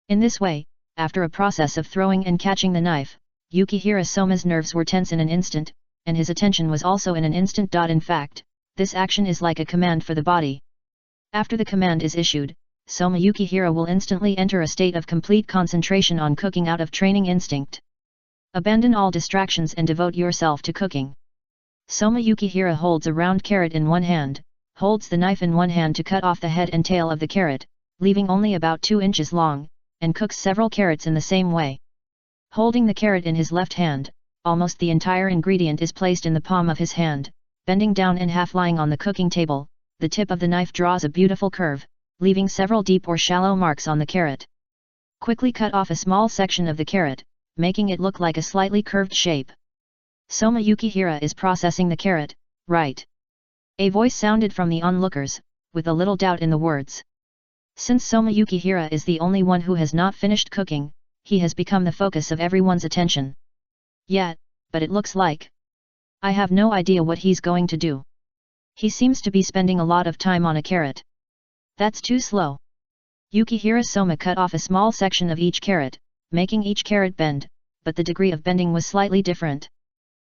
In this way, after a process of throwing and catching the knife, Yukihira Soma's nerves were tense in an instant, and his attention was also in an instant. In fact, this action is like a command for the body. After the command is issued, Soma Yukihira will instantly enter a state of complete concentration on cooking out of training instinct. Abandon all distractions and devote yourself to cooking. Soma Yukihira holds a round carrot in one hand, holds the knife in one hand to cut off the head and tail of the carrot, leaving only about 2 inches long, and cooks several carrots in the same way. Holding the carrot in his left hand, almost the entire ingredient is placed in the palm of his hand. Bending down and half lying on the cooking table, the tip of the knife draws a beautiful curve, leaving several deep or shallow marks on the carrot. Quickly cut off a small section of the carrot, making it look like a slightly curved shape. Soma Yukihira is processing the carrot, right? A voice sounded from the onlookers, with a little doubt in the words. Since Soma Yukihira is the only one who has not finished cooking, he has become the focus of everyone's attention. Yet, but it looks like I have no idea what he's going to do. He seems to be spending a lot of time on a carrot. That's too slow. Yukihira Soma cut off a small section of each carrot, making each carrot bend, but the degree of bending was slightly different.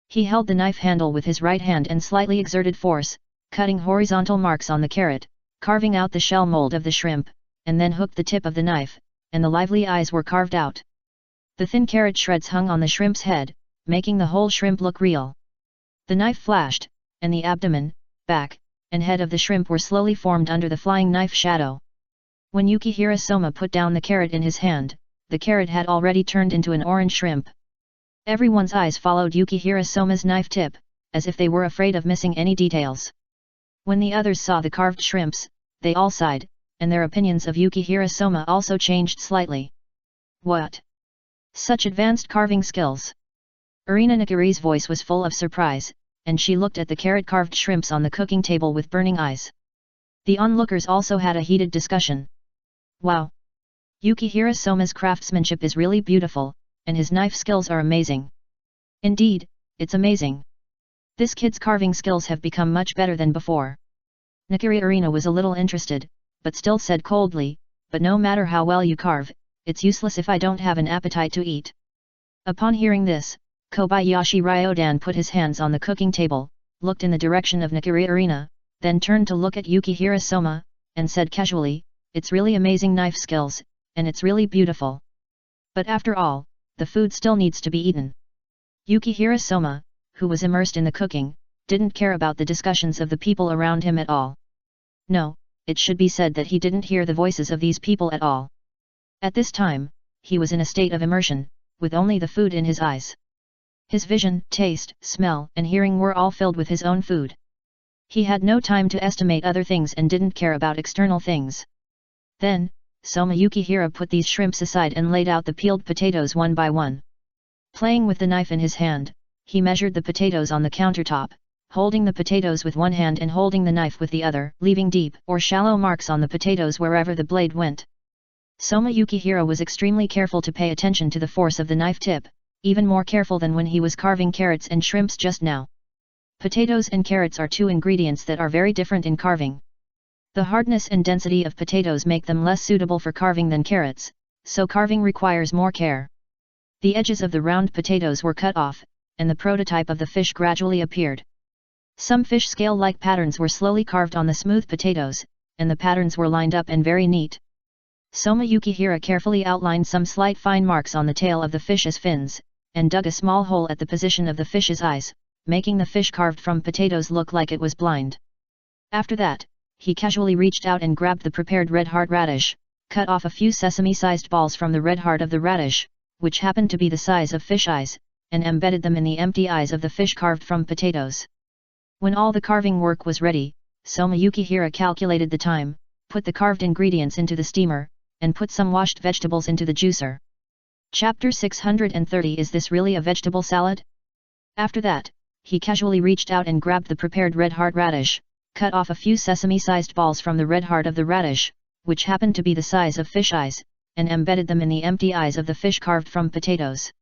He held the knife handle with his right hand and slightly exerted force, cutting horizontal marks on the carrot, carving out the shell mold of the shrimp, and then hooked the tip of the knife, and the lively eyes were carved out. The thin carrot shreds hung on the shrimp's head, making the whole shrimp look real. The knife flashed, and the abdomen, back, and head of the shrimp were slowly formed under the flying knife shadow. When Yukihira Soma put down the carrot in his hand, the carrot had already turned into an orange shrimp. Everyone's eyes followed Yukihira Soma's knife tip, as if they were afraid of missing any details. When the others saw the carved shrimps, they all sighed, and their opinions of Yukihira Soma also changed slightly. What? Such advanced carving skills! Irina Nagiri's voice was full of surprise, and she looked at the carrot-carved shrimps on the cooking table with burning eyes. The onlookers also had a heated discussion. Wow! Yukihira Soma's craftsmanship is really beautiful, and his knife skills are amazing. Indeed, it's amazing. This kid's carving skills have become much better than before. Nagiri Irina was a little interested, but still said coldly, but no matter how well you carve, it's useless if I don't have an appetite to eat. Upon hearing this, Kobayashi Ryodan put his hands on the cooking table, looked in the direction of Nagiri Irina, then turned to look at Yukihira Soma, and said casually, it's really amazing knife skills, and it's really beautiful. But after all, the food still needs to be eaten. Yukihira Soma, who was immersed in the cooking, didn't care about the discussions of the people around him at all. No, it should be said that he didn't hear the voices of these people at all. At this time, he was in a state of immersion, with only the food in his eyes. His vision, taste, smell, and hearing were all filled with his own food. He had no time to estimate other things and didn't care about external things. Then, Soma Yukihira put these shrimps aside and laid out the peeled potatoes one by one. Playing with the knife in his hand, he measured the potatoes on the countertop, holding the potatoes with one hand and holding the knife with the other, leaving deep or shallow marks on the potatoes wherever the blade went. Soma Yukihira was extremely careful to pay attention to the force of the knife tip, even more careful than when he was carving carrots and shrimps just now. Potatoes and carrots are two ingredients that are very different in carving. The hardness and density of potatoes make them less suitable for carving than carrots, so carving requires more care. The edges of the round potatoes were cut off, and the prototype of the fish gradually appeared. Some fish scale-like patterns were slowly carved on the smooth potatoes, and the patterns were lined up and very neat. Soma Yukihira carefully outlined some slight fine marks on the tail of the fish as fins, and dug a small hole at the position of the fish's eyes, making the fish carved from potatoes look like it was blind. After that, he casually reached out and grabbed the prepared red heart radish, cut off a few sesame-sized balls from the red heart of the radish, which happened to be the size of fish eyes, and embedded them in the empty eyes of the fish carved from potatoes. When all the carving work was ready, Soma Yukihira calculated the time, put the carved ingredients into the steamer, and put some washed vegetables into the juicer. Chapter 630 Is this really a vegetable salad? After that, he casually reached out and grabbed the prepared red heart radish, cut off a few sesame-sized balls from the red heart of the radish, which happened to be the size of fish eyes, and embedded them in the empty eyes of the fish carved from potatoes.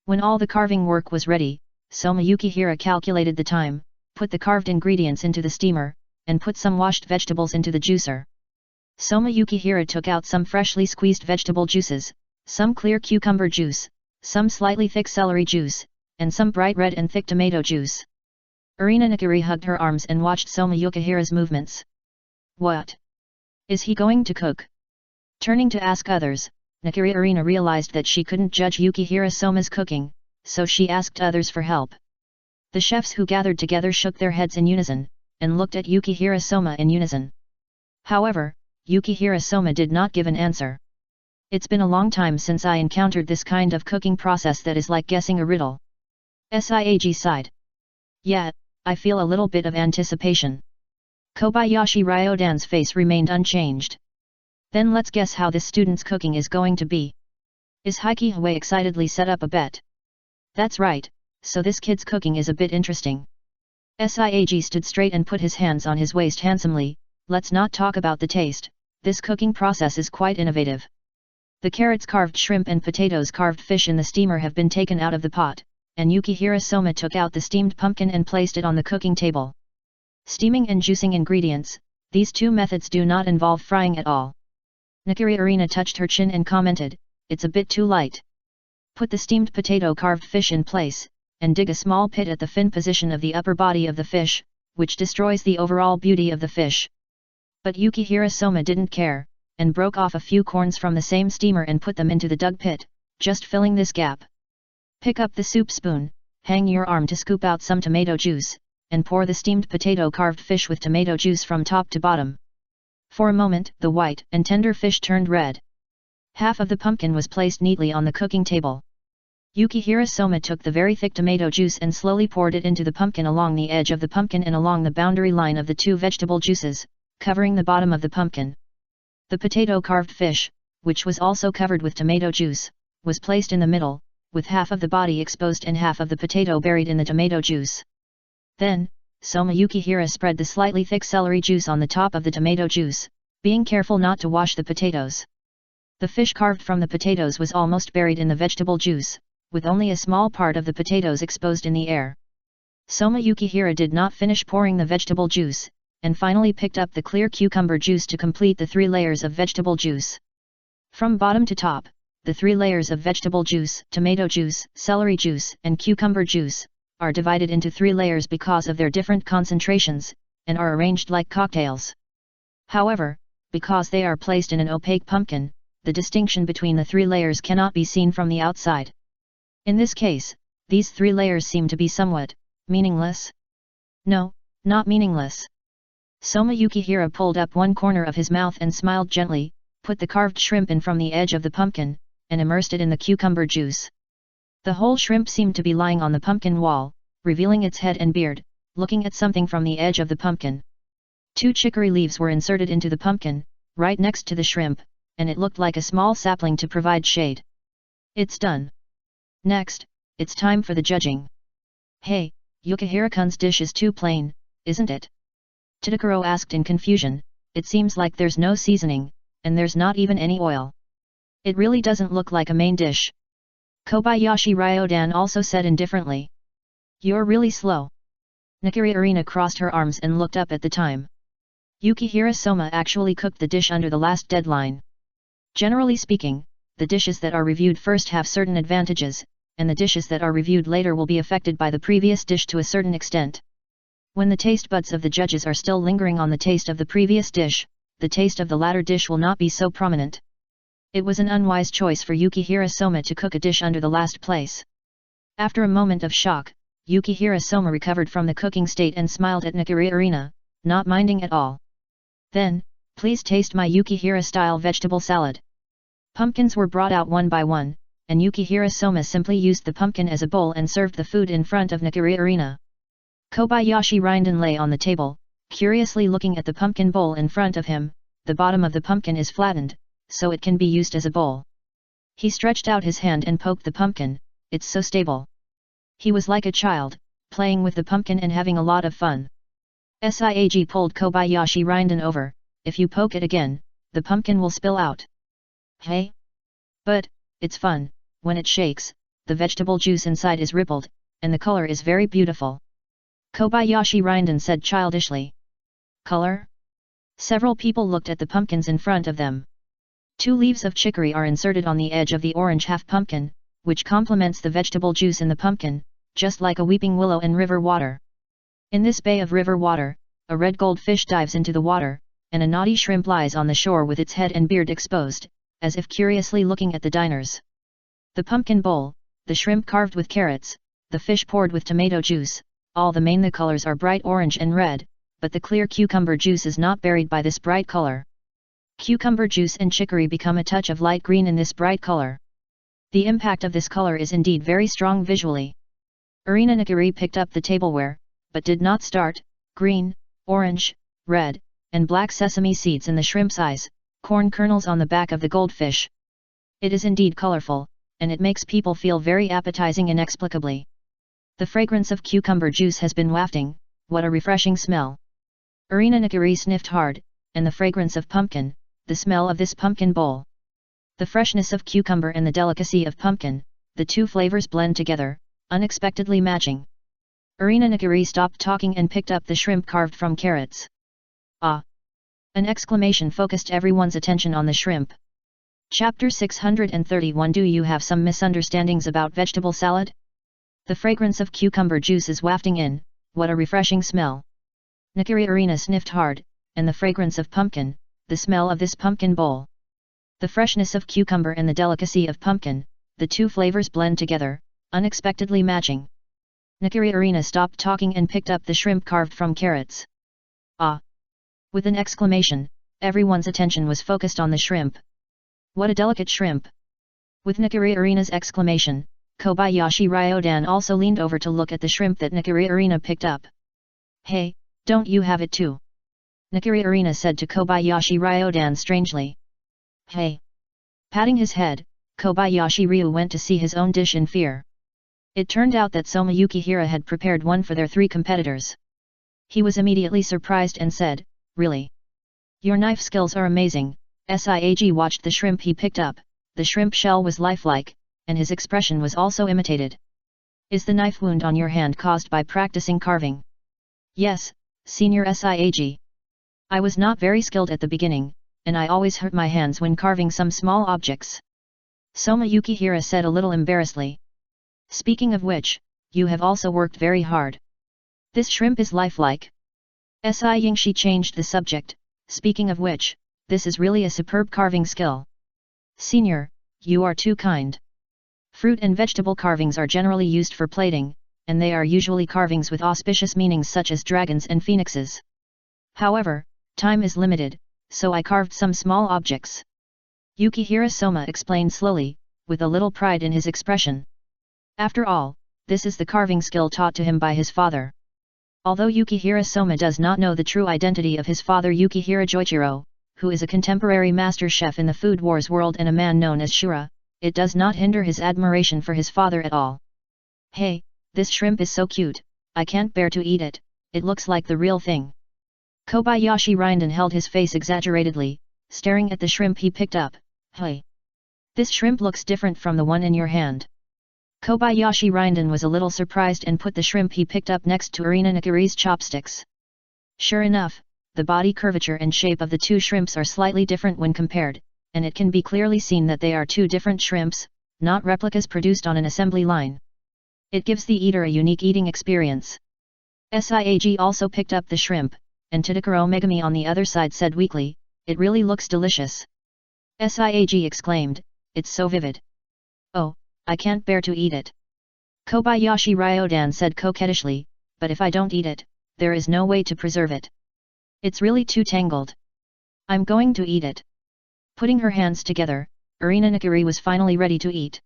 When all the carving work was ready, Soma Yukihira calculated the time, put the carved ingredients into the steamer, and put some washed vegetables into the juicer. Soma Yukihira took out some freshly squeezed vegetable juices, some clear cucumber juice, some slightly thick celery juice, and some bright red and thick tomato juice. Irina Nagiri hugged her arms and watched Soma Yukihira's movements. What? Is he going to cook? Turning to ask others, Nagiri Irina realized that she couldn't judge Yukihira Soma's cooking, so she asked others for help. The chefs who gathered together shook their heads in unison, and looked at Yukihira Soma in unison. However, Yukihira Soma did not give an answer. It's been a long time since I encountered this kind of cooking process that is like guessing a riddle. Siag sighed. Yeah, I feel a little bit of anticipation. Kobayashi Ryodan's face remained unchanged. Then let's guess how this student's cooking is going to be. Is Haikihue excitedly set up a bet? That's right, so this kid's cooking is a bit interesting. Siag stood straight and put his hands on his waist handsomely. Let's not talk about the taste, this cooking process is quite innovative. The carrots carved shrimp and potatoes carved fish in the steamer have been taken out of the pot, and Yukihira Soma took out the steamed pumpkin and placed it on the cooking table. Steaming and juicing ingredients, these two methods do not involve frying at all. Nagiri Irina touched her chin and commented, it's a bit too light. Put the steamed potato carved fish in place, and dig a small pit at the fin position of the upper body of the fish, which destroys the overall beauty of the fish. But Yukihira Soma didn't care, and broke off a few corns from the same steamer and put them into the dug pit, just filling this gap. Pick up the soup spoon, hang your arm to scoop out some tomato juice, and pour the steamed potato carved fish with tomato juice from top to bottom. For a moment, the white and tender fish turned red. Half of the pumpkin was placed neatly on the cooking table. Yukihira Soma took the very thick tomato juice and slowly poured it into the pumpkin along the edge of the pumpkin and along the boundary line of the two vegetable juices, covering the bottom of the pumpkin. The potato carved fish, which was also covered with tomato juice, was placed in the middle, with half of the body exposed and half of the potato buried in the tomato juice. Then, Soma Yukihira spread the slightly thick celery juice on the top of the tomato juice, being careful not to wash the potatoes. The fish carved from the potatoes was almost buried in the vegetable juice, with only a small part of the potatoes exposed in the air. Soma Yukihira did not finish pouring the vegetable juice, and finally picked up the clear cucumber juice to complete the 3 layers of vegetable juice. From bottom to top, the 3 layers of vegetable juice, tomato juice, celery juice, and cucumber juice, are divided into 3 layers because of their different concentrations, and are arranged like cocktails. However, because they are placed in an opaque pumpkin, the distinction between the 3 layers cannot be seen from the outside. In this case, these 3 layers seem to be somewhat meaningless. No, not meaningless. Soma Yukihira pulled up one corner of his mouth and smiled gently, put the carved shrimp in from the edge of the pumpkin, and immersed it in the cucumber juice. The whole shrimp seemed to be lying on the pumpkin wall, revealing its head and beard, looking at something from the edge of the pumpkin. 2 chicory leaves were inserted into the pumpkin, right next to the shrimp, and it looked like a small sapling to provide shade. It's done. Next, it's time for the judging. Hey, Yukihira-kun's dish is too plain, isn't it? Tadakuro asked in confusion. It seems like there's no seasoning, and there's not even any oil. It really doesn't look like a main dish. Kobayashi Ryodan also said indifferently. You're really slow. Nakiri Arena crossed her arms and looked up at the time. Yukihira Soma actually cooked the dish under the last deadline. Generally speaking, the dishes that are reviewed first have certain advantages, and the dishes that are reviewed later will be affected by the previous dish to a certain extent. When the taste buds of the judges are still lingering on the taste of the previous dish, the taste of the latter dish will not be so prominent. It was an unwise choice for Yukihira Soma to cook a dish under the last place. After a moment of shock, Yukihira Soma recovered from the cooking state and smiled at Nakiri Arena, not minding at all. Then, please taste my Yukihira-style vegetable salad. Pumpkins were brought out one by one, and Yukihira Soma simply used the pumpkin as a bowl and served the food in front of Nakiri Arena. Kobayashi Rinden lay on the table, curiously looking at the pumpkin bowl in front of him. The bottom of the pumpkin is flattened, so it can be used as a bowl. He stretched out his hand and poked the pumpkin. It's so stable. He was like a child, playing with the pumpkin and having a lot of fun. Siag pulled Kobayashi Rinden over. If you poke it again, the pumpkin will spill out. Hey? But, it's fun. When it shakes, the vegetable juice inside is rippled, and the color is very beautiful. Kobayashi Rinden said childishly. Color? Several people looked at the pumpkins in front of them. 2 leaves of chicory are inserted on the edge of the orange half pumpkin, which complements the vegetable juice in the pumpkin, just like a weeping willow in river water. In this bay of river water, a red goldfish dives into the water, and a naughty shrimp lies on the shore with its head and beard exposed, as if curiously looking at the diners. The pumpkin bowl, the shrimp carved with carrots, the fish poured with tomato juice, all the main colors are bright orange and red, but the clear cucumber juice is not buried by this bright color. Cucumber juice and chicory become a touch of light green in this bright color. The impact of this color is indeed very strong visually. Arina Nakiri picked up the tableware, but did not start. Green, orange, red, and black sesame seeds in the shrimp's eyes, corn kernels on the back of the goldfish. It is indeed colorful, and it makes people feel very appetizing inexplicably. The fragrance of cucumber juice has been wafting. What a refreshing smell. Arina Nakiri sniffed hard, and the fragrance of pumpkin, the smell of this pumpkin bowl. The freshness of cucumber and the delicacy of pumpkin, the 2 flavors blend together, unexpectedly matching. Arina Nakiri stopped talking and picked up the shrimp carved from carrots. Ah! An exclamation focused everyone's attention on the shrimp. Chapter 631. Do you have some misunderstandings about vegetable salad? The fragrance of cucumber juice is wafting in. What a refreshing smell. Nakiri Arena sniffed hard, and the fragrance of pumpkin, the smell of this pumpkin bowl. The freshness of cucumber and the delicacy of pumpkin, the 2 flavors blend together, unexpectedly matching. Nakiri Arena stopped talking and picked up the shrimp carved from carrots. Ah! With an exclamation, everyone's attention was focused on the shrimp. What a delicate shrimp! With Nakiri Arina's exclamation, Kobayashi Ryodan also leaned over to look at the shrimp that Nakiri Arina picked up. Hey, don't you have it too? Nakiri Arina said to Kobayashi Ryodan strangely. Hey! Patting his head, Kobayashi Ryu went to see his own dish in fear. It turned out that Soma Yukihira had prepared one for their 3 competitors. He was immediately surprised and said, Really? Your knife skills are amazing. Siag watched the shrimp he picked up, the shrimp shell was lifelike, and his expression was also imitated. Is the knife wound on your hand caused by practicing carving? Yes, Senior Siag. I was not very skilled at the beginning, and I always hurt my hands when carving some small objects. Soma Yukihira said a little embarrassedly. Speaking of which, you have also worked very hard. This shrimp is lifelike. Si Yingshi changed the subject, speaking of which, this is really a superb carving skill. Senior, you are too kind. Fruit and vegetable carvings are generally used for plating, and they are usually carvings with auspicious meanings such as dragons and phoenixes. However, time is limited, so I carved some small objects. Yukihira Soma explained slowly, with a little pride in his expression. After all, this is the carving skill taught to him by his father. Although Yukihira Soma does not know the true identity of his father Yukihira Joichiro, who is a contemporary master chef in the Food Wars world and a man known as Shura, it does not hinder his admiration for his father at all. Hey, this shrimp is so cute, I can't bear to eat it, it looks like the real thing. Kobayashi Ryodan held his face exaggeratedly, staring at the shrimp he picked up. Hey! This shrimp looks different from the one in your hand. Kobayashi Ryodan was a little surprised and put the shrimp he picked up next to Arina Nakiri's chopsticks. Sure enough, the body curvature and shape of the 2 shrimps are slightly different when compared, and it can be clearly seen that they are 2 different shrimps, not replicas produced on an assembly line. It gives the eater a unique eating experience. Siag also picked up the shrimp, and Tadakuro Megami on the other side said weakly, It really looks delicious. Siag exclaimed, It's so vivid. Oh, I can't bear to eat it. Kobayashi Ryodan said coquettishly, but if I don't eat it, there is no way to preserve it. It's really too tangled. I'm going to eat it. Putting her hands together, Arina Nakiri was finally ready to eat.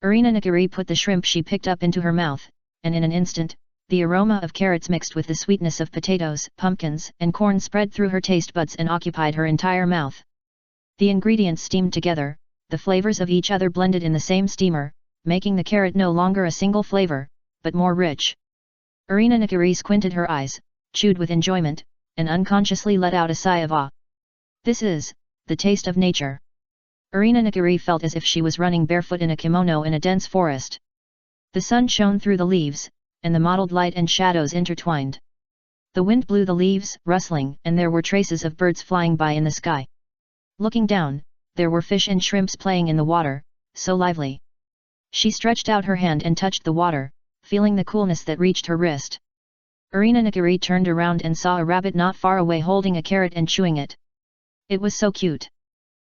Arina Nakiri put the shrimp she picked up into her mouth, and in an instant, the aroma of carrots mixed with the sweetness of potatoes, pumpkins, and corn spread through her taste buds and occupied her entire mouth. The ingredients steamed together, the flavors of each other blended in the same steamer, making the carrot no longer a single flavor, but more rich. Arina Nakiri squinted her eyes, chewed with enjoyment, and unconsciously let out a sigh of awe. This is the taste of nature. Arina Nakiri felt as if she was running barefoot in a kimono in a dense forest. The sun shone through the leaves, and the mottled light and shadows intertwined. The wind blew the leaves, rustling, and there were traces of birds flying by in the sky. Looking down, there were fish and shrimps playing in the water, so lively. She stretched out her hand and touched the water, feeling the coolness that reached her wrist. Arina Nakiri turned around and saw a rabbit not far away holding a carrot and chewing it. It was so cute.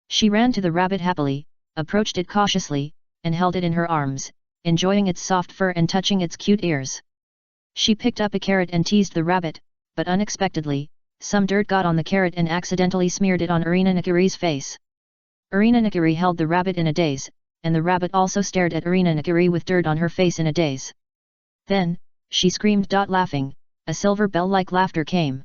She ran to the rabbit happily, approached it cautiously, and held it in her arms, enjoying its soft fur and touching its cute ears. She picked up a carrot and teased the rabbit, but unexpectedly, some dirt got on the carrot and accidentally smeared it on Arina Nakiri's face. Arina Nakiri held the rabbit in a daze, and the rabbit also stared at Arina Nakiri with dirt on her face in a daze. Then, she screamed, laughing, a silver bell-like laughter came.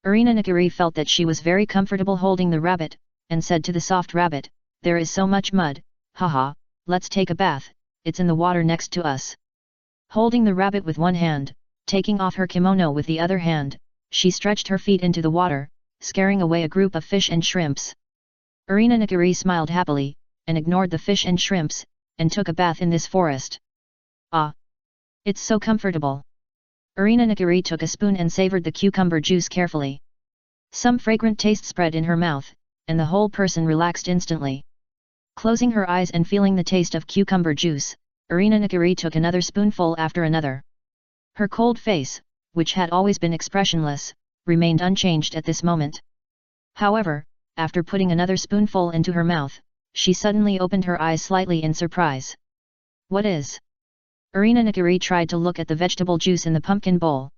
Arina Nakiri felt that she was very comfortable holding the rabbit, and said to the soft rabbit, There is so much mud, haha, let's take a bath, it's in the water next to us. Holding the rabbit with one hand, taking off her kimono with the other hand, she stretched her feet into the water, scaring away a group of fish and shrimps. Arina Nakiri smiled happily, and ignored the fish and shrimps, and took a bath in this forest. Ah! It's so comfortable. Arina Nakiri took a spoon and savored the cucumber juice carefully. Some fragrant taste spread in her mouth, and the whole person relaxed instantly. Closing her eyes and feeling the taste of cucumber juice, Arina Nakiri took another spoonful after another. Her cold face, which had always been expressionless, remained unchanged at this moment. However, after putting another spoonful into her mouth, she suddenly opened her eyes slightly in surprise. What is? Arina Nakiri tried to look at the vegetable juice in the pumpkin bowl.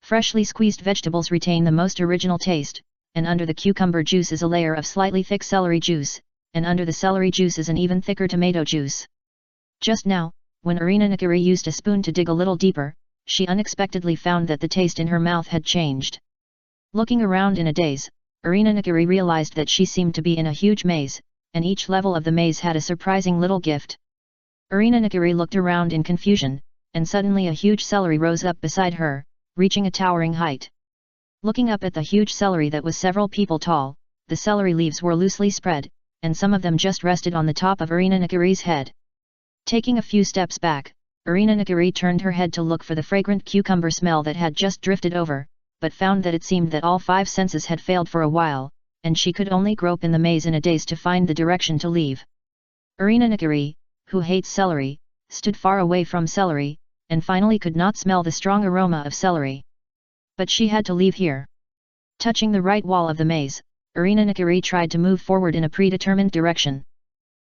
Freshly squeezed vegetables retain the most original taste, and under the cucumber juice is a layer of slightly thick celery juice, and under the celery juice is an even thicker tomato juice. Just now, when Irina Nagiri used a spoon to dig a little deeper, she unexpectedly found that the taste in her mouth had changed. Looking around in a daze, Irina Nagiri realized that she seemed to be in a huge maze, and each level of the maze had a surprising little gift. Irina Nagiri looked around in confusion, and suddenly a huge celery rose up beside her, reaching a towering height. Looking up at the huge celery that was several people tall, the celery leaves were loosely spread, and some of them just rested on the top of Irina Nagiri's head. Taking a few steps back, Irina Nagiri turned her head to look for the fragrant cucumber smell that had just drifted over, but found that it seemed that all 5 senses had failed for a while, and she could only grope in the maze in a daze to find the direction to leave. Irina Nagiri, who hates celery, stood far away from celery, and finally could not smell the strong aroma of celery. But she had to leave here. Touching the right wall of the maze, Irina Nagiri tried to move forward in a predetermined direction.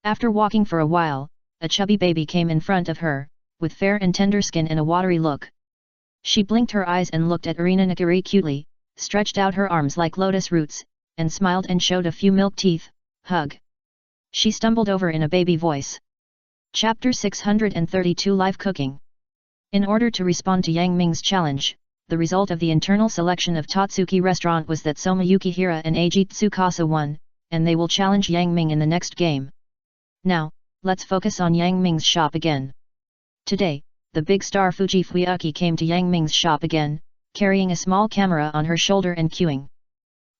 After walking for a while, a chubby baby came in front of her, with fair and tender skin and a watery look. She blinked her eyes and looked at Irina Nagiri cutely, stretched out her arms like lotus roots, and smiled and showed a few milk teeth. Hug. She stumbled over in a baby voice. Chapter 632 Live Cooking. In order to respond to Yang Ming's challenge, the result of the internal selection of Tatsuki restaurant was that Soma Yukihira and Eiji Tsukasa won, and they will challenge Yang Ming in the next game. Now, let's focus on Yang Ming's shop again. Today, the big star Fuji Fuyuki came to Yang Ming's shop again, carrying a small camera on her shoulder and queuing.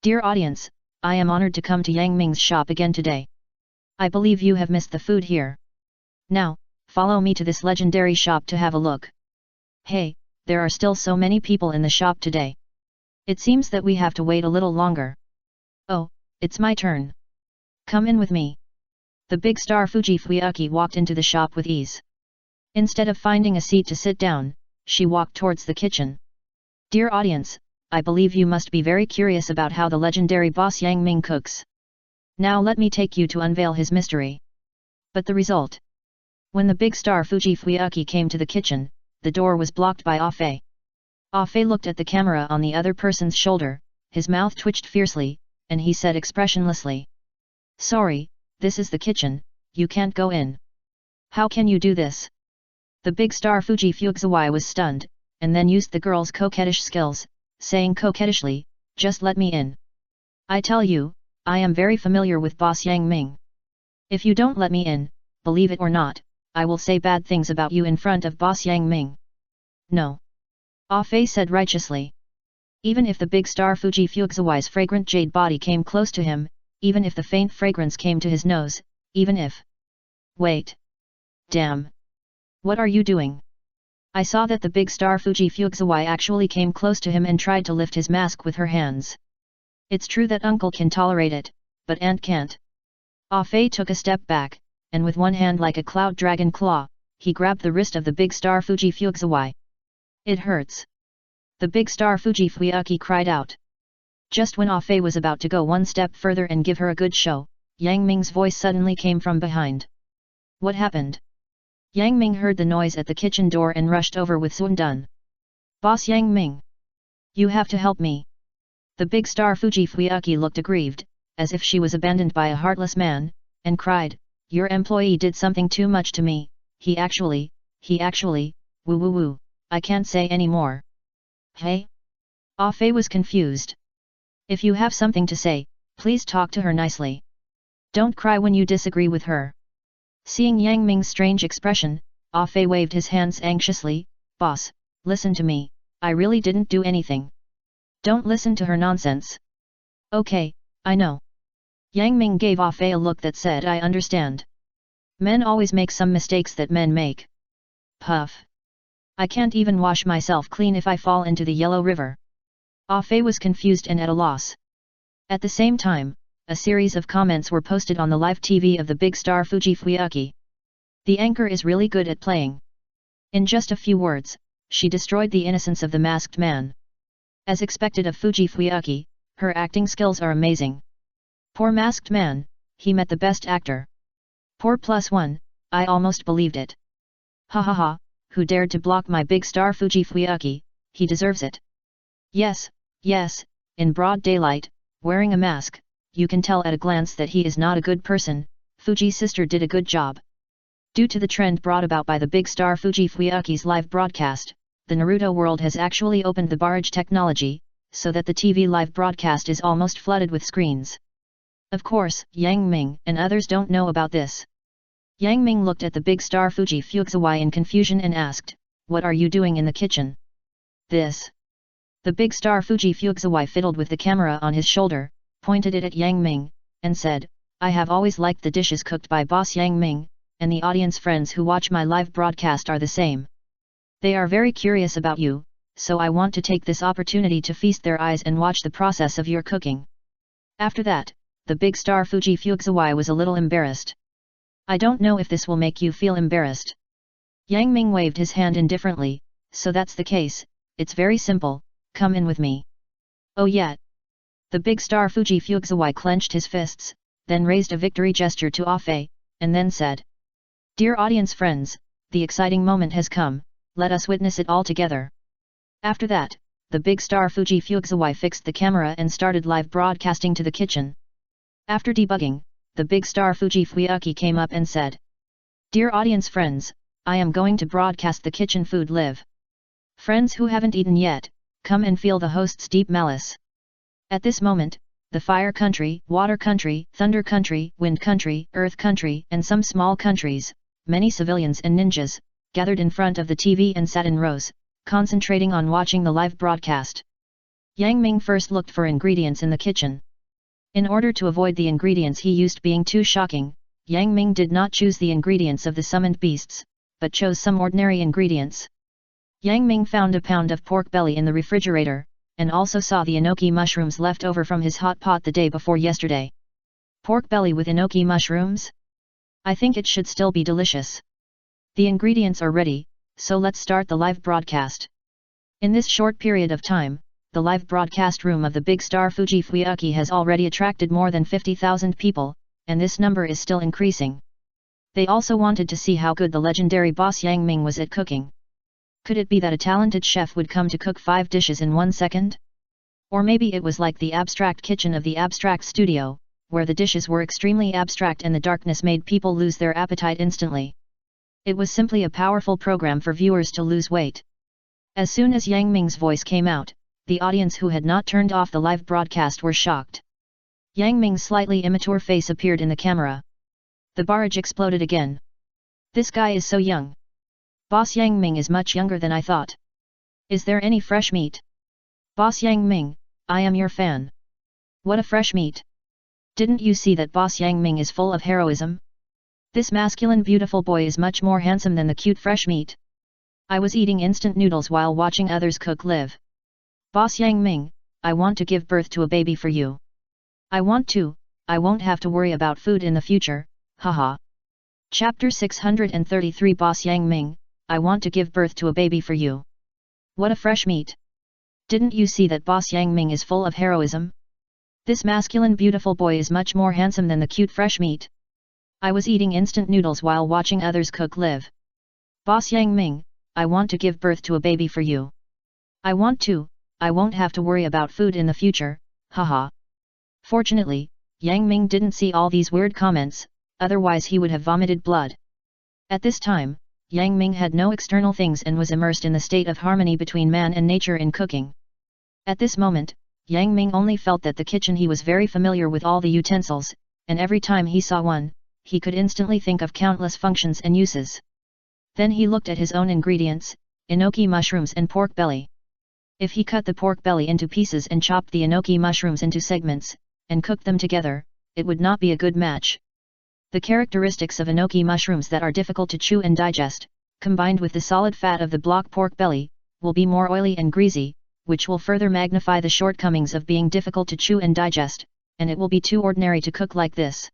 Dear audience, I am honored to come to Yang Ming's shop again today. I believe you have missed the food here. Now, follow me to this legendary shop to have a look. Hey, there are still so many people in the shop today. It seems that we have to wait a little longer. Oh, it's my turn. Come in with me. The big star Fuji Fuyuki walked into the shop with ease. Instead of finding a seat to sit down, she walked towards the kitchen. Dear audience, I believe you must be very curious about how the legendary boss Yang Ming cooks. Now let me take you to unveil his mystery. But the result. When the big star Fuji Fuyuki came to the kitchen, the door was blocked by Ah Fei. Ah Fei looked at the camera on the other person's shoulder, his mouth twitched fiercely, and he said expressionlessly. Sorry, this is the kitchen, you can't go in. How can you do this? The big star Fuji Fuxawai was stunned, and then used the girl's coquettish skills, saying coquettishly, just let me in. I tell you, I am very familiar with boss Yang Ming. If you don't let me in, believe it or not, I will say bad things about you in front of boss Yang Ming. No. Ah Fei said righteously. Even if the big star Fuji Fuxawai's fragrant jade body came close to him, even if the faint fragrance came to his nose, even if... Wait. Damn. What are you doing? I saw that the big star Fuji Fuxawai actually came close to him and tried to lift his mask with her hands. It's true that uncle can tolerate it, but aunt can't. Ah Fei took a step back, and with one hand like a cloud dragon claw, he grabbed the wrist of the big star Fuji Fuxawai. It hurts. The big star Fuji Fuyuki cried out. Just when Ah Fei was about to go one step further and give her a good show, Yang Ming's voice suddenly came from behind. What happened? Yang Ming heard the noise at the kitchen door and rushed over with Sun Dun. Boss Yang Ming. You have to help me. The big star Fuji Fuyuki looked aggrieved, as if she was abandoned by a heartless man, and cried, Your employee did something too much to me, he actually, woo woo woo, I can't say any more. Hey? Ah Fei was confused. If you have something to say, please talk to her nicely. Don't cry when you disagree with her. Seeing Yang Ming's strange expression, Ah Fei waved his hands anxiously, Boss, listen to me, I really didn't do anything. Don't listen to her nonsense. Okay, I know. Yang Ming gave Ah Fei a look that said I understand. Men always make some mistakes that men make. Puff. I can't even wash myself clean if I fall into the Yellow River. Ah Fei was confused and at a loss. At the same time, a series of comments were posted on the live TV of the big star Fuji Fuyuki. The anchor is really good at playing. In just a few words, she destroyed the innocence of the masked man. As expected of Fuji Fuyuki, her acting skills are amazing. Poor masked man, he met the best actor. Poor +1, I almost believed it. Ha ha ha, who dared to block my big star Fuji Fuyuki, he deserves it. Yes, in broad daylight, wearing a mask, you can tell at a glance that he is not a good person. Fuji's sister did a good job. Due to the trend brought about by the big star Fuji Fuyuki's live broadcast, the Naruto world has actually opened the barrage technology, so that the TV live broadcast is almost flooded with screens. Of course, Yang Ming and others don't know about this. Yang Ming looked at the big star Fuji Fuyuki in confusion and asked, "What are you doing in the kitchen?" "This." The big star Fuji Fuyuki fiddled with the camera on his shoulder, pointed it at Yang Ming, and said, "I have always liked the dishes cooked by boss Yang Ming, and the audience friends who watch my live broadcast are the same. They are very curious about you, so I want to take this opportunity to feast their eyes and watch the process of your cooking." After that, the big star Fuji Fuyuki was a little embarrassed. "I don't know if this will make you feel embarrassed." Yang Ming waved his hand indifferently, "So that's the case, it's very simple, come in with me." "Oh yeah." The big star Fuji Fuyuki clenched his fists, then raised a victory gesture to Afe, and then said, "Dear audience friends, the exciting moment has come, let us witness it all together." After that, the big star Fuji Fuyuki fixed the camera and started live broadcasting to the kitchen. After debugging, the big star Fuji Fuyuki came up and said, "Dear audience friends, I am going to broadcast the kitchen food live. Friends who haven't eaten yet, come and feel the host's deep malice." At this moment, the fire country, water country, thunder country, wind country, earth country, and some small countries, many civilians and ninjas, gathered in front of the TV and sat in rows, concentrating on watching the live broadcast. Yang Ming first looked for ingredients in the kitchen. In order to avoid the ingredients he used being too shocking, Yang Ming did not choose the ingredients of the summoned beasts, but chose some ordinary ingredients. Yang Ming found a pound of pork belly in the refrigerator, and also saw the enoki mushrooms left over from his hot pot the day before yesterday. Pork belly with enoki mushrooms? I think it should still be delicious. The ingredients are ready, so let's start the live broadcast. In this short period of time, the live broadcast room of the big star Fuji Fuyuki has already attracted more than 50,000 people, and this number is still increasing. They also wanted to see how good the legendary boss Yang Ming was at cooking. Could it be that a talented chef would come to cook 5 dishes in 1 second? Or maybe it was like the abstract kitchen of the abstract studio, where the dishes were extremely abstract and the darkness made people lose their appetite instantly. It was simply a powerful program for viewers to lose weight. As soon as Yang Ming's voice came out, the audience who had not turned off the live broadcast were shocked. Yang Ming's slightly immature face appeared in the camera. The barrage exploded again. "This guy is so young. Boss Yang Ming is much younger than I thought. Is there any fresh meat? Boss Yang Ming, I am your fan. What a fresh meat. Didn't you see that Boss Yang Ming is full of heroism? This masculine beautiful boy is much more handsome than the cute fresh meat. I was eating instant noodles while watching others cook live. Boss Yang Ming, I want to give birth to a baby for you. I won't have to worry about food in the future, haha." Chapter 633 Boss Yang Ming, I want to give birth to a baby for you. What a fresh meat. Didn't you see that Boss Yang Ming is full of heroism? This masculine beautiful boy is much more handsome than the cute fresh meat. I was eating instant noodles while watching others cook live. Boss Yang Ming, I want to give birth to a baby for you. I won't have to worry about food in the future, haha. Fortunately, Yang Ming didn't see all these weird comments, otherwise he would have vomited blood. At this time, Yang Ming had no external things and was immersed in the state of harmony between man and nature in cooking. At this moment, Yang Ming only felt that the kitchen he was very familiar with all the utensils, and every time he saw one, he could instantly think of countless functions and uses. Then he looked at his own ingredients, enoki mushrooms and pork belly. If he cut the pork belly into pieces and chopped the enoki mushrooms into segments, and cooked them together, it would not be a good match. The characteristics of enoki mushrooms that are difficult to chew and digest, combined with the solid fat of the block pork belly, will be more oily and greasy, which will further magnify the shortcomings of being difficult to chew and digest, and it will be too ordinary to cook like this.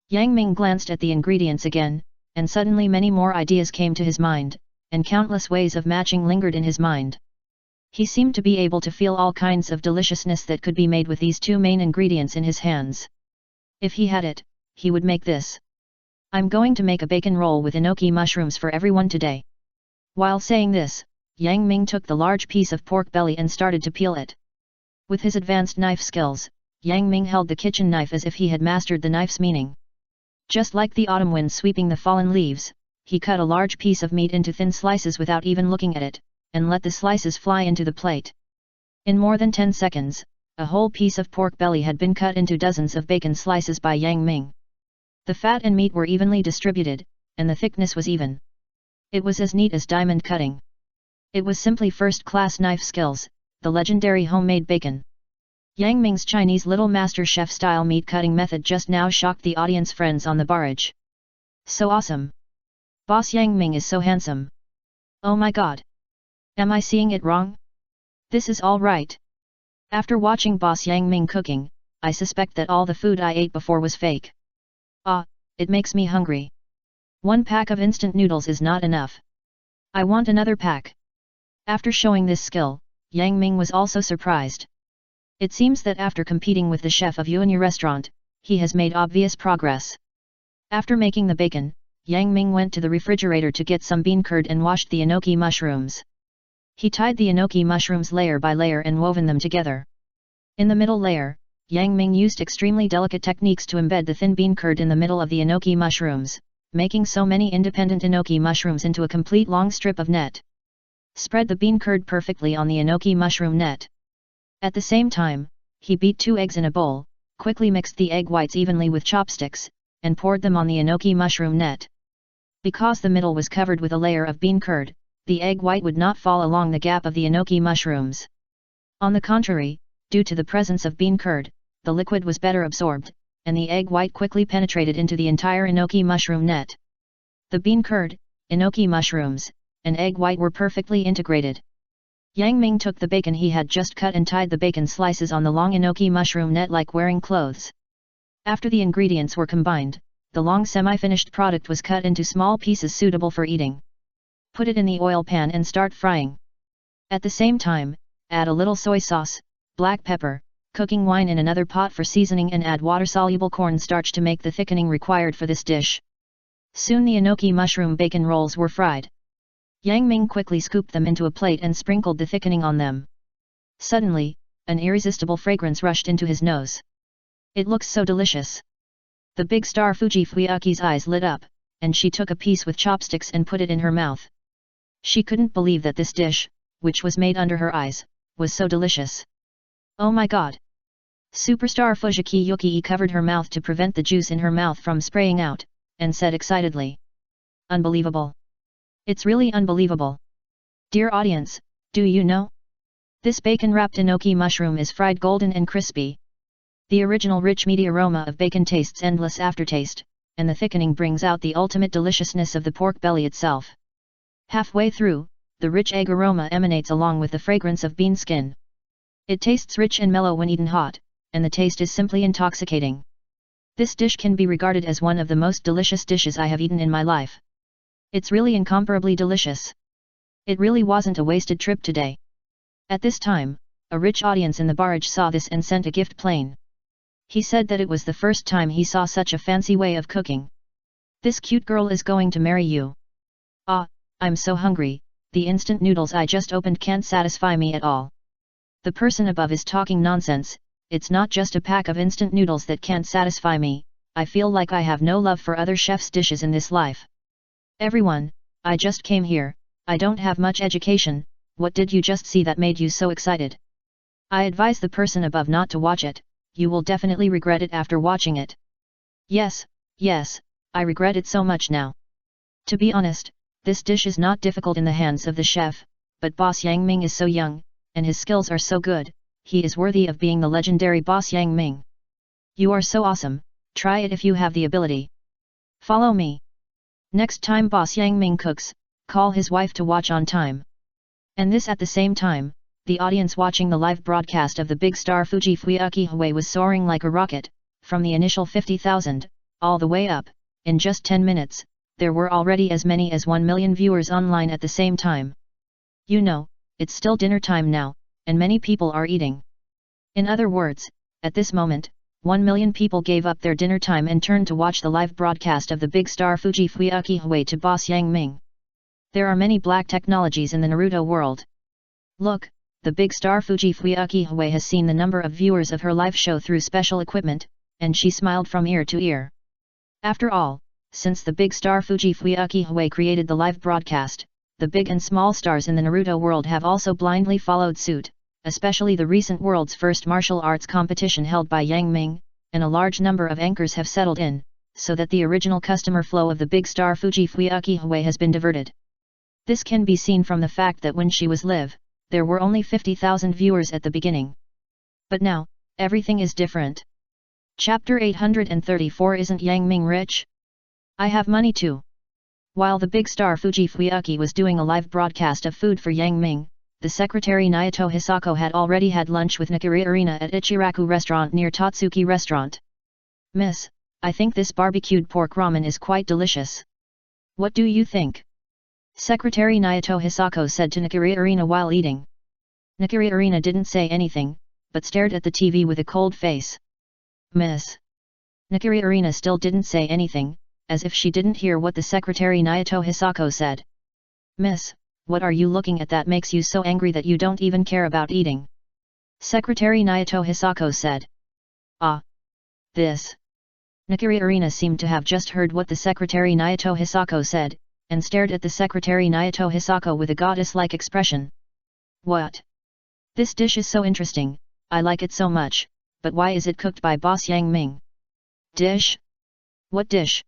Yang Ming glanced at the ingredients again, and suddenly many more ideas came to his mind, and countless ways of matching lingered in his mind. He seemed to be able to feel all kinds of deliciousness that could be made with these 2 main ingredients in his hands. If he had it, he would make this. I'm going to make a bacon roll with enoki mushrooms for everyone today. While saying this, Yang Ming took the large piece of pork belly and started to peel it. With his advanced knife skills, Yang Ming held the kitchen knife as if he had mastered the knife's meaning. Just like the autumn wind sweeping the fallen leaves, he cut a large piece of meat into thin slices without even looking at it, and let the slices fly into the plate. In more than 10 seconds, a whole piece of pork belly had been cut into dozens of bacon slices by Yang Ming. The fat and meat were evenly distributed, and the thickness was even. It was as neat as diamond cutting. It was simply first-class knife skills, the legendary homemade bacon. Yang Ming's Chinese little master chef-style meat-cutting method just now shocked the audience friends on the barrage. So awesome! Boss Yang Ming is so handsome. Oh my god! Am I seeing it wrong? This is all right. After watching Boss Yang Ming cooking, I suspect that all the food I ate before was fake. Ah, it makes me hungry. 1 pack of instant noodles is not enough. I want another pack. After showing this skill, Yang Ming was also surprised. It seems that after competing with the chef of Yuanya restaurant, he has made obvious progress. After making the bacon, Yang Ming went to the refrigerator to get some bean curd and washed the enoki mushrooms. He tied the enoki mushrooms layer by layer and woven them together. In the middle layer, Yang Ming used extremely delicate techniques to embed the thin bean curd in the middle of the enoki mushrooms, making so many independent enoki mushrooms into a complete long strip of net. Spread the bean curd perfectly on the enoki mushroom net. At the same time, he beat 2 eggs in a bowl, quickly mixed the egg whites evenly with chopsticks, and poured them on the enoki mushroom net. Because the middle was covered with a layer of bean curd, the egg white would not fall along the gap of the enoki mushrooms. On the contrary, due to the presence of bean curd, the liquid was better absorbed, and the egg white quickly penetrated into the entire enoki mushroom net. The bean curd, enoki mushrooms, and egg white were perfectly integrated. Yang Ming took the bacon he had just cut and tied the bacon slices on the long enoki mushroom net like wearing clothes. After the ingredients were combined, the long semi-finished product was cut into small pieces suitable for eating. Put it in the oil pan and start frying. At the same time, add a little soy sauce, black pepper, cooking wine in another pot for seasoning and add water-soluble cornstarch to make the thickening required for this dish. Soon the enoki mushroom bacon rolls were fried. Yang Ming quickly scooped them into a plate and sprinkled the thickening on them. Suddenly, an irresistible fragrance rushed into his nose. It looks so delicious. The big star Fujifuyaki's eyes lit up, and she took a piece with chopsticks and put it in her mouth. She couldn't believe that this dish, which was made under her eyes, was so delicious. Oh my god! Superstar Fujiki covered her mouth to prevent the juice in her mouth from spraying out, and said excitedly. Unbelievable! It's really unbelievable! Dear audience, do you know? This bacon-wrapped enoki mushroom is fried golden and crispy. The original rich meaty aroma of bacon tastes endless aftertaste, and the thickening brings out the ultimate deliciousness of the pork belly itself. Halfway through, the rich egg aroma emanates along with the fragrance of bean skin. It tastes rich and mellow when eaten hot, and the taste is simply intoxicating. This dish can be regarded as one of the most delicious dishes I have eaten in my life. It's really incomparably delicious. It really wasn't a wasted trip today. At this time, a rich audience in the barrage saw this and sent a gift plane. He said that it was the first time he saw such a fancy way of cooking. This cute girl is going to marry you. Ah, I'm so hungry, the instant noodles I just opened can't satisfy me at all. The person above is talking nonsense. It's not just a pack of instant noodles that can't satisfy me. I feel like I have no love for other chefs' dishes in this life. Everyone, I just came here, I don't have much education. What did you just see that made you so excited? I advise the person above not to watch it. You will definitely regret it after watching it. Yes, I regret it so much now. To be honest, this dish is not difficult in the hands of the chef, but Boss Yang Ming is so young, and his skills are so good, he is worthy of being the legendary Boss Yang Ming. You are so awesome, try it if you have the ability. Follow me. Next time Boss Yang Ming cooks, call his wife to watch on time. And this at the same time, the audience watching the live broadcast of the big star Fujifuyaki Hui was soaring like a rocket, from the initial 50,000, all the way up. In just 10 minutes, there were already as many as 1 million viewers online at the same time. You know, it's still dinner time now, and many people are eating. In other words, at this moment, 1 million people gave up their dinner time and turned to watch the live broadcast of the big star Fujifuyaki Hui to Boss Yang Ming. There are many black technologies in the Naruto world. Look, the big star Fuji Fuyuki Hui has seen the number of viewers of her live show through special equipment, and she smiled from ear to ear. After all, since the big star Fuji Fuyuki Hui created the live broadcast, the big and small stars in the Naruto world have also blindly followed suit, especially the recent world's first martial arts competition held by Yang Ming, and a large number of anchors have settled in, so that the original customer flow of the big star Fuji Fuyuki Hui has been diverted. This can be seen from the fact that when she was live, there were only 50,000 viewers at the beginning. But now, everything is different. Chapter 834 Isn't Yang Ming rich? I have money too. While the big star Fuji Fuyuki was doing a live broadcast of food for Yang Ming, the secretary Naoto Hisako had already had lunch with Nakiri Arena at Ichiraku restaurant near Tatsuki restaurant. Miss, I think this barbecued pork ramen is quite delicious. What do you think? Secretary Naoto Hisako said to Nakiri Arena while eating. Nakiri Arena didn't say anything, but stared at the TV with a cold face. Miss. Nakiri Arena still didn't say anything, as if she didn't hear what the secretary Naoto Hisako said. Miss, what are you looking at that makes you so angry that you don't even care about eating? Secretary Naoto Hisako said. Ah. This. Nakiri Arena seemed to have just heard what the secretary Naoto Hisako said, and stared at the secretary Naoto Hisako with a goddess-like expression. What? This dish is so interesting, I like it so much, but why is it cooked by Boss Yang Ming? Dish? What dish?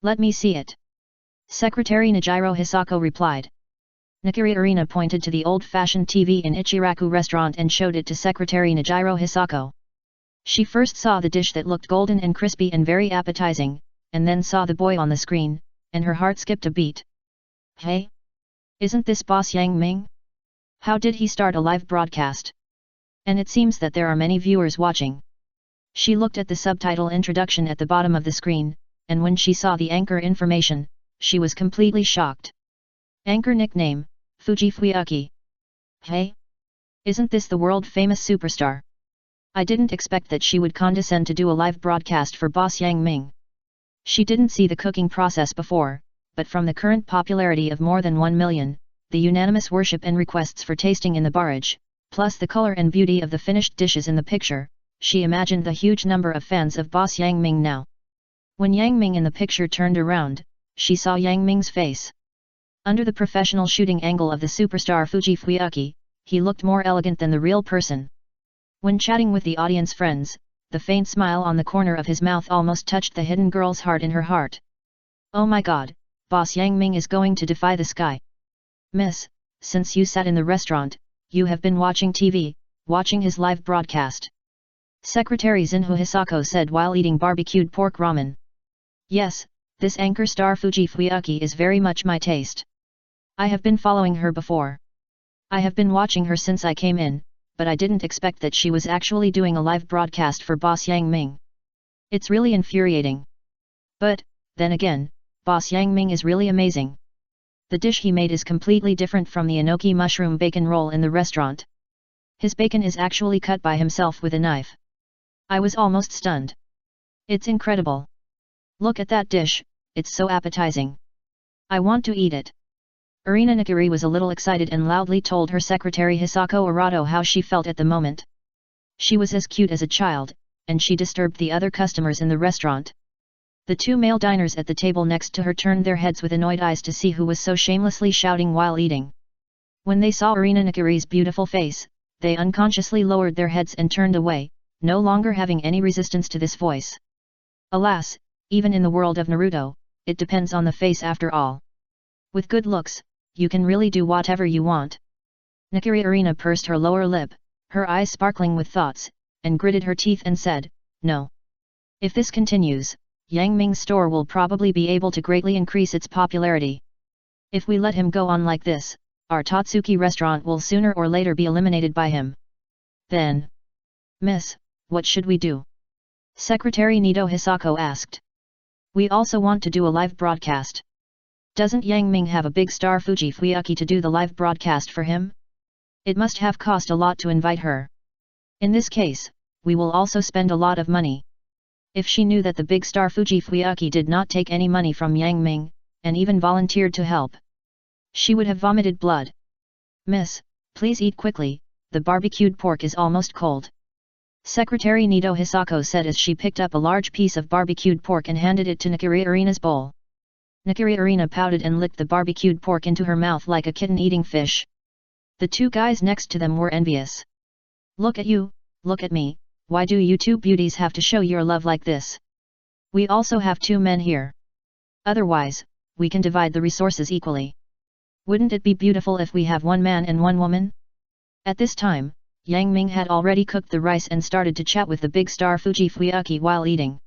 Let me see it. Secretary Najiro Hisako replied. Nakiri Arena pointed to the old-fashioned TV in Ichiraku restaurant and showed it to Secretary Najiro Hisako. She first saw the dish that looked golden and crispy and very appetizing, and then saw the boy on the screen, and her heart skipped a beat. Hey? Isn't this Boss Yang Ming? How did he start a live broadcast? And it seems that there are many viewers watching. She looked at the subtitle introduction at the bottom of the screen, and when she saw the anchor information, she was completely shocked. Anchor nickname, Fuji Fuyuki. Hey? Isn't this the world-famous superstar? I didn't expect that she would condescend to do a live broadcast for Boss Yang Ming. She didn't see the cooking process before, but from the current popularity of more than 1 million, the unanimous worship and requests for tasting in the barrage, plus the color and beauty of the finished dishes in the picture, she imagined the huge number of fans of Boss Yang Ming now. When Yang Ming in the picture turned around, she saw Yang Ming's face. Under the professional shooting angle of the superstar Fuji Fuyuki, he looked more elegant than the real person. When chatting with the audience friends, the faint smile on the corner of his mouth almost touched the hidden girl's heart in her heart. Oh my god, Boss Yang Ming is going to defy the sky. Miss, since you sat in the restaurant, you have been watching TV, watching his live broadcast. Secretary Zinho Hisako said while eating barbecued pork ramen. Yes, this anchor star Fuji Fuyuki is very much my taste. I have been following her before. I have been watching her since I came in, but I didn't expect that she was actually doing a live broadcast for Boss Yang Ming. It's really infuriating. But, then again, Boss Yang Ming is really amazing. The dish he made is completely different from the enoki mushroom bacon roll in the restaurant. His bacon is actually cut by himself with a knife. I was almost stunned. It's incredible. Look at that dish, it's so appetizing. I want to eat it. Arina Nakiri was a little excited and loudly told her secretary Hisako Arado how she felt at the moment. She was as cute as a child, and she disturbed the other customers in the restaurant. The two male diners at the table next to her turned their heads with annoyed eyes to see who was so shamelessly shouting while eating. When they saw Arina Nakiri's beautiful face, they unconsciously lowered their heads and turned away, no longer having any resistance to this voice. Alas, even in the world of Naruto, it depends on the face after all. With good looks, you can really do whatever you want. Nakiri Arina pursed her lower lip, her eyes sparkling with thoughts, and gritted her teeth and said, no. If this continues, Yang Ming's store will probably be able to greatly increase its popularity. If we let him go on like this, our Tatsuki restaurant will sooner or later be eliminated by him. Then, Miss, what should we do? Secretary Nido Hisako asked. We also want to do a live broadcast. Doesn't Yang Ming have a big star Fuji Fuyuki to do the live broadcast for him? It must have cost a lot to invite her. In this case, we will also spend a lot of money. If she knew that the big star Fuji Fuyuki did not take any money from Yang Ming, and even volunteered to help, she would have vomited blood. Miss, please eat quickly, the barbecued pork is almost cold. Secretary Nito Hisako said as she picked up a large piece of barbecued pork and handed it to Nakiri Arina's bowl. Nakiri Arina pouted and licked the barbecued pork into her mouth like a kitten eating fish. The two guys next to them were envious. Look at you, look at me, why do you two beauties have to show your love like this? We also have two men here. Otherwise, we can divide the resources equally. Wouldn't it be beautiful if we have one man and one woman? At this time, Yang Ming had already cooked the rice and started to chat with the big star Fuji Fuyuki while eating.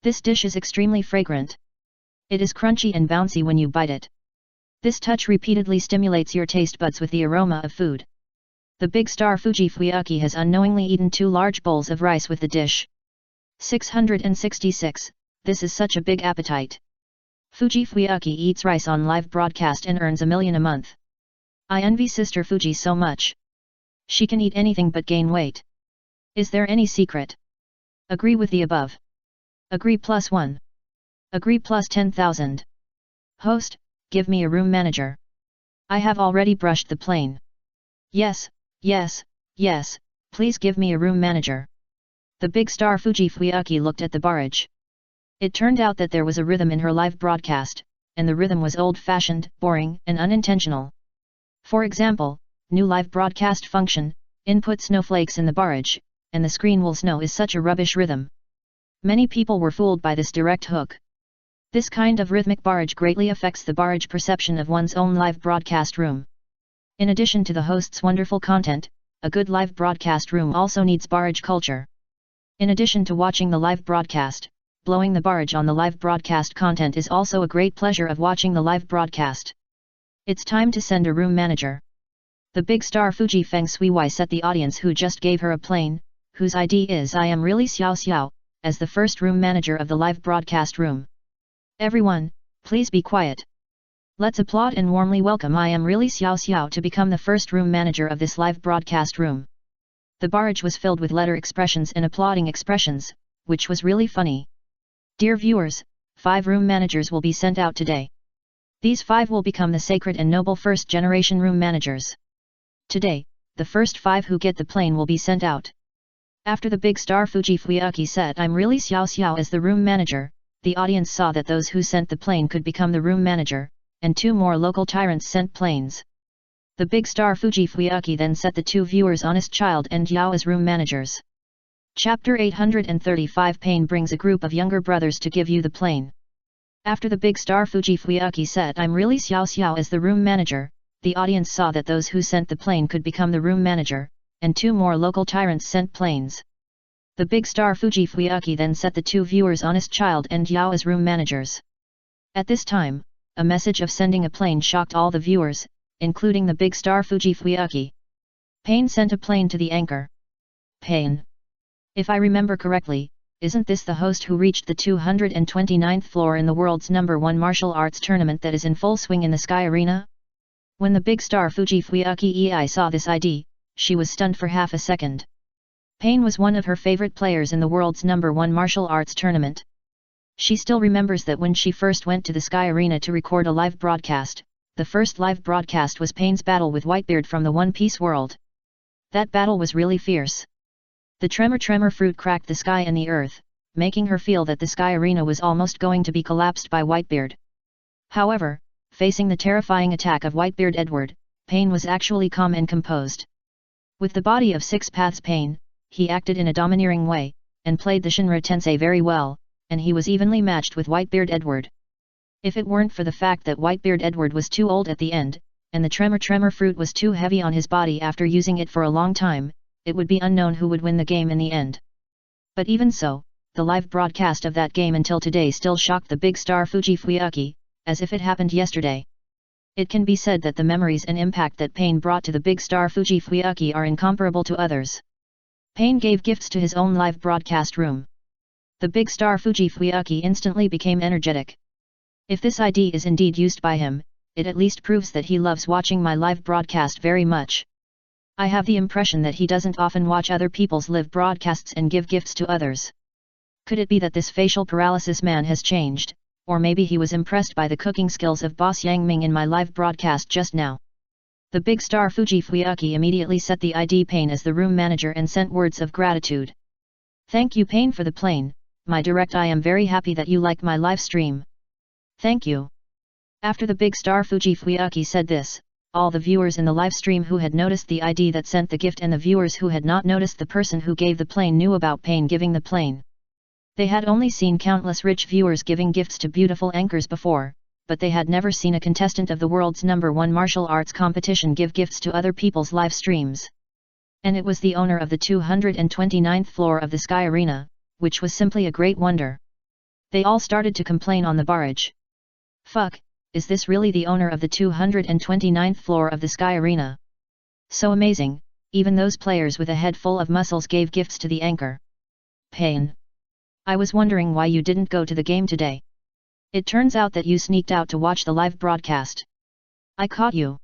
This dish is extremely fragrant. It is crunchy and bouncy when you bite it. This touch repeatedly stimulates your taste buds with the aroma of food. The big star Fuji Fuyuki has unknowingly eaten 2 large bowls of rice with the dish. 666, this is such a big appetite. Fuji Fuyuki eats rice on live broadcast and earns $1 million a month. I envy Sister Fuji so much. She can eat anything but gain weight. Is there any secret? Agree with the above. Agree +1. Agree plus 10,000. Host, give me a room manager. I have already brushed the plane. Yes, yes, yes, please give me a room manager. The big star Fuji Fuyuki looked at the barrage. It turned out that there was a rhythm in her live broadcast, and the rhythm was old-fashioned, boring, and unintentional. For example, new live broadcast function, input snowflakes in the barrage, and the screen will snow is such a rubbish rhythm. Many people were fooled by this direct hook. This kind of rhythmic barrage greatly affects the barrage perception of one's own live broadcast room. In addition to the host's wonderful content, a good live broadcast room also needs barrage culture. In addition to watching the live broadcast, blowing the barrage on the live broadcast content is also a great pleasure of watching the live broadcast. It's time to send a room manager. The big star Fuji Feng Shui set the audience who just gave her a plane, whose ID is I am really Xiao Xiao, as the first room manager of the live broadcast room. Everyone, please be quiet. Let's applaud and warmly welcome I am really Xiao Xiao to become the first room manager of this live broadcast room. The barrage was filled with letter expressions and applauding expressions, which was really funny. Dear viewers, 5 room managers will be sent out today. These 5 will become the sacred and noble first generation room managers. Today, the first 5 who get the plane will be sent out. After the big star Fuji Fuyuki said I'm really Xiao Xiao as the room manager, the audience saw that those who sent the plane could become the room manager, and 2 more local tyrants sent planes. The big star Fuji Fuyuki then set the 2 viewers Honest Child and Yao as room managers. Chapter 835 Pain brings a group of younger brothers to give you the plane. After the big star Fuji Fuyuki said I'm really Xiao Xiao as the room manager, the audience saw that those who sent the plane could become the room manager, and 2 more local tyrants sent planes. The big star Fuji Fuyuki then set the 2 viewers Honest Child and Yao as room managers. At this time, a message of sending a plane shocked all the viewers, including the big star Fuji Fuyuki. Pain sent a plane to the anchor. Pain. If I remember correctly, isn't this the host who reached the 229th floor in the world's #1 martial arts tournament that is in full swing in the Sky Arena? When the big star Fuji Fuyuki saw this ID, she was stunned for half a second. Pain was one of her favorite players in the world's #1 martial arts tournament. She still remembers that when she first went to the Sky Arena to record a live broadcast, the first live broadcast was Pain's battle with Whitebeard from the One Piece world. That battle was really fierce. The tremor fruit cracked the sky and the earth, making her feel that the Sky Arena was almost going to be collapsed by Whitebeard. However, facing the terrifying attack of Whitebeard Edward, Pain was actually calm and composed. With the body of 6 paths Pain, he acted in a domineering way, and played the Shinra Tensei very well, and he was evenly matched with Whitebeard Edward. If it weren't for the fact that Whitebeard Edward was too old at the end, and the tremor fruit was too heavy on his body after using it for a long time, it would be unknown who would win the game in the end. But even so, the live broadcast of that game until today still shocked the big star Fuji Fuyuki, as if it happened yesterday. It can be said that the memories and impact that Pain brought to the big star Fuji Fuyuki are incomparable to others. Pain gave gifts to his own live broadcast room. The big star Fuji Fuyuki instantly became energetic. If this ID is indeed used by him, it at least proves that he loves watching my live broadcast very much. I have the impression that he doesn't often watch other people's live broadcasts and give gifts to others. Could it be that this facial paralysis man has changed, or maybe he was impressed by the cooking skills of Boss Yang Ming in my live broadcast just now? The big star Fujifuyuki immediately set the ID Pain as the room manager and sent words of gratitude. Thank you Pain for the plane, my direct I am very happy that you like my live stream. Thank you. After the big star Fujifuyuki said this, all the viewers in the live stream who had noticed the ID that sent the gift and the viewers who had not noticed the person who gave the plane knew about Pain giving the plane. They had only seen countless rich viewers giving gifts to beautiful anchors before, but they had never seen a contestant of the world's #1 martial arts competition give gifts to other people's live streams. And it was the owner of the 229th floor of the Sky Arena, which was simply a great wonder. They all started to complain on the barrage. Fuck, is this really the owner of the 229th floor of the Sky Arena? So amazing, even those players with a head full of muscles gave gifts to the anchor. Pain. I was wondering why you didn't go to the game today. It turns out that you sneaked out to watch the live broadcast. I caught you.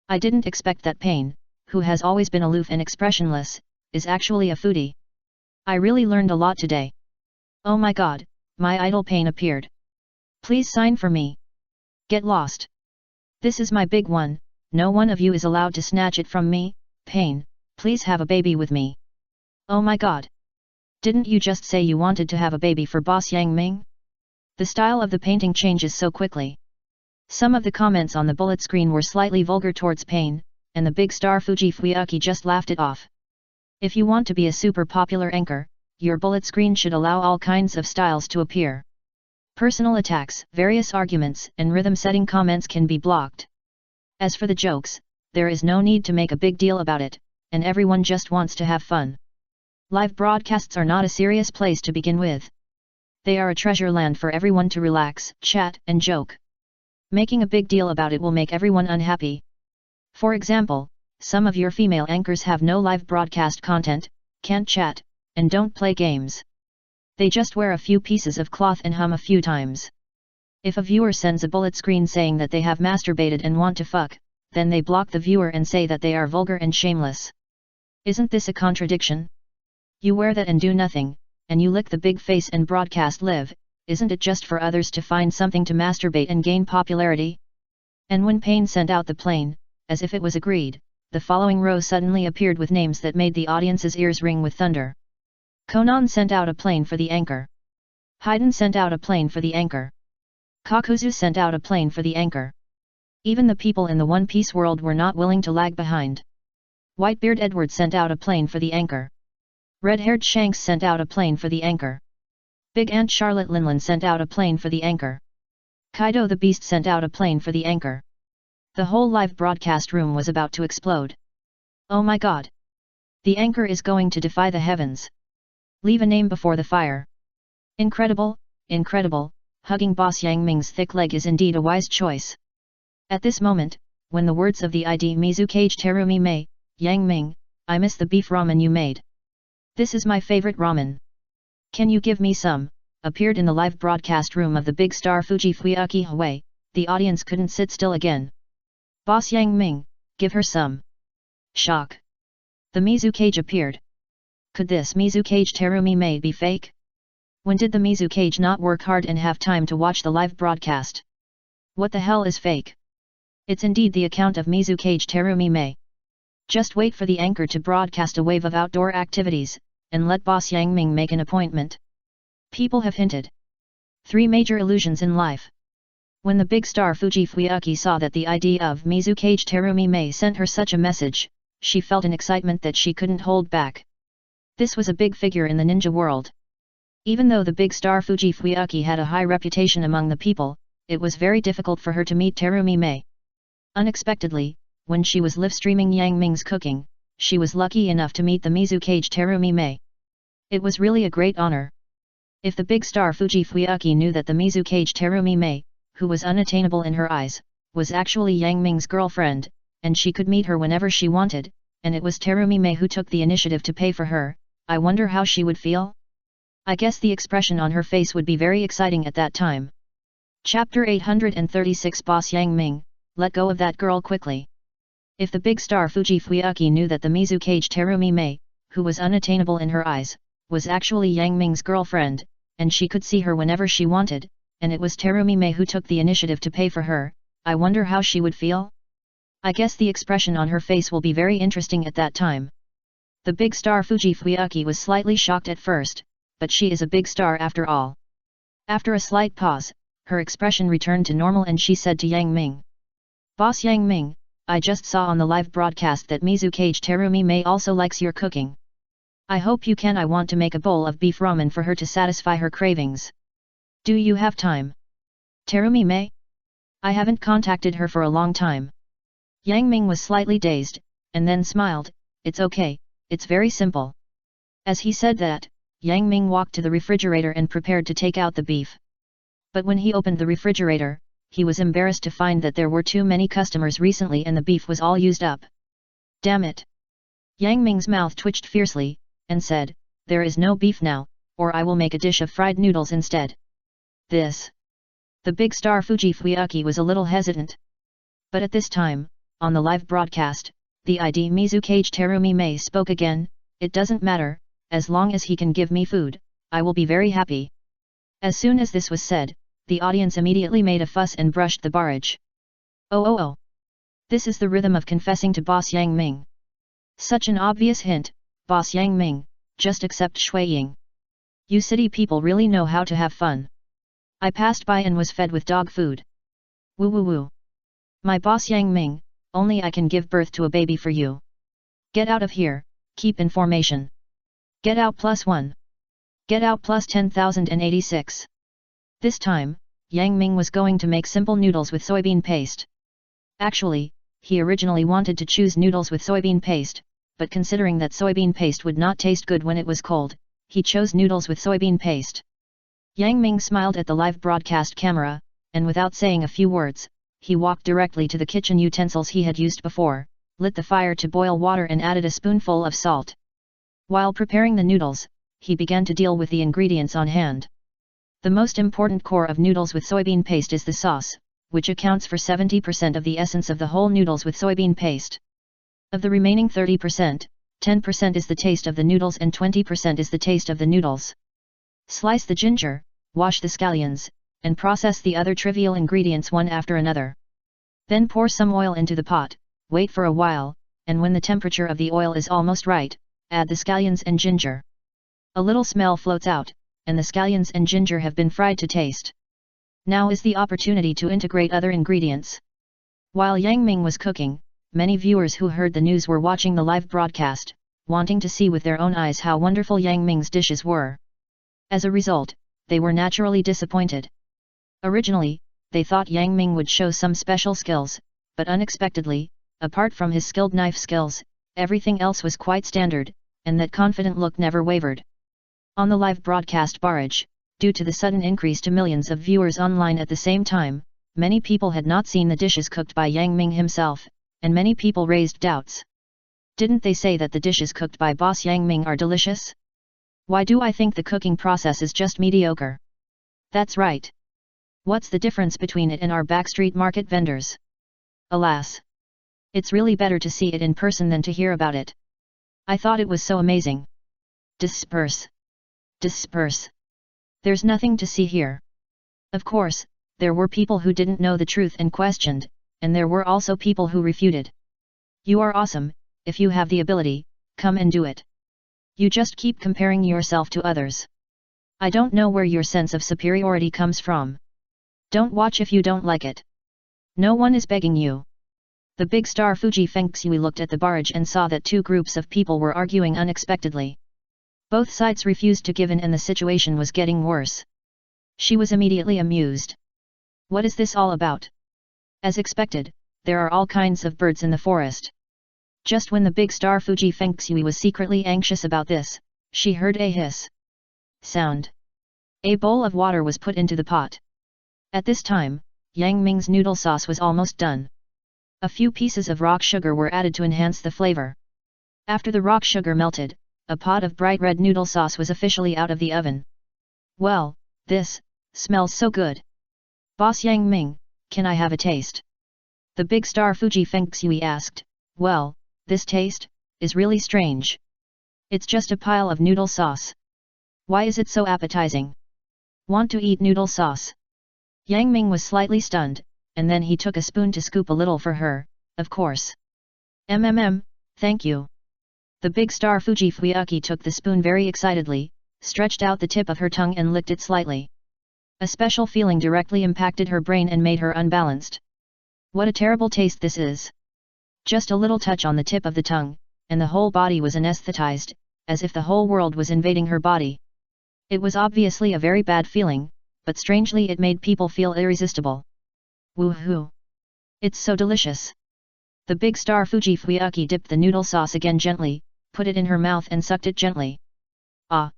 I didn't expect that Pain, who has always been aloof and expressionless, is actually a foodie. I really learned a lot today. Oh my god, my idol Pain appeared. Please sign for me. Get lost. This is my big one, no one of you is allowed to snatch it from me, Pain, please have a baby with me. Oh my god. Didn't you just say you wanted to have a baby for Boss Yang Ming? The style of the painting changes so quickly. Some of the comments on the bullet screen were slightly vulgar towards Pain, and the big star Fujifuyuki just laughed it off. If you want to be a super popular anchor, your bullet screen should allow all kinds of styles to appear. Personal attacks, various arguments, and rhythm-setting comments can be blocked. As for the jokes, there is no need to make a big deal about it, and everyone just wants to have fun. Live broadcasts are not a serious place to begin with. They are a treasure land for everyone to relax, chat, and joke. Making a big deal about it will make everyone unhappy. For example, some of your female anchors have no live broadcast content, can't chat, and don't play games. They just wear a few pieces of cloth and hum a few times. If a viewer sends a bullet screen saying that they have masturbated and want to fuck, then they block the viewer and say that they are vulgar and shameless. Isn't this a contradiction? You wear that and do nothing, and you lick the big face and broadcast live, isn't it just for others to find something to masturbate and gain popularity? And when Pain sent out the plane, as if it was agreed, the following row suddenly appeared with names that made the audience's ears ring with thunder. Conan sent out a plane for the anchor. Haydn sent out a plane for the anchor. Kakuzu sent out a plane for the anchor. Even the people in the One Piece world were not willing to lag behind. Whitebeard Edward sent out a plane for the anchor. Red-haired Shanks sent out a plane for the anchor. Big Aunt Charlotte Linlin sent out a plane for the anchor. Kaido the Beast sent out a plane for the anchor. The whole live broadcast room was about to explode. Oh my god! The anchor is going to defy the heavens. Leave a name before the fire. Incredible, incredible, hugging Boss Yang Ming's thick leg is indeed a wise choice. At this moment, when the words of the ID Mizukage Terumi Mei, Yang Ming, I miss the beef ramen you made. This is my favorite ramen. Can you give me some? Appeared in the live broadcast room of the big star Fujifuyuki Hui, the audience couldn't sit still again. Boss Yang Ming, give her some. Shock. The Mizukage appeared. Could this Mizukage Terumi Mei be fake? When did the Mizukage not work hard and have time to watch the live broadcast? What the hell is fake? It's indeed the account of Mizukage Terumi Mei. Just wait for the anchor to broadcast a wave of outdoor activities, and let Boss Yang Ming make an appointment. People have hinted. 3 major illusions in life. When the big star Fujifuyuki saw that the idea of Mizukage Terumi Mei sent her such a message, she felt an excitement that she couldn't hold back. This was a big figure in the ninja world. Even though the big star Fujifuyuki had a high reputation among the people, it was very difficult for her to meet Terumi Mei. Unexpectedly, when she was live-streaming Yang Ming's cooking, she was lucky enough to meet the Mizukage Terumi Mei. It was really a great honor. If the big star Fujifuyuki knew that the Mizukage Terumi Mei, who was unattainable in her eyes, was actually Yang Ming's girlfriend, and she could meet her whenever she wanted, and it was Terumi Mei who took the initiative to pay for her, I wonder how she would feel? I guess the expression on her face would be very exciting at that time. Chapter 836 Boss Yang Ming, let go of that girl quickly. If the big star Fujifuyuki knew that the Mizukage Terumi Mei, who was unattainable in her eyes, was actually Yang Ming's girlfriend, and she could see her whenever she wanted, and it was Terumi Mei who took the initiative to pay for her, I wonder how she would feel? I guess the expression on her face will be very interesting at that time. The big star Fuyuki was slightly shocked at first, but she is a big star after all. After a slight pause, her expression returned to normal and she said to Yang Ming. Boss Yang Ming, I just saw on the live broadcast that Mizukage Terumi Mei also likes your cooking. I hope you can. I want to make a bowl of beef ramen for her to satisfy her cravings. Do you have time? Terumi Mei? I haven't contacted her for a long time. Yang Ming was slightly dazed, and then smiled. It's okay, it's very simple. As he said that, Yang Ming walked to the refrigerator and prepared to take out the beef. But when he opened the refrigerator, he was embarrassed to find that there were too many customers recently and the beef was all used up. Damn it! Yang Ming's mouth twitched fiercely, and said, there is no beef now, or I will make a dish of fried noodles instead. This. The big star Fuyuki was a little hesitant. But at this time, on the live broadcast, the ID Mizukage Terumi Mei spoke again, it doesn't matter, as long as he can give me food, I will be very happy. As soon as this was said, the audience immediately made a fuss and brushed the barrage. Oh. This is the rhythm of confessing to Boss Yang Ming. Such an obvious hint, Boss Yang Ming, just accept Shui Ying. You city people really know how to have fun. I passed by and was fed with dog food. Woo. My boss Yang Ming, only I can give birth to a baby for you. Get out of here, keep in formation. Get out +1. Get out plus 10,086. This time, Yang Ming was going to make simple noodles with soybean paste. Actually, he originally wanted to choose noodles with soybean paste, but considering that soybean paste would not taste good when it was cold, he chose noodles with soybean paste. Yang Ming smiled at the live broadcast camera, and without saying a few words, he walked directly to the kitchen utensils he had used before, lit the fire to boil water and added a spoonful of salt. While preparing the noodles, he began to deal with the ingredients on hand. The most important core of noodles with soybean paste is the sauce, which accounts for 70% of the essence of the whole noodles with soybean paste. Of the remaining 30%, 10% is the taste of the noodles and 20% is the taste of the noodles. Slice the ginger, wash the scallions, and process the other trivial ingredients one after another. Then pour some oil into the pot, wait for a while, and when the temperature of the oil is almost right, add the scallions and ginger. A little smell floats out, and the scallions and ginger have been fried to taste. Now is the opportunity to integrate other ingredients. While Yang Ming was cooking, many viewers who heard the news were watching the live broadcast, wanting to see with their own eyes how wonderful Yang Ming's dishes were. As a result, they were naturally disappointed. Originally, they thought Yang Ming would show some special skills, but unexpectedly, apart from his skilled knife skills, everything else was quite standard, and that confident look never wavered. On the live broadcast barrage, due to the sudden increase to millions of viewers online at the same time, many people had not seen the dishes cooked by Yang Ming himself, and many people raised doubts. Didn't they say that the dishes cooked by Boss Yang Ming are delicious? Why do I think the cooking process is just mediocre? That's right. What's the difference between it and our backstreet market vendors? Alas! It's really better to see it in person than to hear about it. I thought it was so amazing. Disperse. There's nothing to see here. Of course, there were people who didn't know the truth and questioned, and there were also people who refuted. You are awesome, if you have the ability, come and do it. You just keep comparing yourself to others. I don't know where your sense of superiority comes from. Don't watch if you don't like it. No one is begging you. The big star Fuji Fengxui looked at the barrage and saw that two groups of people were arguing unexpectedly. Both sides refused to give in and the situation was getting worse. She was immediately amused. What is this all about? As expected, there are all kinds of birds in the forest. Just when the big star Fuji Fengxui was secretly anxious about this, she heard a hiss sound. A bowl of water was put into the pot. At this time, Yang Ming's noodle sauce was almost done. A few pieces of rock sugar were added to enhance the flavor. After the rock sugar melted, a pot of bright red noodle sauce was officially out of the oven. Well, this smells so good. Boss Yang Ming, can I have a taste? The big star Fuji Fengxui asked. Well, this taste is really strange. It's just a pile of noodle sauce. Why is it so appetizing? Want to eat noodle sauce? Yang Ming was slightly stunned, and then he took a spoon to scoop a little for her, of course. Thank you. The big star Fuji Fuyuki took the spoon very excitedly, stretched out the tip of her tongue and licked it slightly. A special feeling directly impacted her brain and made her unbalanced. What a terrible taste this is! Just a little touch on the tip of the tongue, and the whole body was anesthetized, as if the whole world was invading her body. It was obviously a very bad feeling, but strangely it made people feel irresistible. Woohoo! It's so delicious! The big star Fuji Fuyuki dipped the noodle sauce again gently, put it in her mouth and sucked it gently. Ah!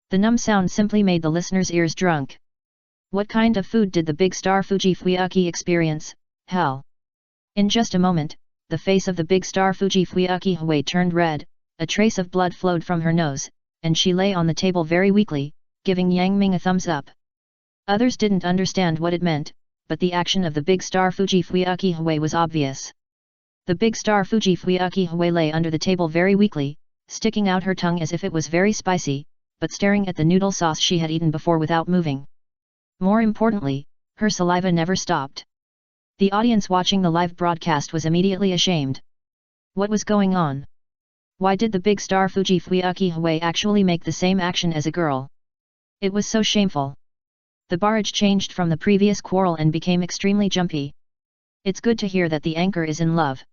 The numb sound simply made the listener's ears drunk. What kind of food did the big star Fuji Fuyuki experience? Hell! In just a moment, the face of the big star Fuji Fuyuki Hui turned red, a trace of blood flowed from her nose, and she lay on the table very weakly, giving Yang Ming a thumbs up. Others didn't understand what it meant, but the action of the big star Fuji Fuyuki Hui was obvious. The big star Fuji Fuyuki Hui lay under the table very weakly, sticking out her tongue as if it was very spicy, but staring at the noodle sauce she had eaten before without moving. More importantly, her saliva never stopped. The audience watching the live broadcast was immediately ashamed. What was going on? Why did the big star Fuji Fuyuki Hui actually make the same action as a girl? It was so shameful. The barrage changed from the previous quarrel and became extremely jumpy. It's good to hear that the anchor is in love.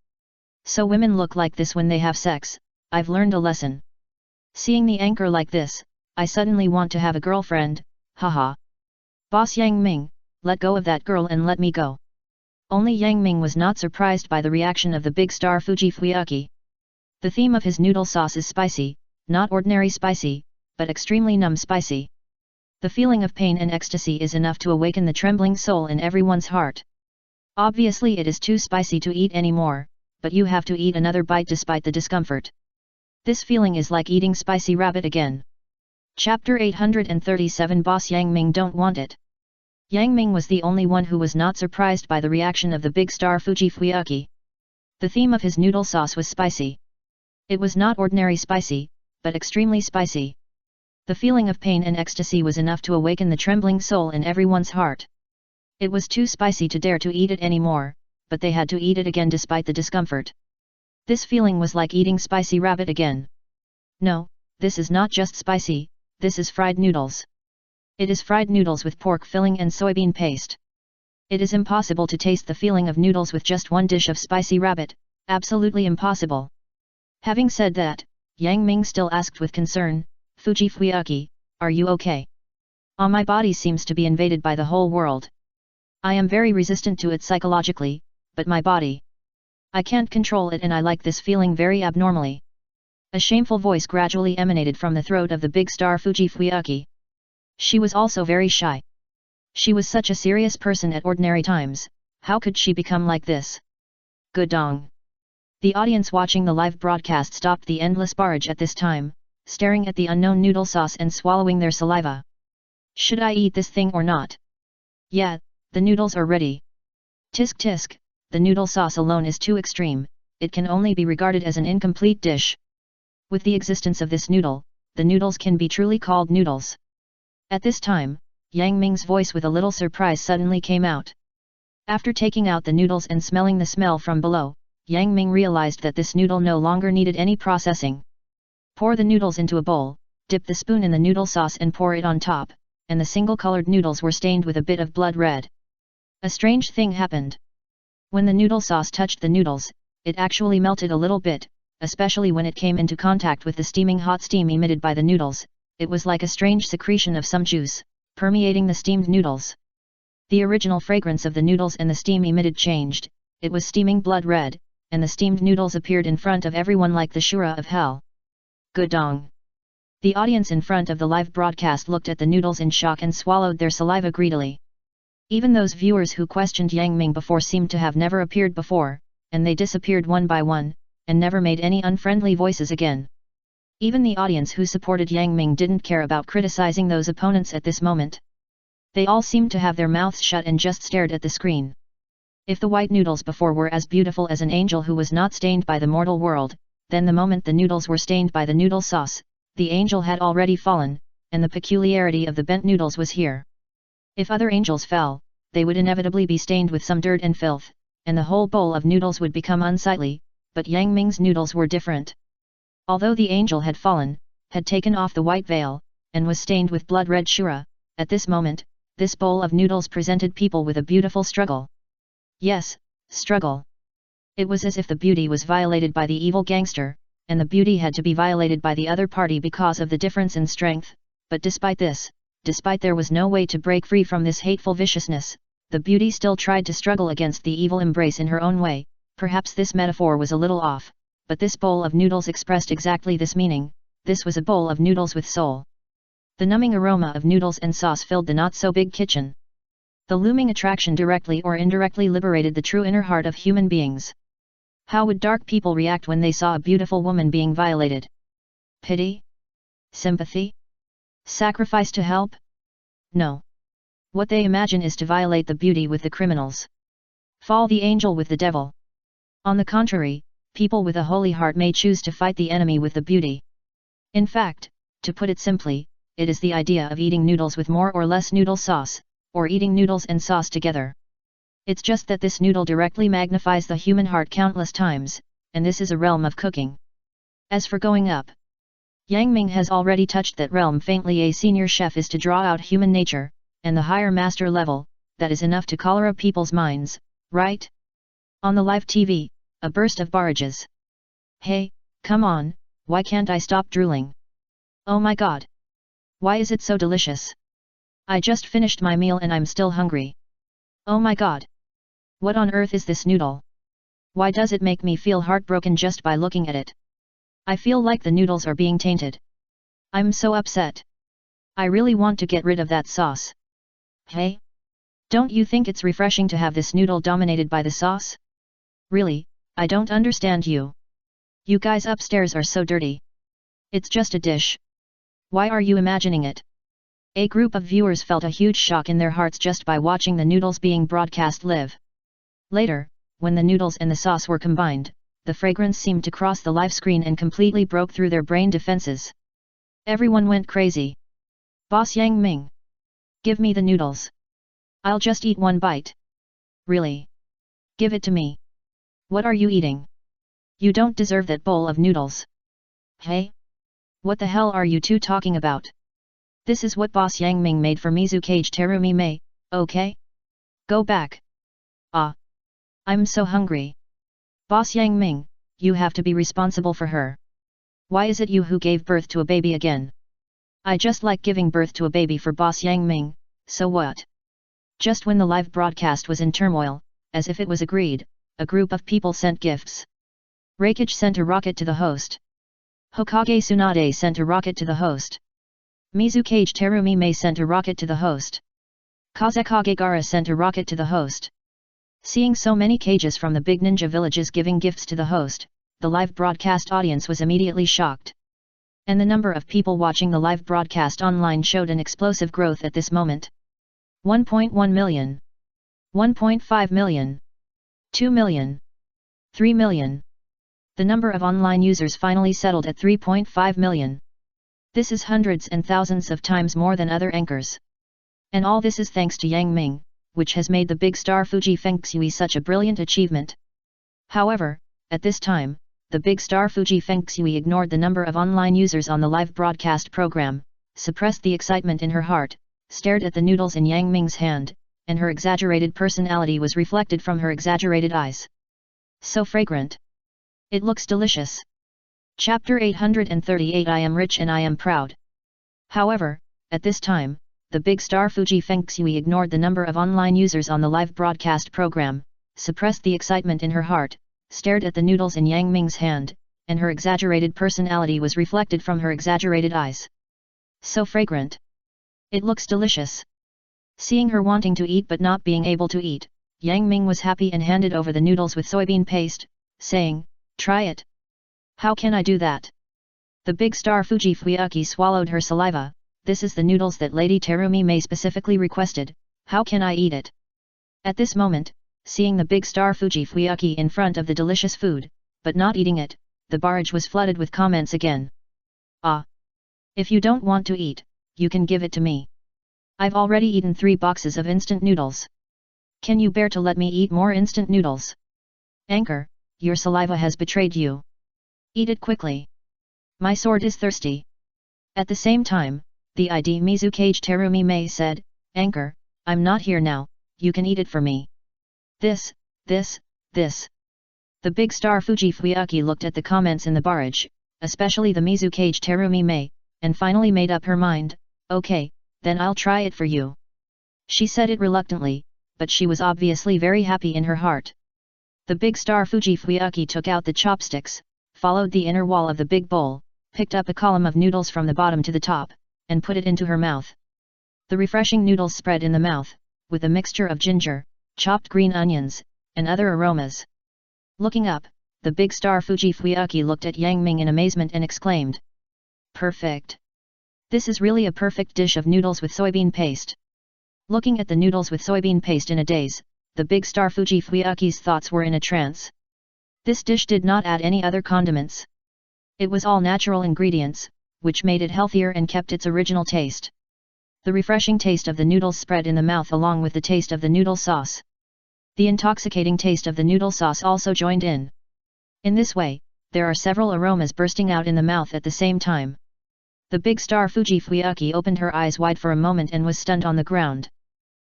So women look like this when they have sex. I've learned a lesson. Seeing the anchor like this, I suddenly want to have a girlfriend, haha. Boss Yang Ming, let go of that girl and let me go. Only Yang Ming was not surprised by the reaction of the big star Fuji Fuyuki. The theme of his noodle sauce is spicy, not ordinary spicy, but extremely numb spicy. The feeling of pain and ecstasy is enough to awaken the trembling soul in everyone's heart. Obviously it is too spicy to eat anymore, but you have to eat another bite despite the discomfort. This feeling is like eating spicy rabbit again. Chapter 837 Boss Yang Ming don't want it. Yang Ming was the only one who was not surprised by the reaction of the big star Fuji Fuyuki. The theme of his noodle sauce was spicy. It was not ordinary spicy, but extremely spicy. The feeling of pain and ecstasy was enough to awaken the trembling soul in everyone's heart. It was too spicy to dare to eat it anymore, but they had to eat it again despite the discomfort. This feeling was like eating spicy rabbit again. No, this is not just spicy, this is fried noodles. It is fried noodles with pork filling and soybean paste. It is impossible to taste the feeling of noodles with just one dish of spicy rabbit, absolutely impossible. Having said that, Yang Ming still asked with concern, Fuji Fuyuki, are you okay? My body seems to be invaded by the whole world. I am very resistant to it psychologically, but my body. I can't control it and I like this feeling very abnormally. A shameful voice gradually emanated from the throat of the big star Fuji Fuyuki. She was also very shy. She was such a serious person at ordinary times, how could she become like this? Good dong. The audience watching the live broadcast stopped the endless barrage at this time, staring at the unknown noodle sauce and swallowing their saliva. Should I eat this thing or not? Yeah, the noodles are ready. Tisk tisk, the noodle sauce alone is too extreme, it can only be regarded as an incomplete dish. With the existence of this noodle, the noodles can be truly called noodles. At this time, Yang Ming's voice with a little surprise suddenly came out. After taking out the noodles and smelling the smell from below, Yang Ming realized that this noodle no longer needed any processing. Pour the noodles into a bowl, dip the spoon in the noodle sauce and pour it on top, and the single-colored noodles were stained with a bit of blood red. A strange thing happened. When the noodle sauce touched the noodles, it actually melted a little bit, especially when it came into contact with the steaming hot steam emitted by the noodles. It was like a strange secretion of some juice, permeating the steamed noodles. The original fragrance of the noodles and the steam emitted changed, it was steaming blood red, and the steamed noodles appeared in front of everyone like the Shura of hell. Good dong. The audience in front of the live broadcast looked at the noodles in shock and swallowed their saliva greedily. Even those viewers who questioned Yang Ming before seemed to have never appeared before, and they disappeared one by one, and never made any unfriendly voices again. Even the audience who supported Yang Ming didn't care about criticizing those opponents at this moment. They all seemed to have their mouths shut and just stared at the screen. If the white noodles before were as beautiful as an angel who was not stained by the mortal world, then the moment the noodles were stained by the noodle sauce, the angel had already fallen, and the peculiarity of the bent noodles was here. If other angels fell, they would inevitably be stained with some dirt and filth, and the whole bowl of noodles would become unsightly, but Yang Ming's noodles were different. Although the angel had fallen, had taken off the white veil, and was stained with blood-red shura, at this moment, this bowl of noodles presented people with a beautiful struggle. Yes, struggle. It was as if the beauty was violated by the evil gangster, and the beauty had to be violated by the other party because of the difference in strength, but despite this, despite there was no way to break free from this hateful viciousness, the beauty still tried to struggle against the evil embrace in her own way. Perhaps this metaphor was a little off, but this bowl of noodles expressed exactly this meaning. This was a bowl of noodles with soul. The numbing aroma of noodles and sauce filled the not-so-big kitchen. The looming attraction directly or indirectly liberated the true inner heart of human beings. How would dark people react when they saw a beautiful woman being violated? Pity? Sympathy? Sacrifice to help? No. What they imagine is to violate the beauty with the criminals. Fall the angel with the devil. On the contrary, people with a holy heart may choose to fight the enemy with the beauty. In fact, to put it simply, it is the idea of eating noodles with more or less noodle sauce, or eating noodles and sauce together. It's just that this noodle directly magnifies the human heart countless times, and this is a realm of cooking. As for going up, Yang Ming has already touched that realm faintly. A senior chef is to draw out human nature, and the higher master level, that is enough to cholera people's minds, right? On the live TV, a burst of barrages. Hey, come on, why can't I stop drooling? Oh my god! Why is it so delicious? I just finished my meal and I'm still hungry. Oh my god! What on earth is this noodle? Why does it make me feel heartbroken just by looking at it? I feel like the noodles are being tainted. I'm so upset. I really want to get rid of that sauce. Hey? Don't you think it's refreshing to have this noodle dominated by the sauce? Really, I don't understand you. You guys upstairs are so dirty. It's just a dish. Why are you imagining it? A group of viewers felt a huge shock in their hearts just by watching the noodles being broadcast live. Later, when the noodles and the sauce were combined, the fragrance seemed to cross the live screen and completely broke through their brain defenses. Everyone went crazy. Boss Yang Ming! Give me the noodles. I'll just eat one bite. Really? Give it to me. What are you eating? You don't deserve that bowl of noodles. Hey? What the hell are you two talking about? This is what Boss Yang Ming made for Mizukage Terumi Mei, okay? Go back. Ah. I'm so hungry. Boss Yang Ming, you have to be responsible for her. Why is it you who gave birth to a baby again? I just like giving birth to a baby for Boss Yang Ming, so what? Just when the live broadcast was in turmoil, as if it was agreed, a group of people sent gifts. Reikage sent a rocket to the host. Hokage Tsunade sent a rocket to the host. Mizukage Terumi Mei sent a rocket to the host. Kazekage Gaara sent a rocket to the host. Seeing so many cages from the big ninja villages giving gifts to the host, the live broadcast audience was immediately shocked. And the number of people watching the live broadcast online showed an explosive growth at this moment. 1.1 million. 1.5 million. 2 million. 3 million. The number of online users finally settled at 3.5 million. This is hundreds and thousands of times more than other anchors. And all this is thanks to Yang Ming, which has made the big star Fuji Fengxui such a brilliant achievement. However, at this time, the big star Fuji Fengxui ignored the number of online users on the live broadcast program, suppressed the excitement in her heart, stared at the noodles in Yang Ming's hand, and her exaggerated personality was reflected from her exaggerated eyes. So fragrant. It looks delicious. Chapter 838 I am rich and I am proud. However, at this time, the big star Fuji Fengxui ignored the number of online users on the live broadcast program, suppressed the excitement in her heart, stared at the noodles in Yang Ming's hand, and her exaggerated personality was reflected from her exaggerated eyes. So fragrant. It looks delicious. Seeing her wanting to eat but not being able to eat, Yang Ming was happy and handed over the noodles with soybean paste, saying, "Try it." "How can I do that?" The big star Fuji Fuyuki swallowed her saliva. "This is the noodles that Lady Terumi Mei specifically requested, how can I eat it?" At this moment, seeing the big star Fuji Fuyuki in front of the delicious food, but not eating it, the barrage was flooded with comments again. "Ah! If you don't want to eat, you can give it to me. I've already eaten 3 boxes of instant noodles." Can you bear to let me eat more instant noodles? Anchor, your saliva has betrayed you. Eat it quickly. My sword is thirsty. At the same time, the ID Mizukage Terumi Mei said, Anchor, I'm not here now, you can eat it for me. This. The big star Fuji Fuyuki looked at the comments in the barrage, especially the Mizukage Terumi Mei, and finally made up her mind, okay, then I'll try it for you. She said it reluctantly, but she was obviously very happy in her heart. The big star Fuji Fuyuki took out the chopsticks, followed the inner wall of the big bowl, picked up a column of noodles from the bottom to the top, and put it into her mouth. The refreshing noodles spread in the mouth, with a mixture of ginger, chopped green onions, and other aromas. Looking up, the big star Fuji Fuyuki looked at Yang Ming in amazement and exclaimed, Perfect! This is really a perfect dish of noodles with soybean paste. Looking at the noodles with soybean paste in a daze, the big star Fuji Fuyuki's thoughts were in a trance. This dish did not add any other condiments. It was all natural ingredients, which made it healthier and kept its original taste. The refreshing taste of the noodles spread in the mouth along with the taste of the noodle sauce. The intoxicating taste of the noodle sauce also joined in. In this way, there are several aromas bursting out in the mouth at the same time. The big star Fuji Fuyuki opened her eyes wide for a moment and was stunned on the ground.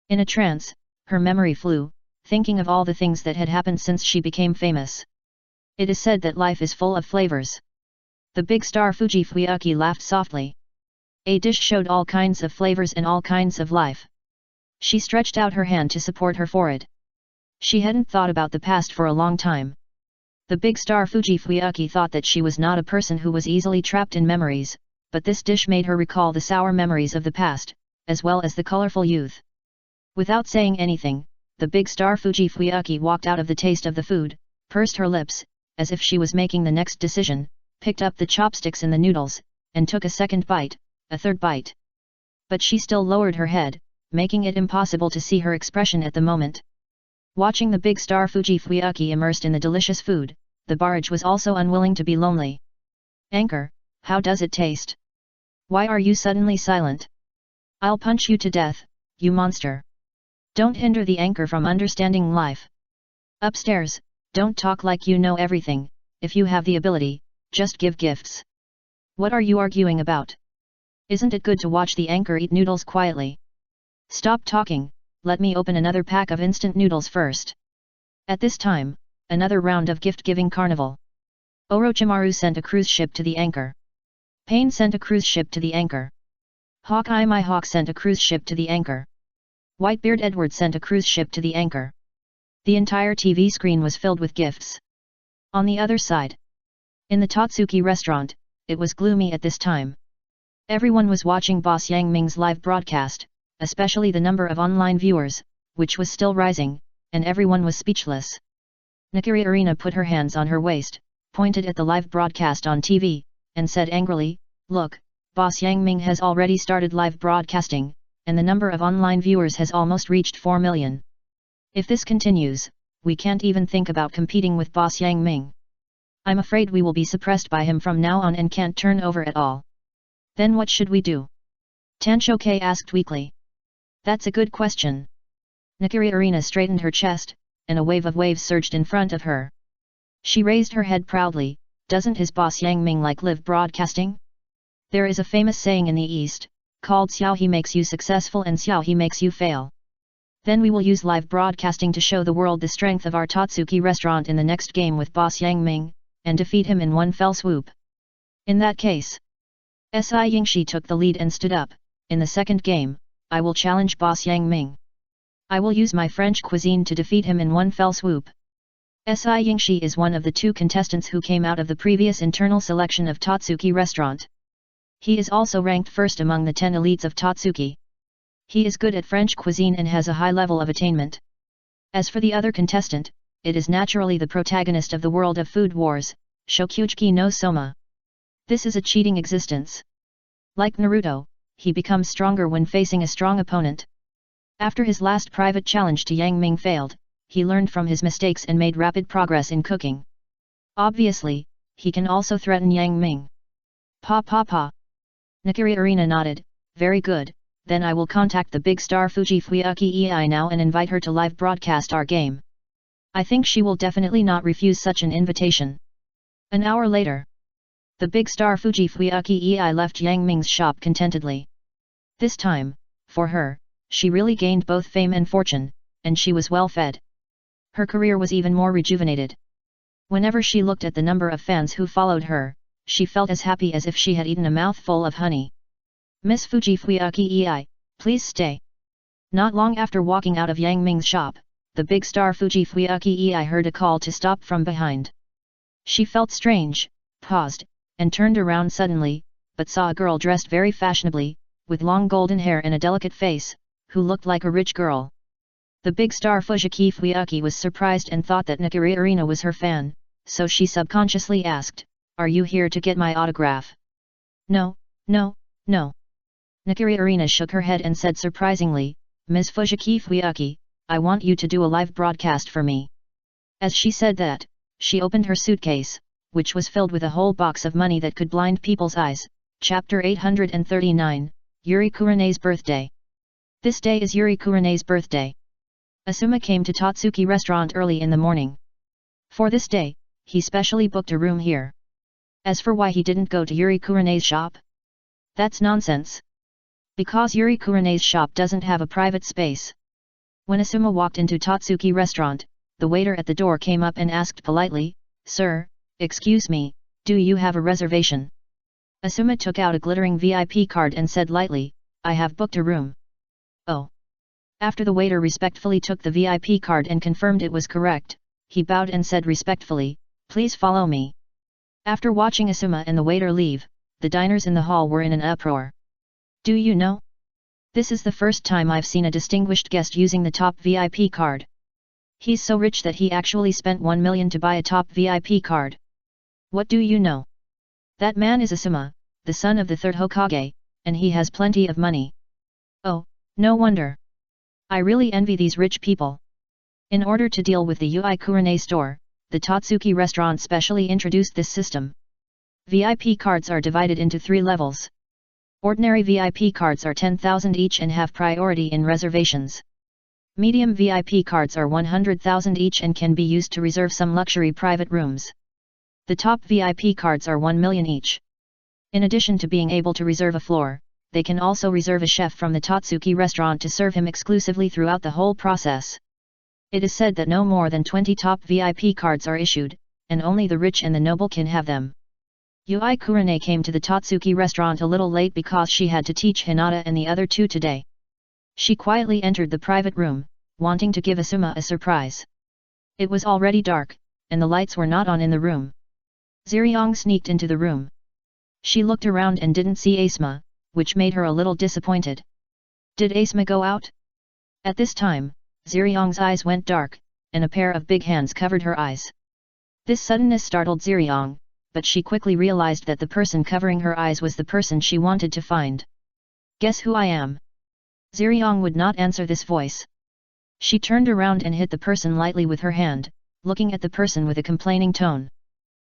In a trance, her memory flew, thinking of all the things that had happened since she became famous. It is said that life is full of flavors. The big star Fuji Fuyuki laughed softly. A dish showed all kinds of flavors and all kinds of life. She stretched out her hand to support her forehead. She hadn't thought about the past for a long time. The big star Fuji Fuyuki thought that she was not a person who was easily trapped in memories, but this dish made her recall the sour memories of the past, as well as the colorful youth. Without saying anything, the big star Fuji Fuyuki walked out of the taste of the food, pursed her lips, as if she was making the next decision, picked up the chopsticks in the noodles, and took a second bite, a third bite. But she still lowered her head, making it impossible to see her expression at the moment. Watching the big star Fuji Fuyuki immersed in the delicious food, the barrage was also unwilling to be lonely. Anchor, how does it taste? Why are you suddenly silent? I'll punch you to death, you monster. Don't hinder the anchor from understanding life. Upstairs, don't talk like you know everything, if you have the ability, just give gifts. What are you arguing about? Isn't it good to watch the anchor eat noodles quietly? Stop talking, let me open another pack of instant noodles first. At this time, another round of gift-giving carnival. Orochimaru sent a cruise ship to the anchor. Pain sent a cruise ship to the anchor. Hawkeye my hawk sent a cruise ship to the anchor. Whitebeard Edward sent a cruise ship to the anchor. The entire TV screen was filled with gifts. On the other side, in the Tatsuki restaurant, it was gloomy at this time. Everyone was watching Boss Yang Ming's live broadcast, especially the number of online viewers, which was still rising, and everyone was speechless. Nakiri Arena put her hands on her waist, pointed at the live broadcast on TV, and said angrily, Look, Boss Yang Ming has already started live broadcasting, and the number of online viewers has almost reached 4 million. If this continues, we can't even think about competing with Boss Yang Ming. I'm afraid we will be suppressed by him from now on and can't turn over at all. Then what should we do? Tanshoke asked weakly. That's a good question. Nakiri Arena straightened her chest, and a wave of waves surged in front of her. She raised her head proudly, doesn't his boss Yang Ming like live broadcasting? There is a famous saying in the East, called Xiao He makes you successful and Xiao He makes you fail. Then we will use live broadcasting to show the world the strength of our Tatsuki restaurant in the next game with Boss Yang Ming, and defeat him in one fell swoop. In that case, Si Yingshi took the lead and stood up. In the second game, I will challenge Boss Yang Ming. I will use my French cuisine to defeat him in one fell swoop. Si Yingshi is one of the 2 contestants who came out of the previous internal selection of Tatsuki restaurant. He is also ranked first among the 10 elites of Tatsuki. He is good at French cuisine and has a high level of attainment. As for the other contestant, it is naturally the protagonist of the world of food wars, Shokuchiki no Soma. This is a cheating existence. Like Naruto, he becomes stronger when facing a strong opponent. After his last private challenge to Yang Ming failed, he learned from his mistakes and made rapid progress in cooking. Obviously, he can also threaten Yang Ming. Pa. Nakiri Arena nodded, very good, then I will contact the big star Fuji Fuyuki Ei now and invite her to live broadcast our game. I think she will definitely not refuse such an invitation. An hour later, the big star Fuji Fuyuki Ei left Yang Ming's shop contentedly. This time, for her, she really gained both fame and fortune, and she was well fed. Her career was even more rejuvenated. Whenever she looked at the number of fans who followed her, she felt as happy as if she had eaten a mouthful of honey. Miss Fuji Fuyuki Ei, please stay. Not long after walking out of Yang Ming's shop, the big star Fuji Fuyuki Ei heard a call to stop from behind. She felt strange, paused, and turned around suddenly, but saw a girl dressed very fashionably, with long golden hair and a delicate face, who looked like a rich girl. The big star Fuji Fuyuki was surprised and thought that Nakiri Arena was her fan, so she subconsciously asked, "Are you here to get my autograph?" "No, no, no." Nakiri Arena shook her head and said surprisingly, "Ms. Fuji Fuyuki, I want you to do a live broadcast for me." As she said that, she opened her suitcase, which was filled with a whole box of money that could blind people's eyes. Chapter 839, Yuri Kurene's birthday. This day is Yuri Kurene's birthday. Asuma came to Tatsuki restaurant early in the morning. For this day, he specially booked a room here. As for why he didn't go to Yuri Kurene's shop, that's nonsense. Because Yuri Kurene's shop doesn't have a private space. When Asuma walked into Tatsuki restaurant, the waiter at the door came up and asked politely, "Sir, excuse me, do you have a reservation?" Asuma took out a glittering VIP card and said lightly, "I have booked a room." "Oh." After the waiter respectfully took the VIP card and confirmed it was correct, he bowed and said respectfully, "Please follow me." After watching Asuma and the waiter leave, the diners in the hall were in an uproar. "Do you know? This is the first time I've seen a distinguished guest using the top VIP card. He's so rich that he actually spent 1 million to buy a top VIP card. What do you know? That man is Asuma, the son of the third Hokage, and he has plenty of money. Oh, no wonder. I really envy these rich people." In order to deal with the Ui Kurene store, the Tatsuki restaurant specially introduced this system. VIP cards are divided into 3 levels. Ordinary VIP cards are 10,000 each and have priority in reservations. Medium VIP cards are 100,000 each and can be used to reserve some luxury private rooms. The top VIP cards are 1 million each. In addition to being able to reserve a floor, they can also reserve a chef from the Tatsuki restaurant to serve him exclusively throughout the whole process. It is said that no more than 20 top VIP cards are issued, and only the rich and the noble can have them. Ui Kurene came to the Tatsuki restaurant a little late because she had to teach Hinata and the other 2 today. She quietly entered the private room, wanting to give Asuma a surprise. It was already dark, and the lights were not on in the room. Ziriong sneaked into the room. She looked around and didn't see Asuma, which made her a little disappointed. Did Asuma go out? At this time, Ziriong's eyes went dark, and a pair of big hands covered her eyes. This suddenness startled Ziriong, but she quickly realized that the person covering her eyes was the person she wanted to find. "Guess who I am?" Ziriong would not answer this voice. She turned around and hit the person lightly with her hand, looking at the person with a complaining tone.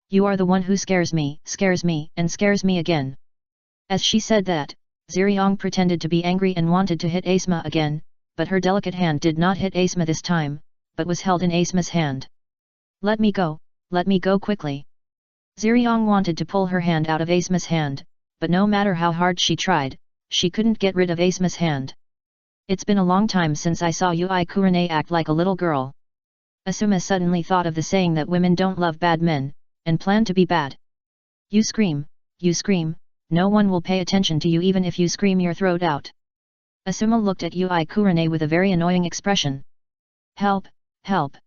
"You are the one who scares me, and scares me again." As she said that, Ziriong pretended to be angry and wanted to hit Asuma again, but her delicate hand did not hit Asuma this time, but was held in Asuma's hand. Let me go quickly." Ziriong wanted to pull her hand out of Asuma's hand, but no matter how hard she tried, she couldn't get rid of Asuma's hand. "It's been a long time since I saw Ui Kurene act like a little girl." Asuma suddenly thought of the saying that women don't love bad men, and planned to be bad. You scream, no one will pay attention to you even if you scream your throat out." Asuma looked at Ui Kurene with a very annoying expression. "Help, help."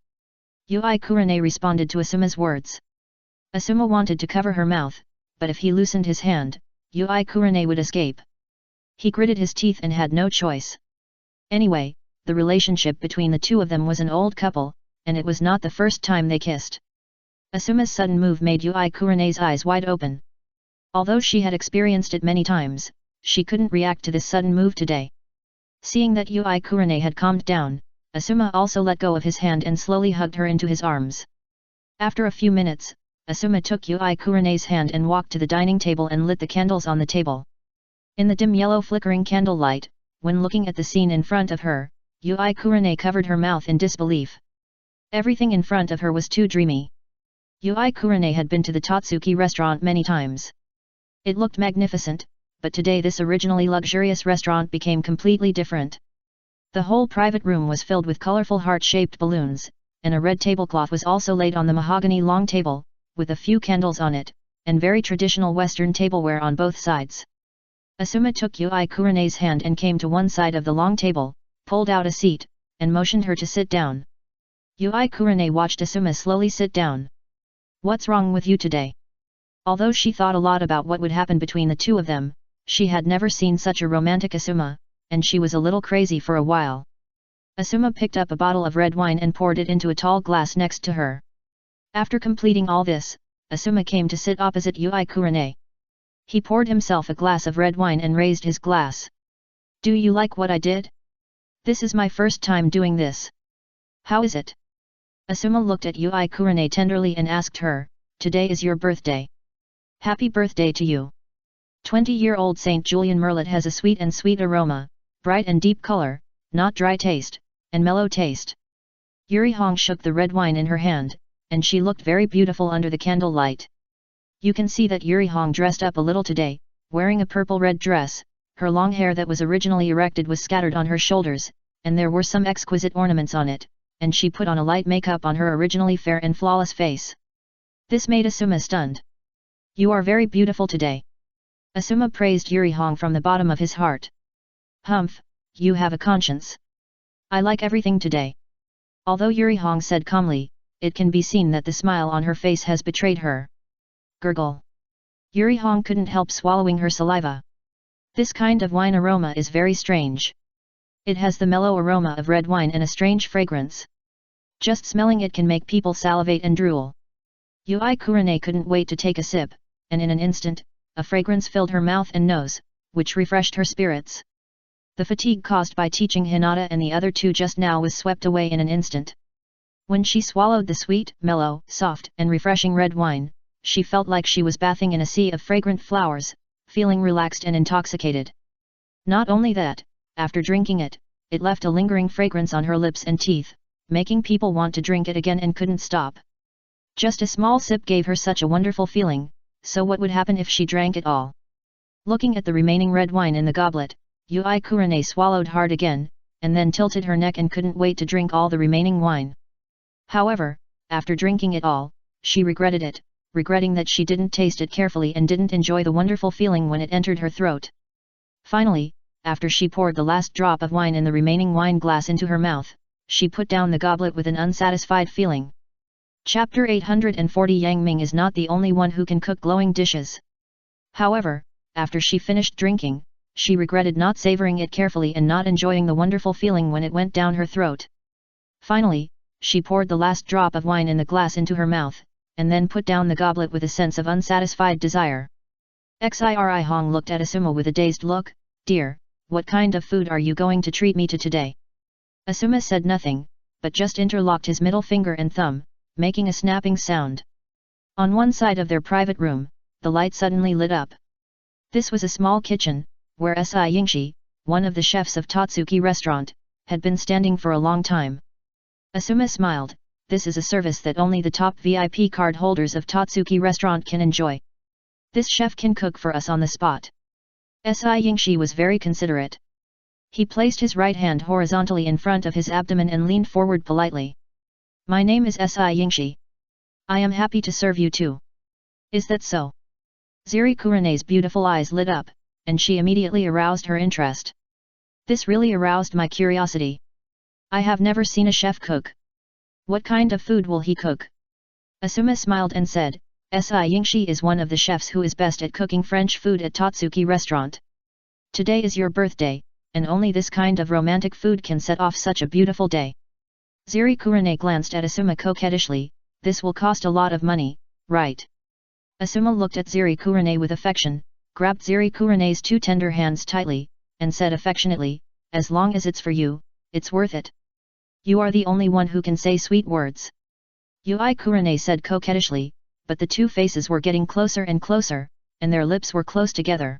Ui Kurene responded to Asuma's words. Asuma wanted to cover her mouth, but if he loosened his hand, Ui Kurene would escape. He gritted his teeth and had no choice. Anyway, the relationship between the 2 of them was an old couple, and it was not the first time they kissed. Asuma's sudden move made Ui Kurene's eyes wide open. Although she had experienced it many times, she couldn't react to this sudden move today. Seeing that Ui Kurene had calmed down, Asuma also let go of his hand and slowly hugged her into his arms. After a few minutes, Asuma took Ui Kurene's hand and walked to the dining table and lit the candles on the table. In the dim yellow flickering candlelight, when looking at the scene in front of her, Yui Kurane covered her mouth in disbelief. Everything in front of her was too dreamy. Yui Kurane had been to the Tatsuki restaurant many times. It looked magnificent, but today this originally luxurious restaurant became completely different. The whole private room was filled with colorful heart-shaped balloons, and a red tablecloth was also laid on the mahogany long table, with a few candles on it, and very traditional Western tableware on both sides. Asuma took Yui Kurane's hand and came to one side of the long table, pulled out a seat, and motioned her to sit down. Yui Kurane watched Asuma slowly sit down. "What's wrong with you today?" Although she thought a lot about what would happen between the two of them, she had never seen such a romantic Asuma, and she was a little crazy for a while. Asuma picked up a bottle of red wine and poured it into a tall glass next to her. After completing all this, Asuma came to sit opposite Yui Kurane. He poured himself a glass of red wine and raised his glass. "Do you like what I did? This is my first time doing this. How is it?" Asuma looked at Yui Kurane tenderly and asked her, "Today is your birthday. Happy birthday to you." 20-year-old Saint Julian Merlot has a sweet aroma, bright and deep color, not dry taste, and mellow taste. Yuri Hong shook the red wine in her hand, and she looked very beautiful under the candlelight. You can see that Yuri Hong dressed up a little today, wearing a purple-red dress. Her long hair that was originally erected was scattered on her shoulders, and there were some exquisite ornaments on it, and she put on a light makeup on her originally fair and flawless face. This made Asuma stunned. "You are very beautiful today." Asuma praised Yuri Hong from the bottom of his heart. "Humph, you have a conscience. I like everything today." Although Yuri Hong said calmly, it can be seen that the smile on her face has betrayed her. Gurgle. Yuri Hong couldn't help swallowing her saliva. This kind of wine aroma is very strange. It has the mellow aroma of red wine and a strange fragrance. Just smelling it can make people salivate and drool. Yui Kurane couldn't wait to take a sip, and in an instant, a fragrance filled her mouth and nose, which refreshed her spirits. The fatigue caused by teaching Hinata and the other two just now was swept away in an instant. When she swallowed the sweet, mellow, soft, and refreshing red wine, she felt like she was bathing in a sea of fragrant flowers, feeling relaxed and intoxicated. Not only that, after drinking it, it left a lingering fragrance on her lips and teeth, making people want to drink it again and couldn't stop. Just a small sip gave her such a wonderful feeling, so what would happen if she drank it all? Looking at the remaining red wine in the goblet, Yui Kurane swallowed hard again, and then tilted her neck and couldn't wait to drink all the remaining wine. However, after drinking it all, she regretted it, regretting that she didn't taste it carefully and didn't enjoy the wonderful feeling when it entered her throat. Finally, after she poured the last drop of wine in the remaining wine glass into her mouth, she put down the goblet with an unsatisfied feeling. Chapter 840 Yang Ming is not the only one who can cook glowing dishes. However, after she finished drinking, she regretted not savoring it carefully and not enjoying the wonderful feeling when it went down her throat. Finally, she poured the last drop of wine in the glass into her mouth, and then put down the goblet with a sense of unsatisfied desire. Xiri Hong looked at Asuma with a dazed look. "Dear, what kind of food are you going to treat me to today?" Asuma said nothing, but just interlocked his middle finger and thumb, making a snapping sound. On one side of their private room, the light suddenly lit up. This was a small kitchen, where Si Yingshi, one of the chefs of Tatsuki restaurant, had been standing for a long time. Asuma smiled. "This is a service that only the top VIP card holders of Tatsuki restaurant can enjoy. This chef can cook for us on the spot." Si Yingshi was very considerate. He placed his right hand horizontally in front of his abdomen and leaned forward politely. "My name is Si Yingshi. I am happy to serve you too." "Is that so?" Ziri Kurane's beautiful eyes lit up, and she immediately aroused her interest. "This really aroused my curiosity. I have never seen a chef cook. What kind of food will he cook?" Asuma smiled and said, "Si Yingshi is one of the chefs who is best at cooking French food at Tatsuki restaurant. Today is your birthday, and only this kind of romantic food can set off such a beautiful day." Ziri Kurane glanced at Asuma coquettishly. "This will cost a lot of money, right?" Asuma looked at Ziri Kurane with affection, grabbed Ziri Kurane's two tender hands tightly, and said affectionately, "As long as it's for you, it's worth it. You are the only one who can say sweet words." Yui Kurane said coquettishly, but the two faces were getting closer and closer, and their lips were close together.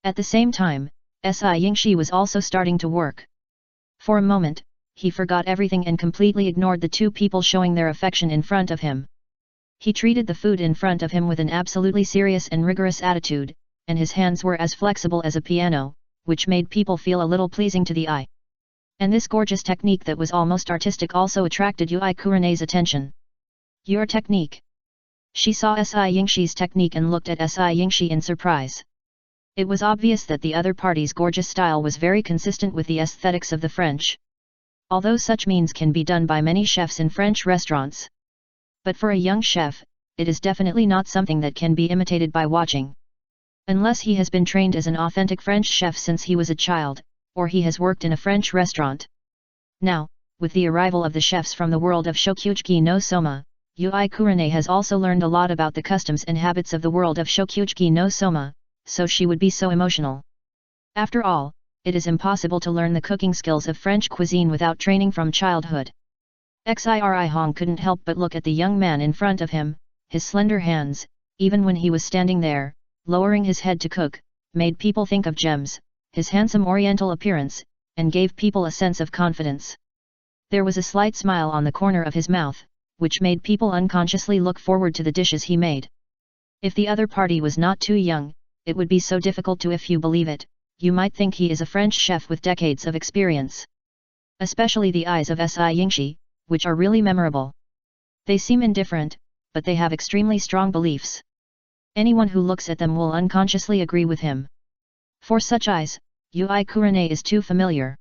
At the same time, Si Yingxi was also starting to work. For a moment, he forgot everything and completely ignored the two people showing their affection in front of him. He treated the food in front of him with an absolutely serious and rigorous attitude, and his hands were as flexible as a piano, which made people feel a little pleasing to the eye. And this gorgeous technique that was almost artistic also attracted Yui Kurene's attention. Your technique. She saw Si Yingxi's technique and looked at Si Yingxi in surprise. It was obvious that the other party's gorgeous style was very consistent with the aesthetics of the French. Although such means can be done by many chefs in French restaurants. But for a young chef, it is definitely not something that can be imitated by watching. Unless he has been trained as an authentic French chef since he was a child, or he has worked in a French restaurant. Now, with the arrival of the chefs from the world of Shokuchiki no Soma, Yui Kurene has also learned a lot about the customs and habits of the world of Shokuchiki no Soma, so she would be so emotional. After all, it is impossible to learn the cooking skills of French cuisine without training from childhood. Xiri Hong couldn't help but look at the young man in front of him, his slender hands, even when he was standing there, lowering his head to cook, made people think of gems, his handsome oriental appearance, and gave people a sense of confidence. There was a slight smile on the corner of his mouth, which made people unconsciously look forward to the dishes he made. If the other party was not too young, it would be so difficult to if you believe it, you might think he is a French chef with decades of experience. Especially the eyes of Si Yingxi, which are really memorable. They seem indifferent, but they have extremely strong beliefs. Anyone who looks at them will unconsciously agree with him. For such eyes, Yui Kurene is too familiar.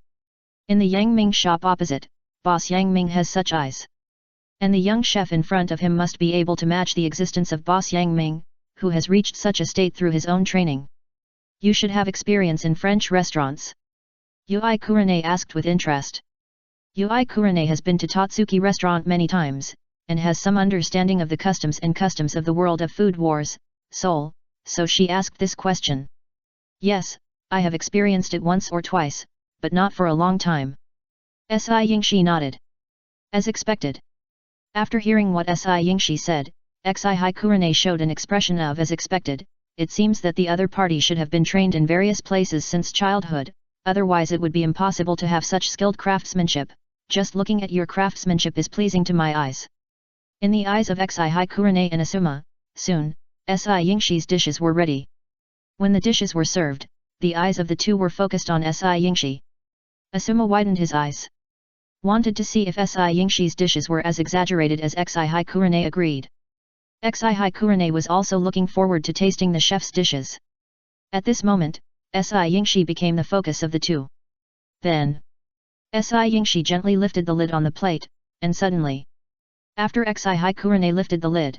In the Yangming shop opposite, Boss Yangming has such eyes. And the young chef in front of him must be able to match the existence of Boss Yangming, who has reached such a state through his own training. You should have experience in French restaurants. Yui Kurene asked with interest. Yui Kurene has been to Tatsuki restaurant many times, and has some understanding of the customs of the world of food wars, Seoul, so she asked this question. Yes, I have experienced it once or twice, but not for a long time. Si Yingxi nodded. As expected. After hearing what Si Yingxi said, Xi Kurene showed an expression of as expected. It seems that the other party should have been trained in various places since childhood, otherwise it would be impossible to have such skilled craftsmanship. Just looking at your craftsmanship is pleasing to my eyes. In the eyes of Xi Kurene and Asuma, soon, Si Yingxi's dishes were ready. When the dishes were served, the eyes of the two were focused on Si Yingxi. Asuma widened his eyes. Wanted to see if Si Yingxi's dishes were as exaggerated as Xi Kurene agreed. Xi Kurene was also looking forward to tasting the chef's dishes. At this moment, Si Yingxi became the focus of the two. Then, Si Yingxi gently lifted the lid on the plate, and suddenly, after Xi Kurene lifted the lid.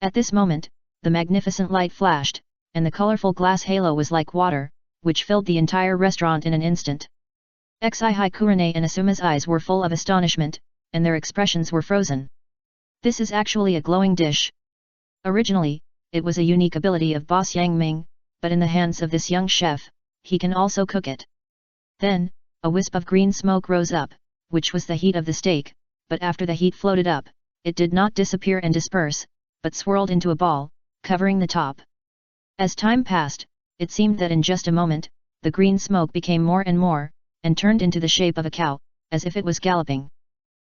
At this moment, the magnificent light flashed, and the colorful glass halo was like water, which filled the entire restaurant in an instant. Xi Kurene and Asuma's eyes were full of astonishment, and their expressions were frozen. This is actually a glowing dish. Originally, it was a unique ability of Boss Yangming, but in the hands of this young chef, he can also cook it. Then, a wisp of green smoke rose up, which was the heat of the steak, but after the heat floated up, it did not disappear and disperse, but swirled into a ball, covering the top. As time passed, it seemed that in just a moment, the green smoke became more and more, and turned into the shape of a cow, as if it was galloping.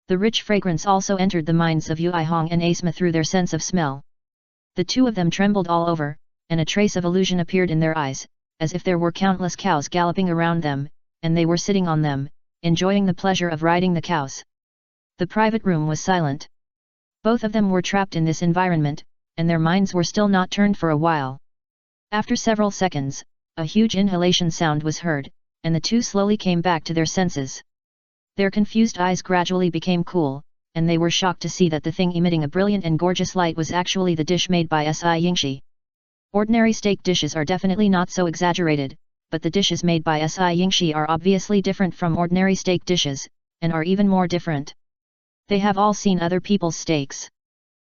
The rich fragrance also entered the minds of Yui Hong and Asma through their sense of smell. The two of them trembled all over, and a trace of illusion appeared in their eyes, as if there were countless cows galloping around them, and they were sitting on them, enjoying the pleasure of riding the cows. The private room was silent. Both of them were trapped in this environment, and their minds were still not turned for a while. After several seconds, a huge inhalation sound was heard, and the two slowly came back to their senses. Their confused eyes gradually became cool, and they were shocked to see that the thing emitting a brilliant and gorgeous light was actually the dish made by Si Yingxi. Ordinary steak dishes are definitely not so exaggerated, but the dishes made by Si Yingxi are obviously different from ordinary steak dishes, and are even more different. They have all seen other people's steaks.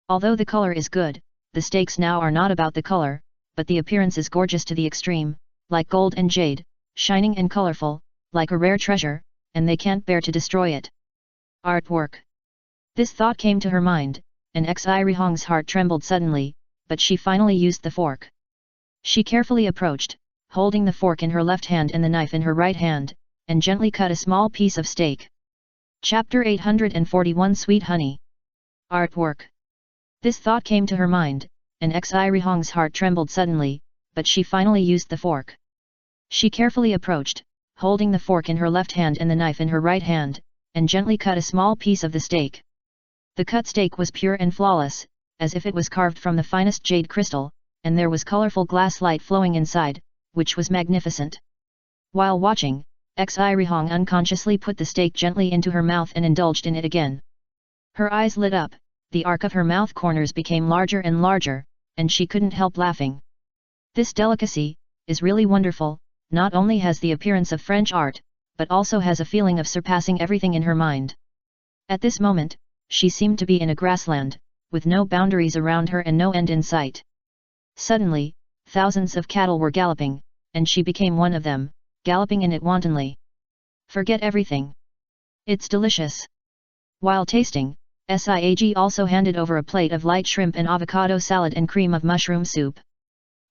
Although the color is good, the steaks now are not about the color, but the appearance is gorgeous to the extreme, like gold and jade, shining and colorful, like a rare treasure, and they can't bear to destroy it. Artwork. This thought came to her mind, and Xi Hong's heart trembled suddenly, but she finally used the fork. She carefully approached, holding the fork in her left hand and the knife in her right hand, and gently cut a small piece of steak. Chapter 841 Sweet Honey. Artwork. This thought came to her mind, and Xirihong's heart trembled suddenly, but she finally used the fork. She carefully approached, holding the fork in her left hand and the knife in her right hand, and gently cut a small piece of the steak. The cut steak was pure and flawless, as if it was carved from the finest jade crystal, and there was colorful glass light flowing inside, which was magnificent. While watching, Xirihong unconsciously put the steak gently into her mouth and indulged in it again. Her eyes lit up, the arc of her mouth corners became larger and larger, and she couldn't help laughing. This delicacy is really wonderful. Not only has the appearance of French art, but also has a feeling of surpassing everything in her mind. At this moment, she seemed to be in a grassland, with no boundaries around her and no end in sight. Suddenly, thousands of cattle were galloping, and she became one of them, galloping in it wantonly. Forget everything. It's delicious. While tasting, Siag also handed over a plate of light shrimp and avocado salad and cream of mushroom soup.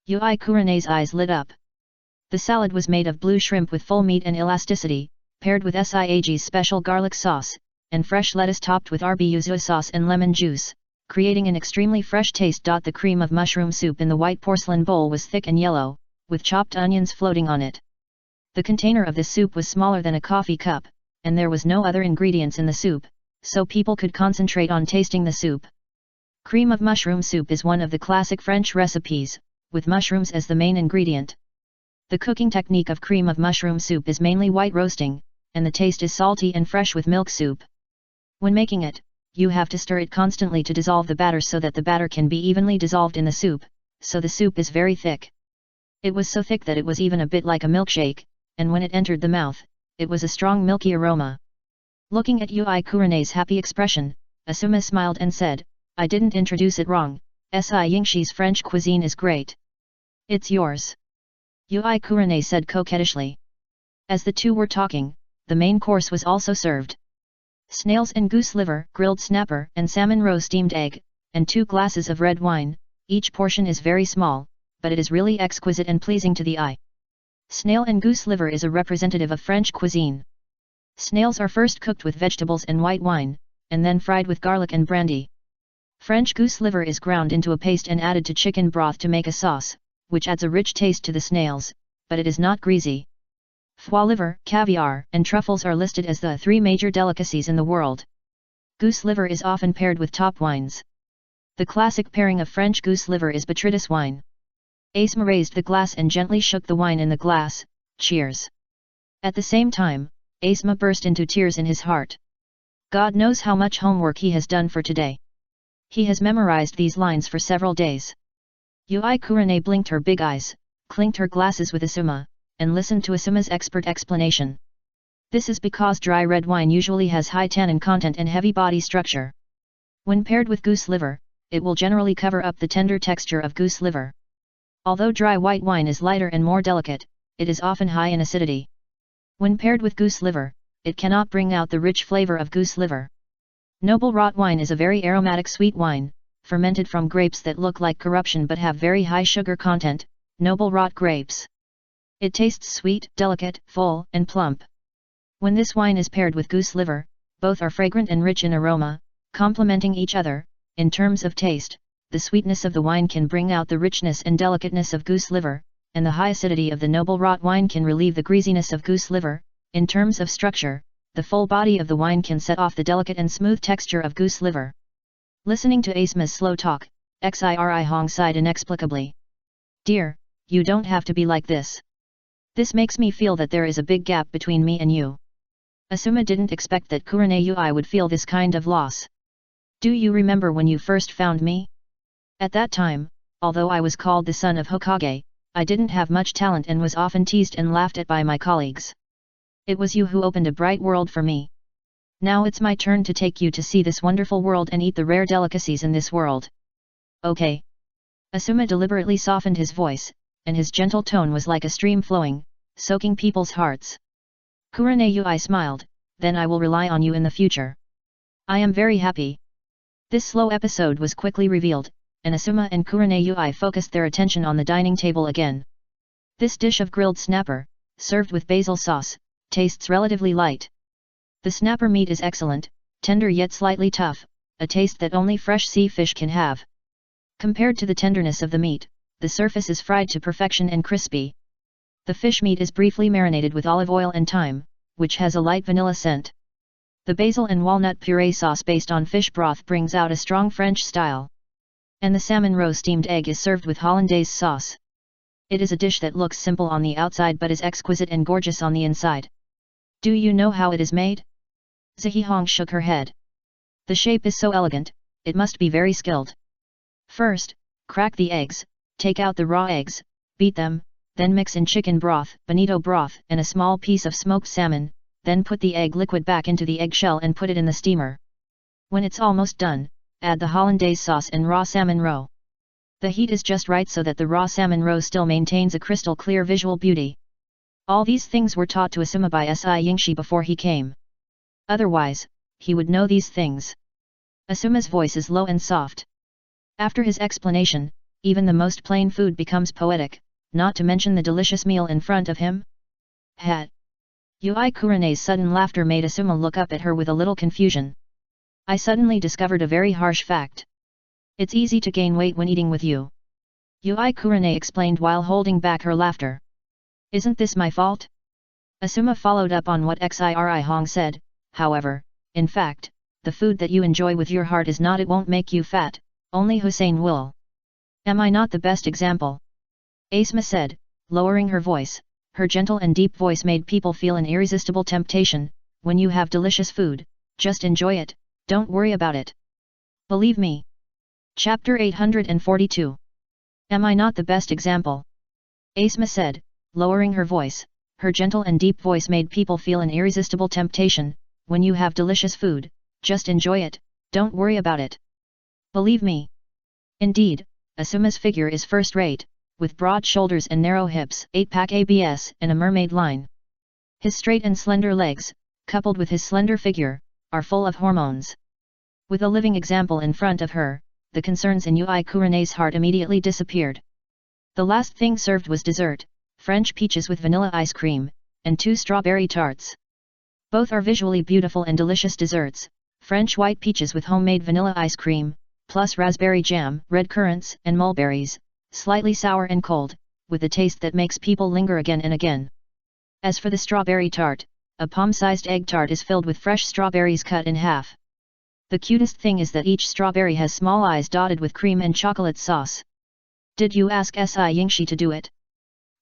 Yui Kurene's eyes lit up. The salad was made of blue shrimp with full meat and elasticity, paired with Siag's special garlic sauce, and fresh lettuce topped with RB yuzu sauce and lemon juice, creating an extremely fresh taste. The cream of mushroom soup in the white porcelain bowl was thick and yellow, with chopped onions floating on it. The container of the soup was smaller than a coffee cup, and there was no other ingredients in the soup, so people could concentrate on tasting the soup. Cream of mushroom soup is one of the classic French recipes, with mushrooms as the main ingredient. The cooking technique of cream of mushroom soup is mainly white roasting, and the taste is salty and fresh with milk soup. When making it, you have to stir it constantly to dissolve the batter so that the batter can be evenly dissolved in the soup, so the soup is very thick. It was so thick that it was even a bit like a milkshake, and when it entered the mouth, it was a strong milky aroma. Looking at Yui Kurene's happy expression, Asuma smiled and said, "I didn't introduce it wrong, Si Yingxi's French cuisine is great. It's yours." Yui Kurene said coquettishly. As the two were talking, the main course was also served. Snails and goose liver, grilled snapper, and salmon roe steamed egg, and 2 glasses of red wine. Each portion is very small, but it is really exquisite and pleasing to the eye. Snail and goose liver is a representative of French cuisine. Snails are first cooked with vegetables and white wine, and then fried with garlic and brandy. French goose liver is ground into a paste and added to chicken broth to make a sauce, which adds a rich taste to the snails, but it is not greasy. Foie liver, caviar, and truffles are listed as the 3 major delicacies in the world. Goose liver is often paired with top wines. The classic pairing of French goose liver is Botrytis wine. Asma raised the glass and gently shook the wine in the glass. Cheers. At the same time, Asma burst into tears in his heart. God knows how much homework he has done for today. He has memorized these lines for several days. Yui Kurene blinked her big eyes, clinked her glasses with Asuma, and listened to Asuma's expert explanation. This is because dry red wine usually has high tannin content and heavy body structure. When paired with goose liver, it will generally cover up the tender texture of goose liver. Although dry white wine is lighter and more delicate, it is often high in acidity. When paired with goose liver, it cannot bring out the rich flavor of goose liver. Noble rot wine is a very aromatic sweet wine, fermented from grapes that look like corruption but have very high sugar content, noble rot grapes. It tastes sweet, delicate, full, and plump. When this wine is paired with goose liver, both are fragrant and rich in aroma, complementing each other. In terms of taste, the sweetness of the wine can bring out the richness and delicateness of goose liver, and the high acidity of the noble rot wine can relieve the greasiness of goose liver. In terms of structure, the full body of the wine can set off the delicate and smooth texture of goose liver. Listening to Asma's slow talk, Xirihong sighed inexplicably. "Dear, you don't have to be like this. This makes me feel that there is a big gap between me and you." Asuma didn't expect that Kurene Yui would feel this kind of loss. "Do you remember when you first found me? At that time, although I was called the son of Hokage, I didn't have much talent and was often teased and laughed at by my colleagues. It was you who opened a bright world for me. Now it's my turn to take you to see this wonderful world and eat the rare delicacies in this world. Okay." Asuma deliberately softened his voice, and his gentle tone was like a stream flowing, soaking people's hearts. Kurene Yui smiled, "Then I will rely on you in the future. I am very happy." This slow episode was quickly revealed, and Asuma and Kurene Yui focused their attention on the dining table again. This dish of grilled snapper, served with basil sauce, tastes relatively light. The snapper meat is excellent, tender yet slightly tough, a taste that only fresh sea fish can have. Compared to the tenderness of the meat, the surface is fried to perfection and crispy. The fish meat is briefly marinated with olive oil and thyme, which has a light vanilla scent. The basil and walnut puree sauce based on fish broth brings out a strong French style. And the salmon roe steamed egg is served with hollandaise sauce. It is a dish that looks simple on the outside but is exquisite and gorgeous on the inside. Do you know how it is made? Zhihong shook her head. The shape is so elegant, it must be very skilled. First, crack the eggs, take out the raw eggs, beat them, then mix in chicken broth, bonito broth and a small piece of smoked salmon, then put the egg liquid back into the eggshell and put it in the steamer. When it's almost done, add the hollandaise sauce and raw salmon roe. The heat is just right so that the raw salmon roe still maintains a crystal clear visual beauty. All these things were taught to Asuma by Si Yingshi before he came. Otherwise, he would know these things. Asuma's voice is low and soft. After his explanation, even the most plain food becomes poetic, not to mention the delicious meal in front of him. Hat. Yui Kurene's sudden laughter made Asuma look up at her with a little confusion. I suddenly discovered a very harsh fact. It's easy to gain weight when eating with you. Yui Kurene explained while holding back her laughter. Isn't this my fault? Asuma followed up on what Xiri Hong said, however, in fact, the food that you enjoy with your heart is not, it won't make you fat, only Hussein will. Am I not the best example? Asma said, lowering her voice. Her gentle and deep voice made people feel an irresistible temptation. When you have delicious food, just enjoy it, don't worry about it. Believe me. Chapter 842. Am I not the best example? Asma said, lowering her voice. Her gentle and deep voice made people feel an irresistible temptation. When you have delicious food, just enjoy it, don't worry about it. Believe me. Indeed, Asuma's figure is first-rate, with broad shoulders and narrow hips, 8-pack abs and a mermaid line. His straight and slender legs, coupled with his slender figure, are full of hormones. With a living example in front of her, the concerns in Yui Kurene's heart immediately disappeared. The last thing served was dessert, French peaches with vanilla ice cream, and 2 strawberry tarts. Both are visually beautiful and delicious desserts, French white peaches with homemade vanilla ice cream, plus raspberry jam, red currants and mulberries, slightly sour and cold, with a taste that makes people linger again and again. As for the strawberry tart, a palm-sized egg tart is filled with fresh strawberries cut in half. The cutest thing is that each strawberry has small eyes dotted with cream and chocolate sauce. Did you ask Si Yingshi to do it?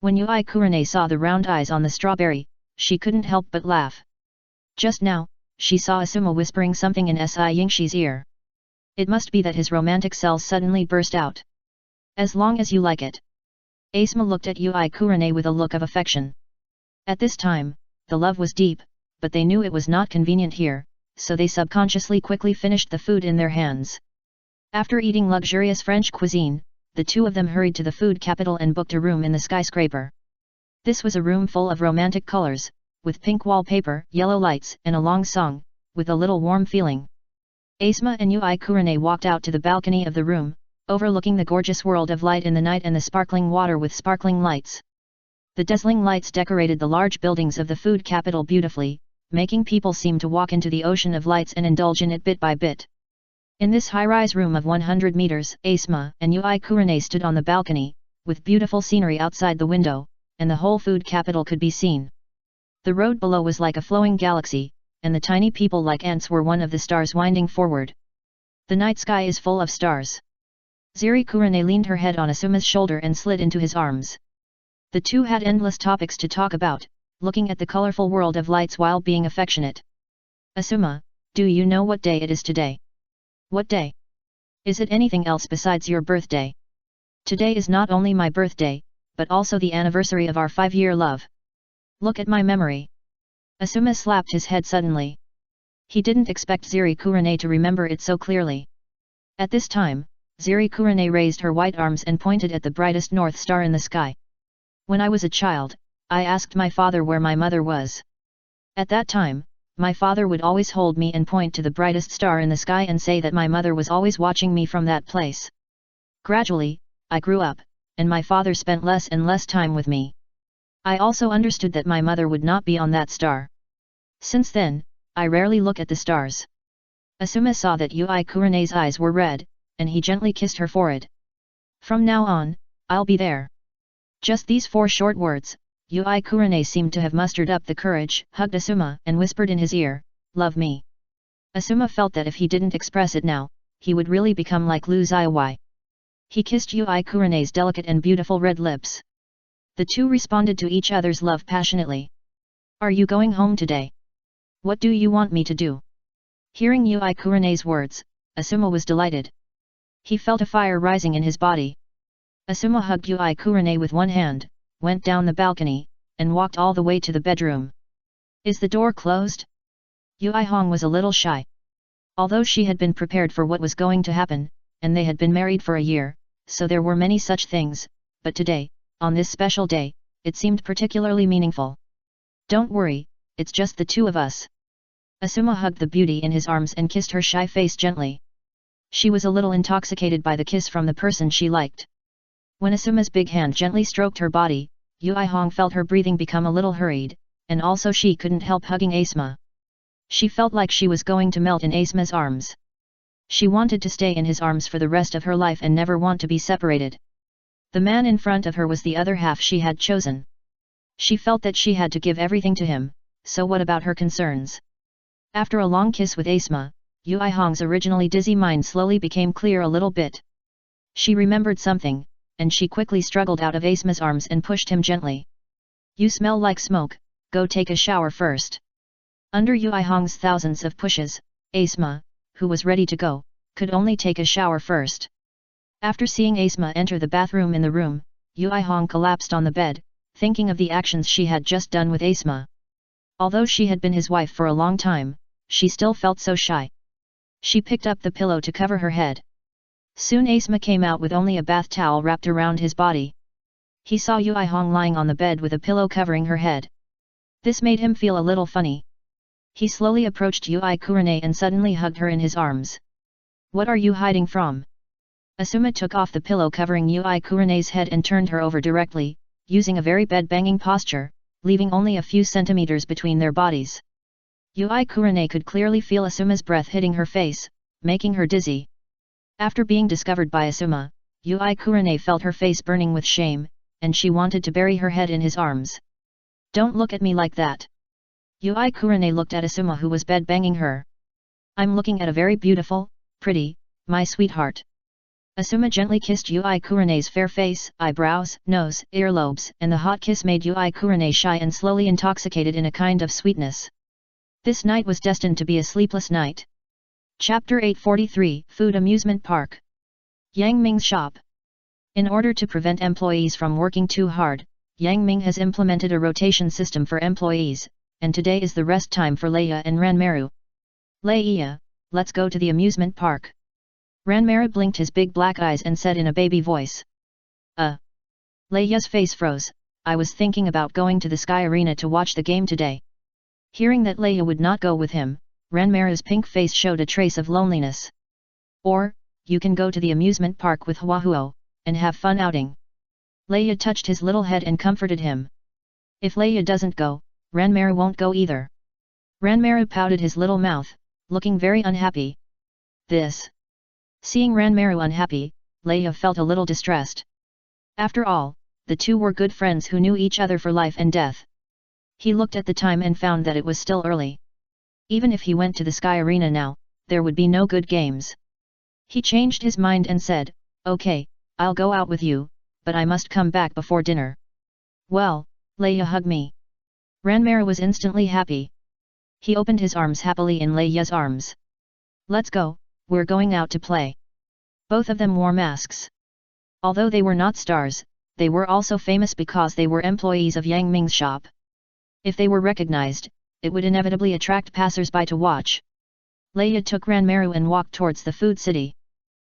When Yui Kurene saw the round eyes on the strawberry, she couldn't help but laugh. Just now, she saw Asuma whispering something in Si Yingshi's ear. It must be that his romantic cells suddenly burst out. As long as you like it. Asma looked at Yui Kurene with a look of affection. At this time, the love was deep, but they knew it was not convenient here, so they subconsciously quickly finished the food in their hands. After eating luxurious French cuisine, the two of them hurried to the food capital and booked a room in the skyscraper. This was a room full of romantic colors, with pink wallpaper, yellow lights and a long song, with a little warm feeling. Asma and Yui Kurene walked out to the balcony of the room, overlooking the gorgeous world of light in the night and the sparkling water with sparkling lights. The dazzling lights decorated the large buildings of the food capital beautifully, making people seem to walk into the ocean of lights and indulge in it bit by bit. In this high-rise room of 100 meters, Asma and Yui Kurene stood on the balcony, with beautiful scenery outside the window, and the whole food capital could be seen. The road below was like a flowing galaxy, and the tiny people like ants were one of the stars winding forward. The night sky is full of stars. Ziri Kurene leaned her head on Asuma's shoulder and slid into his arms. The two had endless topics to talk about, looking at the colorful world of lights while being affectionate. Asuma, do you know what day it is today? What day? Is it anything else besides your birthday? Today is not only my birthday, but also the anniversary of our 5-year love. Look at my memory. Asuma slapped his head suddenly. He didn't expect Ziri Kurene to remember it so clearly. At this time, Ziri Kurene raised her white arms and pointed at the brightest north star in the sky. When I was a child, I asked my father where my mother was. At that time, my father would always hold me and point to the brightest star in the sky and say that my mother was always watching me from that place. Gradually, I grew up, and my father spent less and less time with me. I also understood that my mother would not be on that star. Since then, I rarely look at the stars. Asuma saw that Yui Kurene's eyes were red, and he gently kissed her forehead. From now on, I'll be there. Just these 4 short words, Yui Kurene seemed to have mustered up the courage, hugged Asuma and whispered in his ear, "Love me." Asuma felt that if he didn't express it now, he would really become like Lu Xiaowai. He kissed Yui Kurene's delicate and beautiful red lips. The two responded to each other's love passionately. "Are you going home today? What do you want me to do?" Hearing Yui Kurene's words, Asuma was delighted. He felt a fire rising in his body. Asuma hugged Yui Kurene with one hand, went down the balcony, and walked all the way to the bedroom. "Is the door closed?" Yui Hong was a little shy. Although she had been prepared for what was going to happen, and they had been married for a year, so there were many such things, but today, on this special day, it seemed particularly meaningful. "Don't worry, it's just the 2 of us." Asuma hugged the beauty in his arms and kissed her shy face gently. She was a little intoxicated by the kiss from the person she liked. When Asuma's big hand gently stroked her body, Yui Hong felt her breathing become a little hurried, and also she couldn't help hugging Asuma. She felt like she was going to melt in Asuma's arms. She wanted to stay in his arms for the rest of her life and never want to be separated. The man in front of her was the other half she had chosen. She felt that she had to give everything to him, so what about her concerns? After a long kiss with Asuma, Yui Hong's originally dizzy mind slowly became clear a little bit. She remembered something, and she quickly struggled out of Asuma's arms and pushed him gently. "You smell like smoke, go take a shower first." Under Yui Hong's thousands of pushes, Asuma, who was ready to go, could only take a shower first. After seeing Asuma enter the bathroom in the room, Yui Hong collapsed on the bed, thinking of the actions she had just done with Asuma. Although she had been his wife for a long time, she still felt so shy. She picked up the pillow to cover her head. Soon Asuma came out with only a bath towel wrapped around his body. He saw Yui Hong lying on the bed with a pillow covering her head. This made him feel a little funny. He slowly approached Yui Kurene and suddenly hugged her in his arms. "What are you hiding from?" Asuma took off the pillow covering Yui Kurene's head and turned her over directly, using a very bed-banging posture, leaving only a few centimeters between their bodies. Yui Kurene could clearly feel Asuma's breath hitting her face, making her dizzy. After being discovered by Asuma, Yui Kurene felt her face burning with shame, and she wanted to bury her head in his arms. "Don't look at me like that." Yui Kurene looked at Asuma who was bed-banging her. "I'm looking at a very beautiful, pretty, my sweetheart." Asuma gently kissed Yui Kurene's fair face, eyebrows, nose, earlobes, and the hot kiss made Yui Kurene shy and slowly intoxicated in a kind of sweetness. This night was destined to be a sleepless night. Chapter 843, Food Amusement Park. Yang Ming's shop. In order to prevent employees from working too hard, Yang Ming has implemented a rotation system for employees, and today is the rest time for Leia and Ranmaru. "Leia, let's go to the amusement park." Ranmaru blinked his big black eyes and said in a baby voice. Leia's face froze. "I was thinking about going to the Sky Arena to watch the game today." Hearing that Leia would not go with him, Ranmaru's pink face showed a trace of loneliness. "Or, you can go to the amusement park with Huahuo, and have fun outing." Leia touched his little head and comforted him. "If Leia doesn't go, Ranmaru won't go either." Ranmaru pouted his little mouth, looking very unhappy. Seeing Ranmaru unhappy, Leia felt a little distressed. After all, the two were good friends who knew each other for life and death. He looked at the time and found that it was still early. Even if he went to the Sky Arena now, there would be no good games. He changed his mind and said, "Okay, I'll go out with you, but I must come back before dinner." "Well, Leia, hug me." Ranmaru was instantly happy. He opened his arms happily in Leia's arms. "Let's go, we're going out to play." Both of them wore masks. Although they were not stars, they were also famous because they were employees of Yang Ming's shop. If they were recognized, it would inevitably attract passers-by to watch. Leia took Ranmaru and walked towards the food city.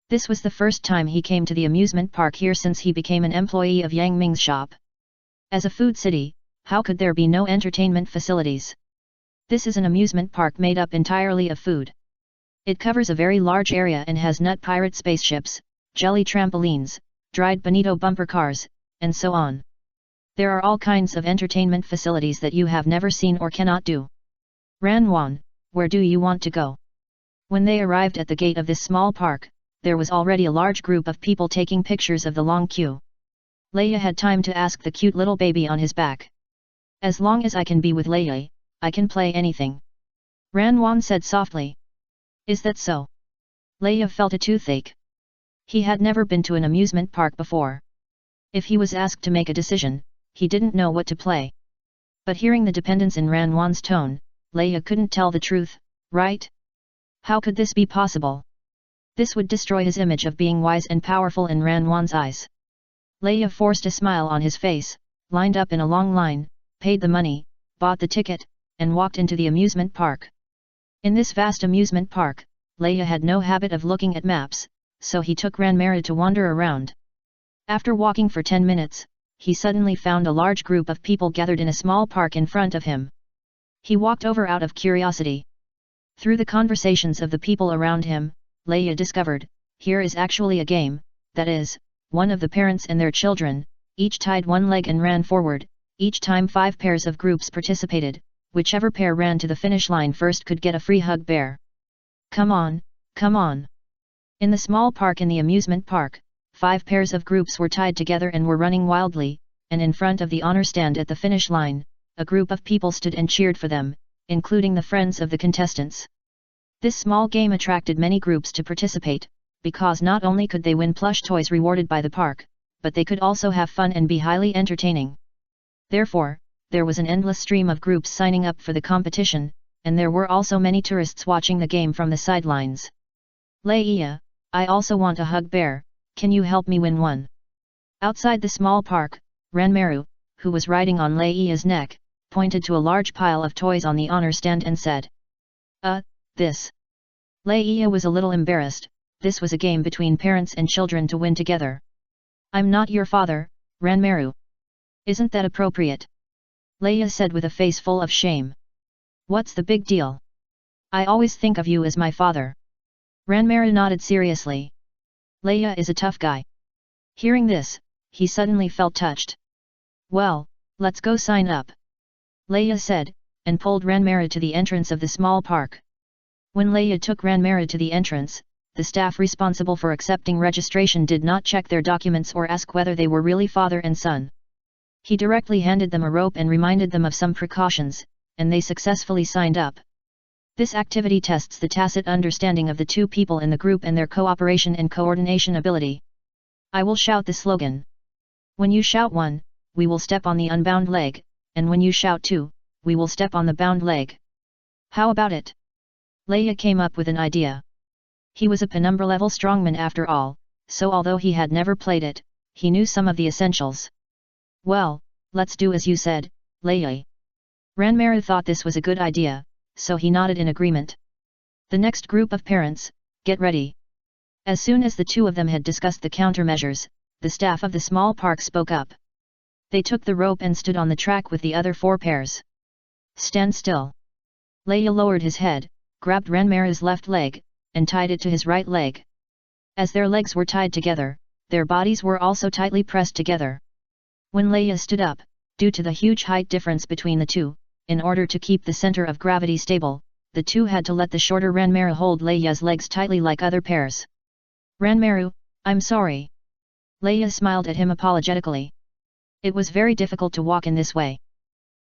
This was the first time he came to the amusement park here since he became an employee of Yang Ming's shop. As a food city, how could there be no entertainment facilities? This is an amusement park made up entirely of food. It covers a very large area and has nut pirate spaceships, jelly trampolines, dried bonito bumper cars, and so on. There are all kinds of entertainment facilities that you have never seen or cannot do. Ranwan, where do you want to go? When they arrived at the gate of this small park, there was already a large group of people taking pictures of the long queue. Leia had time to ask the cute little baby on his back. As long as I can be with Leia, I can play anything. Ranwan said softly. Is that so? Leia felt a toothache. He had never been to an amusement park before. If he was asked to make a decision, he didn't know what to play. But hearing the dependence in Ranwan's tone, Leia couldn't tell the truth, right? How could this be possible? This would destroy his image of being wise and powerful in Ranwan's eyes. Leia forced a smile on his face, lined up in a long line, paid the money, bought the ticket, and walked into the amusement park. In this vast amusement park, Leia had no habit of looking at maps, so he took Ranmira to wander around. After walking for 10 minutes, he suddenly found a large group of people gathered in a small park in front of him. He walked over out of curiosity. Through the conversations of the people around him, Leia discovered, here is actually a game, that is, one of the parents and their children, each tied one leg and ran forward. Each time 5 pairs of groups participated, whichever pair ran to the finish line first could get a free hug bear. Come on, come on. In the small park in the amusement park, 5 pairs of groups were tied together and were running wildly, and in front of the honor stand at the finish line, a group of people stood and cheered for them, including the friends of the contestants. This small game attracted many groups to participate, because not only could they win plush toys rewarded by the park, but they could also have fun and be highly entertaining. Therefore, there was an endless stream of groups signing up for the competition, and there were also many tourists watching the game from the sidelines. Leia, I also want a hug bear, can you help me win one? Outside the small park, Ranmaru, who was riding on Leia's neck, pointed to a large pile of toys on the honor stand and said. This. Leia was a little embarrassed, this was a game between parents and children to win together. I'm not your father, Ranmaru. Isn't that appropriate? Leia said with a face full of shame. What's the big deal? I always think of you as my father. Ranmaru nodded seriously. Leia is a tough guy. Hearing this, he suddenly felt touched. Well, let's go sign up. Leia said, and pulled Ranmaru to the entrance of the small park. When Leia took Ranmaru to the entrance, the staff responsible for accepting registration did not check their documents or ask whether they were really father and son. He directly handed them a rope and reminded them of some precautions, and they successfully signed up. This activity tests the tacit understanding of the two people in the group and their cooperation and coordination ability. I will shout the slogan. When you shout 1, we will step on the unbound leg, and when you shout 2, we will step on the bound leg. How about it? Leia came up with an idea. He was a penumbra-level strongman after all, so although he had never played it, he knew some of the essentials. Well, let's do as you said, Leia. Ranmaru thought this was a good idea, so he nodded in agreement. The next group of parents, get ready. As soon as the two of them had discussed the countermeasures, the staff of the small park spoke up. They took the rope and stood on the track with the other 4 pairs. Stand still. Leia lowered his head, grabbed Ranmaru's left leg, and tied it to his right leg. As their legs were tied together, their bodies were also tightly pressed together. When Leia stood up, due to the huge height difference between the two, in order to keep the center of gravity stable, the two had to let the shorter Ranmaru hold Leia's legs tightly like other pairs. Ranmaru, I'm sorry. Leia smiled at him apologetically. It was very difficult to walk in this way.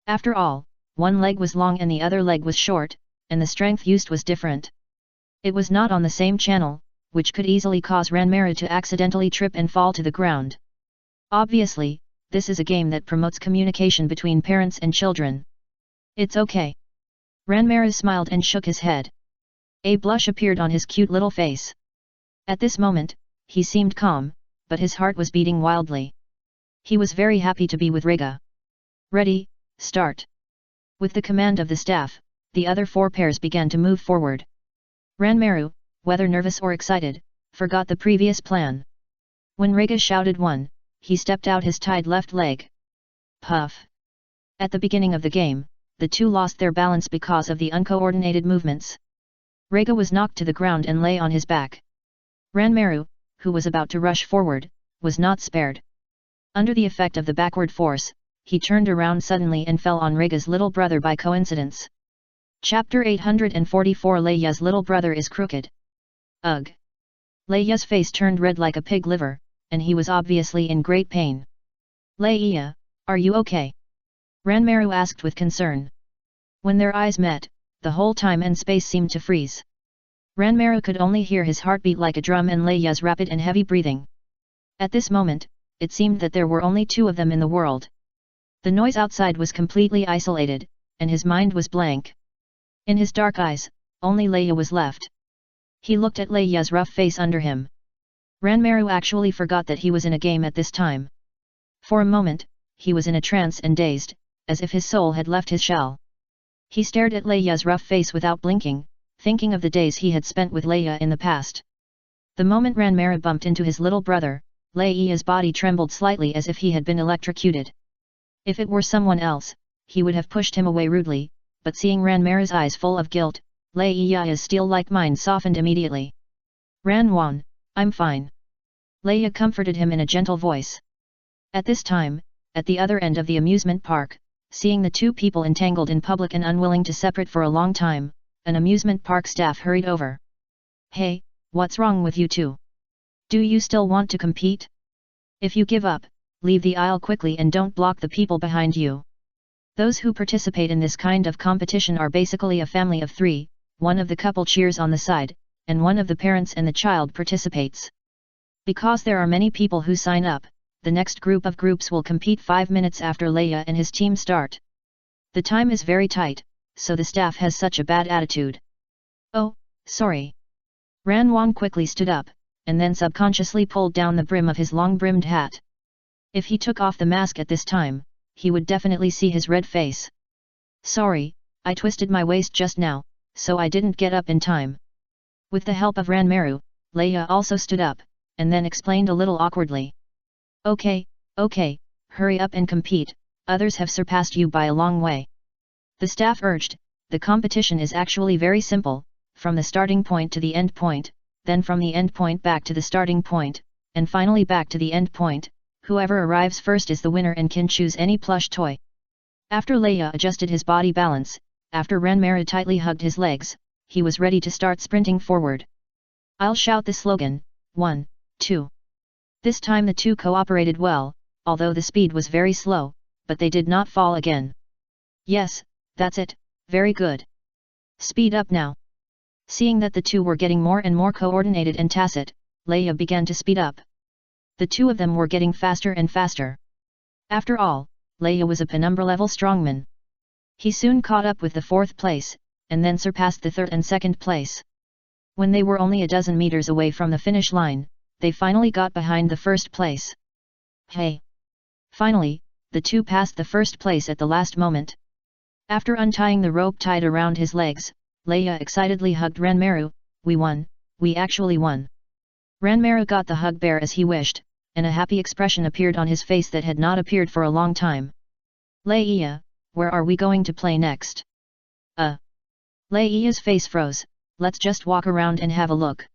After all, one leg was long and the other leg was short, and the strength used was different. It was not on the same channel, which could easily cause Ranmaru to accidentally trip and fall to the ground. Obviously, this is a game that promotes communication between parents and children. It's okay. Ranmaru smiled and shook his head. A blush appeared on his cute little face. At this moment, he seemed calm, but his heart was beating wildly. He was very happy to be with Rega. Ready, start. With the command of the staff, the other 4 pairs began to move forward. Ranmaru, whether nervous or excited, forgot the previous plan. When Rega shouted 1, he stepped out his tied left leg. Puff! At the beginning of the game, the two lost their balance because of the uncoordinated movements. Rega was knocked to the ground and lay on his back. Ranmaru, who was about to rush forward, was not spared. Under the effect of the backward force, he turned around suddenly and fell on Rega's little brother by coincidence. Chapter 844 Leia's little brother is crooked. Ugh! Leia's face turned red like a pig liver, and he was obviously in great pain. Leia, are you okay? Ranmaru asked with concern. When their eyes met, the whole time and space seemed to freeze. Ranmaru could only hear his heartbeat like a drum and Leia's rapid and heavy breathing. At this moment, it seemed that there were only two of them in the world. The noise outside was completely isolated, and his mind was blank. In his dark eyes, only Leia was left. He looked at Leia's rough face under him. Ranmaru actually forgot that he was in a game at this time. For a moment, he was in a trance and dazed, as if his soul had left his shell. He stared at Leia's rough face without blinking, thinking of the days he had spent with Leia in the past. The moment Ranmaru bumped into his little brother, Leia's body trembled slightly as if he had been electrocuted. If it were someone else, he would have pushed him away rudely, but seeing Ranmaru's eyes full of guilt, Leia's steel-like mind softened immediately. Ranwan, I'm fine. Leia comforted him in a gentle voice. At this time, at the other end of the amusement park, seeing the two people entangled in public and unwilling to separate for a long time, an amusement park staff hurried over. Hey, what's wrong with you two? Do you still want to compete? If you give up, leave the aisle quickly and don't block the people behind you. Those who participate in this kind of competition are basically a family of three, one of the couple cheers on the side, and one of the parents and the child participates. Because there are many people who sign up, the next group of groups will compete 5 minutes after Leia and his team start. The time is very tight, so the staff has such a bad attitude. Oh, sorry. Ranwan quickly stood up, and then subconsciously pulled down the brim of his long-brimmed hat. If he took off the mask at this time, he would definitely see his red face. Sorry, I twisted my waist just now, so I didn't get up in time. With the help of Ranmaru, Leia also stood up, and then explained a little awkwardly. Okay, hurry up and compete, others have surpassed you by a long way. The staff urged, the competition is actually very simple, from the starting point to the end point, then from the end point back to the starting point, and finally back to the end point. Whoever arrives first is the winner and can choose any plush toy. After Leia adjusted his body balance, after Ranmaru tightly hugged his legs, he was ready to start sprinting forward. I'll shout the slogan, 1, 2. This time the two cooperated well, although the speed was very slow, but they did not fall again. Yes, that's it, very good. Speed up now. Seeing that the two were getting more and more coordinated and tacit, Leia began to speed up. The two of them were getting faster and faster. After all, Leia was a penumbra-level strongman. He soon caught up with the 4th place, and then surpassed the 3rd and 2nd place. When they were only a dozen meters away from the finish line, they finally got behind the 1st place. Hey! Finally, the two passed the 1st place at the last moment. After untying the rope tied around his legs, Leia excitedly hugged Ranmaru. We won, we actually won. Ranmaru got the hug bear as he wished, and a happy expression appeared on his face that had not appeared for a long time. Leia, where are we going to play next? Leia's face froze. Let's just walk around and have a look.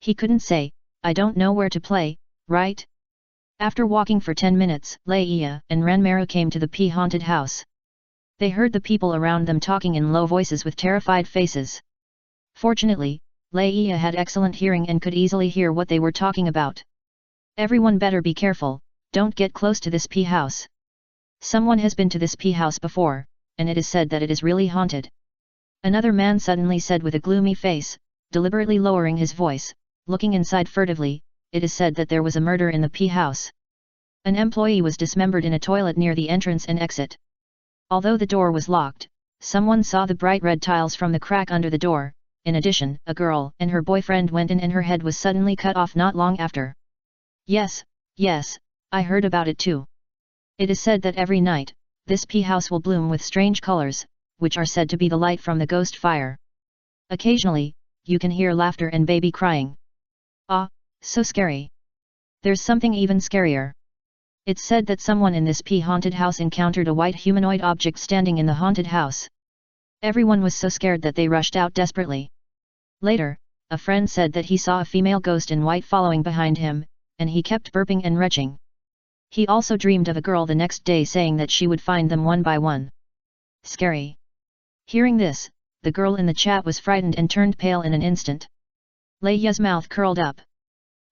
He couldn't say, I don't know where to play, right? After walking for 10 minutes, Leia and Ranmaru came to the haunted house. They heard the people around them talking in low voices with terrified faces. Fortunately, Leia had excellent hearing and could easily hear what they were talking about. Everyone better be careful, don't get close to this house. Someone has been to this house before, and it is said that it is really haunted. Another man suddenly said with a gloomy face, deliberately lowering his voice, looking inside furtively, it is said that there was a murder in the house. An employee was dismembered in a toilet near the entrance and exit. Although the door was locked, someone saw the bright red tiles from the crack under the door. In addition, a girl and her boyfriend went in and her head was suddenly cut off not long after. Yes, I heard about it too. It is said that every night, this house will bloom with strange colors, which are said to be the light from the ghost fire. Occasionally, you can hear laughter and baby crying. Ah, so scary. There's something even scarier. It's said that someone in this haunted house encountered a white humanoid object standing in the haunted house. Everyone was so scared that they rushed out desperately. Later, a friend said that he saw a female ghost in white following behind him, and he kept burping and retching. He also dreamed of a girl the next day saying that she would find them one by one. Scary. Hearing this, the girl in the chat was frightened and turned pale in an instant. Leia's mouth curled up.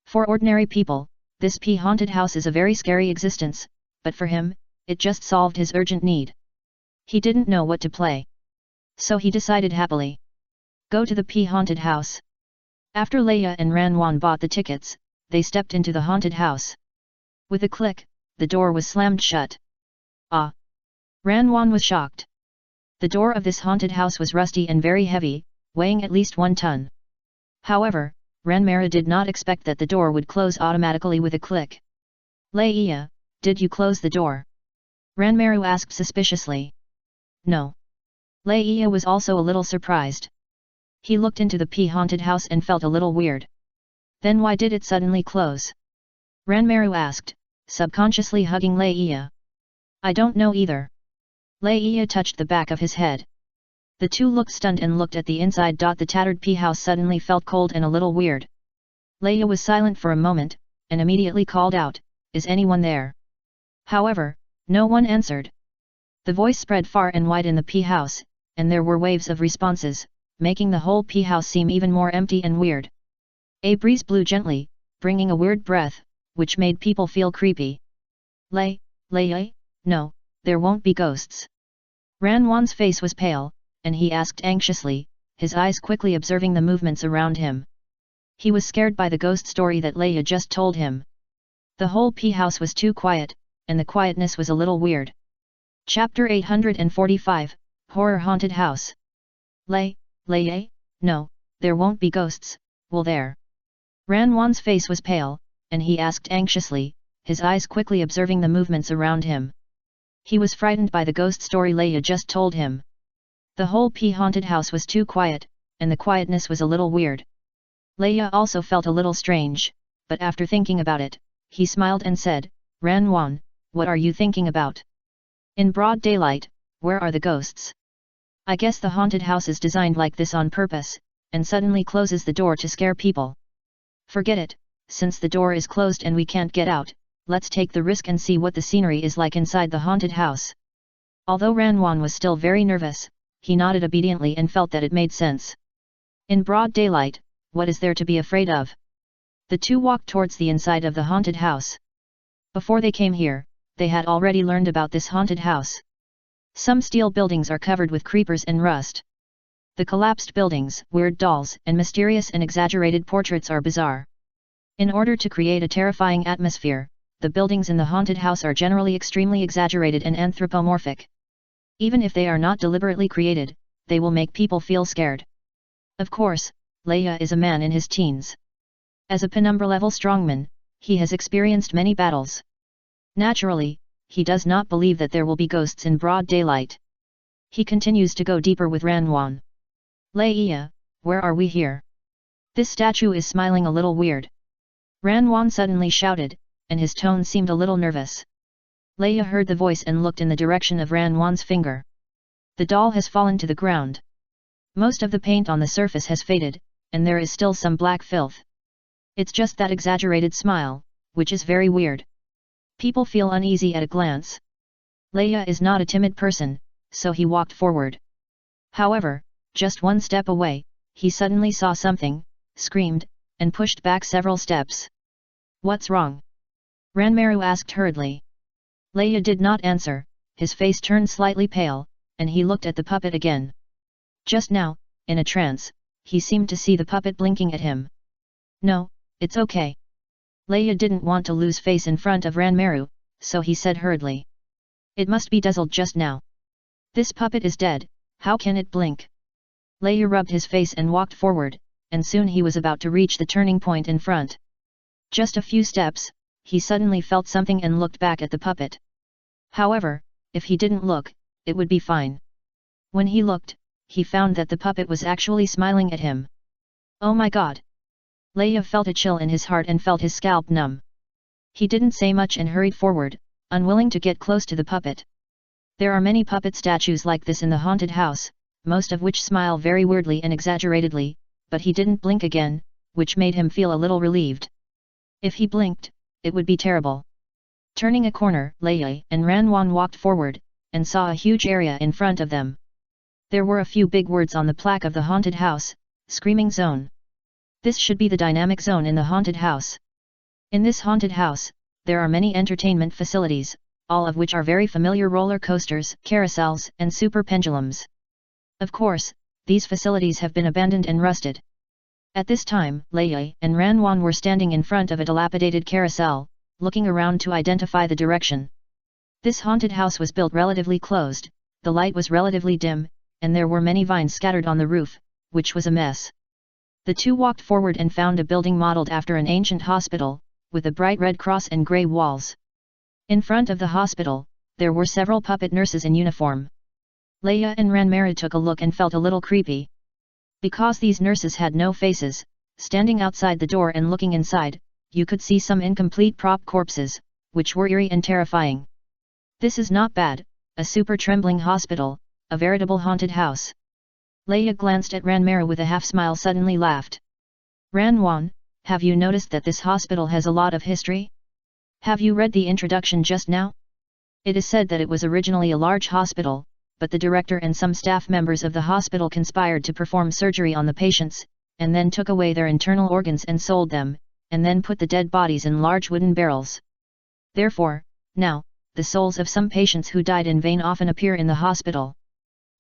For ordinary people, this haunted house is a very scary existence, but for him, it just solved his urgent need. He didn't know what to play. So he decided happily. Go to the haunted house. After Leia and Ranwan bought the tickets, they stepped into the haunted house. With a click, the door was slammed shut. Ah! Ranwan was shocked. The door of this haunted house was rusty and very heavy, weighing at least 1 ton. However, Ranmara did not expect that the door would close automatically with a click. Leia, did you close the door? Ranmaru asked suspiciously. No. Leia was also a little surprised. He looked into the haunted house and felt a little weird. Then why did it suddenly close? Ranmaru asked, subconsciously hugging Leia. I don't know either. Leia touched the back of his head. The two looked stunned and looked at the inside. The tattered house suddenly felt cold and a little weird. Leia was silent for a moment, and immediately called out, is anyone there? However, no one answered. The voice spread far and wide in the house, and there were waves of responses, making the whole house seem even more empty and weird. A breeze blew gently, bringing a weird breath, which made people feel creepy. Leia, no, there won't be ghosts. Ranwan's face was pale, and he asked anxiously, his eyes quickly observing the movements around him. He was scared by the ghost story that Leia just told him. The whole house was too quiet, and the quietness was a little weird. Chapter 845, Horror Haunted House. Leia, no, there won't be ghosts, will there? Ranwan's face was pale, and he asked anxiously, his eyes quickly observing the movements around him. He was frightened by the ghost story Leia just told him. The whole haunted house was too quiet, and the quietness was a little weird. Leia also felt a little strange, but after thinking about it, he smiled and said, Ranwan, what are you thinking about? In broad daylight, where are the ghosts? I guess the haunted house is designed like this on purpose, and suddenly closes the door to scare people. Forget it, since the door is closed and we can't get out, let's take the risk and see what the scenery is like inside the haunted house. Although Ranwan was still very nervous, he nodded obediently and felt that it made sense. In broad daylight, what is there to be afraid of? The two walked towards the inside of the haunted house. Before they came here, they had already learned about this haunted house. Some steel buildings are covered with creepers and rust. The collapsed buildings, weird dolls, and mysterious and exaggerated portraits are bizarre. In order to create a terrifying atmosphere, the buildings in the haunted house are generally extremely exaggerated and anthropomorphic. Even if they are not deliberately created, they will make people feel scared. Of course, Leia is a man in his teens. As a penumbra-level strongman, he has experienced many battles. Naturally, he does not believe that there will be ghosts in broad daylight. He continues to go deeper with Ranwan. Leia, where are we here? This statue is smiling a little weird. Ranwan suddenly shouted, and his tone seemed a little nervous. Leia heard the voice and looked in the direction of Ranwan's finger. The doll has fallen to the ground. Most of the paint on the surface has faded, and there is still some black filth. It's just that exaggerated smile, which is very weird. People feel uneasy at a glance. Leia is not a timid person, so he walked forward. However, just one step away, he suddenly saw something, screamed, and pushed back several steps. What's wrong? Ranmaru asked hurriedly. Leia did not answer, his face turned slightly pale, and he looked at the puppet again. Just now, in a trance, he seemed to see the puppet blinking at him. No, it's okay. Leia didn't want to lose face in front of Ranmaru, so he said hurriedly. It must be dazzled just now. This puppet is dead, how can it blink? Leia rubbed his face and walked forward, and soon he was about to reach the turning point in front. Just a few steps, he suddenly felt something and looked back at the puppet. However, if he didn't look, it would be fine. When he looked, he found that the puppet was actually smiling at him. Oh my god! Leia felt a chill in his heart and felt his scalp numb. He didn't say much and hurried forward, unwilling to get close to the puppet. There are many puppet statues like this in the haunted house, most of which smile very weirdly and exaggeratedly, but he didn't blink again, which made him feel a little relieved. If he blinked, it would be terrible. Turning a corner, Lei and Ranwan walked forward, and saw a huge area in front of them. There were a few big words on the plaque of the haunted house, Screaming Zone. This should be the dynamic zone in the haunted house. In this haunted house, there are many entertainment facilities, all of which are very familiar: roller coasters, carousels, and super pendulums. Of course, these facilities have been abandoned and rusted. At this time, Lei and Ranwan were standing in front of a dilapidated carousel, looking around to identify the direction. This haunted house was built relatively closed, the light was relatively dim, and there were many vines scattered on the roof, which was a mess. The two walked forward and found a building modeled after an ancient hospital, with a bright red cross and grey walls. In front of the hospital, there were several puppet nurses in uniform. Leia and Ranmira took a look and felt a little creepy. Because these nurses had no faces, standing outside the door and looking inside, you could see some incomplete prop corpses, which were eerie and terrifying. This is not bad, a super trembling hospital, a veritable haunted house. Leia glanced at Ranmira with a half-smile, suddenly laughed. Ranwan, have you noticed that this hospital has a lot of history? Have you read the introduction just now? It is said that it was originally a large hospital, but the director and some staff members of the hospital conspired to perform surgery on the patients, and then took away their internal organs and sold them, and then put the dead bodies in large wooden barrels. Therefore, now, the souls of some patients who died in vain often appear in the hospital.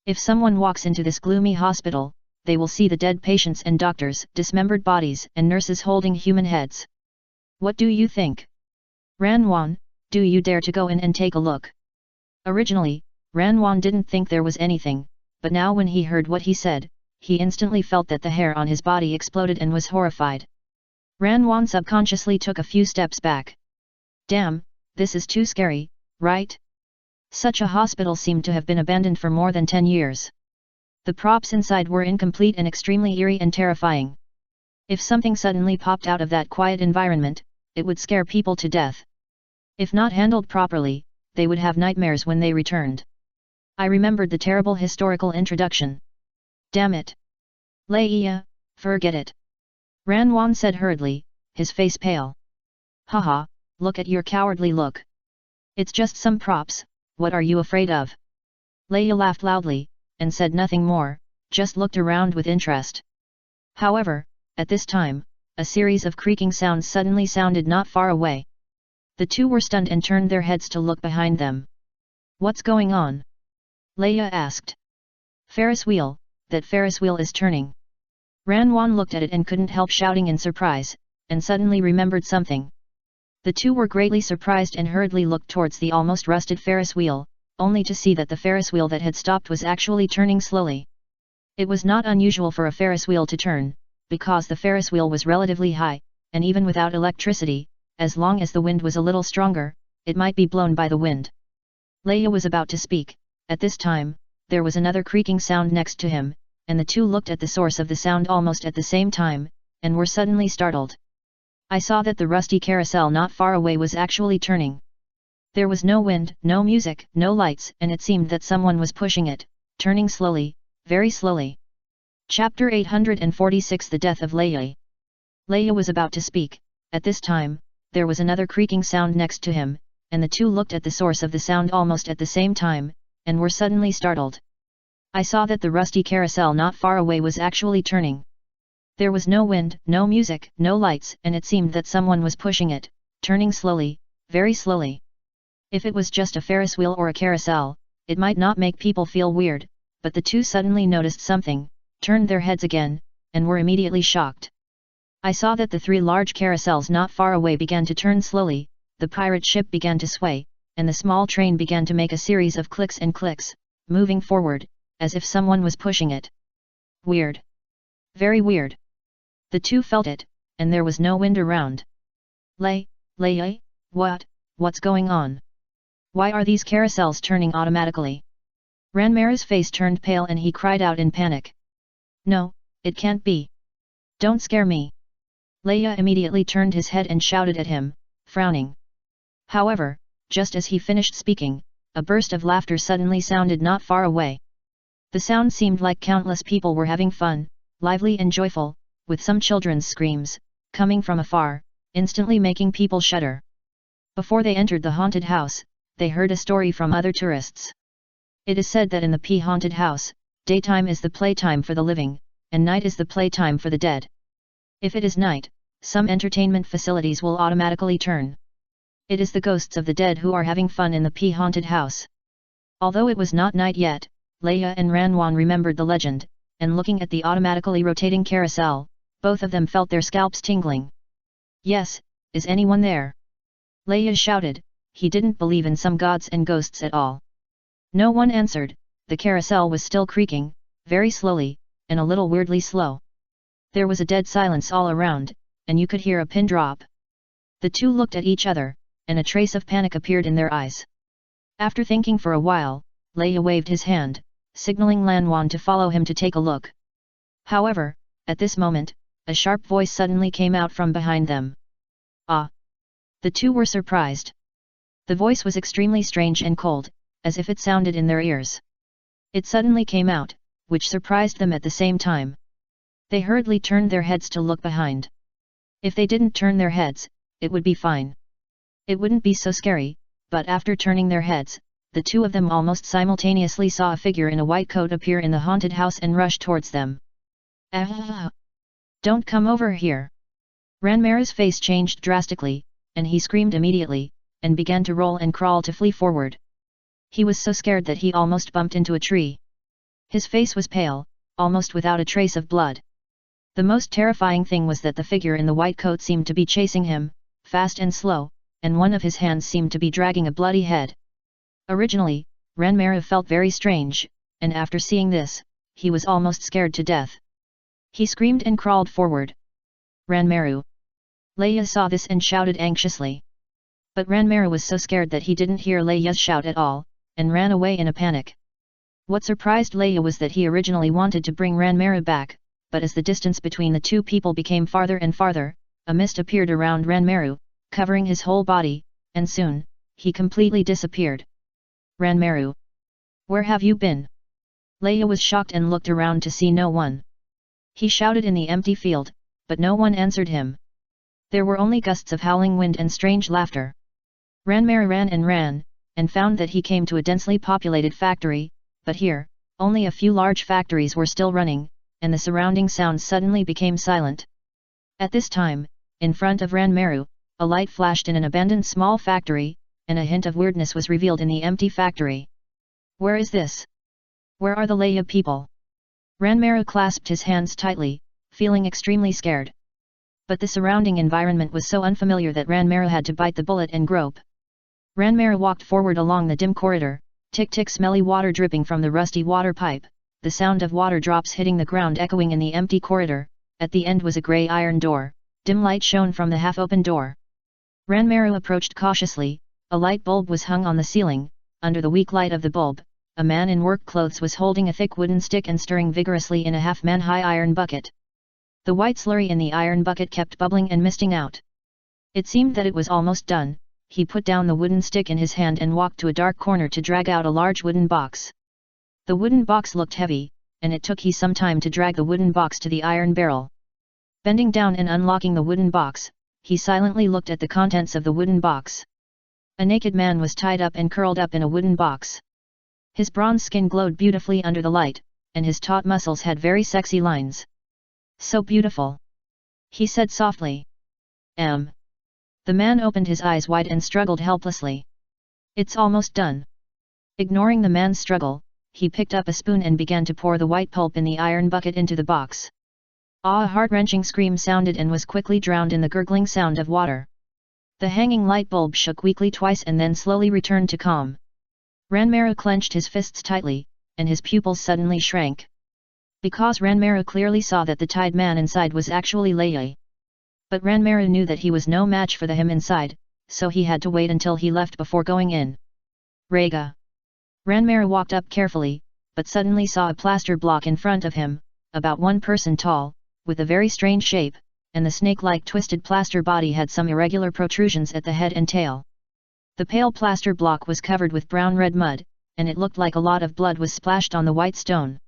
If someone walks into this gloomy hospital, they will see the dead patients and doctors, dismembered bodies, and nurses holding human heads. What do you think? Ranwan, do you dare to go in and take a look? Originally, Ranwan didn't think there was anything, but now when he heard what he said, he instantly felt that the hair on his body exploded and was horrified. Ranwan subconsciously took a few steps back. Damn, this is too scary, right? Such a hospital seemed to have been abandoned for more than 10 years. The props inside were incomplete and extremely eerie and terrifying. If something suddenly popped out of that quiet environment, it would scare people to death. If not handled properly, they would have nightmares when they returned. I remembered the terrible historical introduction. Damn it! Leia, forget it. Ranwan said hurriedly, his face pale. Haha, look at your cowardly look. It's just some props, what are you afraid of? Leia laughed loudly, and said nothing more, just looked around with interest. However, at this time, a series of creaking sounds suddenly sounded not far away. The two were stunned and turned their heads to look behind them. What's going on? Leia asked. Ferris wheel, that Ferris wheel is turning. Ranwan looked at it and couldn't help shouting in surprise, and suddenly remembered something. The two were greatly surprised and hurriedly looked towards the almost rusted Ferris wheel, only to see that the Ferris wheel that had stopped was actually turning slowly. It was not unusual for a Ferris wheel to turn, because the Ferris wheel was relatively high, and even without electricity, as long as the wind was a little stronger, it might be blown by the wind. Leia was about to speak. At this time, there was another creaking sound next to him, and the two looked at the source of the sound almost at the same time, and were suddenly startled. I saw that the rusty carousel not far away was actually turning. There was no wind, no music, no lights, and it seemed that someone was pushing it, turning slowly, very slowly. Chapter 846 The Death of Leia. Leia was about to speak. At this time, there was another creaking sound next to him, and the two looked at the source of the sound almost at the same time, and were suddenly startled. I saw that the rusty carousel not far away was actually turning. There was no wind, no music, no lights, and it seemed that someone was pushing it, turning slowly, very slowly. If it was just a Ferris wheel or a carousel, it might not make people feel weird, but the two suddenly noticed something, turned their heads again, and were immediately shocked. I saw that the three large carousels not far away began to turn slowly, the pirate ship began to sway, and the small train began to make a series of clicks and clicks, moving forward, as if someone was pushing it. Weird. Very weird. The two felt it, and there was no wind around. Leia, what's going on? Why are these carousels turning automatically? Ranmira's face turned pale and he cried out in panic. No, it can't be. Don't scare me. Leia immediately turned his head and shouted at him, frowning. However, just as he finished speaking, a burst of laughter suddenly sounded not far away. The sound seemed like countless people were having fun, lively and joyful, with some children's screams, coming from afar, instantly making people shudder. Before they entered the haunted house, they heard a story from other tourists. It is said that in the haunted house, daytime is the playtime for the living, and night is the playtime for the dead. If it is night, some entertainment facilities will automatically turn. It is the ghosts of the dead who are having fun in the haunted house. Although it was not night yet, Leia and Ranwan remembered the legend, and looking at the automatically rotating carousel, both of them felt their scalps tingling. Yes, is anyone there? Leia shouted. He didn't believe in some gods and ghosts at all. No one answered. The carousel was still creaking, very slowly, and a little weirdly slow. There was a dead silence all around, and you could hear a pin drop. The two looked at each other, and a trace of panic appeared in their eyes. After thinking for a while, Leia waved his hand, signaling Lanwan to follow him to take a look. However, at this moment, a sharp voice suddenly came out from behind them. Ah! The two were surprised. The voice was extremely strange and cold, as if it sounded in their ears. It suddenly came out, which surprised them at the same time. They hurriedly turned their heads to look behind. If they didn't turn their heads, it would be fine. It wouldn't be so scary, but after turning their heads, the two of them almost simultaneously saw a figure in a white coat appear in the haunted house and rush towards them. Ah! Don't come over here! Ranmara's face changed drastically, and he screamed immediately, and began to roll and crawl to flee forward. He was so scared that he almost bumped into a tree. His face was pale, almost without a trace of blood. The most terrifying thing was that the figure in the white coat seemed to be chasing him, fast and slow, and one of his hands seemed to be dragging a bloody head. Originally, Ranmara felt very strange, and after seeing this, he was almost scared to death. He screamed and crawled forward. Ranmaru! Leia saw this and shouted anxiously. But Ranmara was so scared that he didn't hear Leia's shout at all, and ran away in a panic. What surprised Leia was that he originally wanted to bring Ranmara back, but as the distance between the two people became farther and farther, a mist appeared around Ranmaru, covering his whole body, and soon, he completely disappeared. Ranmaru! Where have you been? Leia was shocked and looked around to see no one. He shouted in the empty field, but no one answered him. There were only gusts of howling wind and strange laughter. Ranmara ran, and found that he came to a densely populated factory, but here, only a few large factories were still running, and the surrounding sounds suddenly became silent. At this time, in front of Ranmaru, a light flashed in an abandoned small factory, and a hint of weirdness was revealed in the empty factory. Where is this? Where are the Leia people? Ranmaru clasped his hands tightly, feeling extremely scared. But the surrounding environment was so unfamiliar that Ranmaru had to bite the bullet and grope. Ranmaru walked forward along the dim corridor, tick-tick smelly water dripping from the rusty water pipe, the sound of water drops hitting the ground echoing in the empty corridor. At the end was a grey iron door, dim light shone from the half-open door. Ranmaru approached cautiously. A light bulb was hung on the ceiling. Under the weak light of the bulb, a man in work clothes was holding a thick wooden stick and stirring vigorously in a half-man-high iron bucket. The white slurry in the iron bucket kept bubbling and misting out. It seemed that it was almost done. He put down the wooden stick in his hand and walked to a dark corner to drag out a large wooden box. The wooden box looked heavy, and it took some time to drag the wooden box to the iron barrel. Bending down and unlocking the wooden box, he silently looked at the contents of the wooden box. A naked man was tied up and curled up in a wooden box. His bronze skin glowed beautifully under the light, and his taut muscles had very sexy lines. So beautiful! He said softly. The man opened his eyes wide and struggled helplessly. It's almost done. Ignoring the man's struggle, he picked up a spoon and began to pour the white pulp in the iron bucket into the box. A heart-wrenching scream sounded and was quickly drowned in the gurgling sound of water. The hanging light bulb shook weakly twice and then slowly returned to calm. Ranmaru clenched his fists tightly, and his pupils suddenly shrank. Because Ranmaru clearly saw that the tied man inside was actually Leia. But Ranmaru knew that he was no match for him inside, so he had to wait until he left before going in. Rhaegar. Ranmaru walked up carefully, but suddenly saw a plaster block in front of him, about 1 person tall, with a very strange shape, and the snake-like twisted plaster body had some irregular protrusions at the head and tail. The pale plaster block was covered with brown-red mud, and it looked like a lot of blood was splashed on the white stone.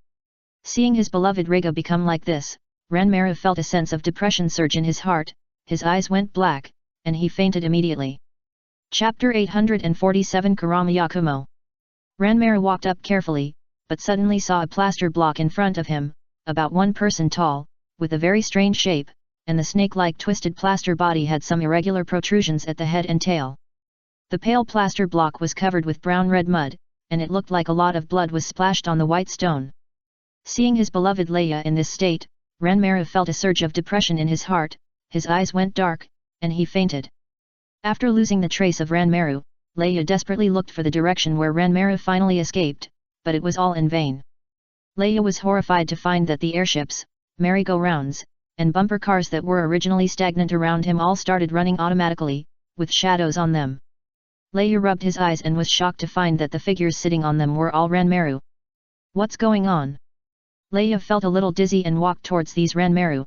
Seeing his beloved Rhaegar become like this, Ranmaru felt a sense of depression surge in his heart, his eyes went black, and he fainted immediately. Chapter 847 Kurama Yakumo. Ranmaru walked up carefully, but suddenly saw a plaster block in front of him, about 1 person tall, with a very strange shape, and the snake-like twisted plaster body had some irregular protrusions at the head and tail. The pale plaster block was covered with brown-red mud, and it looked like a lot of blood was splashed on the white stone. Seeing his beloved Leia in this state, Ranmaru felt a surge of depression in his heart, his eyes went dark, and he fainted. After losing the trace of Ranmaru, Leia desperately looked for the direction where Ranmaru finally escaped, but it was all in vain. Leia was horrified to find that the airships, merry-go-rounds, and bumper cars that were originally stagnant around him all started running automatically, with shadows on them. Leia rubbed his eyes and was shocked to find that the figures sitting on them were all Ranmaru. What's going on? Leia felt a little dizzy and walked towards these Ranmaru.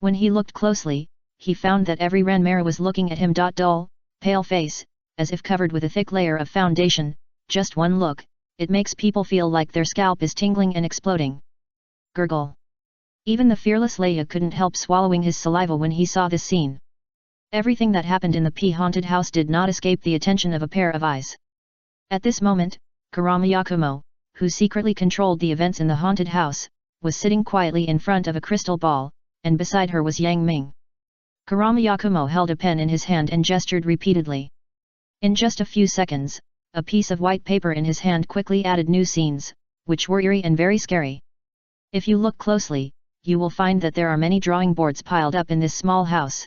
When he looked closely, he found that every Ranmaru was looking at him. Dull, pale face, as if covered with a thick layer of foundation, just one look, it makes people feel like their scalp is tingling and exploding. Gurgle. Even the fearless Leia couldn't help swallowing his saliva when he saw this scene. Everything that happened in the haunted house did not escape the attention of a pair of eyes. At this moment, Kurama Yakumo, who secretly controlled the events in the haunted house, was sitting quietly in front of a crystal ball, and beside her was Yang Ming. Kurama Yakumo held a pen in his hand and gestured repeatedly. In just a few seconds, a piece of white paper in his hand quickly added new scenes, which were eerie and very scary. If you look closely, you will find that there are many drawing boards piled up in this small house.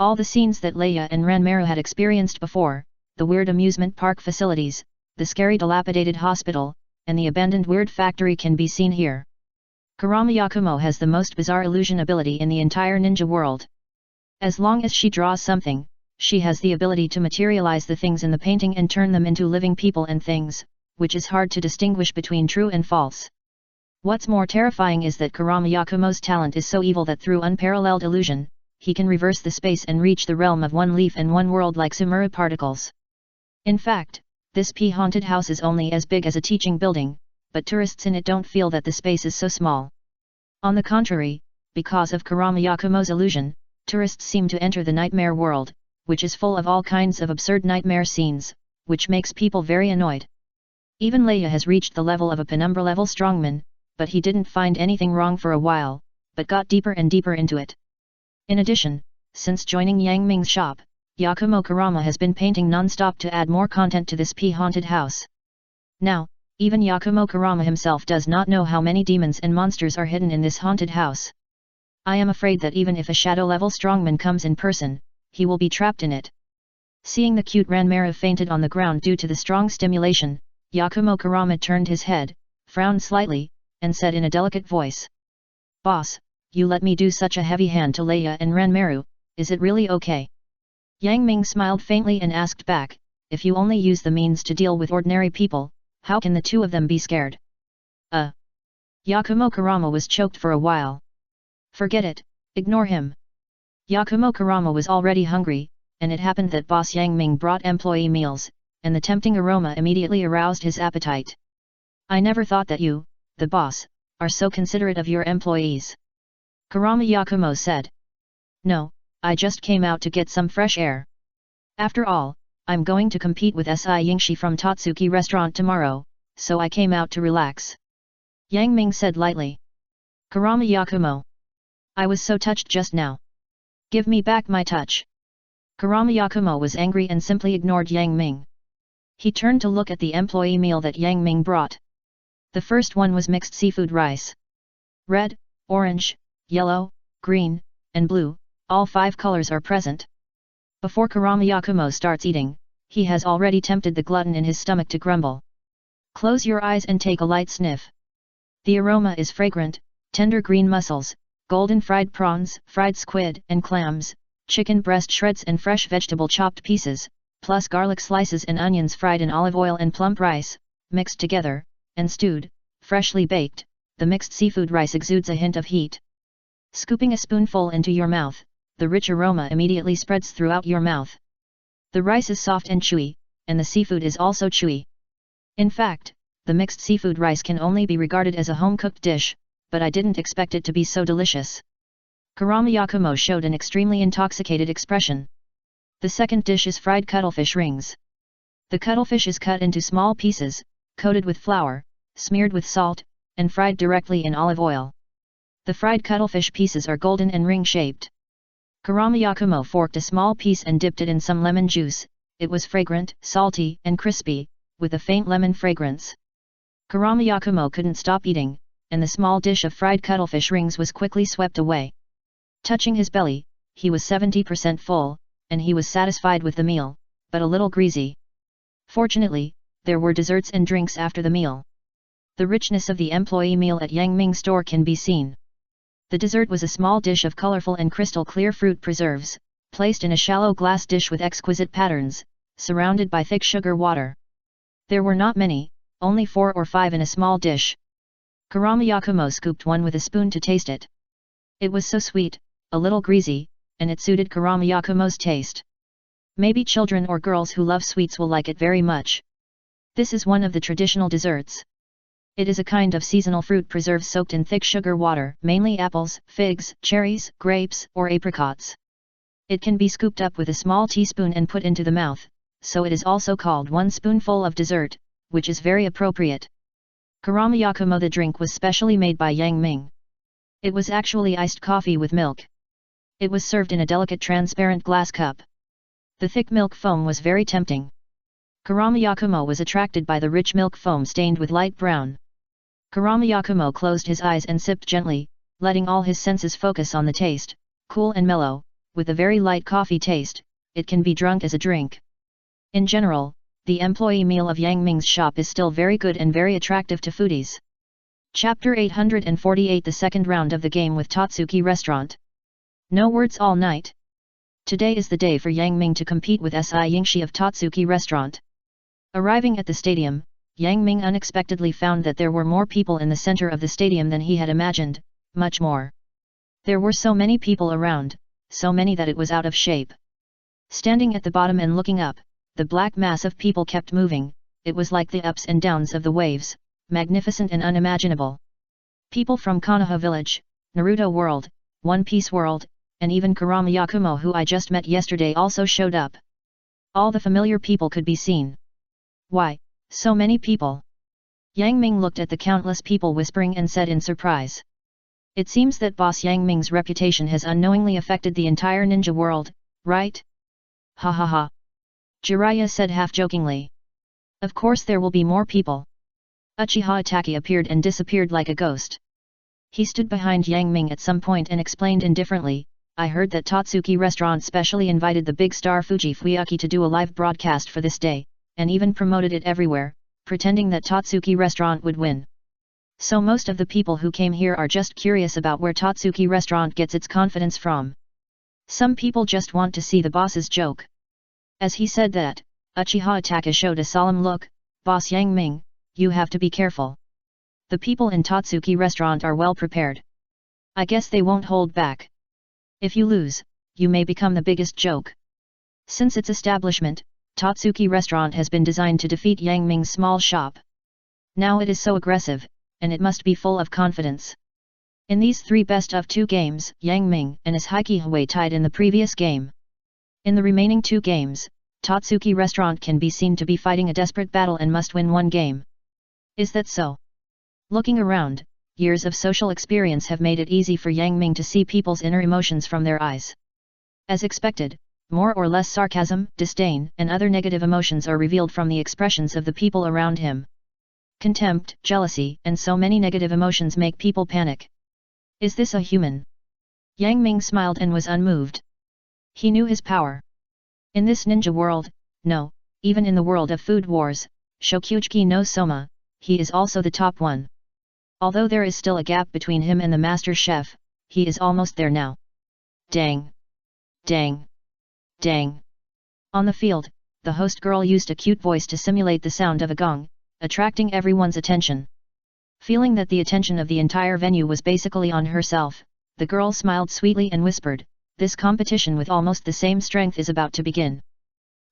All the scenes that Leia and Ranmaru had experienced before, the weird amusement park facilities, the scary dilapidated hospital, and the abandoned weird factory can be seen here. Kurama Yakumo has the most bizarre illusion ability in the entire ninja world. As long as she draws something, she has the ability to materialize the things in the painting and turn them into living people and things, which is hard to distinguish between true and false. What's more terrifying is that Kurama Yakumo's talent is so evil that through unparalleled illusion, he can reverse the space and reach the realm of one leaf and one world like Sumura particles. In fact, this haunted house is only as big as a teaching building, but tourists in it don't feel that the space is so small. On the contrary, because of Kurama Yakumo's illusion, tourists seem to enter the nightmare world, which is full of all kinds of absurd nightmare scenes, which makes people very annoyed. Even Leia has reached the level of a penumbra level strongman, but he didn't find anything wrong for a while, but got deeper and deeper into it. In addition, since joining Yang Ming's shop, Yakumo Kurama has been painting non-stop to add more content to this haunted house. Now, even Yakumo Kurama himself does not know how many demons and monsters are hidden in this haunted house. I am afraid that even if a shadow-level strongman comes in person, he will be trapped in it. Seeing the cute Ranmaru fainted on the ground due to the strong stimulation, Yakumo Kurama turned his head, frowned slightly, and said in a delicate voice. Boss, you let me do such a heavy hand to Leia and Ranmaru, is it really okay? Yang Ming smiled faintly and asked back, if you only use the means to deal with ordinary people, how can the two of them be scared? Yakumo Kurama was choked for a while. Forget it, ignore him. Yakumo Kurama was already hungry, and it happened that boss Yang Ming brought employee meals, and the tempting aroma immediately aroused his appetite. I never thought that you, the boss, are so considerate of your employees. Kurama Yakumo said. No, I just came out to get some fresh air. After all, I'm going to compete with S.I. Yingshi from Tatsuki restaurant tomorrow, so I came out to relax. Yang Ming said lightly. Kurama Yakumo. I was so touched just now. Give me back my touch. Kurama Yakumo was angry and simply ignored Yang Ming. He turned to look at the employee meal that Yang Ming brought. The first one was mixed seafood rice. Red, orange, yellow, green, and blue, all 5 colors are present. Before Kurama Yakumo starts eating, he has already tempted the glutton in his stomach to grumble. Close your eyes and take a light sniff. The aroma is fragrant, tender green mussels, golden fried prawns, fried squid and clams, chicken breast shreds and fresh vegetable chopped pieces, plus garlic slices and onions fried in olive oil and plump rice, mixed together, and stewed, freshly baked. The mixed seafood rice exudes a hint of heat. Scooping a spoonful into your mouth, the rich aroma immediately spreads throughout your mouth. The rice is soft and chewy, and the seafood is also chewy. In fact, the mixed seafood rice can only be regarded as a home-cooked dish, but I didn't expect it to be so delicious. Kurama Yakumo showed an extremely intoxicated expression. The second dish is fried cuttlefish rings. The cuttlefish is cut into small pieces, coated with flour, smeared with salt, and fried directly in olive oil. The fried cuttlefish pieces are golden and ring-shaped. Kurama Yakumo forked a small piece and dipped it in some lemon juice. It was fragrant, salty, and crispy, with a faint lemon fragrance. Kurama Yakumo couldn't stop eating, and the small dish of fried cuttlefish rings was quickly swept away. Touching his belly, he was 70% full, and he was satisfied with the meal, but a little greasy. Fortunately, there were desserts and drinks after the meal. The richness of the employee meal at Yang Ming store can be seen. The dessert was a small dish of colorful and crystal-clear fruit preserves, placed in a shallow glass dish with exquisite patterns, surrounded by thick sugar water. There were not many, only 4 or 5 in a small dish. Kurama Yakumo scooped one with a spoon to taste it. It was so sweet, a little greasy, and it suited Kurama Yakumo's taste. Maybe children or girls who love sweets will like it very much. This is one of the traditional desserts. It is a kind of seasonal fruit preserve soaked in thick sugar water, mainly apples, figs, cherries, grapes, or apricots. It can be scooped up with a small teaspoon and put into the mouth, so it is also called one spoonful of dessert, which is very appropriate. Kurama Yakumo. The drink was specially made by Yang Ming. It was actually iced coffee with milk. It was served in a delicate transparent glass cup. The thick milk foam was very tempting. Kurama Yakumo was attracted by the rich milk foam stained with light brown. Kurama Yakumo closed his eyes and sipped gently, letting all his senses focus on the taste, cool and mellow, with a very light coffee taste. It can be drunk as a drink. In general, the employee meal of Yang Ming's shop is still very good and very attractive to foodies. Chapter 848. The second round of the game with Tatsuki Restaurant. No words all night. Today is the day for Yang Ming to compete with Si Yingshi of Tatsuki Restaurant. Arriving at the stadium, Yang Ming unexpectedly found that there were more people in the center of the stadium than he had imagined, much more. There were so many people around, so many that it was out of shape. Standing at the bottom and looking up, the black mass of people kept moving. It was like the ups and downs of the waves, magnificent and unimaginable. People from Konoha Village, Naruto World, One Piece World, and even Kurama Yakumo, who I just met yesterday, also showed up. All the familiar people could be seen. Why, so many people? Yang Ming looked at the countless people whispering and said in surprise. It seems that boss Yang Ming's reputation has unknowingly affected the entire ninja world, right? Ha ha ha. Jiraiya said half-jokingly. Of course there will be more people. Uchiha Itachi appeared and disappeared like a ghost. He stood behind Yang Ming at some point and explained indifferently, I heard that Tatsuki Restaurant specially invited the big star Fuji Fuyuki to do a live broadcast for this day, and even promoted it everywhere, pretending that Tatsuki Restaurant would win. So most of the people who came here are just curious about where Tatsuki Restaurant gets its confidence from. Some people just want to see the boss's joke. As he said that, Uchiha Itachi showed a solemn look, Boss Yang Ming, you have to be careful. The people in Tatsuki Restaurant are well prepared. I guess they won't hold back. If you lose, you may become the biggest joke. Since its establishment, Tatsuki Restaurant has been designed to defeat Yang Ming's small shop. Now it is so aggressive, and it must be full of confidence. In these 3 best-of-2 games, Yang Ming and his Haikihui tied in the previous game. In the remaining 2 games, Tatsuki Restaurant can be seen to be fighting a desperate battle and must win 1 game. Is that so? Looking around, years of social experience have made it easy for Yang Ming to see people's inner emotions from their eyes. As expected, more or less sarcasm, disdain, and other negative emotions are revealed from the expressions of the people around him. Contempt, jealousy, and so many negative emotions make people panic. Is this a human? Yang Ming smiled and was unmoved. He knew his power. In this ninja world, no, even in the world of food wars, Shokuchiki no Soma, he is also the top one. Although there is still a gap between him and the master chef, he is almost there now. Dang! Dang! Dang! On the field, the host girl used a cute voice to simulate the sound of a gong, attracting everyone's attention. Feeling that the attention of the entire venue was basically on herself, the girl smiled sweetly and whispered, this competition with almost the same strength is about to begin.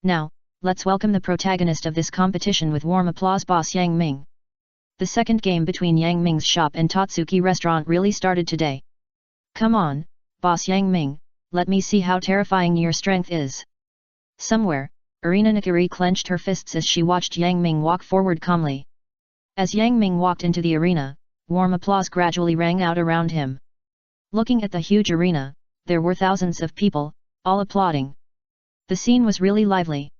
Now, let's welcome the protagonist of this competition with warm applause, Boss Yang Ming. The second game between Yang Ming's shop and Tatsuki Restaurant really started today. Come on, Boss Yang Ming, let me see how terrifying your strength is. Somewhere, Arena Nakiri clenched her fists as she watched Yang Ming walk forward calmly. As Yang Ming walked into the arena, warm applause gradually rang out around him. Looking at the huge arena, there were thousands of people, all applauding. The scene was really lively.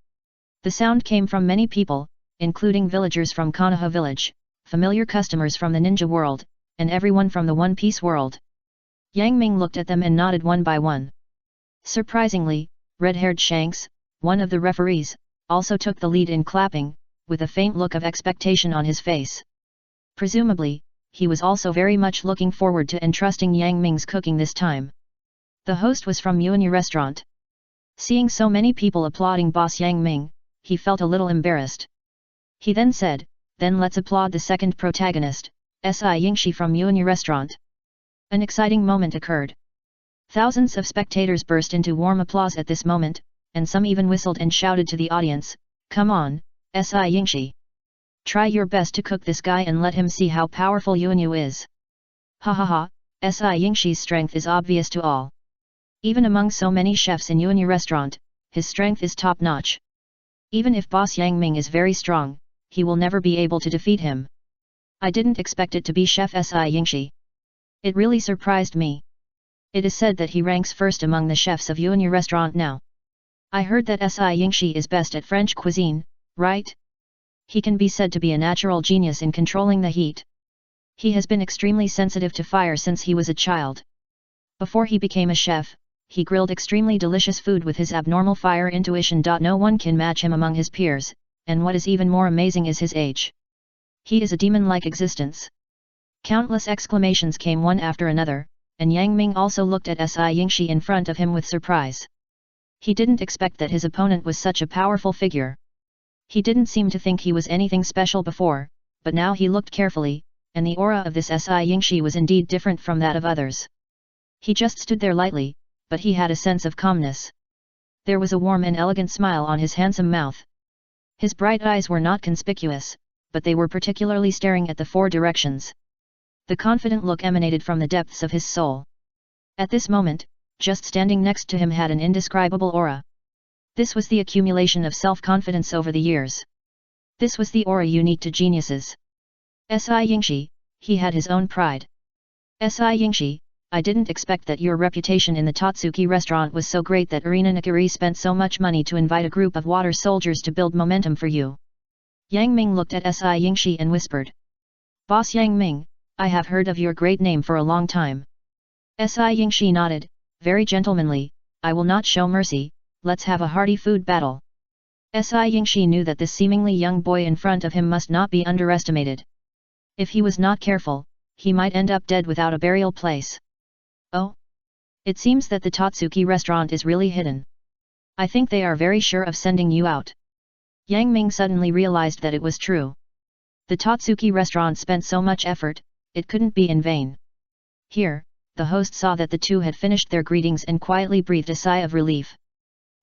The sound came from many people, including villagers from Konoha village, familiar customers from the ninja world, and everyone from the One Piece world. Yang Ming looked at them and nodded one by one. Surprisingly, red-haired Shanks, one of the referees, also took the lead in clapping, with a faint look of expectation on his face. Presumably, he was also very much looking forward to entrusting Yang Ming's cooking this time. The host was from Yuanyu restaurant. Seeing so many people applauding boss Yang Ming, he felt a little embarrassed. He then said, "Then let's applaud the second protagonist, Si Yingxi from Yuanyu restaurant." An exciting moment occurred. Thousands of spectators burst into warm applause at this moment, and some even whistled and shouted to the audience, "Come on, Si Yingxi. Try your best to cook this guy and let him see how powerful Yuanyu is." Ha ha ha, Si Yingxi's strength is obvious to all. Even among so many chefs in Yuanyu restaurant, his strength is top-notch. Even if boss Yang Ming is very strong, he will never be able to defeat him. I didn't expect it to be Chef Si Yingxi. It really surprised me. It is said that he ranks first among the chefs of Yuanyu restaurant now. I heard that Si Yingxi is best at French cuisine, right? He can be said to be a natural genius in controlling the heat. He has been extremely sensitive to fire since he was a child. Before he became a chef, he grilled extremely delicious food with his abnormal fire intuition. No one can match him among his peers, and what is even more amazing is his age. He is a demon-like existence. Countless exclamations came one after another, and Yang Ming also looked at Si Yingxi in front of him with surprise. He didn't expect that his opponent was such a powerful figure. He didn't seem to think he was anything special before, but now he looked carefully, and the aura of this Si Yingxi was indeed different from that of others. He just stood there lightly, but he had a sense of calmness. There was a warm and elegant smile on his handsome mouth. His bright eyes were not conspicuous, but they were particularly staring at the four directions. The confident look emanated from the depths of his soul. At this moment, just standing next to him had an indescribable aura. This was the accumulation of self-confidence over the years. This was the aura unique to geniuses. Si Yingxi, he had his own pride. Si Yingxi, I didn't expect that your reputation in the Totsuki restaurant was so great that Arena Nakiri spent so much money to invite a group of water soldiers to build momentum for you. Yang Ming looked at Si Yingxi and whispered. Boss Yang Ming, I have heard of your great name for a long time. Si Yingxi nodded, very gentlemanly, I will not show mercy, let's have a hearty food battle. Si Yingxi knew that this seemingly young boy in front of him must not be underestimated. If he was not careful, he might end up dead without a burial place. Oh? It seems that the Totsuki restaurant is really hidden. I think they are very sure of sending you out. Yang Ming suddenly realized that it was true. The Totsuki restaurant spent so much effort, it couldn't be in vain. Here, the host saw that the two had finished their greetings and quietly breathed a sigh of relief.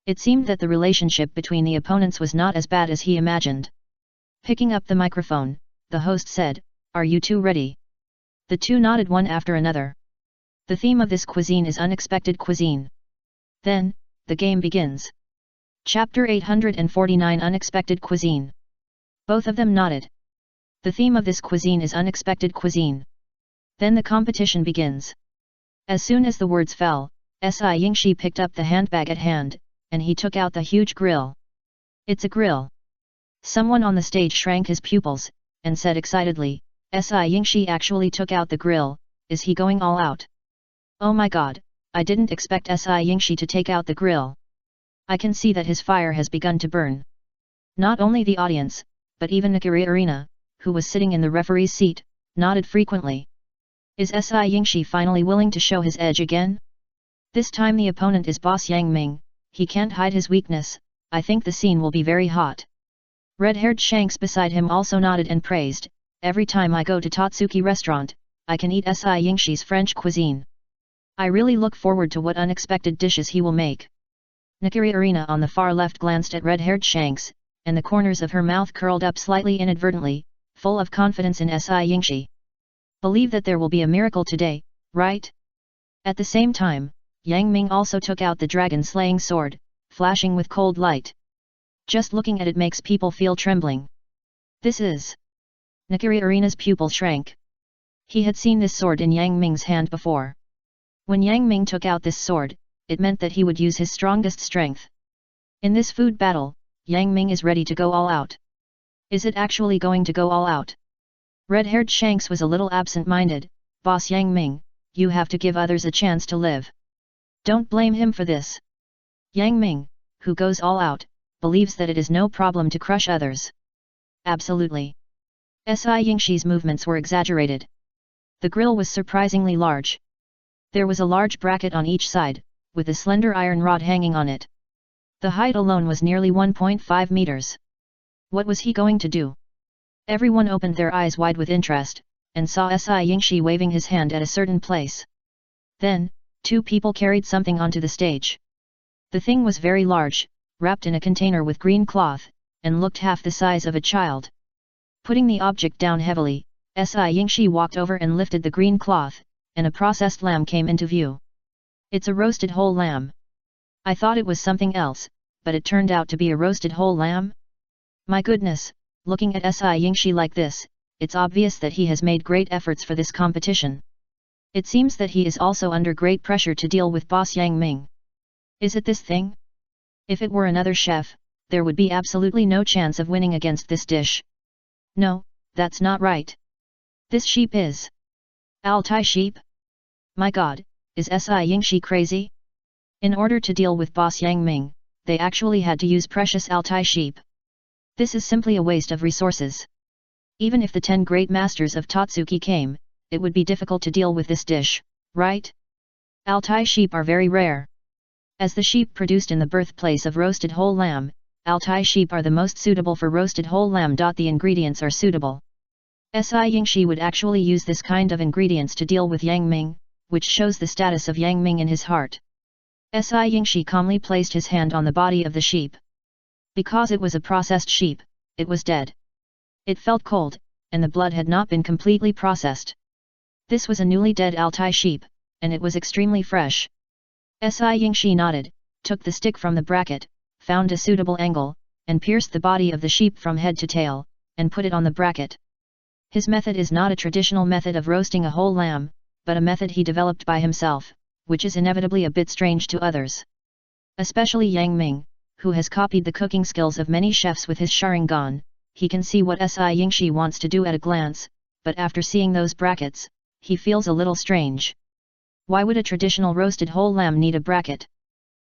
It seemed that the relationship between the opponents was not as bad as he imagined. Picking up the microphone, the host said, Are you two ready? The two nodded one after another. The theme of this cuisine is unexpected cuisine. Then, the game begins. Chapter 849 Unexpected Cuisine. Both of them nodded. The theme of this cuisine is unexpected cuisine. Then the competition begins. As soon as the words fell, Si Yingxi picked up the handbag at hand, and he took out the huge grill. It's a grill. Someone on the stage shrank his pupils, and said excitedly, Si Yingxi actually took out the grill, is he going all out? Oh my god, I didn't expect Si Yingxi to take out the grill. I can see that his fire has begun to burn. Not only the audience, but even Nakiri Arena, who was sitting in the referee's seat, nodded frequently. Is Si Yingxi finally willing to show his edge again? This time the opponent is boss Yang Ming, he can't hide his weakness, I think the scene will be very hot. Red-haired Shanks beside him also nodded and praised, every time I go to Totsuki restaurant, I can eat Si Yingxi's French cuisine. I really look forward to what unexpected dishes he will make. Nakiri Arena on the far left glanced at red-haired Shanks, and the corners of her mouth curled up slightly inadvertently, full of confidence in Si Yingxi. Believe that there will be a miracle today, right? At the same time, Yang Ming also took out the dragon-slaying sword, flashing with cold light. Just looking at it makes people feel trembling. This is... Nakiri Arena's pupil shrank. He had seen this sword in Yang Ming's hand before. When Yang Ming took out this sword, it meant that he would use his strongest strength. In this food battle, Yang Ming is ready to go all out. Is it actually going to go all out? Red-haired Shanks was a little absent-minded. Boss Yang Ming, you have to give others a chance to live. Don't blame him for this. Yang Ming, who goes all out, believes that it is no problem to crush others. Absolutely. Si Yingshi's movements were exaggerated. The grill was surprisingly large. There was a large bracket on each side, with a slender iron rod hanging on it. The height alone was nearly 1.5 meters. What was he going to do? Everyone opened their eyes wide with interest, and saw Si Yingshi waving his hand at a certain place. Then, two people carried something onto the stage. The thing was very large, wrapped in a container with green cloth, and looked half the size of a child. Putting the object down heavily, Si Yingshi walked over and lifted the green cloth, and a processed lamb came into view. It's a roasted whole lamb. I thought it was something else, but it turned out to be a roasted whole lamb? My goodness, looking at Si Yingshi like this, it's obvious that he has made great efforts for this competition. It seems that he is also under great pressure to deal with boss Yang Ming. Is it this thing? If it were another chef, there would be absolutely no chance of winning against this dish. No, that's not right. This sheep is... Altai sheep? My god, is Si Yingshi crazy? In order to deal with boss Yang Ming, they actually had to use precious Altai sheep. This is simply a waste of resources. Even if the 10 great masters of Totsuki came, it would be difficult to deal with this dish, right? Altai sheep are very rare. As the sheep produced in the birthplace of roasted whole lamb, Altai sheep are the most suitable for roasted whole lamb. The ingredients are suitable. Si Yingshi would actually use this kind of ingredients to deal with Yang Ming, which shows the status of Yang Ming in his heart. Si Yingshi calmly placed his hand on the body of the sheep. Because it was a processed sheep, it was dead. It felt cold, and the blood had not been completely processed. This was a newly dead Altai sheep, and it was extremely fresh. Si Yingshi nodded, took the stick from the bracket, found a suitable angle, and pierced the body of the sheep from head to tail, and put it on the bracket. His method is not a traditional method of roasting a whole lamb, but a method he developed by himself, which is inevitably a bit strange to others. Especially Yang Ming, who has copied the cooking skills of many chefs with his Sharingan. He can see what Si Yingshi wants to do at a glance, but after seeing those brackets, he feels a little strange. Why would a traditional roasted whole lamb need a bracket?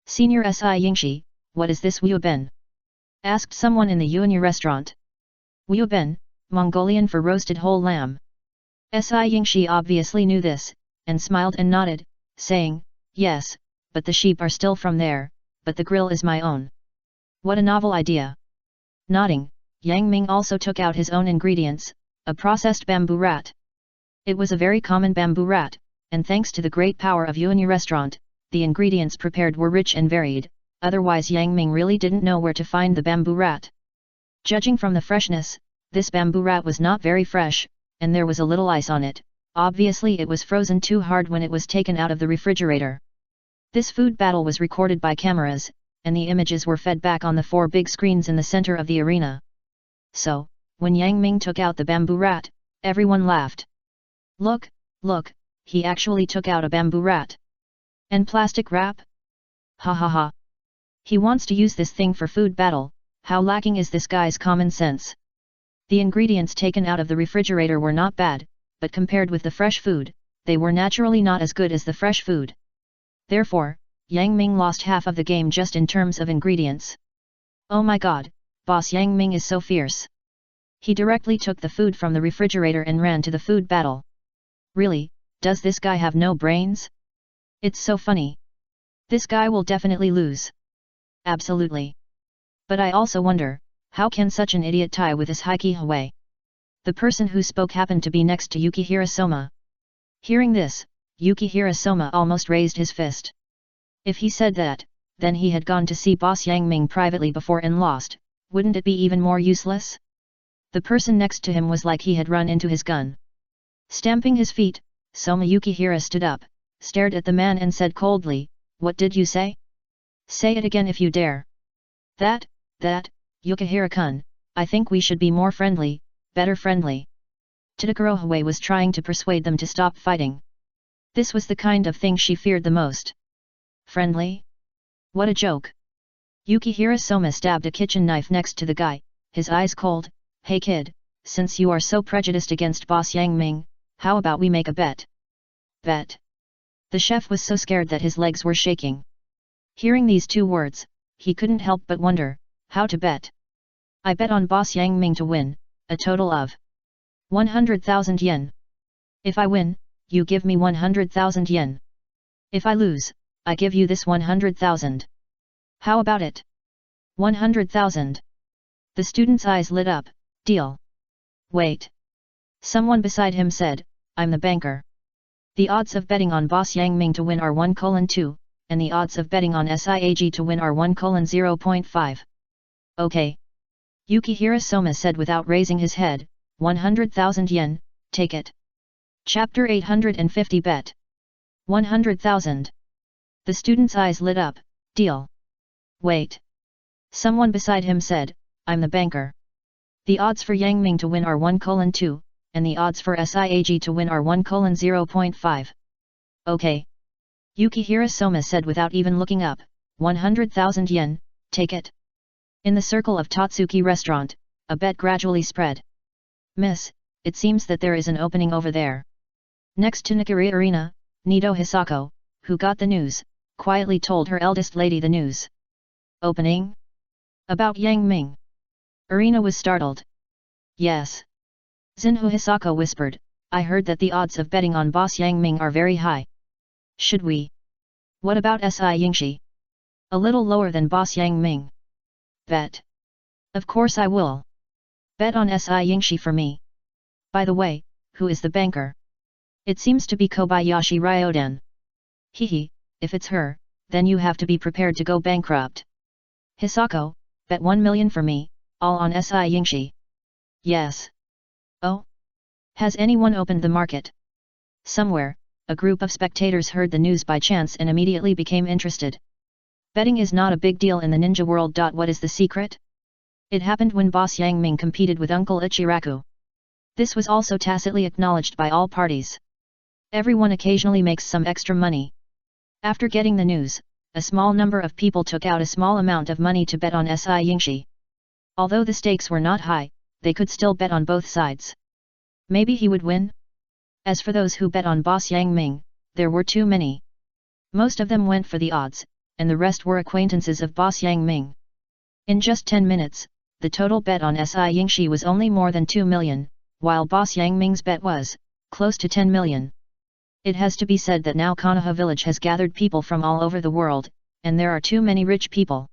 Senior Si Yingshi, what is this Wuben? Asked someone in the Yuanya restaurant. Wuben, Mongolian for roasted whole lamb. Si Yingshi obviously knew this, and smiled and nodded, saying, yes, but the sheep are still from there, but the grill is my own. What a novel idea. Nodding, Yang Ming also took out his own ingredients, a processed bamboo rat. It was a very common bamboo rat, and thanks to the great power of Yuanya restaurant, the ingredients prepared were rich and varied, otherwise Yang Ming really didn't know where to find the bamboo rat. Judging from the freshness, this bamboo rat was not very fresh, and there was a little ice on it. Obviously it was frozen too hard when it was taken out of the refrigerator. This food battle was recorded by cameras, and the images were fed back on the 4 big screens in the center of the arena. So, when Yang Ming took out the bamboo rat, everyone laughed. Look, look, he actually took out a bamboo rat. And plastic wrap? Ha ha ha. He wants to use this thing for food battle. How lacking is this guy's common sense? The ingredients taken out of the refrigerator were not bad, but compared with the fresh food, they were naturally not as good as the fresh food. Therefore, Yang Ming lost half of the game just in terms of ingredients. Oh my god, boss Yang Ming is so fierce. He directly took the food from the refrigerator and ran to the food battle. Really, does this guy have no brains? It's so funny. This guy will definitely lose. Absolutely. But I also wonder, how can such an idiot tie with his Heike Hui? The person who spoke happened to be next to Yukihira Soma. Hearing this, Yukihira Soma almost raised his fist. If he said that, then he had gone to see boss Yang Ming privately before and lost, wouldn't it be even more useless? The person next to him was like he had run into his gun. Stamping his feet, Soma Yukihira stood up, stared at the man and said coldly, "What did you say?" Say it again if you dare. That, Yukihira-kun, I think we should be more friendly, better friendly. Tadakarohue was trying to persuade them to stop fighting. This was the kind of thing she feared the most. Friendly? What a joke. Yukihira Soma stabbed a kitchen knife next to the guy, his eyes cold. Hey kid, since you are so prejudiced against Boss Yang Ming, how about we make a bet? Bet. The chef was so scared that his legs were shaking. Hearing these two words, he couldn't help but wonder, how to bet. I bet on Boss Yang Ming to win, a total of 100,000 yen. If I win, you give me 100,000 yen. If I lose, I give you this 100,000. How about it? 100,000. The student's eyes lit up. Deal. Wait. Someone beside him said, I'm the banker. The odds of betting on Boss Yang Ming to win are 1:2, and the odds of betting on SIAG to win are 1:0.5. Okay. Yukihira Soma said without raising his head, 100,000 yen, take it. Chapter 850 Bet. 100,000. The student's eyes lit up. Deal. Wait. Someone beside him said, I'm the banker. The odds for Yang Ming to win are 1:2, and the odds for SIAG to win are 1:0.5. Okay. Yukihira Soma said without even looking up, 100,000 yen, take it. In the circle of Totsuki restaurant, a bet gradually spread. Miss, it seems that there is an opening over there. Next to Nikari Arena, Nido Hisako, who got the news, quietly told her eldest lady the news. Opening? About Yang Ming. Arena was startled. Yes. Zinhu Hisako whispered, I heard that the odds of betting on Boss Yang Ming are very high. Should we? What about Si Yingshi? A little lower than Boss Yang Ming. Bet. Of course I will. Bet on Si Yingshi for me. By the way, who is the banker? It seems to be Kobayashi Ryoden. Hehe, if it's her, then you have to be prepared to go bankrupt. Hisako, bet 1 million for me, all on Si Yingshi. Yes. Oh? Has anyone opened the market? Somewhere, a group of spectators heard the news by chance and immediately became interested. Betting is not a big deal in the ninja world. What is the secret? It happened when Boss Yang Ming competed with Uncle Ichiraku. This was also tacitly acknowledged by all parties. Everyone occasionally makes some extra money. After getting the news, a small number of people took out a small amount of money to bet on Si Yingshi. Although the stakes were not high, they could still bet on both sides. Maybe he would win? As for those who bet on Boss Yang Ming, there were too many. Most of them went for the odds, and the rest were acquaintances of Boss Yang Ming. In just 10 minutes, the total bet on Si Yingshi was only more than 2 million, while Boss Yang Ming's bet was close to 10 million. It has to be said that now Konoha village has gathered people from all over the world, and there are too many rich people.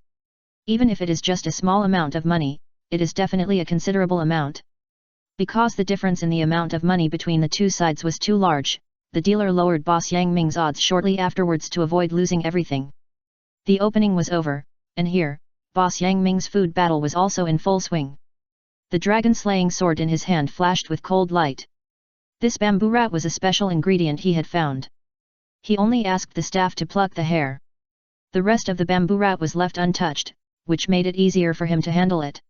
Even if it is just a small amount of money, it is definitely a considerable amount. Because the difference in the amount of money between the two sides was too large, the dealer lowered Boss Yang Ming's odds shortly afterwards to avoid losing everything. The opening was over, and here, Boss Yang Ming's food battle was also in full swing. The dragon-slaying sword in his hand flashed with cold light. This bamboo rat was a special ingredient he had found. He only asked the staff to pluck the hair. The rest of the bamboo rat was left untouched, which made it easier for him to handle it.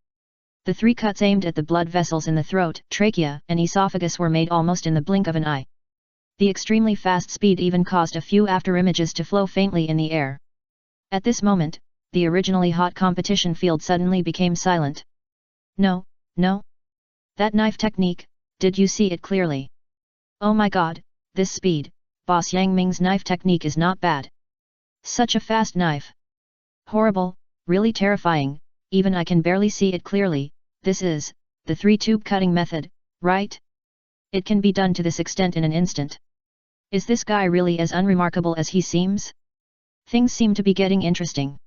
The 3 cuts aimed at the blood vessels in the throat, trachea, and esophagus were made almost in the blink of an eye. The extremely fast speed even caused a few after-images to flow faintly in the air. At this moment, the originally hot competition field suddenly became silent. No, no. That knife technique, did you see it clearly? Oh my god, this speed, Boss Yang Ming's knife technique is not bad. Such a fast knife. Horrible, really terrifying, even I can barely see it clearly. This is the 3-tube cutting method, right? It can be done to this extent in an instant. Is this guy really as unremarkable as he seems? Things seem to be getting interesting.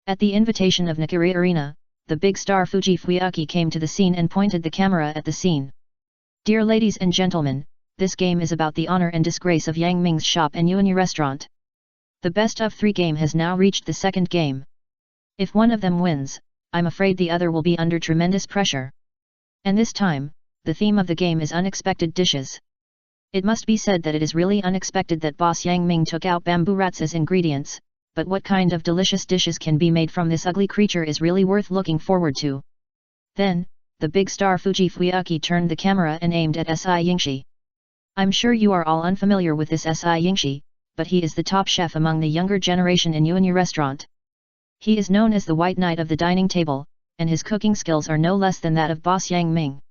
At the invitation of Nikari Arena, the big star Fuji Fuyuki came to the scene and pointed the camera at the scene. Dear ladies and gentlemen, this game is about the honor and disgrace of Yang Ming's shop and Yuanyi restaurant. The best of 3 game has now reached the second game. If one of them wins, I'm afraid the other will be under tremendous pressure. And this time, the theme of the game is unexpected dishes. It must be said that it is really unexpected that Boss Yang Ming took out bamboo rats as ingredients, but what kind of delicious dishes can be made from this ugly creature is really worth looking forward to. Then, the big star Fuji Fuyuki turned the camera and aimed at S.I. Yingshi. I'm sure you are all unfamiliar with this S.I. Yingshi, but he is the top chef among the younger generation in Yuanyu restaurant. He is known as the White Knight of the dining table, and his cooking skills are no less than that of boss Yang Ming.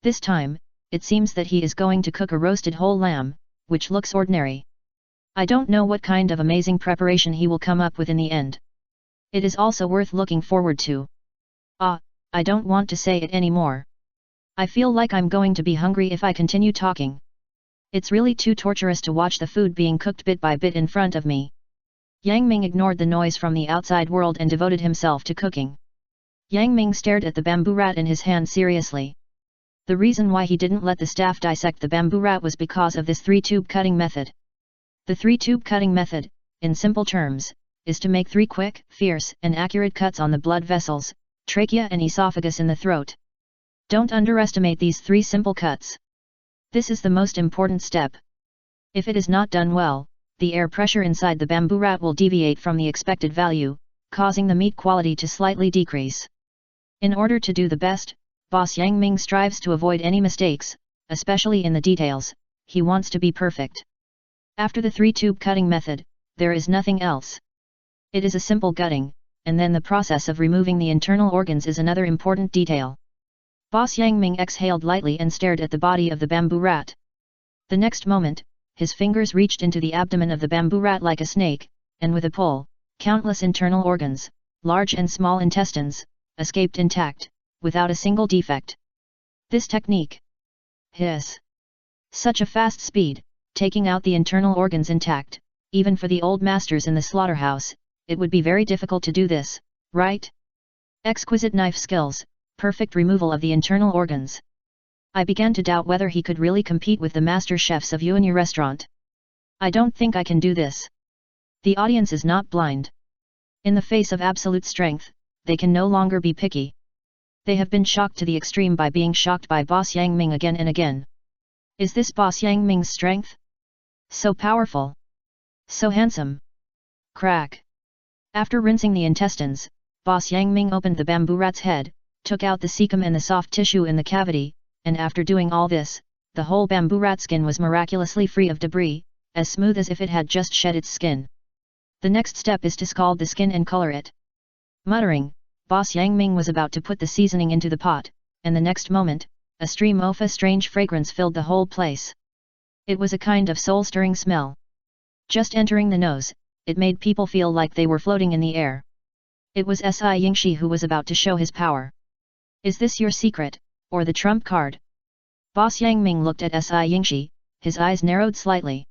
This time, it seems that he is going to cook a roasted whole lamb, which looks ordinary. I don't know what kind of amazing preparation he will come up with in the end. It is also worth looking forward to. I don't want to say it anymore. I feel like I'm going to be hungry if I continue talking. It's really too torturous to watch the food being cooked bit by bit in front of me. Yang Ming ignored the noise from the outside world and devoted himself to cooking. Yang Ming stared at the bamboo rat in his hand seriously. The reason why he didn't let the staff dissect the bamboo rat was because of this 3-tube cutting method. The 3-tube cutting method, in simple terms, is to make 3 quick, fierce, and accurate cuts on the blood vessels, trachea and esophagus in the throat. Don't underestimate these 3 simple cuts. This is the most important step. If it is not done well, the air pressure inside the bamboo rat will deviate from the expected value, causing the meat quality to slightly decrease. In order to do the best, boss Yang Ming strives to avoid any mistakes, especially in the details. He wants to be perfect. After the 3-tube cutting method, there is nothing else. It is a simple gutting, and then the process of removing the internal organs is another important detail. Boss Yang Ming exhaled lightly and stared at the body of the bamboo rat. The next moment, his fingers reached into the abdomen of the bamboo rat like a snake, and with a pull, countless internal organs, large and small intestines, escaped intact, without a single defect. This technique. Hiss. Such a fast speed, taking out the internal organs intact, even for the old masters in the slaughterhouse, it would be very difficult to do this, right? Exquisite knife skills, perfect removal of the internal organs. I began to doubt whether he could really compete with the master chefs of Yuanyu restaurant. I don't think I can do this. The audience is not blind. In the face of absolute strength, they can no longer be picky. They have been shocked to the extreme by being shocked by boss Yang Ming again and again. Is this boss Yang Ming's strength? So powerful. So handsome. Crack. After rinsing the intestines, boss Yang Ming opened the bamboo rat's head, took out the cecum and the soft tissue in the cavity, and after doing all this, the whole bamboo rat skin was miraculously free of debris, as smooth as if it had just shed its skin. The next step is to scald the skin and color it. Muttering, boss Yang Ming was about to put the seasoning into the pot, and the next moment, a stream of a strange fragrance filled the whole place. It was a kind of soul-stirring smell. Just entering the nose, it made people feel like they were floating in the air. It was S.I. Yingshi who was about to show his power. Is this your secret, or the trump card? Boss Yang Ming looked at S.I. Yingshi, his eyes narrowed slightly.